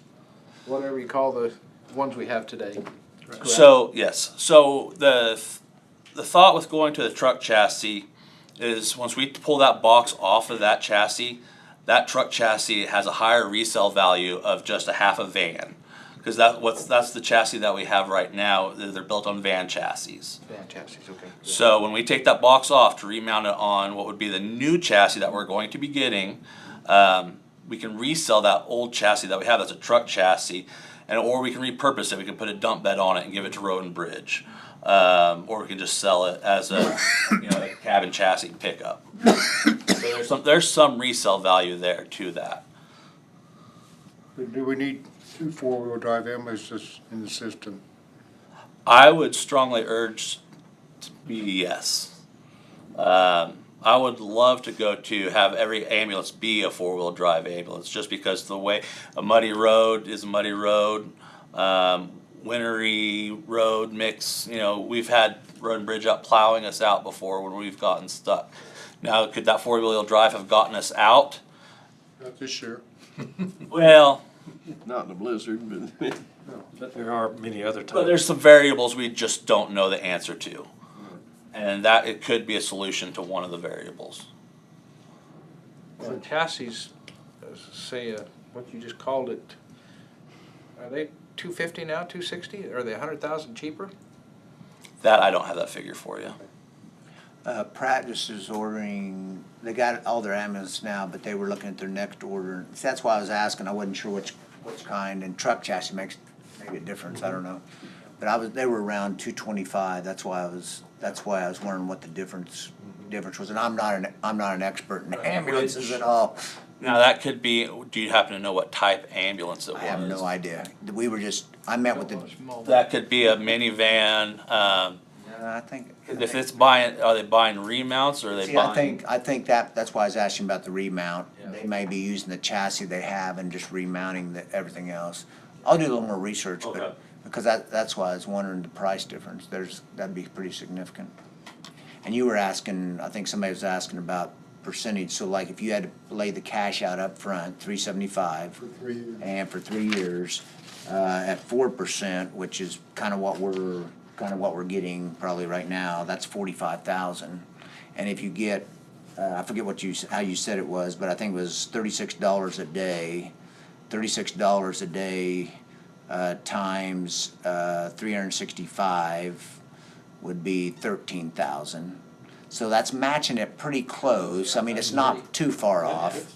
whatever you call the ones we have today. Correct? So, yes, so the thought with going to the truck chassis is once we pull that box off of that chassis, that truck chassis has a higher resale value of just a half a van. Because that's the chassis that we have right now, they're built on van chassis. Van chassis, okay. So when we take that box off to remount it on what would be the new chassis that we're going to be getting, we can resell that old chassis that we have, that's a truck chassis, or we can repurpose it, we can put a dump bed on it and give it to Road and Bridge. Or we can just sell it as a, a cabin chassis pickup. So there's some resale value there to that. Do we need 2 4-wheel drive ambulances in the system? I would strongly urge to be yes. I would love to go to have every ambulance be a 4-wheel drive ambulance, just because the way a muddy road is a muddy road. Wintery road mix, we've had Road and Bridge up plowing us out before when we've gotten stuck. Now, could that 4-wheel drive have gotten us out? Not this year. Well, not in a blizzard, but But there are many other but times. there's some variables we just don't know the answer to. And that it could be a solution to one of the variables. Well, the chassis, say, what you just called it, are they $250 now, $260? Are they $100,000 cheaper? That I don't have that figure for you. Pratt just is ordering, they got all their ambulances now, but they were looking at their next order. That's why I was asking, I wasn't sure which kind, and truck chassis makes maybe a difference, I don't know. But they were around 225, that's why I was wondering what the difference was, and I'm not an expert in ambulances at all. Now that could be, do you happen to know what type ambulance it was? I have no idea. I met with the. That could be a minivan, I think. if it's are they buying remounts or are they See, buying? I think that's why I was asking about the remount. They may be using the chassis they have and just remounting everything else. I'll do a little more research, but, because that's why I was wondering the price difference. That'd be pretty significant. And you were asking, I think somebody was asking about percentage, so like if you had to lay the cash out up front, $375, For 3 years. and for 3 years, at 4%, which is kind of what we're getting probably right now, that's $45,000. And if you get, I forget how you said it was, but I think it was $36 a day, $36 a day times 365 would be 13,000. So that's matching it pretty close. I mean, it's not too far off.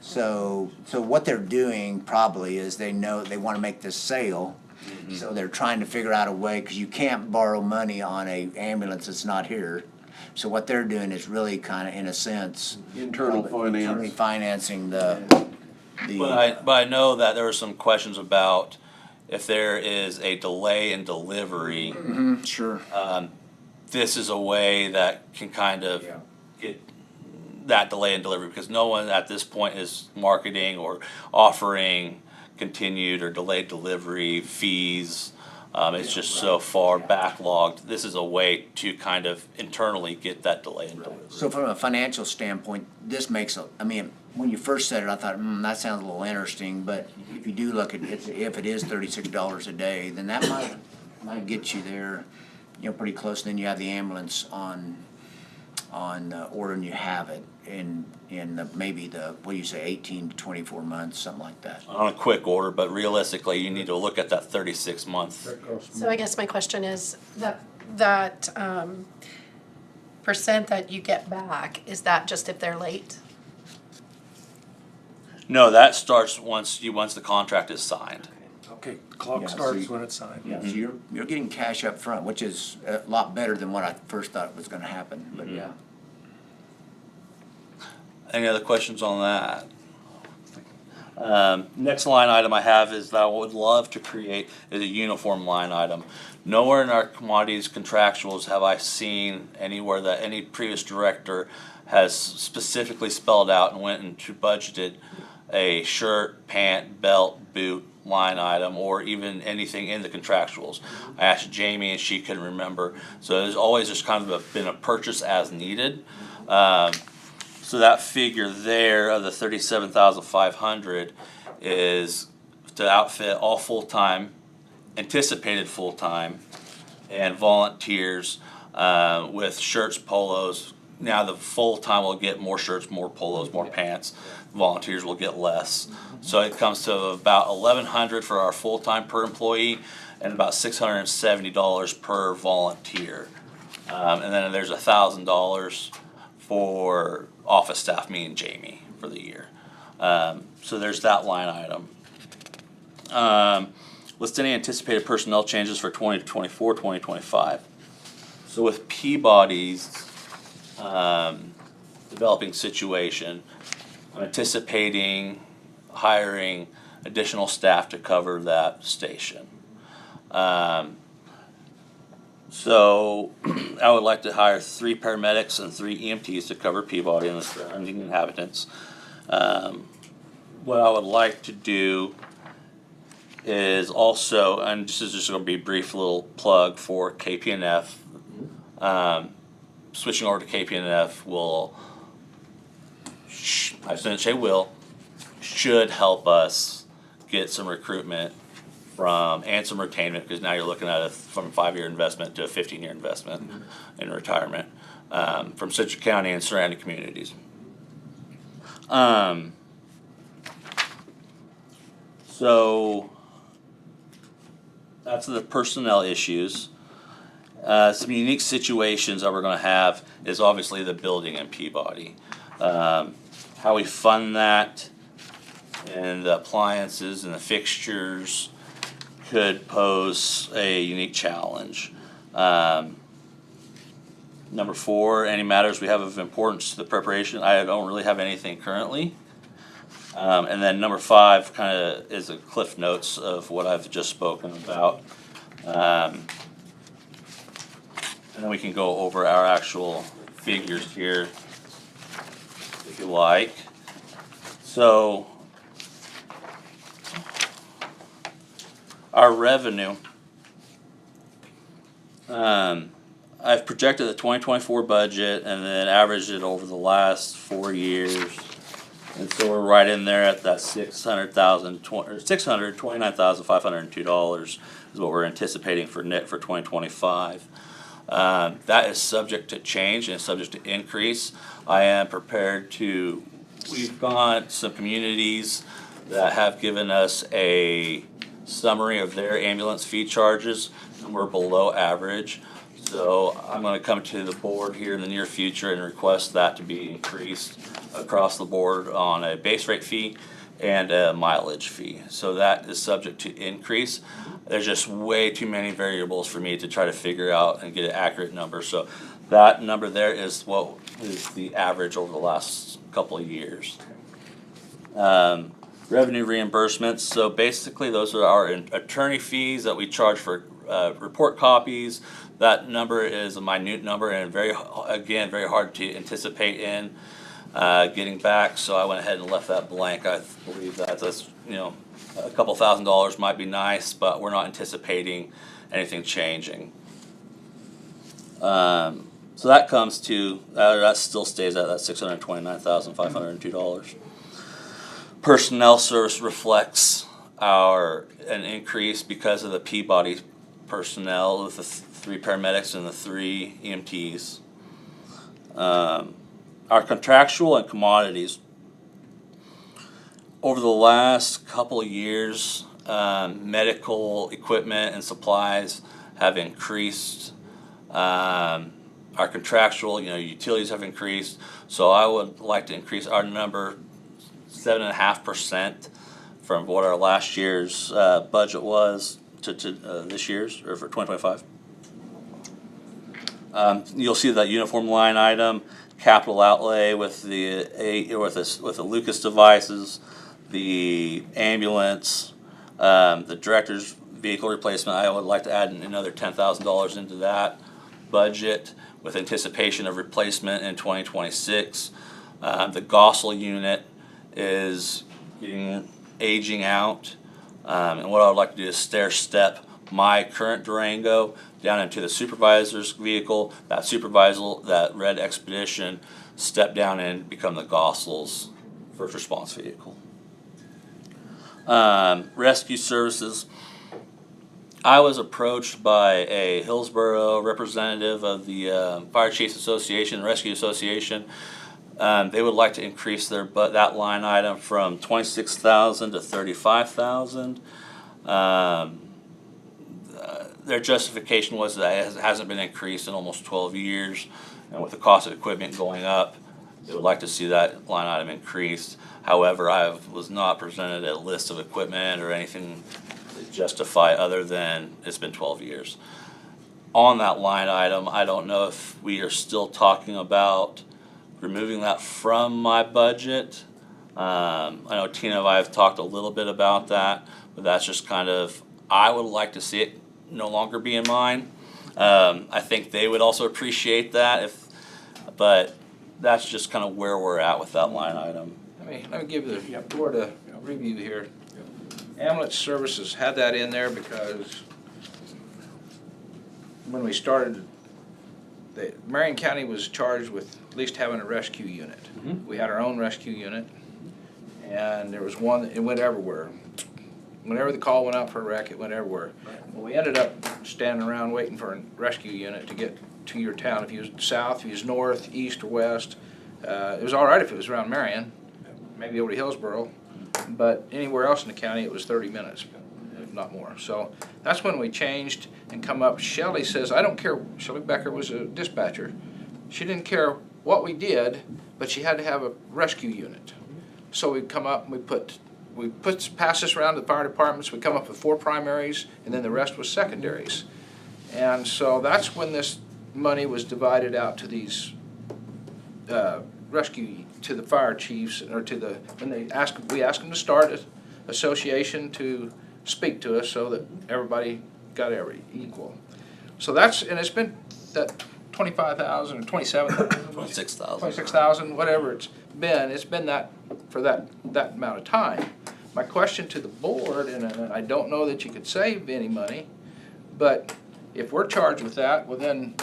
So what they're doing probably is they know they want to make this sale. So they're trying to figure out a way, because you can't borrow money on a ambulance that's not here. So what they're doing is really kind of, in a sense, internally financing the. But I know that there were some questions about if there is a delay in delivery. Sure. This is a way that can kind of get that delay in delivery, because no one at this point is marketing or offering continued or delayed delivery fees. It's just so far backlogged. This is a way to kind of internally get that delay in delivery. So from a financial standpoint, this makes, I mean, when you first said it, I thought, that sounds a little interesting, but if you do look at it, if it is $36 a day, then that might get you there, pretty close. Then you have the ambulance on ordering you have it in maybe what do you say, 18 to 24 months, something like that. On a quick order, but realistically, you need to look at that 36 month. So I guess my question is that percent that you get back, is that just if they're late? No, that starts once the contract is signed. Okay, the clock Yeah, so starts you- when it's signed. Yeah, so you're getting cash up front, which is a lot better than what I first thought was gonna happen, but yeah. Any other questions on that? Next line item I have is that I would love to create is a uniform line item. Nowhere in our commodities contractuals have I seen anywhere that any previous director has specifically spelled out and went and budgeted a shirt, pant, belt, boot line item, or even anything in the contractuals. I asked Jamie and she couldn't remember. So there's always just kind of been a purchase as needed. So that figure there of the 37,500 is to outfit all full-time, anticipated full-time, and volunteers with shirts, polos. Now the full-time will get more shirts, more polos, more pants. Volunteers will get less. So it comes to about $1,100 for our full-time per employee and about $670 per volunteer. And then there's $1,000 for office staff, me and Jamie, for the year. So there's that line item. List any anticipated personnel changes for 2024, 2025. So with Peabody's developing situation, I'm anticipating hiring additional staff to cover that station. So I would like to hire 3 paramedics and 3 EMTs to cover Peabody and the surrounding inhabitants. What I would like to do is also, and this is just going to be a brief little plug for KPNF. Switching over to KPNF will, I shouldn't say will, should help us get some recruitment and some retainment, because now you're looking at from a 5-year investment to a 15-year investment in retirement from Citrus County and surrounding communities. So that's the personnel issues. Some unique situations that we're going to have is obviously the building in Peabody. How we fund that and the appliances and the fixtures could pose a unique challenge. Number 4, any matters we have of importance to the preparation. I don't really have anything currently. And then number 5 kind of is a cliff notes of what I've just spoken about. And then we can go over our actual figures here if you like. So our revenue, I've projected the 2024 budget and then averaged it over the last 4 years. And so we're right in there at that $629,502 is what we're anticipating for net for 2025. That is subject to change and subject to increase. I am prepared to, we've got some communities that have given us a summary of their ambulance fee charges, and we're below average. So I'm going to come to the board here in the near future and request that to be increased across the board on a base rate fee and a mileage fee. So that is subject to increase. There's just way too many variables for me to try to figure out and get an accurate number. So that number there is what is the average over the last couple of years. Revenue reimbursements. So basically those are our attorney fees that we charge for report copies. That number is a minute number and very hard to anticipate in getting back. So I went ahead and left that blank. I believe that's a couple $1,000s might be nice, but we're not anticipating anything changing. So that comes to that still stays at that $629,502. Personnel service reflects an increase because of the Peabody personnel with the 3 paramedics and the 3 EMTs. Our contractual and commodities. Over the last couple of years, medical equipment and supplies have increased. Our contractual, utilities have increased. So I would like to increase our number 7.5% from what our last year's budget was to this year's, or for 2025. You'll see that uniform line item, capital outlay with the Lucas devices, the ambulance, the director's vehicle replacement. I would like to add another $10,000 into that budget with anticipation of replacement in 2026. The Gossel unit is aging out, and what I would like to do is stair step my current Durango down into the supervisor's vehicle. That red Expedition, step down and become the Gossel's first response vehicle. Rescue services. I was approached by a Hillsborough representative of the Fire Chiefs Association, Rescue Association. They would like to increase that line item from $26,000 to $35,000. Their justification was that it hasn't been increased in almost 12 years, and with the cost of equipment going up, they would like to see that line item increased. However, I was not presented a list of equipment or anything to justify other than it's been 12 years. On that line item, I don't know if we are still talking about removing that from my budget. I know Tina and I have talked a little bit about that, but that's just kind of, I would like to see it no longer be in mine. I think they would also appreciate that, but that's just kind of where we're at with that line item. Let me give the board a review here. Ambulance services had that in there because when we started, Marion County was charged with at least having a rescue unit. We had our own rescue unit, and there was one, it went everywhere. Whenever the call went out for a wreck, it went everywhere. Well, we ended up standing around waiting for a rescue unit to get to your town. If you was south, if you was north, east, or west, it was all right if it was around Marion, maybe over to Hillsborough, but anywhere else in the county, it was 30 minutes, if not more. So that's when we changed and come up. Shelley says, I don't care. Shelley Becker was a dispatcher. She didn't care what we did, but she had to have a rescue unit. So we'd come up and we pass this around to the fire departments. We come up with 4 primaries, and then the rest was secondaries. And so that's when this money was divided out to these rescue, to the fire chiefs, or to the, when we asked them to start an association to speak to us so that everybody got equal. So that's, and it's been that 25,000 or 27,000, 26,000, whatever it's been that for that amount of time. My question to the board, and I don't know that you could save any money, but if we're charged with that, well then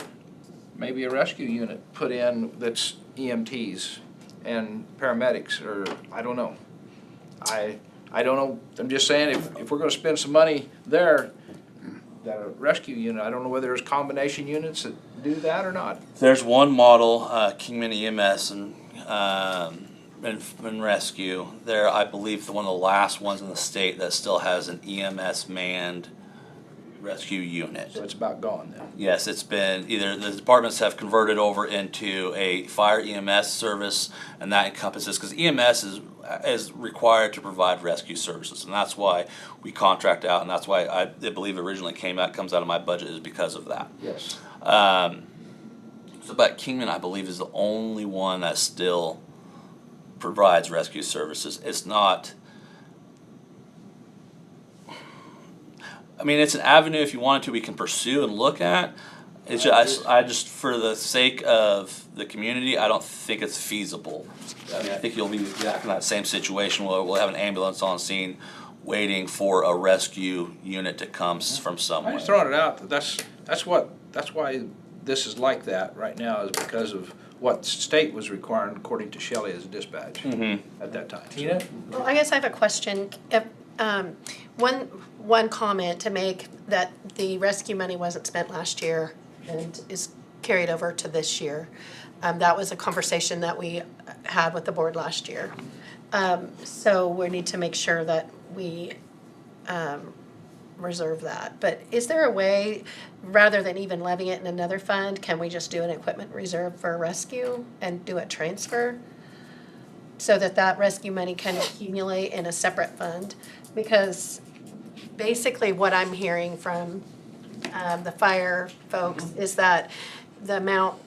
maybe a rescue unit put in that's EMTs and paramedics, or I don't know. I don't know. I'm just saying if we're going to spend some money there, that a rescue unit, I don't know whether there's combination units that do that or not. There's one model, Kingman EMS and rescue. They're, I believe, one of the last ones in the state that still has an EMS manned rescue unit. So it's about gone then. Yes, it's been either the departments have converted over into a fire EMS service, and that encompasses, because EMS is required to provide rescue services, and that's why we contract out, and that's why I believe originally comes out of my budget is because of that. Yes. So, but Kingman, I believe, is the only one that still provides rescue services. It's not. I mean, it's an avenue if you wanted to, we can pursue and look at. It's just, I just, for the sake of the community, I don't think it's feasible. I mean, I think you'll be back in that same situation where we'll have an ambulance on scene waiting for a rescue unit to come from somewhere. I'm just throwing it out. That's why this is like that right now, is because of what state was requiring according to Shelley as a dispatch at that time. Tina? Well, I guess I have a question. If, one comment to make, that the rescue money wasn't spent last year and is carried over to this year. That was a conversation that we had with the board last year. So we need to make sure that we reserve that. But is there a way, rather than even levying it in another fund, can we just do an equipment reserve for rescue and do a transfer? So that that rescue money can accumulate in a separate fund? Because basically what I'm hearing from the fire folks is that the amount,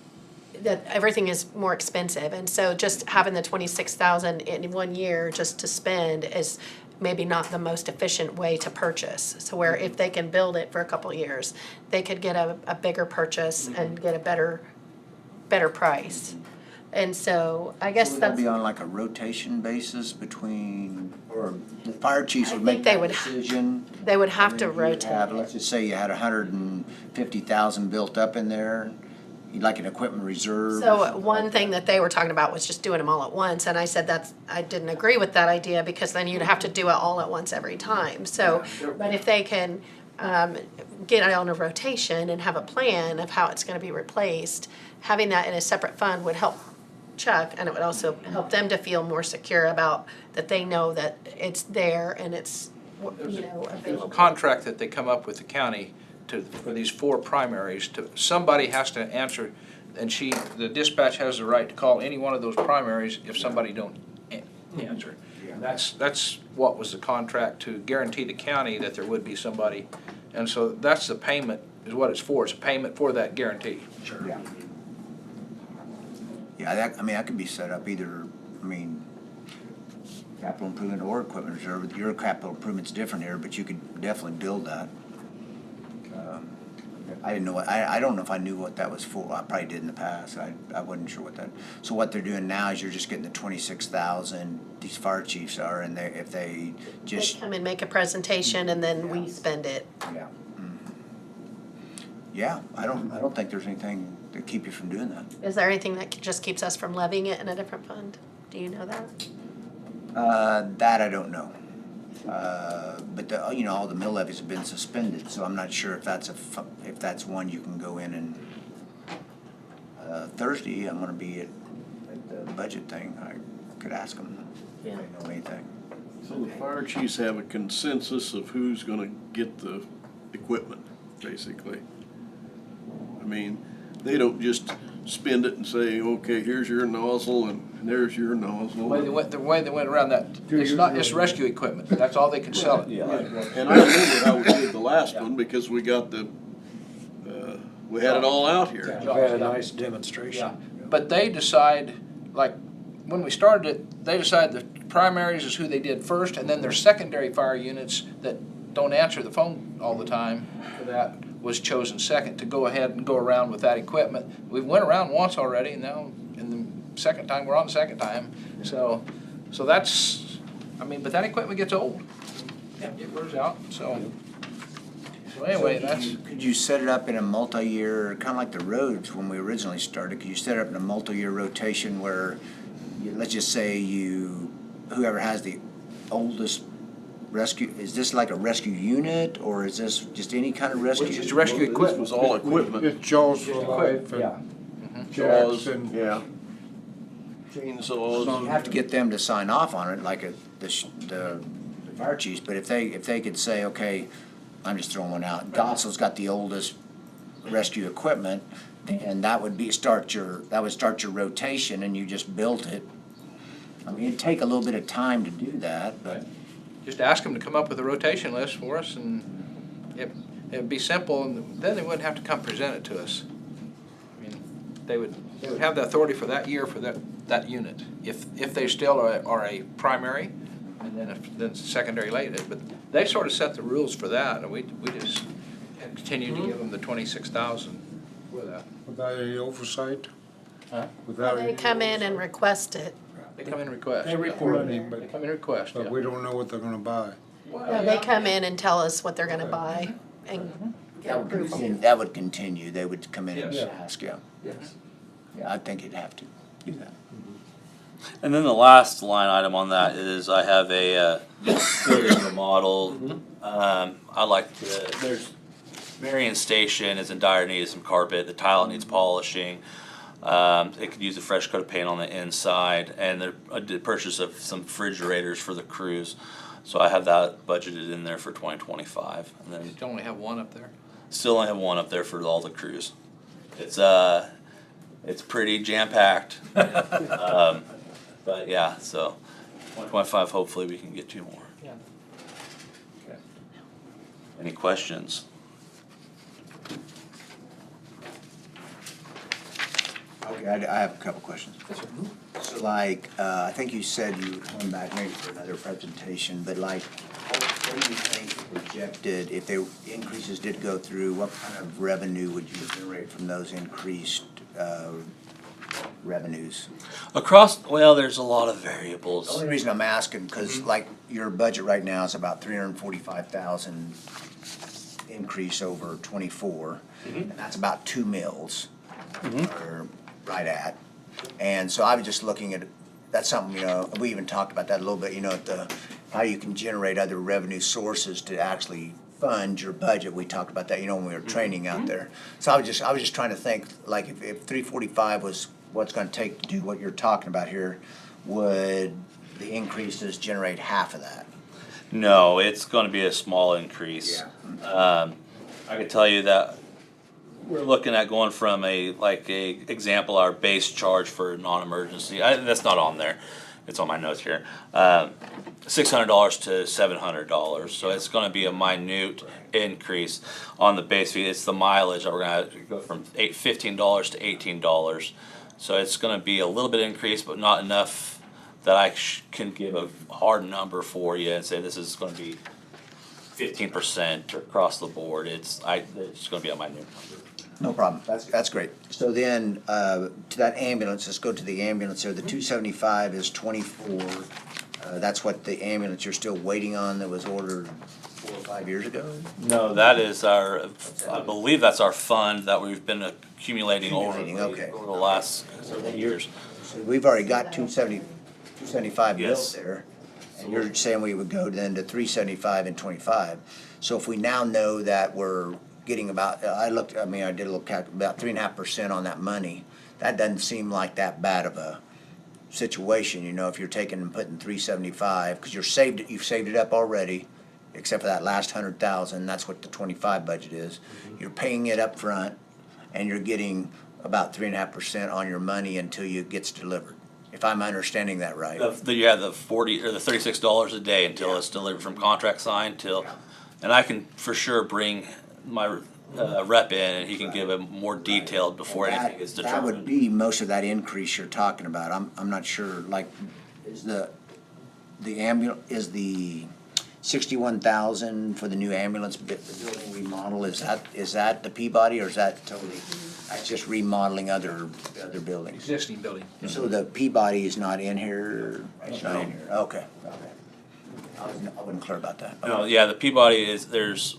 that everything is more expensive, and so just having the 26,000 in 1 year just to spend is maybe not the most efficient way to purchase. So where if they can build it for a couple of years, they could get a bigger purchase and get a better price. And so I guess Would that that's. be on like a rotation basis between, or the fire chiefs I would think make they that would decision? They would have And to then you'd rotate have- it. Let's just say you had 150,000 built up in there, you'd like an equipment reserve. So one thing that they were talking about was just doing them all at once, and I said I didn't agree with that idea, because then you'd have to do it all at once every time, so, but if they can, get it on a rotation and have a plan of how it's gonna be replaced, having that in a separate fund would help Chuck, and it would also help them to feel more secure about that they know that it's there and it's, you know, There's a available. contract that they come up with the county for these 4 primaries, somebody has to answer, and the dispatch has the right to call any one of those primaries if somebody don't answer. That's what was the contract, to guarantee the county that there would be somebody, and so that's the payment, is what it's for, it's a payment for that guarantee. Sure. Yeah, that could be set up either, capital improvement or equipment reserve. Your capital improvement's different here, but you could definitely build that. I didn't know I don't know if I knew what that was for. I probably did in the past. I wasn't sure what that. So what they're doing now is you're just getting the 26,000. These fire chiefs are, and if they just. They come and make a presentation and then we spend it. Yeah. Yeah, I don't think there's anything to keep you from doing that. Is there anything that just keeps us from levying it in a different fund? Do you know that? That I don't know. But all the mill levies have been suspended, so I'm not sure if that's if that's one you can go in and. Thursday, I'm gonna be at the budget thing. I could ask them if they know anything. So the fire chiefs have a consensus of who's gonna get the equipment, basically. I mean, they don't just spend it and say, okay, here's your nozzle and there's your nozzle. The way they went around that, it's rescue equipment, that's all they can sell it. Yeah. And I remember how we did the last one, because we got we had it all out here. We had a nice demonstration. But they decide, like, when we started it, they decided the primaries is who they did first, and then their secondary fire units that don't answer the phone all the time for that was chosen second to go ahead and go around with that equipment. We went around once already, and now in the second time, we're on the second time. So that's, but that equipment gets old. It wears out, so anyway, that's. Could you set it up in a multi-year, kind of like the roads when we originally started, could you set it up in a multi-year rotation where, let's just say whoever has the oldest rescue, is this like a rescue unit, or is this just any kind of rescue? It's just rescue equipment. This was all equipment. It's Jaws for Life and Jaws, and yeah. Chainsaws. So you have to get them to sign off on it, like the fire chiefs, but if they could say, okay, I'm just throwing one out, Gossel's got the oldest rescue equipment, and that would start your rotation, and you just built it. It'd take a little bit of time to do that, but. Just ask them to come up with a rotation list for us, and it'd be simple, and then they wouldn't have to come present it to us. They would have the authority for that year for that unit, if they still are a primary, and then then secondary later. But they sort of set the rules for that, and we just continue to give them the 26,000 for that. without any oversight? Huh? Without They any come in and request it. They come in and request. They report it, They come in and request, but we don't know what they're gonna buy. No, they come in and tell us what they're gonna buy and get approval. That would continue, they would come in and Yes. ask, yeah. Yes. Yeah, I think you'd have to do that. And then the last line item on that is I have a failure model. I like to Marion Station is in dire need of some carpet, the tile needs polishing. It could use a fresh coat of paint on the inside, and I did purchase of some refrigerators for the crews. So I have that budgeted in there for 2025, and then You only have one up there? still only have one up there for all the crews. It's pretty jam-packed. But yeah, so 2025, hopefully we can get 2 more. Yeah. Okay. Any questions? Okay, I have a couple questions. So like, I think you said you would come back maybe for another presentation, but like, what do you think projected, if the increases did go through, what kind of revenue would you generate from those increased revenues? Well, there's a lot of variables. The only reason I'm asking, because like your budget right now is about 345,000 increase over 24, and that's about 2 mills, or right at. And so I was just looking at, that's something, you know, we even talked about that a little bit, you know, how you can generate other revenue sources to actually fund your budget. We talked about that, you know, when we were training out there. So I was just trying to think, like, if 345 was what's gonna take to do what you're talking about here, would the increases generate half of that? No, it's gonna be a small increase. I can tell you that we're looking at going from example, our base charge for non-emergency, that's not on there, it's on my notes here, $600 to $700, so it's gonna be a minute increase on the base fee. It's the mileage that we're gonna go from $15 to $18, so it's gonna be a little bit increase, but not enough that I can give a hard number for you and say this is gonna be 15% across the board. It's gonna be a minute number. No problem, that's great. So then, to that ambulance, let's go to the ambulance there, the 275 is 24. That's what the ambulance you're still waiting on that was ordered 4 or 5 years ago? No, that is I believe that's our fund that we've been accumulating over the last several years. So we've already got 275 built Yes. there, and you're saying we would go then to 375 and 25. So if we now know that we're getting about, I did a little about 3.5% on that money, that doesn't seem like that bad of a situation, you know, if you're taking and putting 375, because you've saved it up already, except for that last 100,000, that's what the 25 budget is. You're paying it up front, and you're getting about 3.5% on your money until it gets delivered, if I'm understanding that right. The 40 or the $36 a day until it's delivered from contract signed till, and I can for sure bring my rep in and he can give a more detailed before anything is determined. That would be most of that increase you're talking about. I'm not sure, like, is the 61,000 for the new ambulance, the building remodel, is that the Peabody, or is that totally, that's just remodeling other buildings? Existing building. So the Peabody is not in here? It's not in here, okay. I wasn't clear about that. No, yeah, the Peabody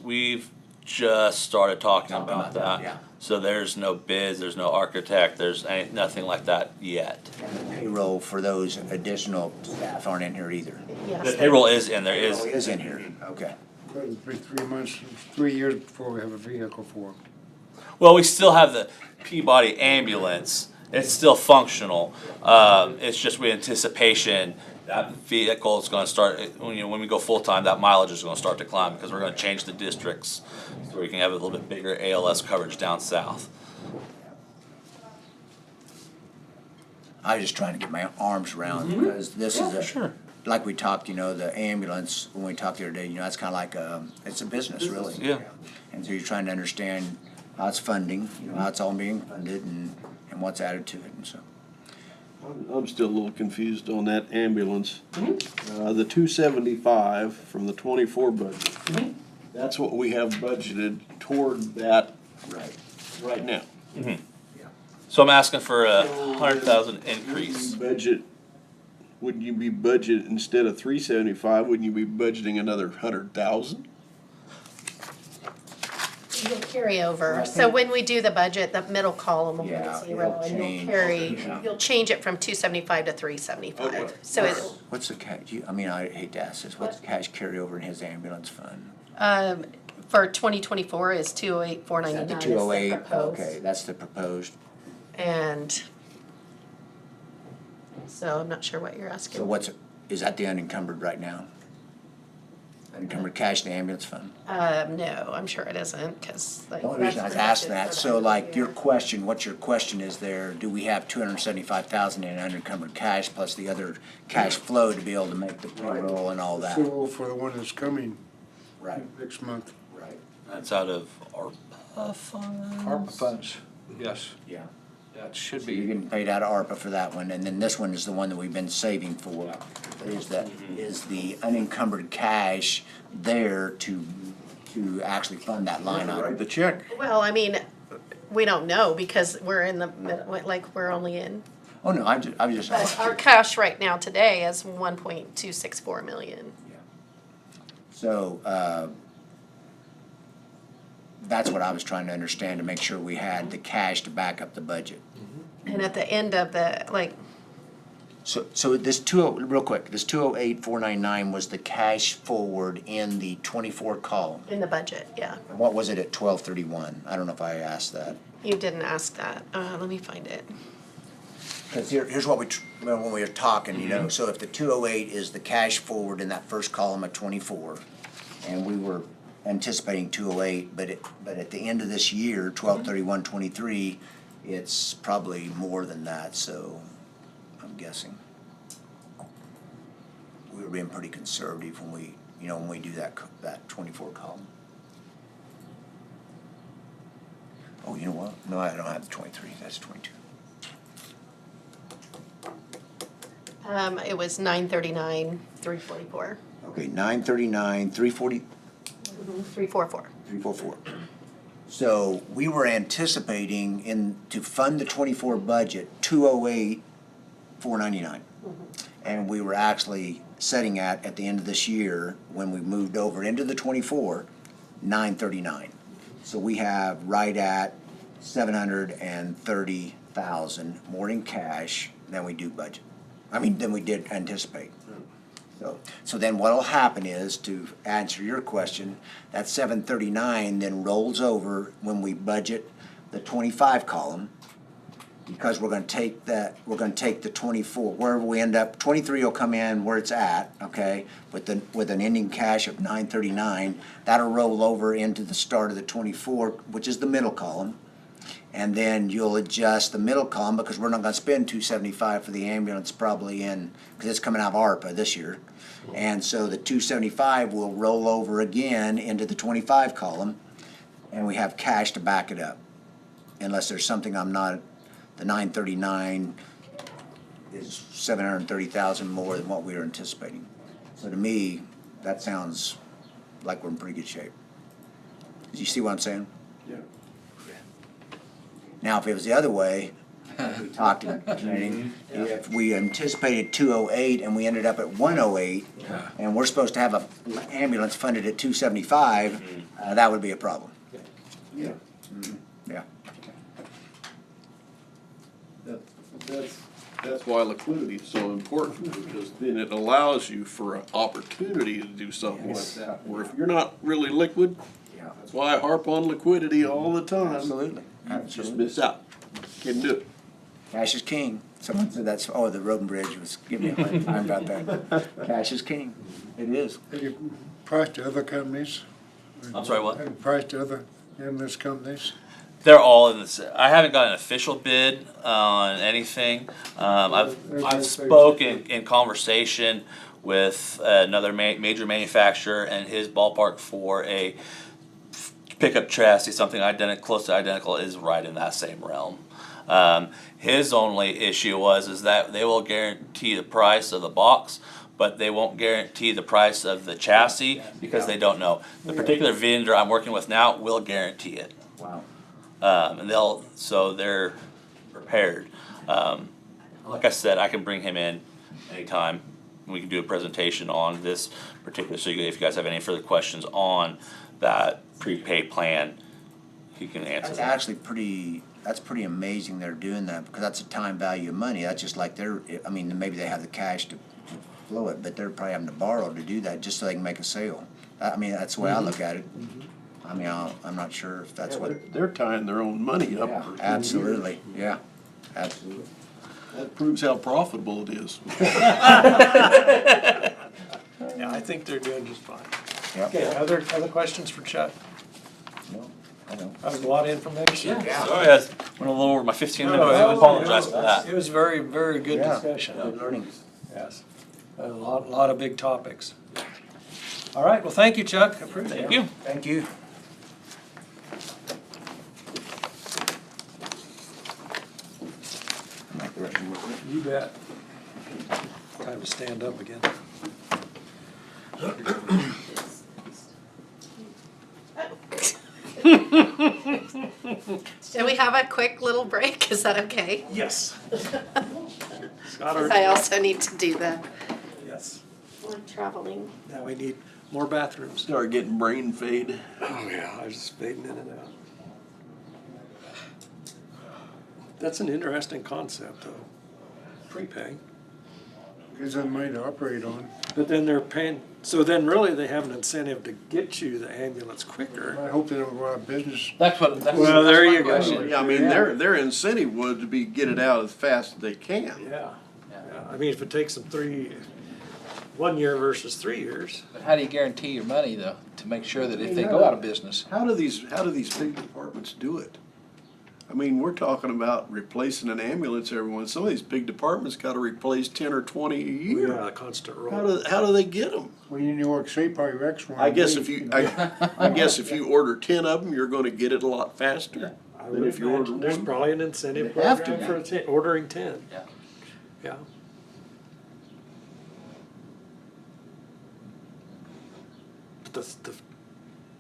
we've just started talking about that. yeah. So there's no bids, there's no architect, there's nothing like that yet. Payroll for those additional staff aren't in here either? The payroll is in there, Payroll is in here, okay. It'll be 3 months, 3 years before we have a vehicle for them. Well, we still have the Peabody ambulance. It's still functional. It's just with anticipation that vehicle is going to start, when we go full-time, that mileage is going to start to climb because we're going to change the districts so we can have a little bit bigger ALS coverage down south. I was just trying to get my arms around, because this is like we talked, you know, the ambulance, when we talked the other day, you know, that's kind of like it's a business, really. Yeah. And so you're trying to understand how it's funding, you know, how it's all being funded and what's added to it, and so. I'm still a little confused on that ambulance. The 275 from the 24 budget, that's what we have budgeted toward that right now. So I'm asking for a 100,000 increase. Wouldn't you be budget, instead of 375, wouldn't you be budgeting another 100,000? You'll carry over. So when we do the budget, the middle column will be zero, and you'll change it from 275 to 375. So What's the cash, I hate to ask this, what's the cash carryover in his ambulance fund? for 2024 is 208,499 At the is two oh the eight, proposed. okay, that's the proposed. And so I'm not sure what you're asking. So is that the unencumbered right now? Unencumbered cash in the ambulance fund? No, I'm sure it isn't, because like. The only reason I was that's asking projected that, for the so end of the like your year. question, what your question is there, do we have 275,000 in unencumbered cash plus the other cash flow to be able to make the payroll and all that? So for the one that's coming Right, next month. right, That's out of ARPA funds. ARPA funds, yes, yeah. that should So you're be, getting paid out of ARPA for that one, and then this one is the one that we've been saving for. Is the unencumbered cash there to actually fund that line Write item? the check. Well, I mean, we don't know because we're in the, like, we're only in. Oh, no, I was just But asking. our cash right now today is 1.264 million. So, that's what I was trying to understand, to make sure we had the cash to back up the budget. And at the end of the, like, So this real quick, this 208,499 was the cash forward in the 24 column. in the budget, yeah. And what was it at 12/31? I don't know if I asked that. You didn't ask that. Let me find it. Because here's what remember when we were talking, you know, so if the 208 is the cash forward in that first column of 24, and we were anticipating 208, but at the end of this year, 12/31/23, it's probably more than that, so I'm guessing. We were being pretty conservative when we do that 24 column. Oh, you know what? No, I don't have the 23, that's 22. It was 939, 344. Okay, 939, 340, 344. 344. So we were anticipating to fund the 24 budget, 208,499. And we were actually setting at the end of this year, when we moved over into the 24, 939. So we have right at 730,000 more in cash than we do budget. Than we did anticipate. So then what'll happen is, to answer your question, that 739 then rolls over when we budget the 25 column, because we're gonna take the 24, wherever we end up, 23 will come in where it's at, okay? With an ending cash of 939, that'll roll over into the start of the 24, which is the middle column. And then you'll adjust the middle column, because we're not gonna spend 275 for the ambulance probably because it's coming out of ARPA this year. And so the 275 will roll over again into the 25 column, and we have cash to back it up. Unless there's something the 939 is 730,000 more than what we were anticipating. So to me, that sounds like we're in pretty good shape. Do you see what I'm saying? Yeah. Now, if it was the other way, we talked in the meeting, if we anticipated 208 and we ended up at 108, and we're supposed to have an ambulance funded at 275, that would be a problem. Yeah. Yeah. That's why liquidity is so important, because then it allows you for an opportunity to do something like that, where if you're not really liquid, that's why I harp on liquidity all the time. Absolutely. Just miss out. Can't do it. Cash is king. Someone said the road and bridge was giving me a hard time about that. Cash is king. It is. Have you priced to other companies? I'm sorry, what? Have you priced to other ambulance companies? They're all in this. I haven't got an official bid on anything. I've spoken in conversation with another major manufacturer, and his ballpark for a pickup chassis, something close to identical, is right in that same realm. His only issue is that they will guarantee the price of the box, but they won't guarantee the price of the chassis because they don't know. The particular vendor I'm working with now will guarantee it. Wow. And they're prepared. Like I said, I can bring him in anytime. We can do a presentation on this particular, so if you guys have any further questions on that prepaid plan, he can answer That's that. actually pretty amazing they're doing that, because that's a time value of money. That's just like maybe they have the cash to flow it, but they're probably having to borrow to do that just so they can make a sale. That's the way I look at it. I mean, I'm not sure if that's what. They're tying their own money up. for 2 Absolutely, years. yeah, absolutely. That proves how profitable it is. Yeah, I think they're doing just fine. Yep. Okay, other questions for Chuck? No, I don't. That was a lot of information. Sorry, I went a little over my 15 minutes. No, I apologize for that. It was very, very good Yeah, discussion. good learning. Yes. A lot of big topics. All right, well, thank you, Chuck. I appreciate it. Thank you. Thank you. Make the rest of them. You bet. Time to stand up again. Should we have a quick little break? Is that okay? Yes. Because I also need to do the Yes. traveling. Now we need more bathrooms. Start getting brain fade. Oh, yeah, I was just fading in and out. That's an interesting concept, though. Prepay. Gives them money to operate on. But then they're paying, so then really they have an incentive to get you the ambulance quicker. I hope they don't go out of business. Well, there you go. Yeah, I mean, their incentive would be get it out as fast as they can. Yeah. I mean, if it takes them 1 year versus 3 years. But how do you guarantee your money though, to make sure that if they go out of business? How do these big departments do it? I mean, we're talking about replacing an ambulance every once. Some of these big departments got to replace 10 or 20 a year. Yeah, constant roll. How do they get them? Well, you New York State probably wrecks one. I guess if you order 10 of them, you're going to get it a lot faster I than would if you order imagine there's one. probably an incentive They have to program for ordering 10. Yeah. Yeah.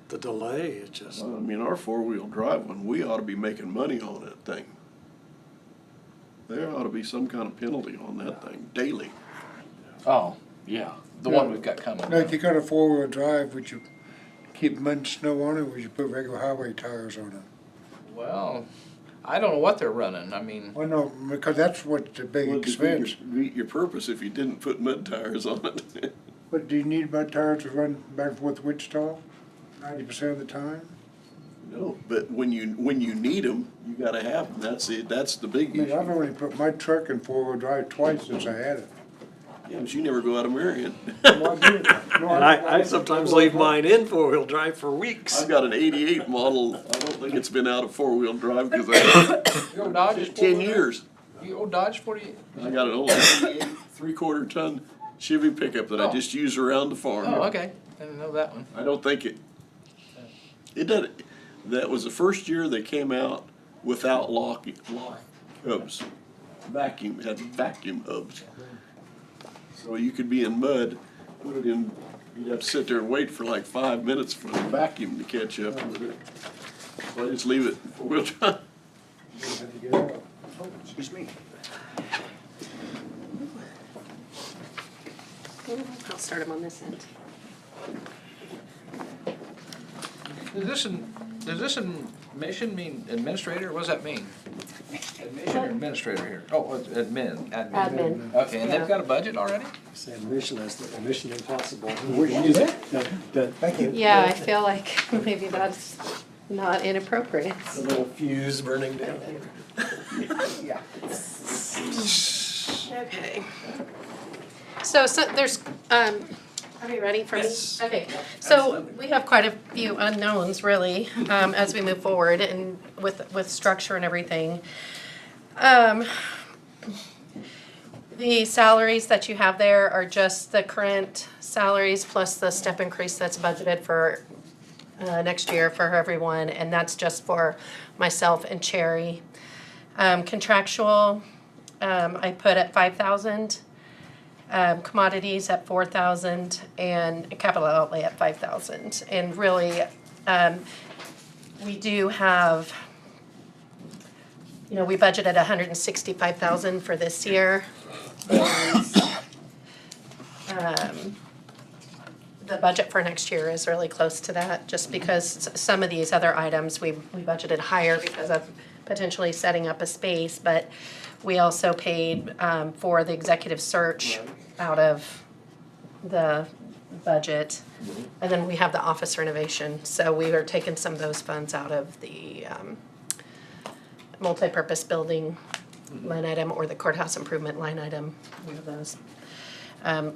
The delay is just. I mean, our 4-wheel drive one, we ought to be making money on that thing. There ought to be some kind of penalty on that thing daily. Oh, yeah, the one we've got coming. Now, if you got a 4-wheel drive, would you keep mud and snow on it, or would you put regular highway tires on it? Well, I don't know what they're running, I mean, Well, no, because that's what's the big Well, expense. defeat your purpose if you didn't put mud tires on it. But do you need mud tires to run back and forth to Wichita 90% of the time? No, but when you need them, you gotta have them. That's it. That's the I big mean, issue. I've only put my truck in 4-wheel drive twice since I had it. Yeah, but you never go out of Marion. Well, I did. No, And I sometimes leave mine in 4-wheel drive for weeks. I've got an '88 model. I don't think it's been out of 4-wheel drive because I had your old Dodge is 10 years. Your old Dodge 48? I got an old 88 3/4 ton Chevy pickup that I Oh. just use around the farm. Oh, okay, I didn't know that one. I don't think it does. That was the first year they came out without lock hubs. Had vacuum hubs. So you could be in mud, put it in, you'd have to sit there and wait for like 5 minutes for the vacuum to catch up with it. So I just leave it 4-wheel drive. Excuse me. I'll start them on this end. Does this admission mean administrator? What does that mean? Admission or administrator here? Oh, it's admin. Admin. Okay, and Yeah. they've got a budget already? Say mission is the mission impossible. Thank you. Yeah, I feel like maybe that's not inappropriate. The little fuse burning down here. Okay. So there's, are we ready for Yes. Okay, so we have quite a few unknowns really, as we move forward and with structure and everything. The salaries that you have there are just the current salaries plus the step increase that's budgeted for next year for everyone, and that's just for myself and Cherry. Contractual, I put at 5,000. Commodities at 4,000 and capital outlay at 5,000. And really, we do have, we budgeted 165,000 for this year. And, the budget for next year is really close to that, just because some of these other items we budgeted higher because of potentially setting up a space, but we also paid for the executive search out of the budget. And then we have the office renovation, so we are taking some of those funds out of the multipurpose building line item or the courthouse improvement line item, one of those.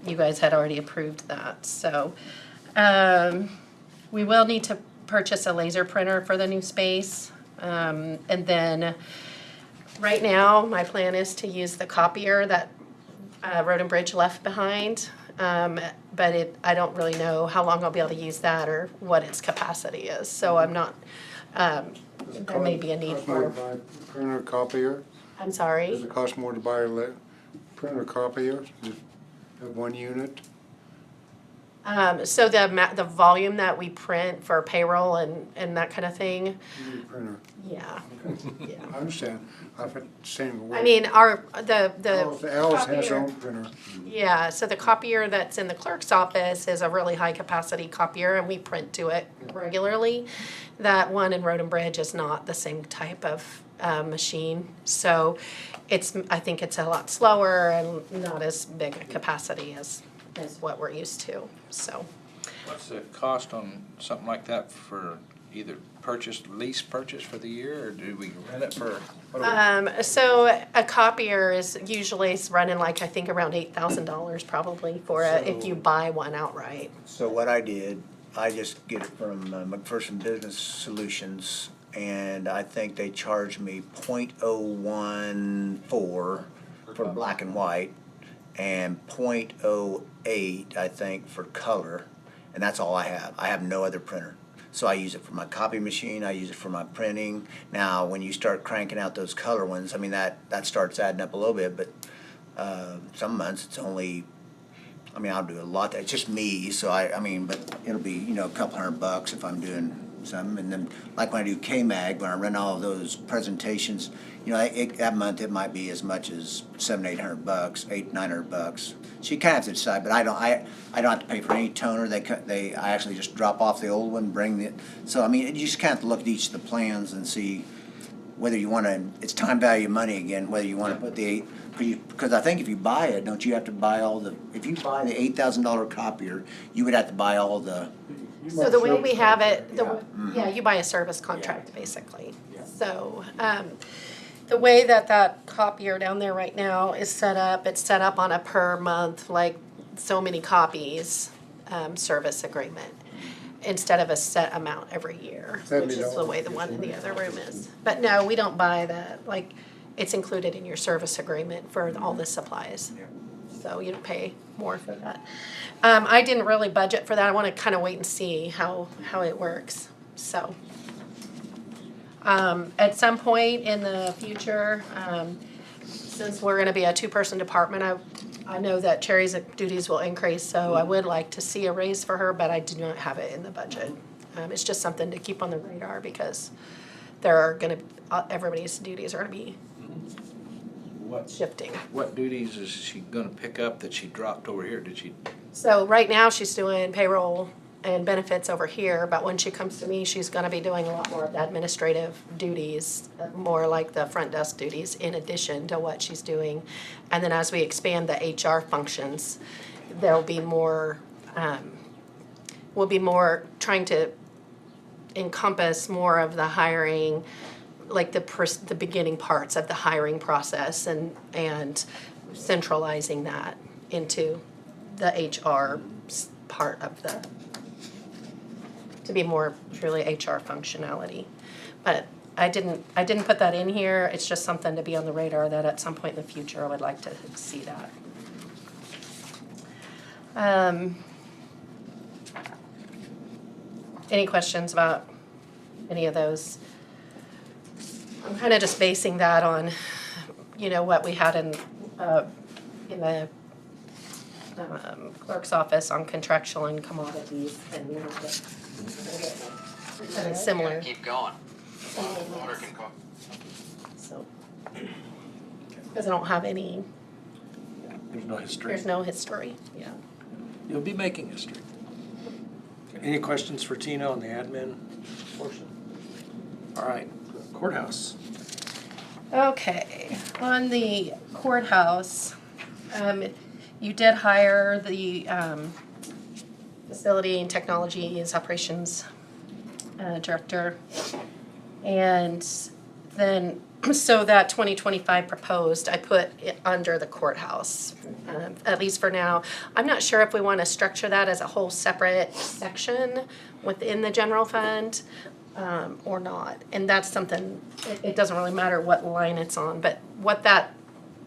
You guys had already approved that, so. We will need to purchase a laser printer for the new space. And then, right now, my plan is to use the copier that Road and Bridge left behind. But I don't really know how long I'll be able to use that or what its capacity is, so I'm not, there may be a need Cost more to for, buy printer copier? I'm sorry? Does it cost more to buy a printer copier, just have one unit? So the volume that we print for payroll and that kind of thing, You need a printer. yeah. Okay. I understand. I've had the same. I mean, the Alice has her copier, own printer. yeah, so the copier that's in the clerk's office is a really high capacity copier and we print to it regularly. That one in Road and Bridge is not the same type of machine, so I think it's a lot slower and not as big a capacity as what we're used to, so. What's the cost on something like that for either lease purchase for the year, or do we rent it for? So a copier is usually running like, I think around $8,000 probably for if you buy one outright. So what I did, I just get it from McPherson Business Solutions, and I think they charged me .014 for black and white, and .08, I think, for color, and that's all I have. I have no other printer. So I use it for my copy machine, I use it for my printing. Now, when you start cranking out those color ones, I mean, that starts adding up a little bit, but some months it's only, I mean, I'll do a lot, it's just me, so I mean, but it'll be, you know, a couple $100 if I'm doing something. And then, like when I do K-Mag, when I run all of those presentations, you know, that month it might be as much as $700-800, $800-900. So you kind of have to decide, but I don't have to pay for any toner. I actually just drop off the old one, bring it. So I mean, you just kind of have to look at each of the plans and see whether you want to. It's time value of money again. Whether you want to put because I think if you buy it, don't you have to buy all the? If you buy the $8,000 copier, you would have to buy all the. So the way we have it, yeah, you buy a service contract basically. So the way that copier down there right now is set up, it's set up on a per month, like so many copies service agreement instead of a set amount every year, which is the way the one in the other room is. But no, we don't buy that. Like, it's included in your service agreement for all the supplies. So you don't pay more for that. I didn't really budget for that. I want to kind of wait and see how it works. So at some point in the future, since we're going to be a two-person department, I know that Cherry's duties will increase, so I would like to see a raise for her, but I do not have it in the budget. It's just something to keep on the radar because everybody's duties are going to be shifting. What duties is she gonna pick up that she dropped over here? Did she? So right now she's doing payroll and benefits over here, but when she comes to me, she's gonna be doing a lot more of the administrative duties, more like the front desk duties in addition to what she's doing. And then as we expand the HR functions, there'll be more, we'll be more trying to encompass more of the hiring, like the beginning parts of the hiring process and centralizing that into the HR part of to be more truly HR functionality. But I didn't put that in here. It's just something to be on the radar that at some point in the future I would like to see that. Any questions about any of those? I'm kind of just basing that on, what we had in the clerk's office on contractual and commodities and kind of similar. Keep going. Water can go. So, because I don't have any. There's no history. There's no history. Yeah. You'll be making history. Any questions for Tina on the admin portion? All right, courthouse. Okay, on the courthouse, you did hire the Facility and Technologies Operations Director. And then, so that 2025 proposed, I put it under the courthouse, at least for now. I'm not sure if we want to structure that as a whole separate section within the general fund or not. And that's something, it doesn't really matter what line it's on, but what that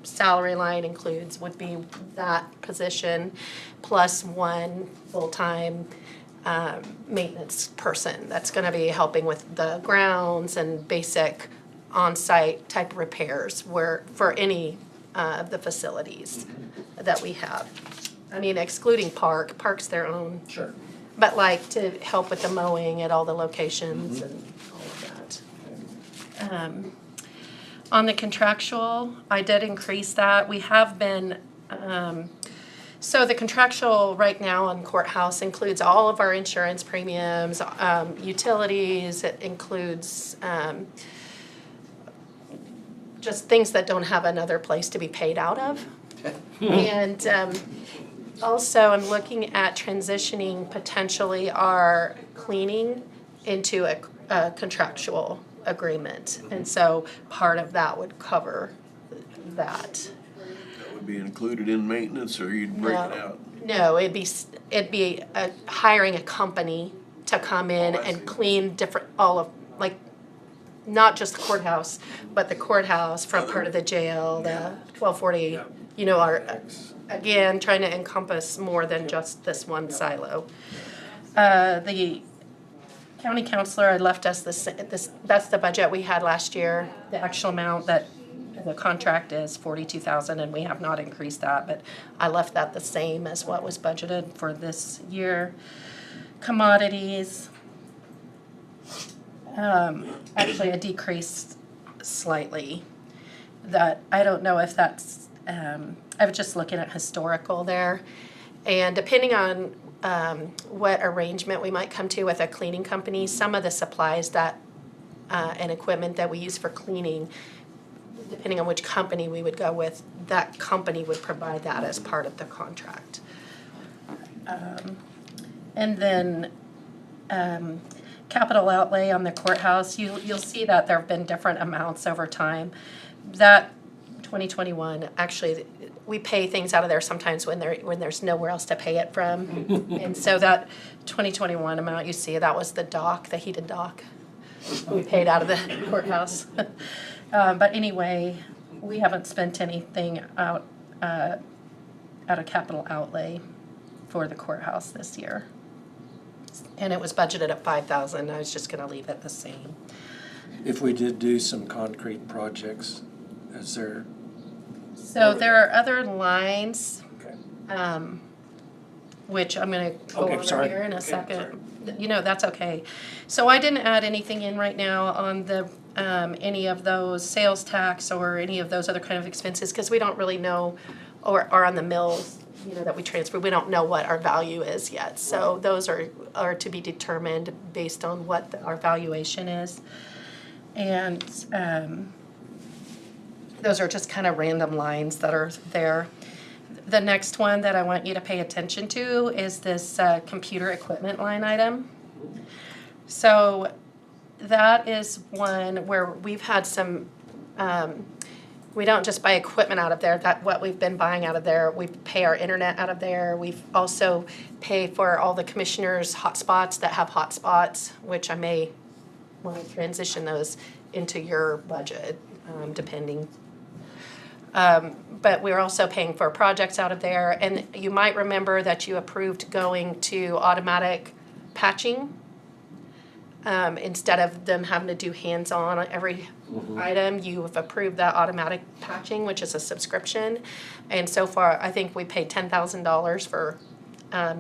salary line includes would be that position plus one full-time maintenance person that's going to be helping with the grounds and basic on-site type repairs for any of the facilities that we have. I mean, excluding park's their own. Sure. But like to help with the mowing at all the locations and all of that. On the contractual, I did increase that. We have been, so the contractual right now on courthouse includes all of our insurance premiums, utilities, it includes just things that don't have another place to be paid out of. And also I'm looking at transitioning potentially our cleaning into a contractual agreement. And so part of that would cover that. That would be included in maintenance, or you'd break it out? No, it'd be hiring a company to come in and clean different, all of, like, not just the courthouse, but the courthouse, front part of the jail, the 1240, you know, our, again, trying to encompass more than just this one silo. The county counselor had left us that's the budget we had last year. The actual amount that the contract is $42,000, and we have not increased that, but I left that the same as what was budgeted for this year. Commodities, actually it decreased slightly. That, I don't know if that's, I was just looking at historical there. And depending on what arrangement we might come to with a cleaning company, some of the supplies that and equipment that we use for cleaning, depending on which company we would go with, that company would provide that as part of the contract. And then capital outlay on the courthouse, you'll see that there have been different amounts over time. That 2021, actually, we pay things out of there sometimes when there's nowhere else to pay it from. And so that 2021 amount you see, that was the dock, the heated dock. We paid out of the courthouse. But anyway, we haven't spent anything out of capital outlay for the courthouse this year. And it was budgeted at $5,000. I was just gonna leave it the same. If we did do some concrete projects, is there? So there are other lines, which I'm gonna go over here in a second. You know, that's okay. So I didn't add anything in right now on the any of those sales tax or any of those other kind of expenses, because we don't really know, or are on the mills, you know, that we transfer, we don't know what our value is yet. So those are to be determined based on what our valuation is. And those are just kind of random lines that are there. The next one that I want you to pay attention to is this computer equipment line item. So that is one where we've had some, we don't just buy equipment out of there, that what we've been buying out of there, we pay our internet out of there. We've also paid for all the commissioners' hotspots that have hotspots, which I may want to transition those into your budget, depending. But we're also paying for projects out of there. And you might remember that you approved going to automatic patching instead of them having to do hands-on on every item. You have approved that automatic patching, which is a subscription. And so far, I think we paid $10,000 for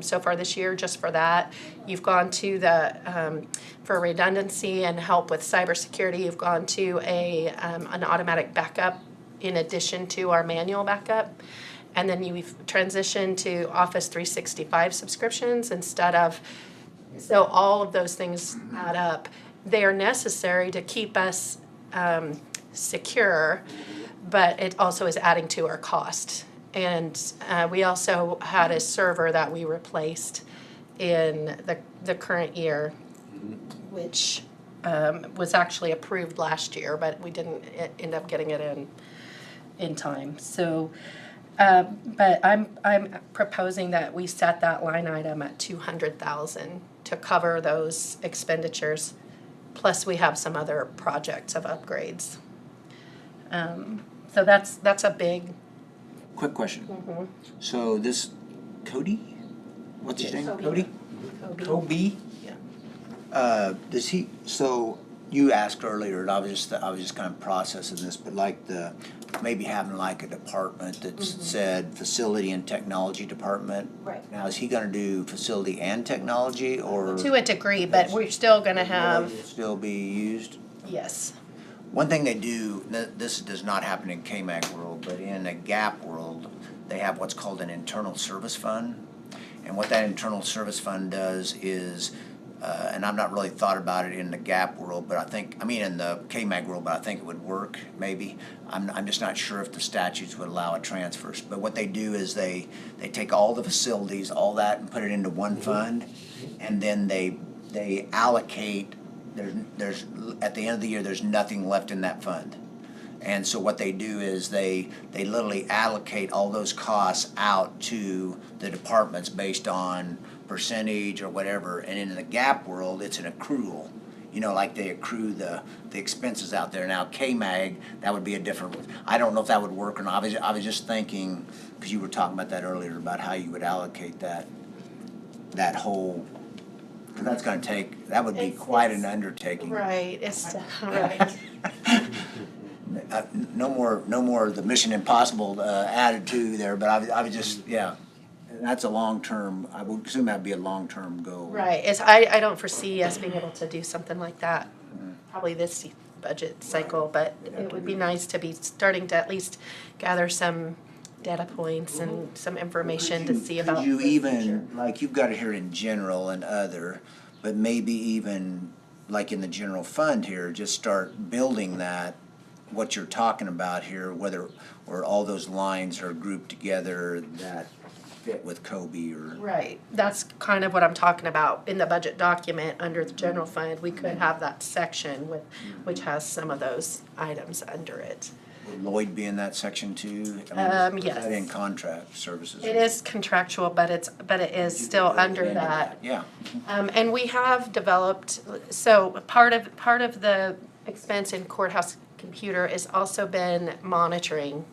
so far this year just for that. You've gone to the, for redundancy and help with cybersecurity, you've gone to an automatic backup in addition to our manual backup. And then you've transitioned to Office 365 subscriptions instead of, so all of those things add up. They are necessary to keep us secure, but it also is adding to our cost. And we also had a server that we replaced in the current year, which was actually approved last year, but we didn't end up getting it in time. So, but I'm proposing that we set that line item at 200,000 to cover those expenditures. Plus, we have some other projects of upgrades. So that's a big. Quick question. Mhm. So this Cody, what's his name? Cody? Kobe? Yeah. Does he, so you asked earlier, and I was just kind of processing this, but like maybe having like a department that said facility and technology department. Right. Now, is he gonna do facility and technology, or? To a degree, but we're still gonna have, Still be used? yes. One thing they do, this does not happen in KMAG world, but in a GAP world, they have what's called an internal service fund. And what that internal service fund does is, and I've not really thought about it in the GAP world, but in the KMAG world, but I think it would work, maybe. I'm just not sure if the statutes would allow a transfer. But what they do is they take all the facilities, all that, and put it into one fund, and then they allocate. There's at the end of the year, there's nothing left in that fund. And so what they do is they literally allocate all those costs out to the departments based on percentage or whatever. And in the GAP world, it's an accrual. Like they accrue the expenses out there. Now, KMAG, that would be a different, I don't know if that would work or not. I was just thinking, because you were talking about that earlier, about how you would allocate that whole, because that's going to take, that would be quite an undertaking. Right, it's, right. No more of the Mission Impossible attitude there, but I was just, yeah. That's a long-term, I would assume that'd be a long-term goal. Right, I don't foresee us being able to do something like that, probably this budget cycle, but it would be nice to be starting to at least gather some data points and some information to see about. Could you even, like you've got it here in general and other, but maybe even like in the general fund here, just start building that, what you're talking about here, where all those lines are grouped together that fit with Kobe or. Right, that's kind of what I'm talking about. In the budget document, under the general fund, we could have that section which has some of those items under it. Would Lloyd be in that section too? Yes. Is that in contract services? It is contractual, but it is still under that. Yeah. And we have developed, so part of the expense in courthouse computer has also been monitoring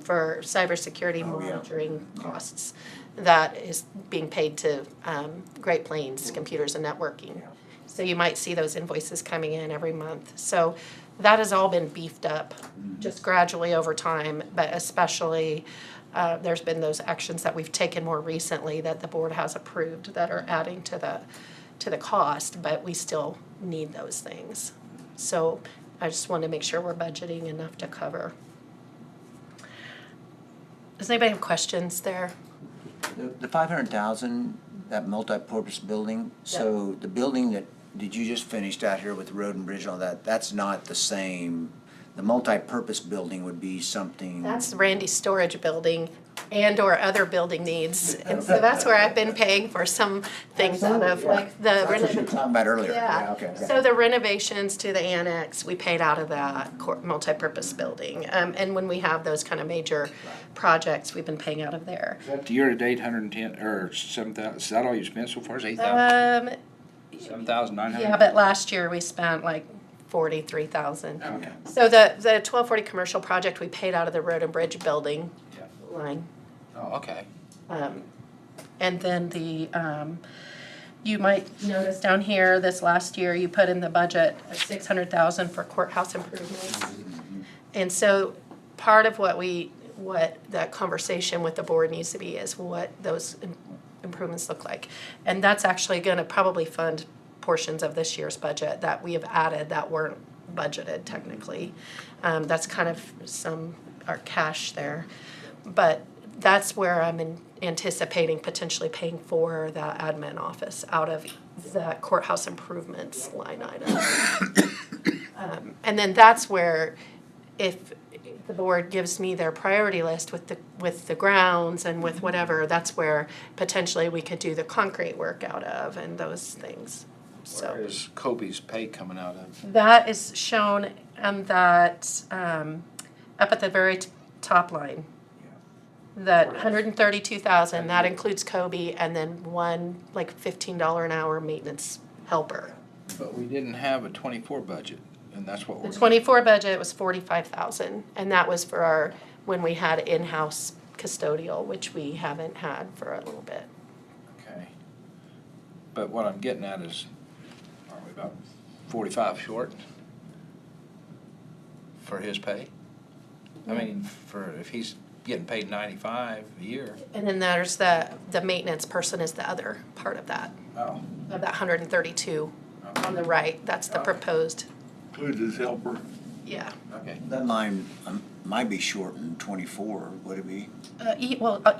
for cybersecurity monitoring costs that is being paid to Great Plains Computers and Networking. So you might see those invoices coming in every month. So that has all been beefed up just gradually over time, but especially there's been those actions that we've taken more recently that the board has approved that are adding to the cost, but we still need those things. So I just want to make sure we're budgeting enough to cover. Does anybody have questions there? The 500,000, that multi-purpose building, so the building that you just finished out here with the road and bridge and all that, that's not the same. The multi-purpose building would be something. That's Randy's storage building and or other building needs. And so that's where I've been paying for some things out of, like the That's what you were talking about earlier. Yeah, Okay. so the renovations to the annex, we paid out of that multi-purpose building. And when we have those kind of major projects, we've been paying out of there. Year-to-date, 110, or 7,000, is that all you spent so far, is 8,000? 7,900? Yeah, but last year we spent like 43,000. Okay. So the 1240 commercial project, we paid out of the road and bridge building line. Oh, okay. And then you might notice down here, this last year, you put in the budget 600,000 for courthouse improvements. And so part of what that conversation with the board needs to be is what those improvements look like. And that's actually gonna probably fund portions of this year's budget that we have added that weren't budgeted technically. That's kind of our cash there. But that's where I'm anticipating potentially paying for the admin office out of the courthouse improvements line item. And then that's where if the board gives me their priority list with the grounds and with whatever, that's where potentially we could do the concrete work out of and those things, so. Where is Kobe's pay coming out of? That is shown that, up at the very top line. That 132,000, that includes Kobe and then one like $15 an hour maintenance helper. But we didn't have a 24 budget, and that's what The we're. 24 budget was 45,000, and that was for our, when we had in-house custodial, which we haven't had for a little bit. Okay. But what I'm getting at is, are we about 45 short for his pay? I mean, for, if he's getting paid 95 a year. And then there's the maintenance person is the other part of that, Oh. of that 132 on the right, that's the proposed, Include his helper. yeah. Okay. That line might be short in 24, would it be?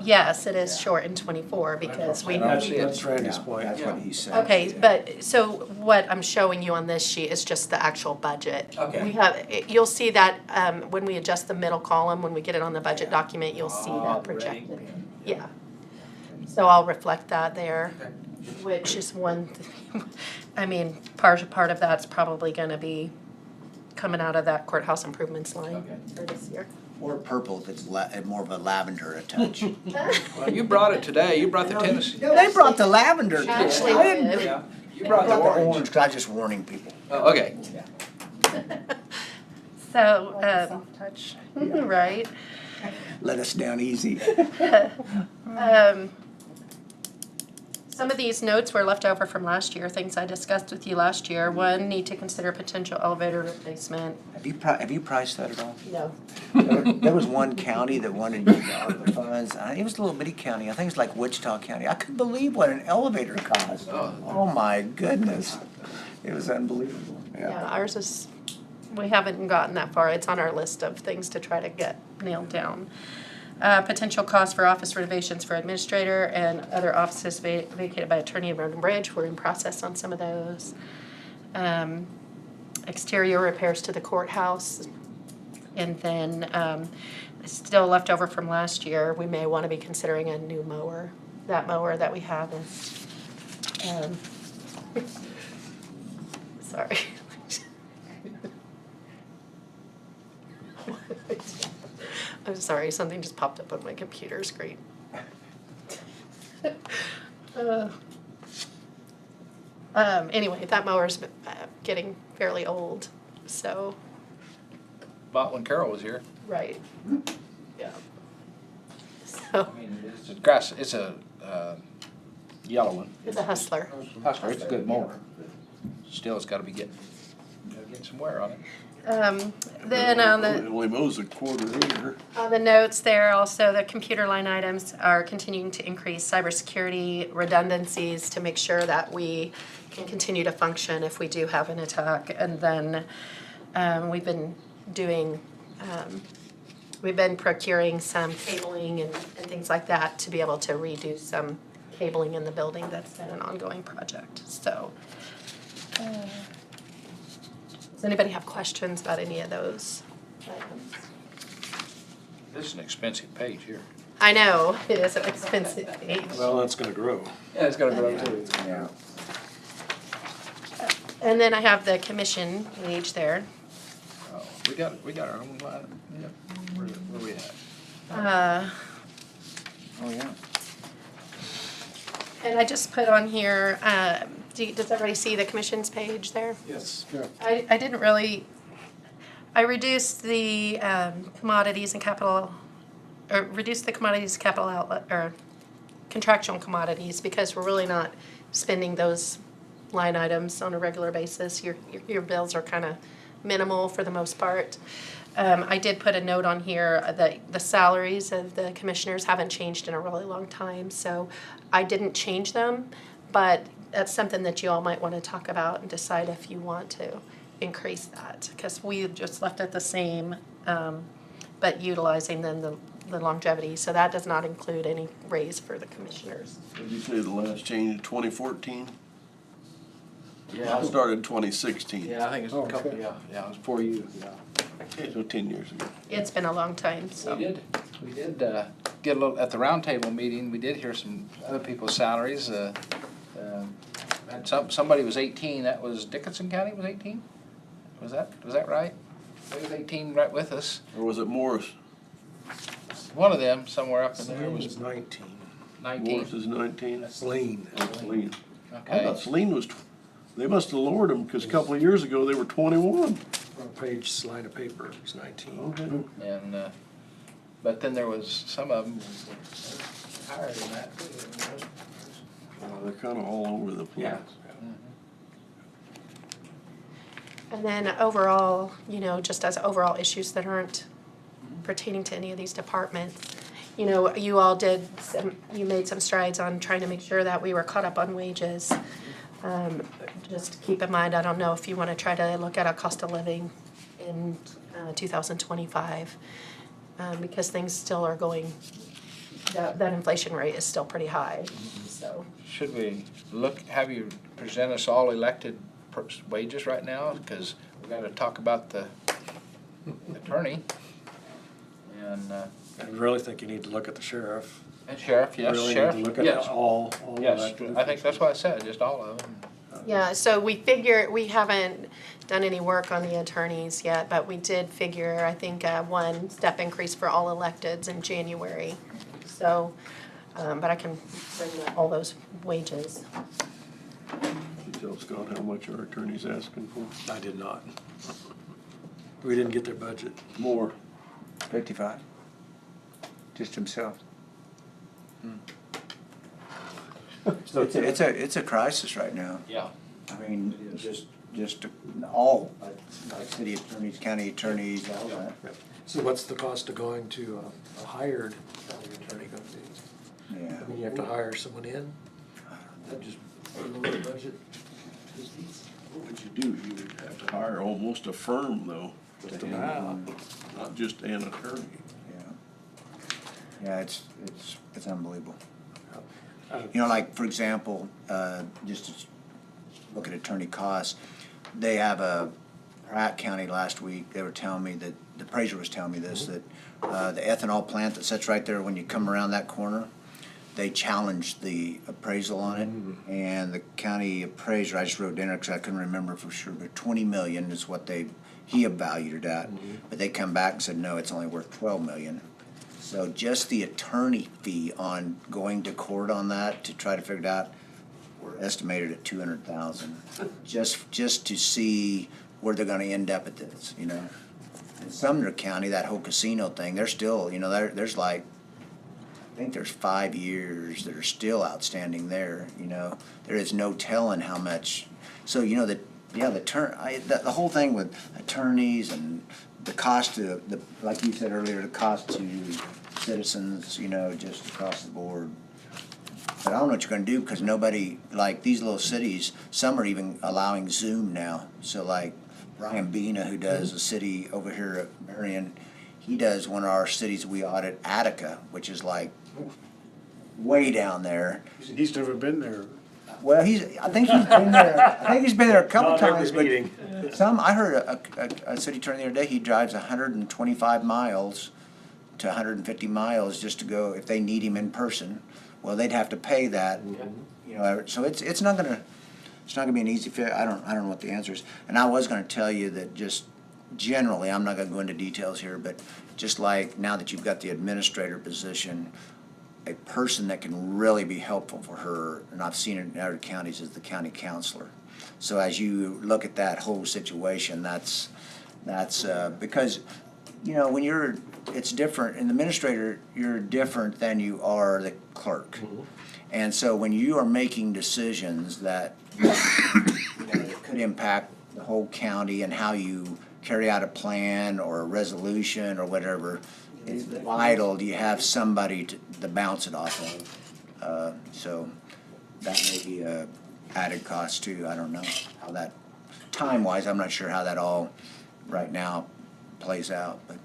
Yes, it is short in 24 because we. That's Randy's Yeah, point. that's what he said. Okay, but, so what I'm showing you on this sheet is just the actual budget. Okay. We have, you'll see that, when we adjust the middle column, when we get it on the budget document, you'll see that projected. Yeah. So I'll reflect that there, which is one, I mean, part of that's probably gonna be coming out of that courthouse improvements line for this year. Or purple if it's more of a lavender touch. Well, you brought it today. You brought the Tennessee. They brought the lavender. Actually, I didn't- did. Yeah. You I brought the orange. because I was just warning people. Oh, okay. So, touch, right? Let us down easy. Some of these notes were left over from last year, things I discussed with you last year. One, need to consider potential elevator replacement. Have you priced that at all? No. There was one county that wanted to use ARPA funds. It was a little bitty county. I think it's like Wichita County. I couldn't believe what an elevator cost. Oh my goodness. It was unbelievable. Yeah, ours is, we haven't gotten that far. It's on our list of things to try to get nailed down. Potential cost for office renovations for administrator and other offices vacated by attorney and road and bridge. We're in process on some of those. Exterior repairs to the courthouse. And then still left over from last year, we may want to be considering a new mower. That mower that we have is, sorry. I'm sorry, something just popped up on my computer screen. Anyway, that mower's getting fairly old, so, Bought when Carol was here. right. Yeah. So, I mean, it's a grass. It's a yellow one. it's a Hustler. Hustler. It's a good mower. Still, it's got to be getting some wear on it. Then on It the, only mows a quarter acre. on the notes there, also the computer line items are continuing to increase cybersecurity redundancies to make sure that we can continue to function if we do have an attack. And then we've been doing, we've been procuring some cabling and things like that to be able to redo some cabling in the building. That's been an ongoing project, so. Does anybody have questions about any of those items? This is an expensive page here. I know, it is an expensive page. Well, that's gonna grow. Yeah, it's got to grow too. Yeah. And then I have the commission page there. Oh, we got our own line. Yeah. Where we at? Oh, yeah. And I just put on here, does everybody see the commission's page there? Yes. I didn't really, I reduced the commodities and capital, or reduced the commodities capital outlet, or contractual commodities, because we're really not spending those line items on a regular basis. Your bills are kind of minimal for the most part. I did put a note on here that the salaries of the commissioners haven't changed in a really long time, so I didn't change them, but that's something that you all might want to talk about and decide if you want to increase that, because we just left it the same, but utilizing then the longevity, so that does not include any raise for the commissioners. Did you say the last change in 2014? I started in 2016. Yeah, I think it's a couple, Okay. yeah, it was 4 years, yeah. So 10 years ago. It's been a long time, so. We did get a little, at the roundtable meeting, we did hear some other people's salaries. Had somebody was 18, that was Dickinson County was 18? Was that right? They was 18 right with us. Or was it Morris? One of them, somewhere up in there Saline was was 19. 19. Morris is 19. Saline. Saline. I Okay. thought Saline was, they must have lowered them, because a couple of years ago, they were 21. Front page slide of paper was 19. Okay. And, but then there was some of them higher than that too. They're kind of all over the place. Yeah. And then overall, you know, just as overall issues that aren't pertaining to any of these departments, you know, you all you made some strides on trying to make sure that we were caught up on wages. Just keep in mind, I don't know if you want to try to look at a cost of living in 2025, because things still are going, that inflation rate is still pretty high, so. Should we have you present us all elected wages right now? Because we got to talk about the attorney. And I really think you need to look at the sheriff. Sheriff, yes, Really sheriff, need to look at yes. all of Yes, that. I think that's what I said, just all of them. Yeah, so we haven't done any work on the attorneys yet, but we did figure, I think, one step increase for all electeds in January. So, but I can bring all those wages. Can you tell Scott how much our attorney's asking for? I did not. We didn't get their budget. More. 55, just himself. So it's a crisis right now. Yeah. I mean, just all, like city attorneys, county attorneys, all that. So what's the cost of going to a hired county attorney going to be? Yeah. I mean, you have to hire someone in? That just lower the budget? What would you do? You would have to hire almost a firm, though. Just about. Not just an attorney. Yeah, it's unbelievable. You know, like, for example, just to look at attorney costs, they have Pratt County last week, they were telling me that, the appraiser was telling me this, that the ethanol plant that sits right there when you come around that corner, they challenged the appraisal on it, and the county appraiser, I just wrote down because I couldn't remember for sure, but 20 million is what he evaluated it at, but they come back and said, no, it's only worth 12 million. So just the attorney fee on going to court on that to try to figure it out, we're estimated at 200,000. Just to see where they're gonna end up at this, you know. In Sumner County, that whole casino thing, they're still, you know, there's like, I think there's 5 years that are still outstanding there, you know. There is no telling how much, so, you know, the whole thing with attorneys and the cost to, like you said earlier, the cost to citizens, you know, just across the board. But I don't know what you're gonna do, because nobody, like these little cities, some are even allowing Zoom now. So like Brian Bina, who does a city over here at Marion, he does one of our cities we audit, Attica, which is like way down there. He's never been there. Well, I think he's been there a couple Not every times, but meeting. I heard a city attorney the other day, he drives 125 miles to 150 miles just to go, if they need him in person. Well, they'd have to pay that, you know, so it's not gonna be an easy fit. I don't know what the answer is. And I was gonna tell you that just generally, I'm not gonna go into details here, but just like now that you've got the administrator position, a person that can really be helpful for her, and I've seen it in other counties, is the county counselor. So as you look at that whole situation, that's because, you know, when it's different. In the administrator, you're different than you are the clerk. And so when you are making decisions that could impact the whole county and how you carry out a plan or a resolution or whatever, it's vital you have somebody to bounce it off of. So that may be a added cost too. I don't know how that, time-wise, I'm not sure how that all right now plays out, but.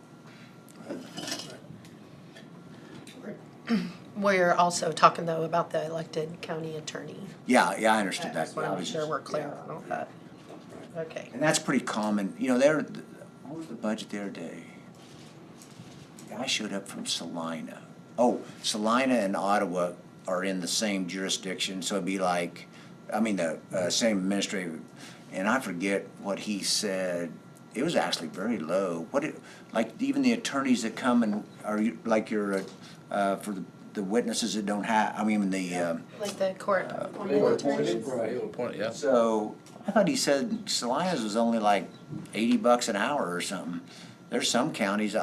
We're also talking though about the elected county attorney. Yeah, I understood I that. just want to make sure we're clear on all that. Okay. And that's pretty common, what was the budget the other day? Guy showed up from Salina. Oh, Salina and Ottawa are in the same jurisdiction, so it'd be like, the same administrative, and I forget what he said. It was actually very low. Like even the attorneys that come and are like for the witnesses that don't have, Like the court attorneys. Point, yeah. So I thought he said Salina's was only like $80 an hour or something. There's some counties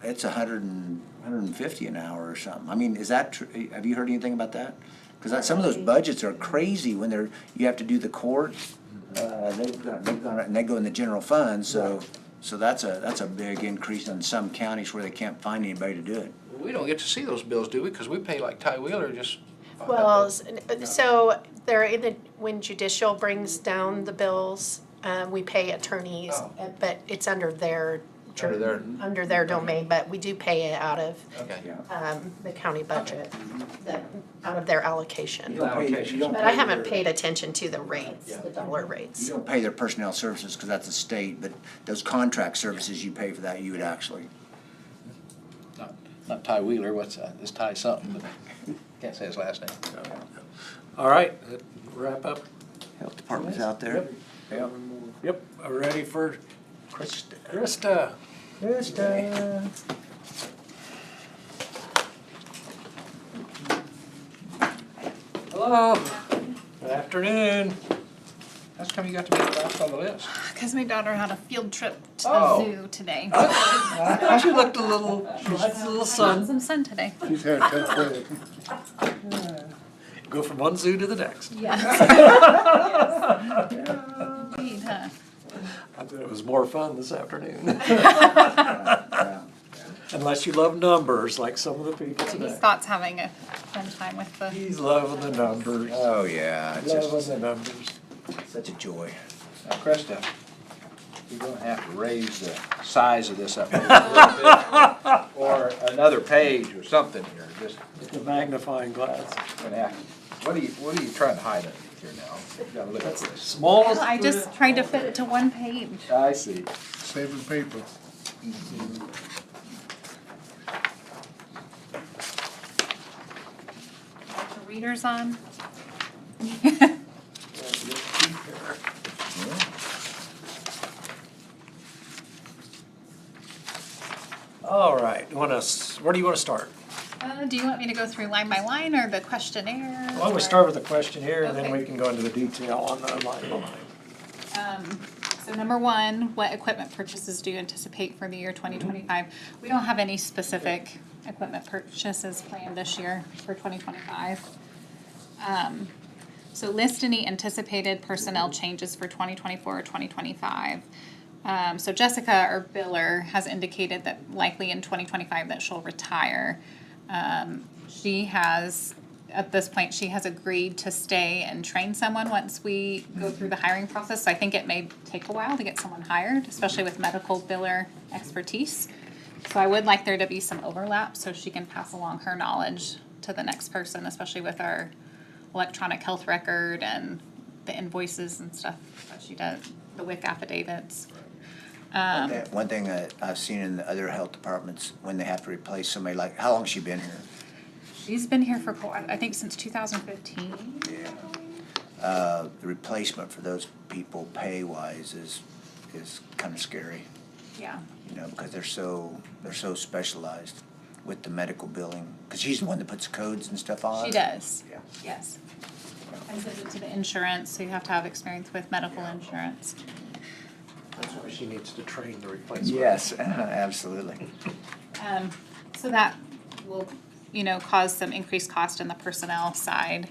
it's 150 an hour or something. Is that true? Have you heard anything about that? Because some of those budgets are crazy when you have to do the court. They go in the general fund. So that's a big increase in some counties where they can't find anybody to do it. We don't get to see those bills, do we? Because we pay like Ty Wheeler just. Well, so when judicial brings down the bills, we pay attorneys, but it's under their domain, but we do pay it out of the county budget, out of their allocation. But I haven't paid attention to the rates, the dollar rates. You don't pay their personnel services because that's a state, but those contract services you pay for that, you would actually. Not Ty Wheeler, what's that? It's Ty something, but can't say his last name. All right, wrap up. Health department's out there. Yep, ready for Krista. Hello. Good afternoon. How come you got to be last on the list? Because my daughter had a field trip to Oh. the zoo today. I thought she looked a little sun. Some sun today. She's had a tough day. Go from one zoo to the next. Yes. Indeed, huh? I thought it was more fun this afternoon. Unless you love numbers like some of the people He today. Scott's having a fun time with the. He's loving the numbers. Oh, yeah. It's Loving just the numbers. such a joy. Now, Krista, you're gonna have to raise the size of this up a little bit, or another page or something here, just. The magnifying glass. Gonna have to- What are you trying to hide underneath here now? You gotta look at this. Smallest. I just tried to fit it to one page. I see. Saving paper. The readers on. All right, where do you want to start? Do you want me to go through line by line or the questionnaire? Why don't we start with the questionnaire and then we can go into the detail on the line by line. So number one, what equipment purchases do you anticipate for the year 2025? We don't have any specific equipment purchases planned this year for 2025. So list any anticipated personnel changes for 2024 or 2025. So Jessica, our biller, has indicated that likely in 2025 that she'll retire. She has, at this point, she has agreed to stay and train someone once we go through the hiring process. So I think it may take a while to get someone hired, especially with medical biller expertise. So I would like there to be some overlap so she can pass along her knowledge to the next person, especially with our electronic health record and the invoices and stuff that she does, the WIC affidavits. One thing that I've seen in the other health departments, when they have to replace somebody, like, how long has she been here? She's been here for, I think, since 2015. The replacement for those people pay-wise is kind of scary, Yeah. because they're so specialized with the medical billing. Because she's the one that puts codes and stuff on. She does. Yeah. Yes. And sends it to the insurance, so you have to have experience with medical insurance. That's why she needs to train the replacement. Yes, absolutely. So that will, cause some increased cost in the personnel side.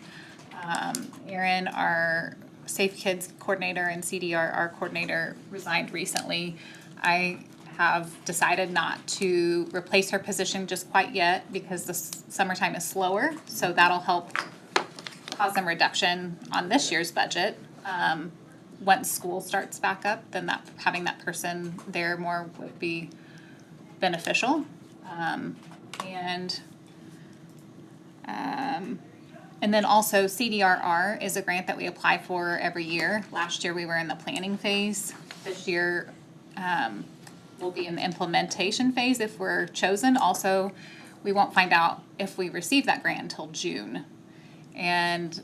Erin, our Safe Kids coordinator and CDRR coordinator, resigned recently. I have decided not to replace her position just quite yet because the summertime is slower, so that'll help cause some reduction on this year's budget. Once school starts back up, then having that person there more would be beneficial. And And then also CDRR is a grant that we apply for every year. Last year we were in the planning phase. This year we'll be in the implementation phase if we're chosen. Also, we won't find out if we receive that grant until June. And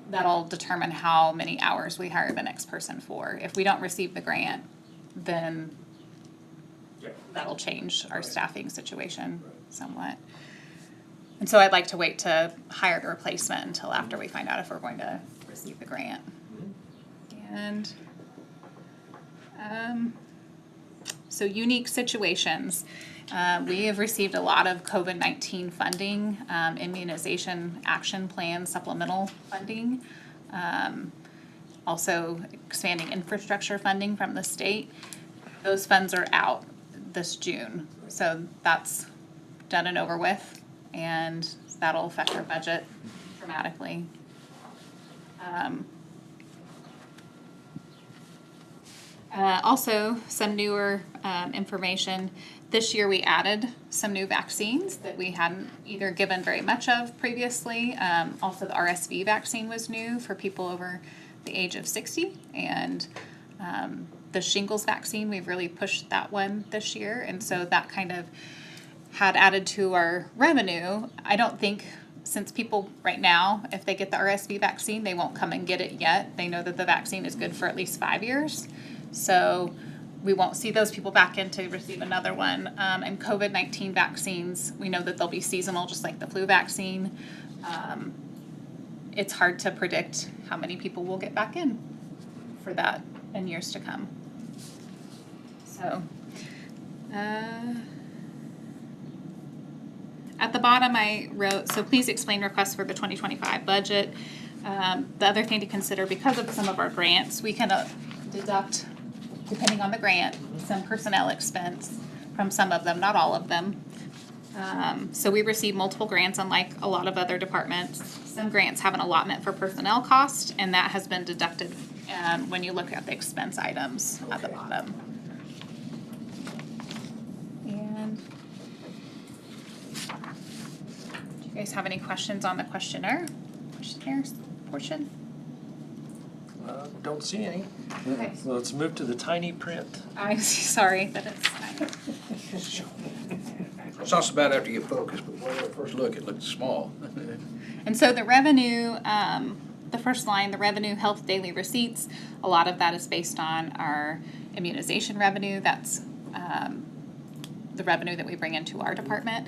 that'll determine how many hours we hire the next person for. If we don't receive the grant, then that'll change our staffing situation somewhat. And so I'd like to wait to hire the replacement until after we find out if we're going to receive the grant. And so unique situations. We have received a lot of COVID-19 funding, immunization action plan supplemental funding, also expanding infrastructure funding from the state. Those funds are out this June, so that's done and over with. And that'll affect our budget dramatically. Also, some newer information. This year we added some new vaccines that we hadn't either given very much of previously. Also, the RSV vaccine was new for people over the age of 60. And the shingles vaccine, we've really pushed that one this year. And so that kind of had added to our revenue. I don't think, since people right now, if they get the RSV vaccine, they won't come and get it yet. They know that the vaccine is good for at least 5 years. So we won't see those people back in to receive another one. And COVID-19 vaccines, we know that they'll be seasonal, just like the flu vaccine. It's hard to predict how many people will get back in for that in years to come. So, at the bottom I wrote, so please explain requests for the 2025 budget. The other thing to consider, because of some of our grants, we can deduct, depending on the grant, some personnel expense from some of them, not all of them. So we receive multiple grants, unlike a lot of other departments. Some grants have an allotment for personnel cost, and that has been deducted when you look at the expense items at the bottom. And do you guys have any questions on the questionnaire portion? Don't see any. Okay. So let's move to the tiny print. I'm sorry that it's tiny. It's not so bad after you get focused, but when you first look, it looks small. And so the revenue, the first line, the revenue health daily receipts, a lot of that is based on our immunization revenue. That's the revenue that we bring into our department.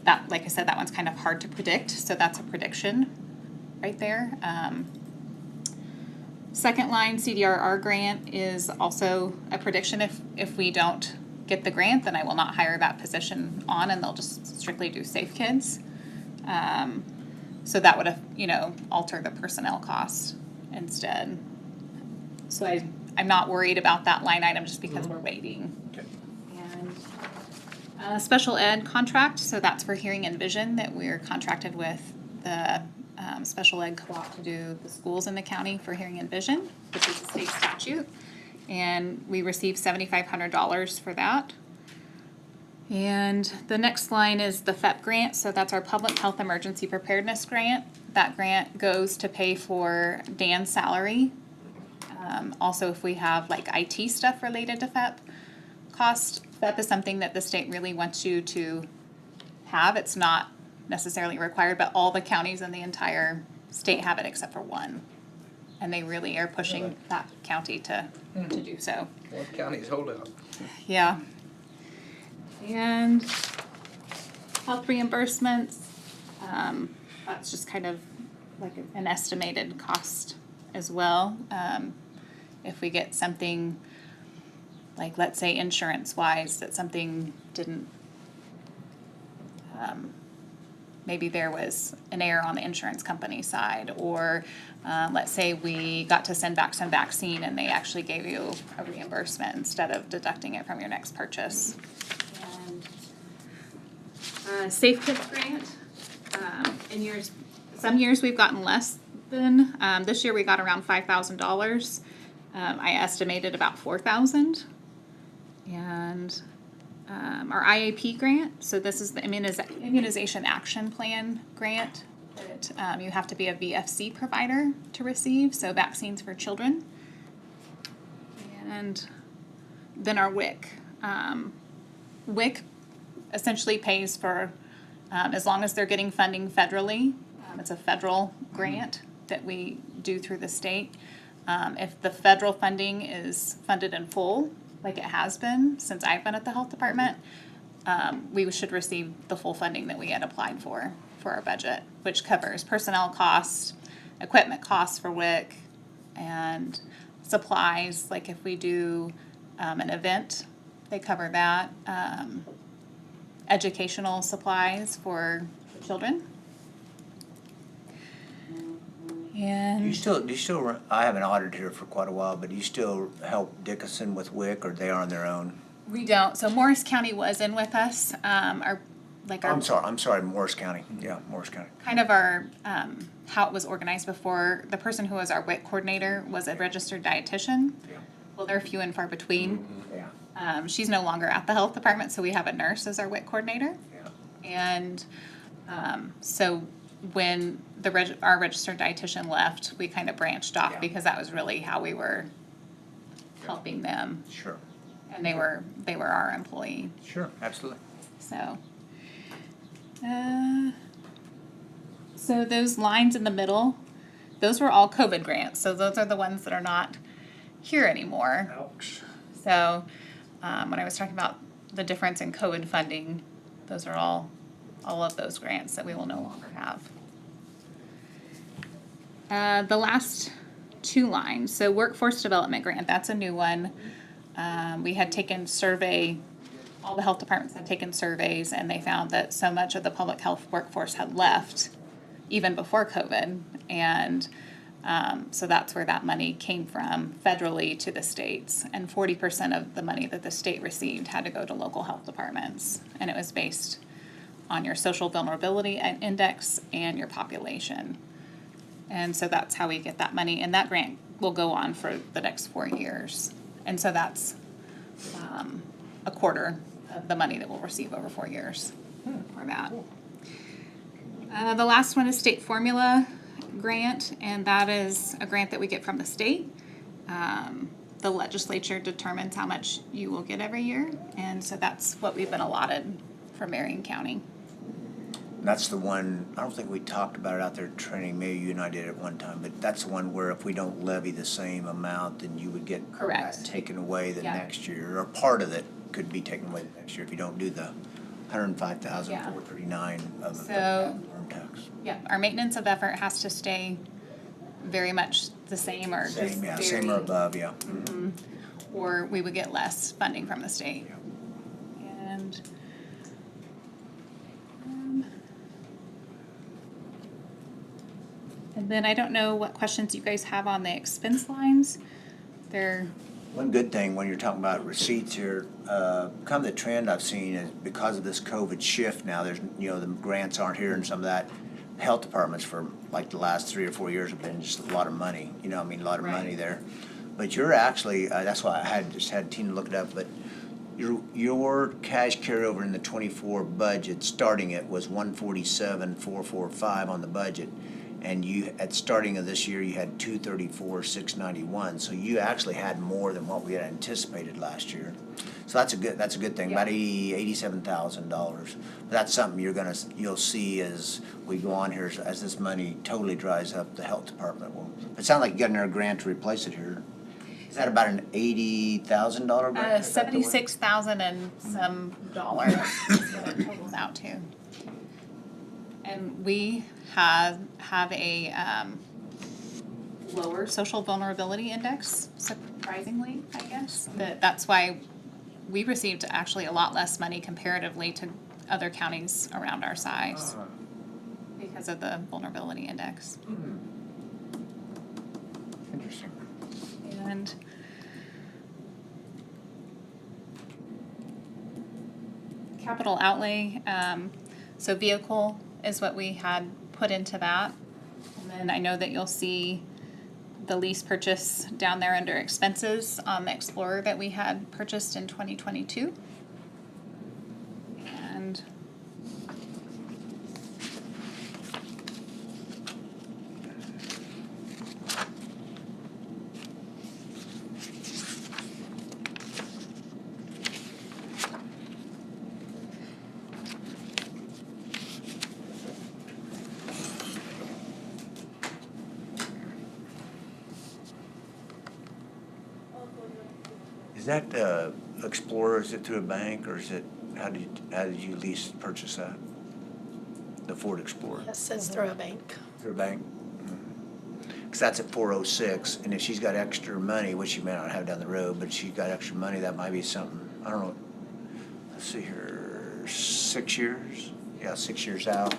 That, like I said, that one's kind of hard to predict, so that's a prediction right there. Second line, CDRR grant, is also a prediction. If we don't get the grant, then I will not hire that position on, and they'll just strictly do Safe Kids. So that would, alter the personnel cost instead. So I'm not worried about that line item just because we're waiting. Okay. And special ed contract, so that's for hearing and vision, that we're contracted with the special ed co-op to do the schools in the county for hearing and vision, which is a state statute. And we received $7,500 for that. And the next line is the FEP grant, so that's our Public Health Emergency Preparedness Grant. That grant goes to pay for Dan's salary. Also, if we have like IT stuff related to FEP cost, FEP is something that the state really wants you to have. It's not necessarily required, but all the counties in the entire state have it except for one. And they really are pushing that county to do so. One county's holdout. Yeah. And health reimbursements, that's just kind of like an estimated cost as well. If we get something, like let's say insurance-wise, that something didn't, maybe there was an error on the insurance company side, or let's say we got to send back some vaccine and they actually gave you a reimbursement instead of deducting it from your next purchase. And Safe Kids grant, some years we've gotten less than, this year we got around $5,000. I estimated about $4,000. And our IAP grant, so this is the Immunization Action Plan grant. that you have to be a VFC provider to receive, so vaccines for children. And then our WIC. WIC essentially pays for, as long as they're getting funding federally, it's a federal grant that we do through the state. If the federal funding is funded in full, like it has been since I've been at the health department, we should receive the full funding that we had applied for our budget, which covers personnel costs, equipment costs for WIC, and supplies, like if we do an event, they cover that. Educational supplies for children. And Do you still run, I haven't audited here for quite a while, but do you still help Dickinson with WIC, or they are on their own? we don't. So Morris County was in with us. Our I'm sorry, Morris County. Yeah, Morris County. kind of our how it was organized before. The person who was our WIC coordinator was a registered dietitian. Yeah. Well, they're few and far between. Yeah. She's no longer at the health department, so we have a nurse as our WIC coordinator. Yeah. And so when our registered dietitian left, we kind of branched off because that was really how we were helping them. Sure. And they were our employee. Sure, absolutely. So, so those lines in the middle, those were all COVID grants. So those are the ones that are not here anymore. Ouch. So when I was talking about the difference in COVID funding, those are all of those grants that we will no longer have. The last two lines, so workforce development grant, that's a new one. We had taken all the health departments had taken surveys, and they found that so much of the public health workforce had left even before COVID. And so that's where that money came from federally to the states. And 40% of the money that the state received had to go to local health departments. And it was based on your social vulnerability index and your population. And so that's how we get that money. And that grant will go on for the next 4 years. And so that's a quarter of the money that we'll receive over 4 years for that. The last one is state formula grant, and that is a grant that we get from the state. The legislature determines how much you will get every year, and so that's what we've been allotted for Marion County. That's the one, I don't think we talked about it out there training, maybe you and I did it one time, but that's the one where if we don't levy the same amount, then you would get Correct. taken away the Yeah. next year, or part of it could be taken away the next year if you don't do the 105,439 of the So- farm tax. Yeah, our maintenance of effort has to stay very much the same or just Same, yeah, same or very- above, yeah. or we would get less funding from the state. And and then I don't know what questions you guys have on the expense lines. They're One good thing when you're talking about receipts here, kind of the trend I've seen is because of this COVID shift now, there's, the grants aren't here and some of that. Health departments for like the last 3 or 4 years have been just a lot of money, a lot of money there. But you're actually, that's why I just had Tina look it up, but your cash carryover in the 24 budget, starting it was 147,445 on the budget. And you, at starting of this year, you had 234,691. So you actually had more than what we had anticipated last year. So that's a good thing. Yeah. About $87,000. That's something you'll see as we go on here, as this money totally dries up. The health department will. It sounds like you got another grant to replace it here. Is that about an $80,000 grant? 76,000 and some dollars is what it totals out to. And we have a lower social vulnerability index, surprisingly, I guess. That's why we received actually a lot less money comparatively to other counties around our size because of the vulnerability index. Interesting. And capital outlay, so vehicle is what we had put into that. And then I know that you'll see the lease purchase down there under expenses on the Explorer that we had purchased in 2022. And Is that Explorer, is it through a bank, or is it, how did you lease, purchase that? The Ford Explorer? Yes, it's through a bank. Through a bank? Because that's at 406, and if she's got extra money, which she may not have down the road, but she's got extra money, that might be something, I don't know. Let's see here, 6 years? Yeah, 6 years out.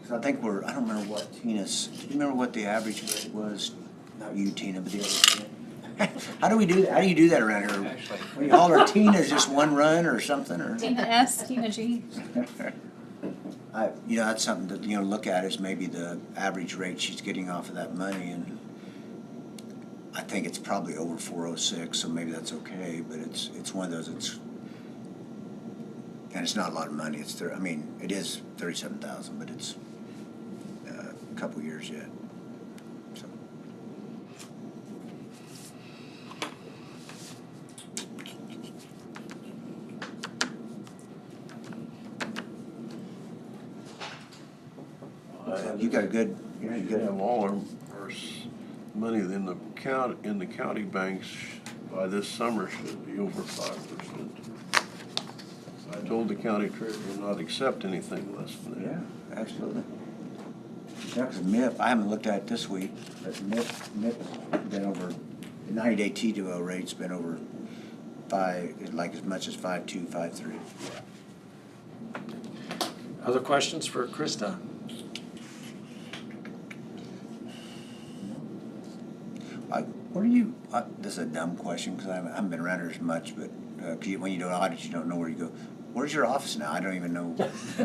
So I think I don't remember what Tina's, do you remember what the average rate was? Not you, Tina, but the other Tina. How do we do that? How do you do that around here? When you holler Tina, is just one run or something, or? Tina S, Tina G. That's something to, look at is maybe the average rate she's getting off of that money, and I think it's probably over 406, so maybe that's okay, but it's one of those, and it's not a lot of money, it is 37,000, but it's a couple years yet, so. You got a good, We have all our money in the county banks by this summer should be over 5%. I told the county treasurer not accept anything less than that. Yeah, absolutely. Yeah, because MIP, I haven't looked at it this week, but MIP's been over, the 90-day T2O rate's been over like as much as 5.2, 5.3. Other questions for Krista? This is a dumb question because I haven't been around here as much, but when you do an audit, you don't know where you go. Where's your office now? I don't even know. It's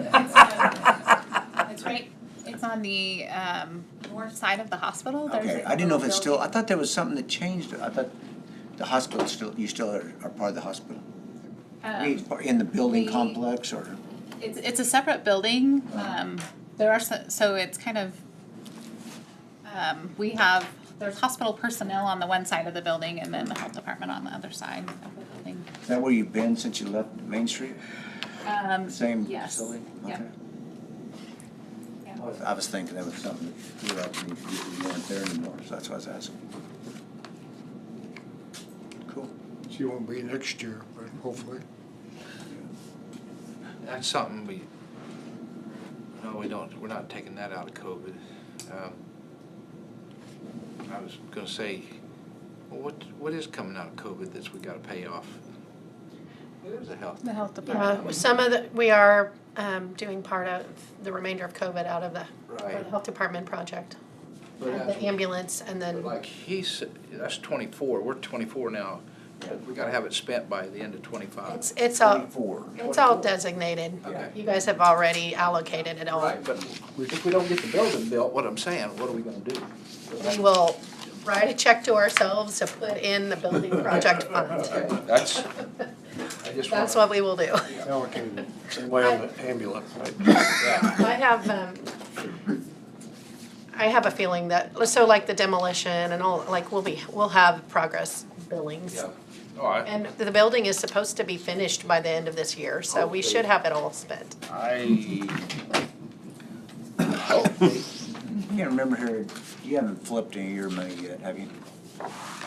right, it's on the north side of the hospital. There's Okay, a I didn't know if it's building. still, I thought there was something that changed. I thought the hospital you still are part of the hospital. In the building complex, or? It's a separate building. There are, so it's kind of, there's hospital personnel on the one side of the building and then the health department on the other side of the building. Is that where you've been since you left Main Street? Same yes. facility? Yep. Okay. Yeah. I was thinking that was something that you weren't there anymore, so that's why I was asking. Cool. She won't be next year, but hopefully. That's something we don't, we're not taking that out of COVID. I was gonna say, well, what is coming out of COVID that we gotta pay off? The health department. Yeah, we are doing part of the remainder of COVID out of the Right. health department project. But And that's- the ambulance and then. But like he said, that's 24, we're 24 now. We gotta have it spent by the end of 25. It's all, 24. it's all designated. Okay. You guys have already allocated it all. Right, but if we don't get the building built, what I'm saying, what are we gonna do? We will write a check to ourselves to put in the building project fund. That's what we will do. Allocated, same way on the ambulance, right? I have a feeling that, so like the demolition and all, like we'll have progress billings. Yeah. All right. And the building is supposed to be finished by the end of this year, so we should have it all spent. I can't remember here, you haven't flipped any of your money yet, have you?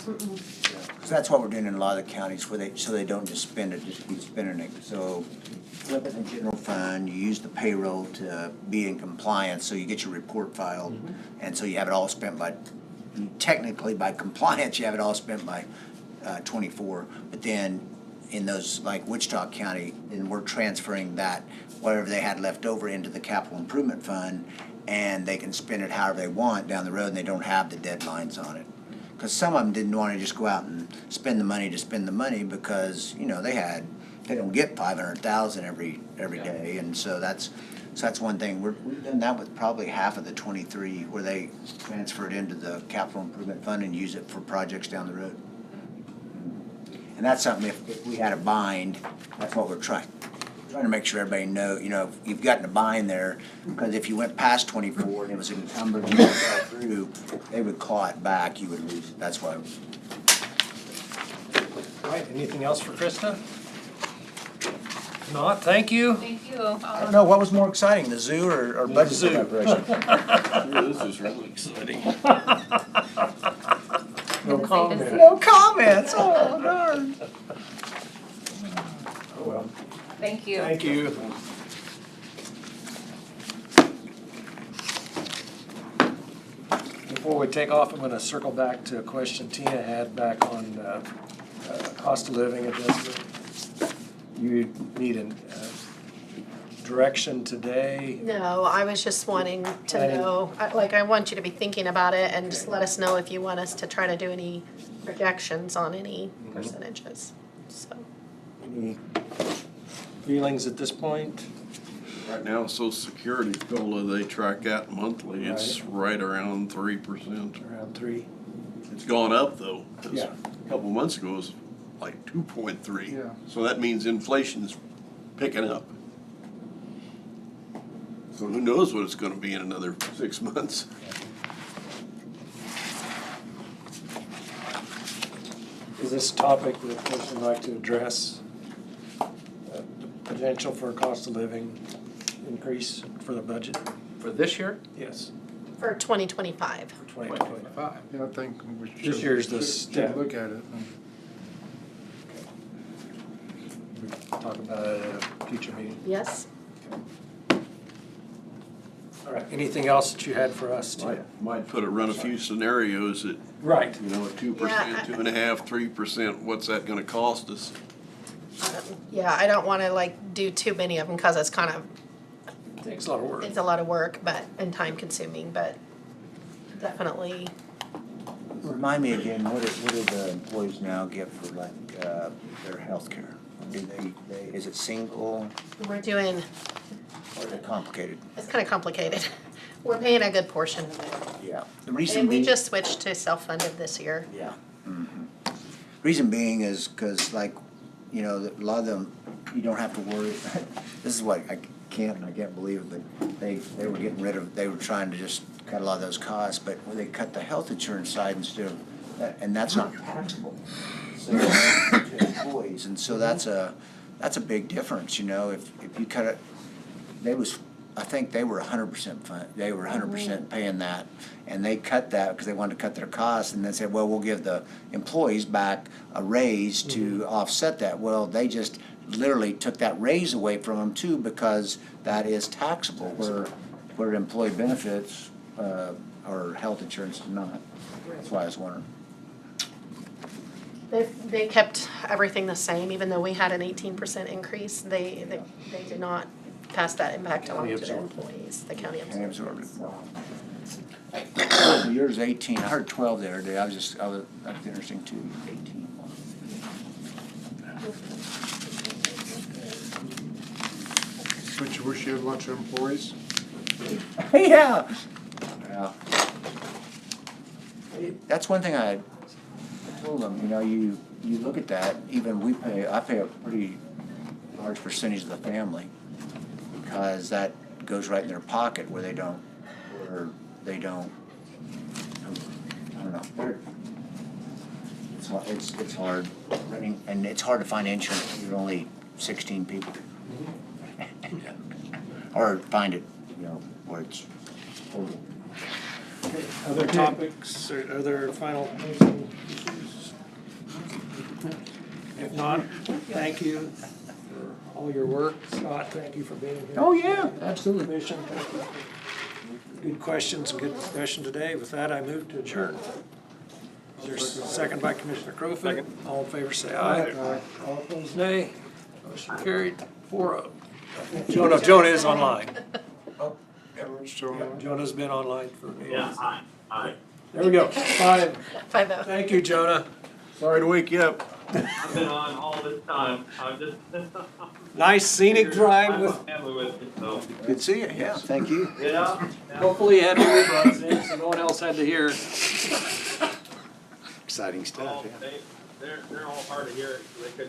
Because that's what we're doing in a lot of the counties, so they don't just spend it, just keep spending it. So flip it in the general fund, you use the payroll to be in compliance, so you get your report filed. And so you have it all spent technically by compliance, you have it all spent by 24. But then in those, like Wichita County, and we're transferring that, whatever they had left over into the capital improvement fund, and they can spend it however they want down the road, and they don't have the deadlines on it. Because some of them didn't want to just go out and spend the money to spend the money, because they don't get 500,000 every day, and so that's one thing. We've done that with probably half of the 23, where they transfer it into the capital improvement fund and use it for projects down the road. And that's something, if we had a bind, that's what we're trying to make sure everybody know, if you've gotten a bind there, because if you went past 24 and it was encumbered and you fell through, they would claw it back, you would lose it. That's why. All right, anything else for Krista? Not, thank you. Thank you. I don't know, what was more exciting, the zoo or budget zoo. preparation? This is really exciting. No comment. No comments, oh darn. Oh, well. Thank you. Thank you. Before we take off, I'm gonna circle back to a question Tina had back on cost of living adjustment. You need a direction today? No, I was just wanting to I- know, I want you to be thinking about it and just let us know if you want us to try to do any projections on any percentages, so. Any feelings at this point? Right now, Social Security COLA, they track that monthly, it's right around 3%. Around 3? It's gone up though, 'cause Yeah. a couple months ago it was like 2.3. Yeah. So that means inflation's picking up. So who knows what it's gonna be in another 6 months? Is this a topic that a person would like to address? The potential for a cost of living increase for the budget? For this year? Yes, For 2025. for 2025. Yeah, I think we should. This year's the should step. look at it. We talk about it at a future meeting. Yes? All right, anything else that you had for us, Tina? Might run a few scenarios that, Right. you know, at 2%, Yeah, 2.5%, 3%, what's that gonna cost us? Yeah, I don't wanna do too many of them, cause it's kind of, Takes a lot of work. it's a lot of work, and time consuming, but definitely, Remind me again, what do the employees now get for their health care? Do they, is it single we're doing, or is it complicated? it's kinda complicated. We're paying a good portion of it. Yeah. The reason And we being. just switched to self-funded this year. Yeah. Reason being is because a lot of them, you don't have to worry. This is what I can't believe it, but they were getting rid of, they were trying to just cut a lot of those costs, but when they cut the health insurance side instead of, and that's not taxable. So to employees, and so that's a big difference, if you cut it, I think they were 100% they were 100% paying that, and they cut that because they wanted to cut their costs, and then said, well, we'll give the employees back a raise to offset that. Well, they just literally took that raise away from them too, because that is taxable, where employee benefits or health insurance is not. That's why I was wondering. They kept everything the same, even though we had an 18% increase, they did not pass that impact on to the employees, the county absorbed it. Yours 18, I heard 12 the other day, that's interesting too, 18. But you wish you had a bunch of employees? Yeah. That's one thing I told them, you look at that, even I pay a pretty large percentage of the family, because that goes right in their pocket where they don't, I don't know, it's hard running, and it's hard to find insurance, you're only 16 people. Or find it, where it's total. Other topics or other final issues? If not, thank you for all your work. Scott, thank you for being here. Oh, yeah, absolutely. Commission, thank you. Good questions and good discussion today. With that, I move to adjourn. Is there a second by Commissioner Crowfoot? All in favor say aye. All opposed nay. Motion carried 4-0. Jonah is online. Everyone's still on? Jonah's been online for me. Yeah, aye. There we go. 5. 5-0. Thank you, Jonah. Sorry to wake you up. I've been on all this time. I'm just. Nice scenic drive with. Family with me, so. Good to see you, yeah, thank you. Yeah. Hopefully you had earbuds in so no one else had to hear. Exciting stuff, They're all hard to hear. They couldn't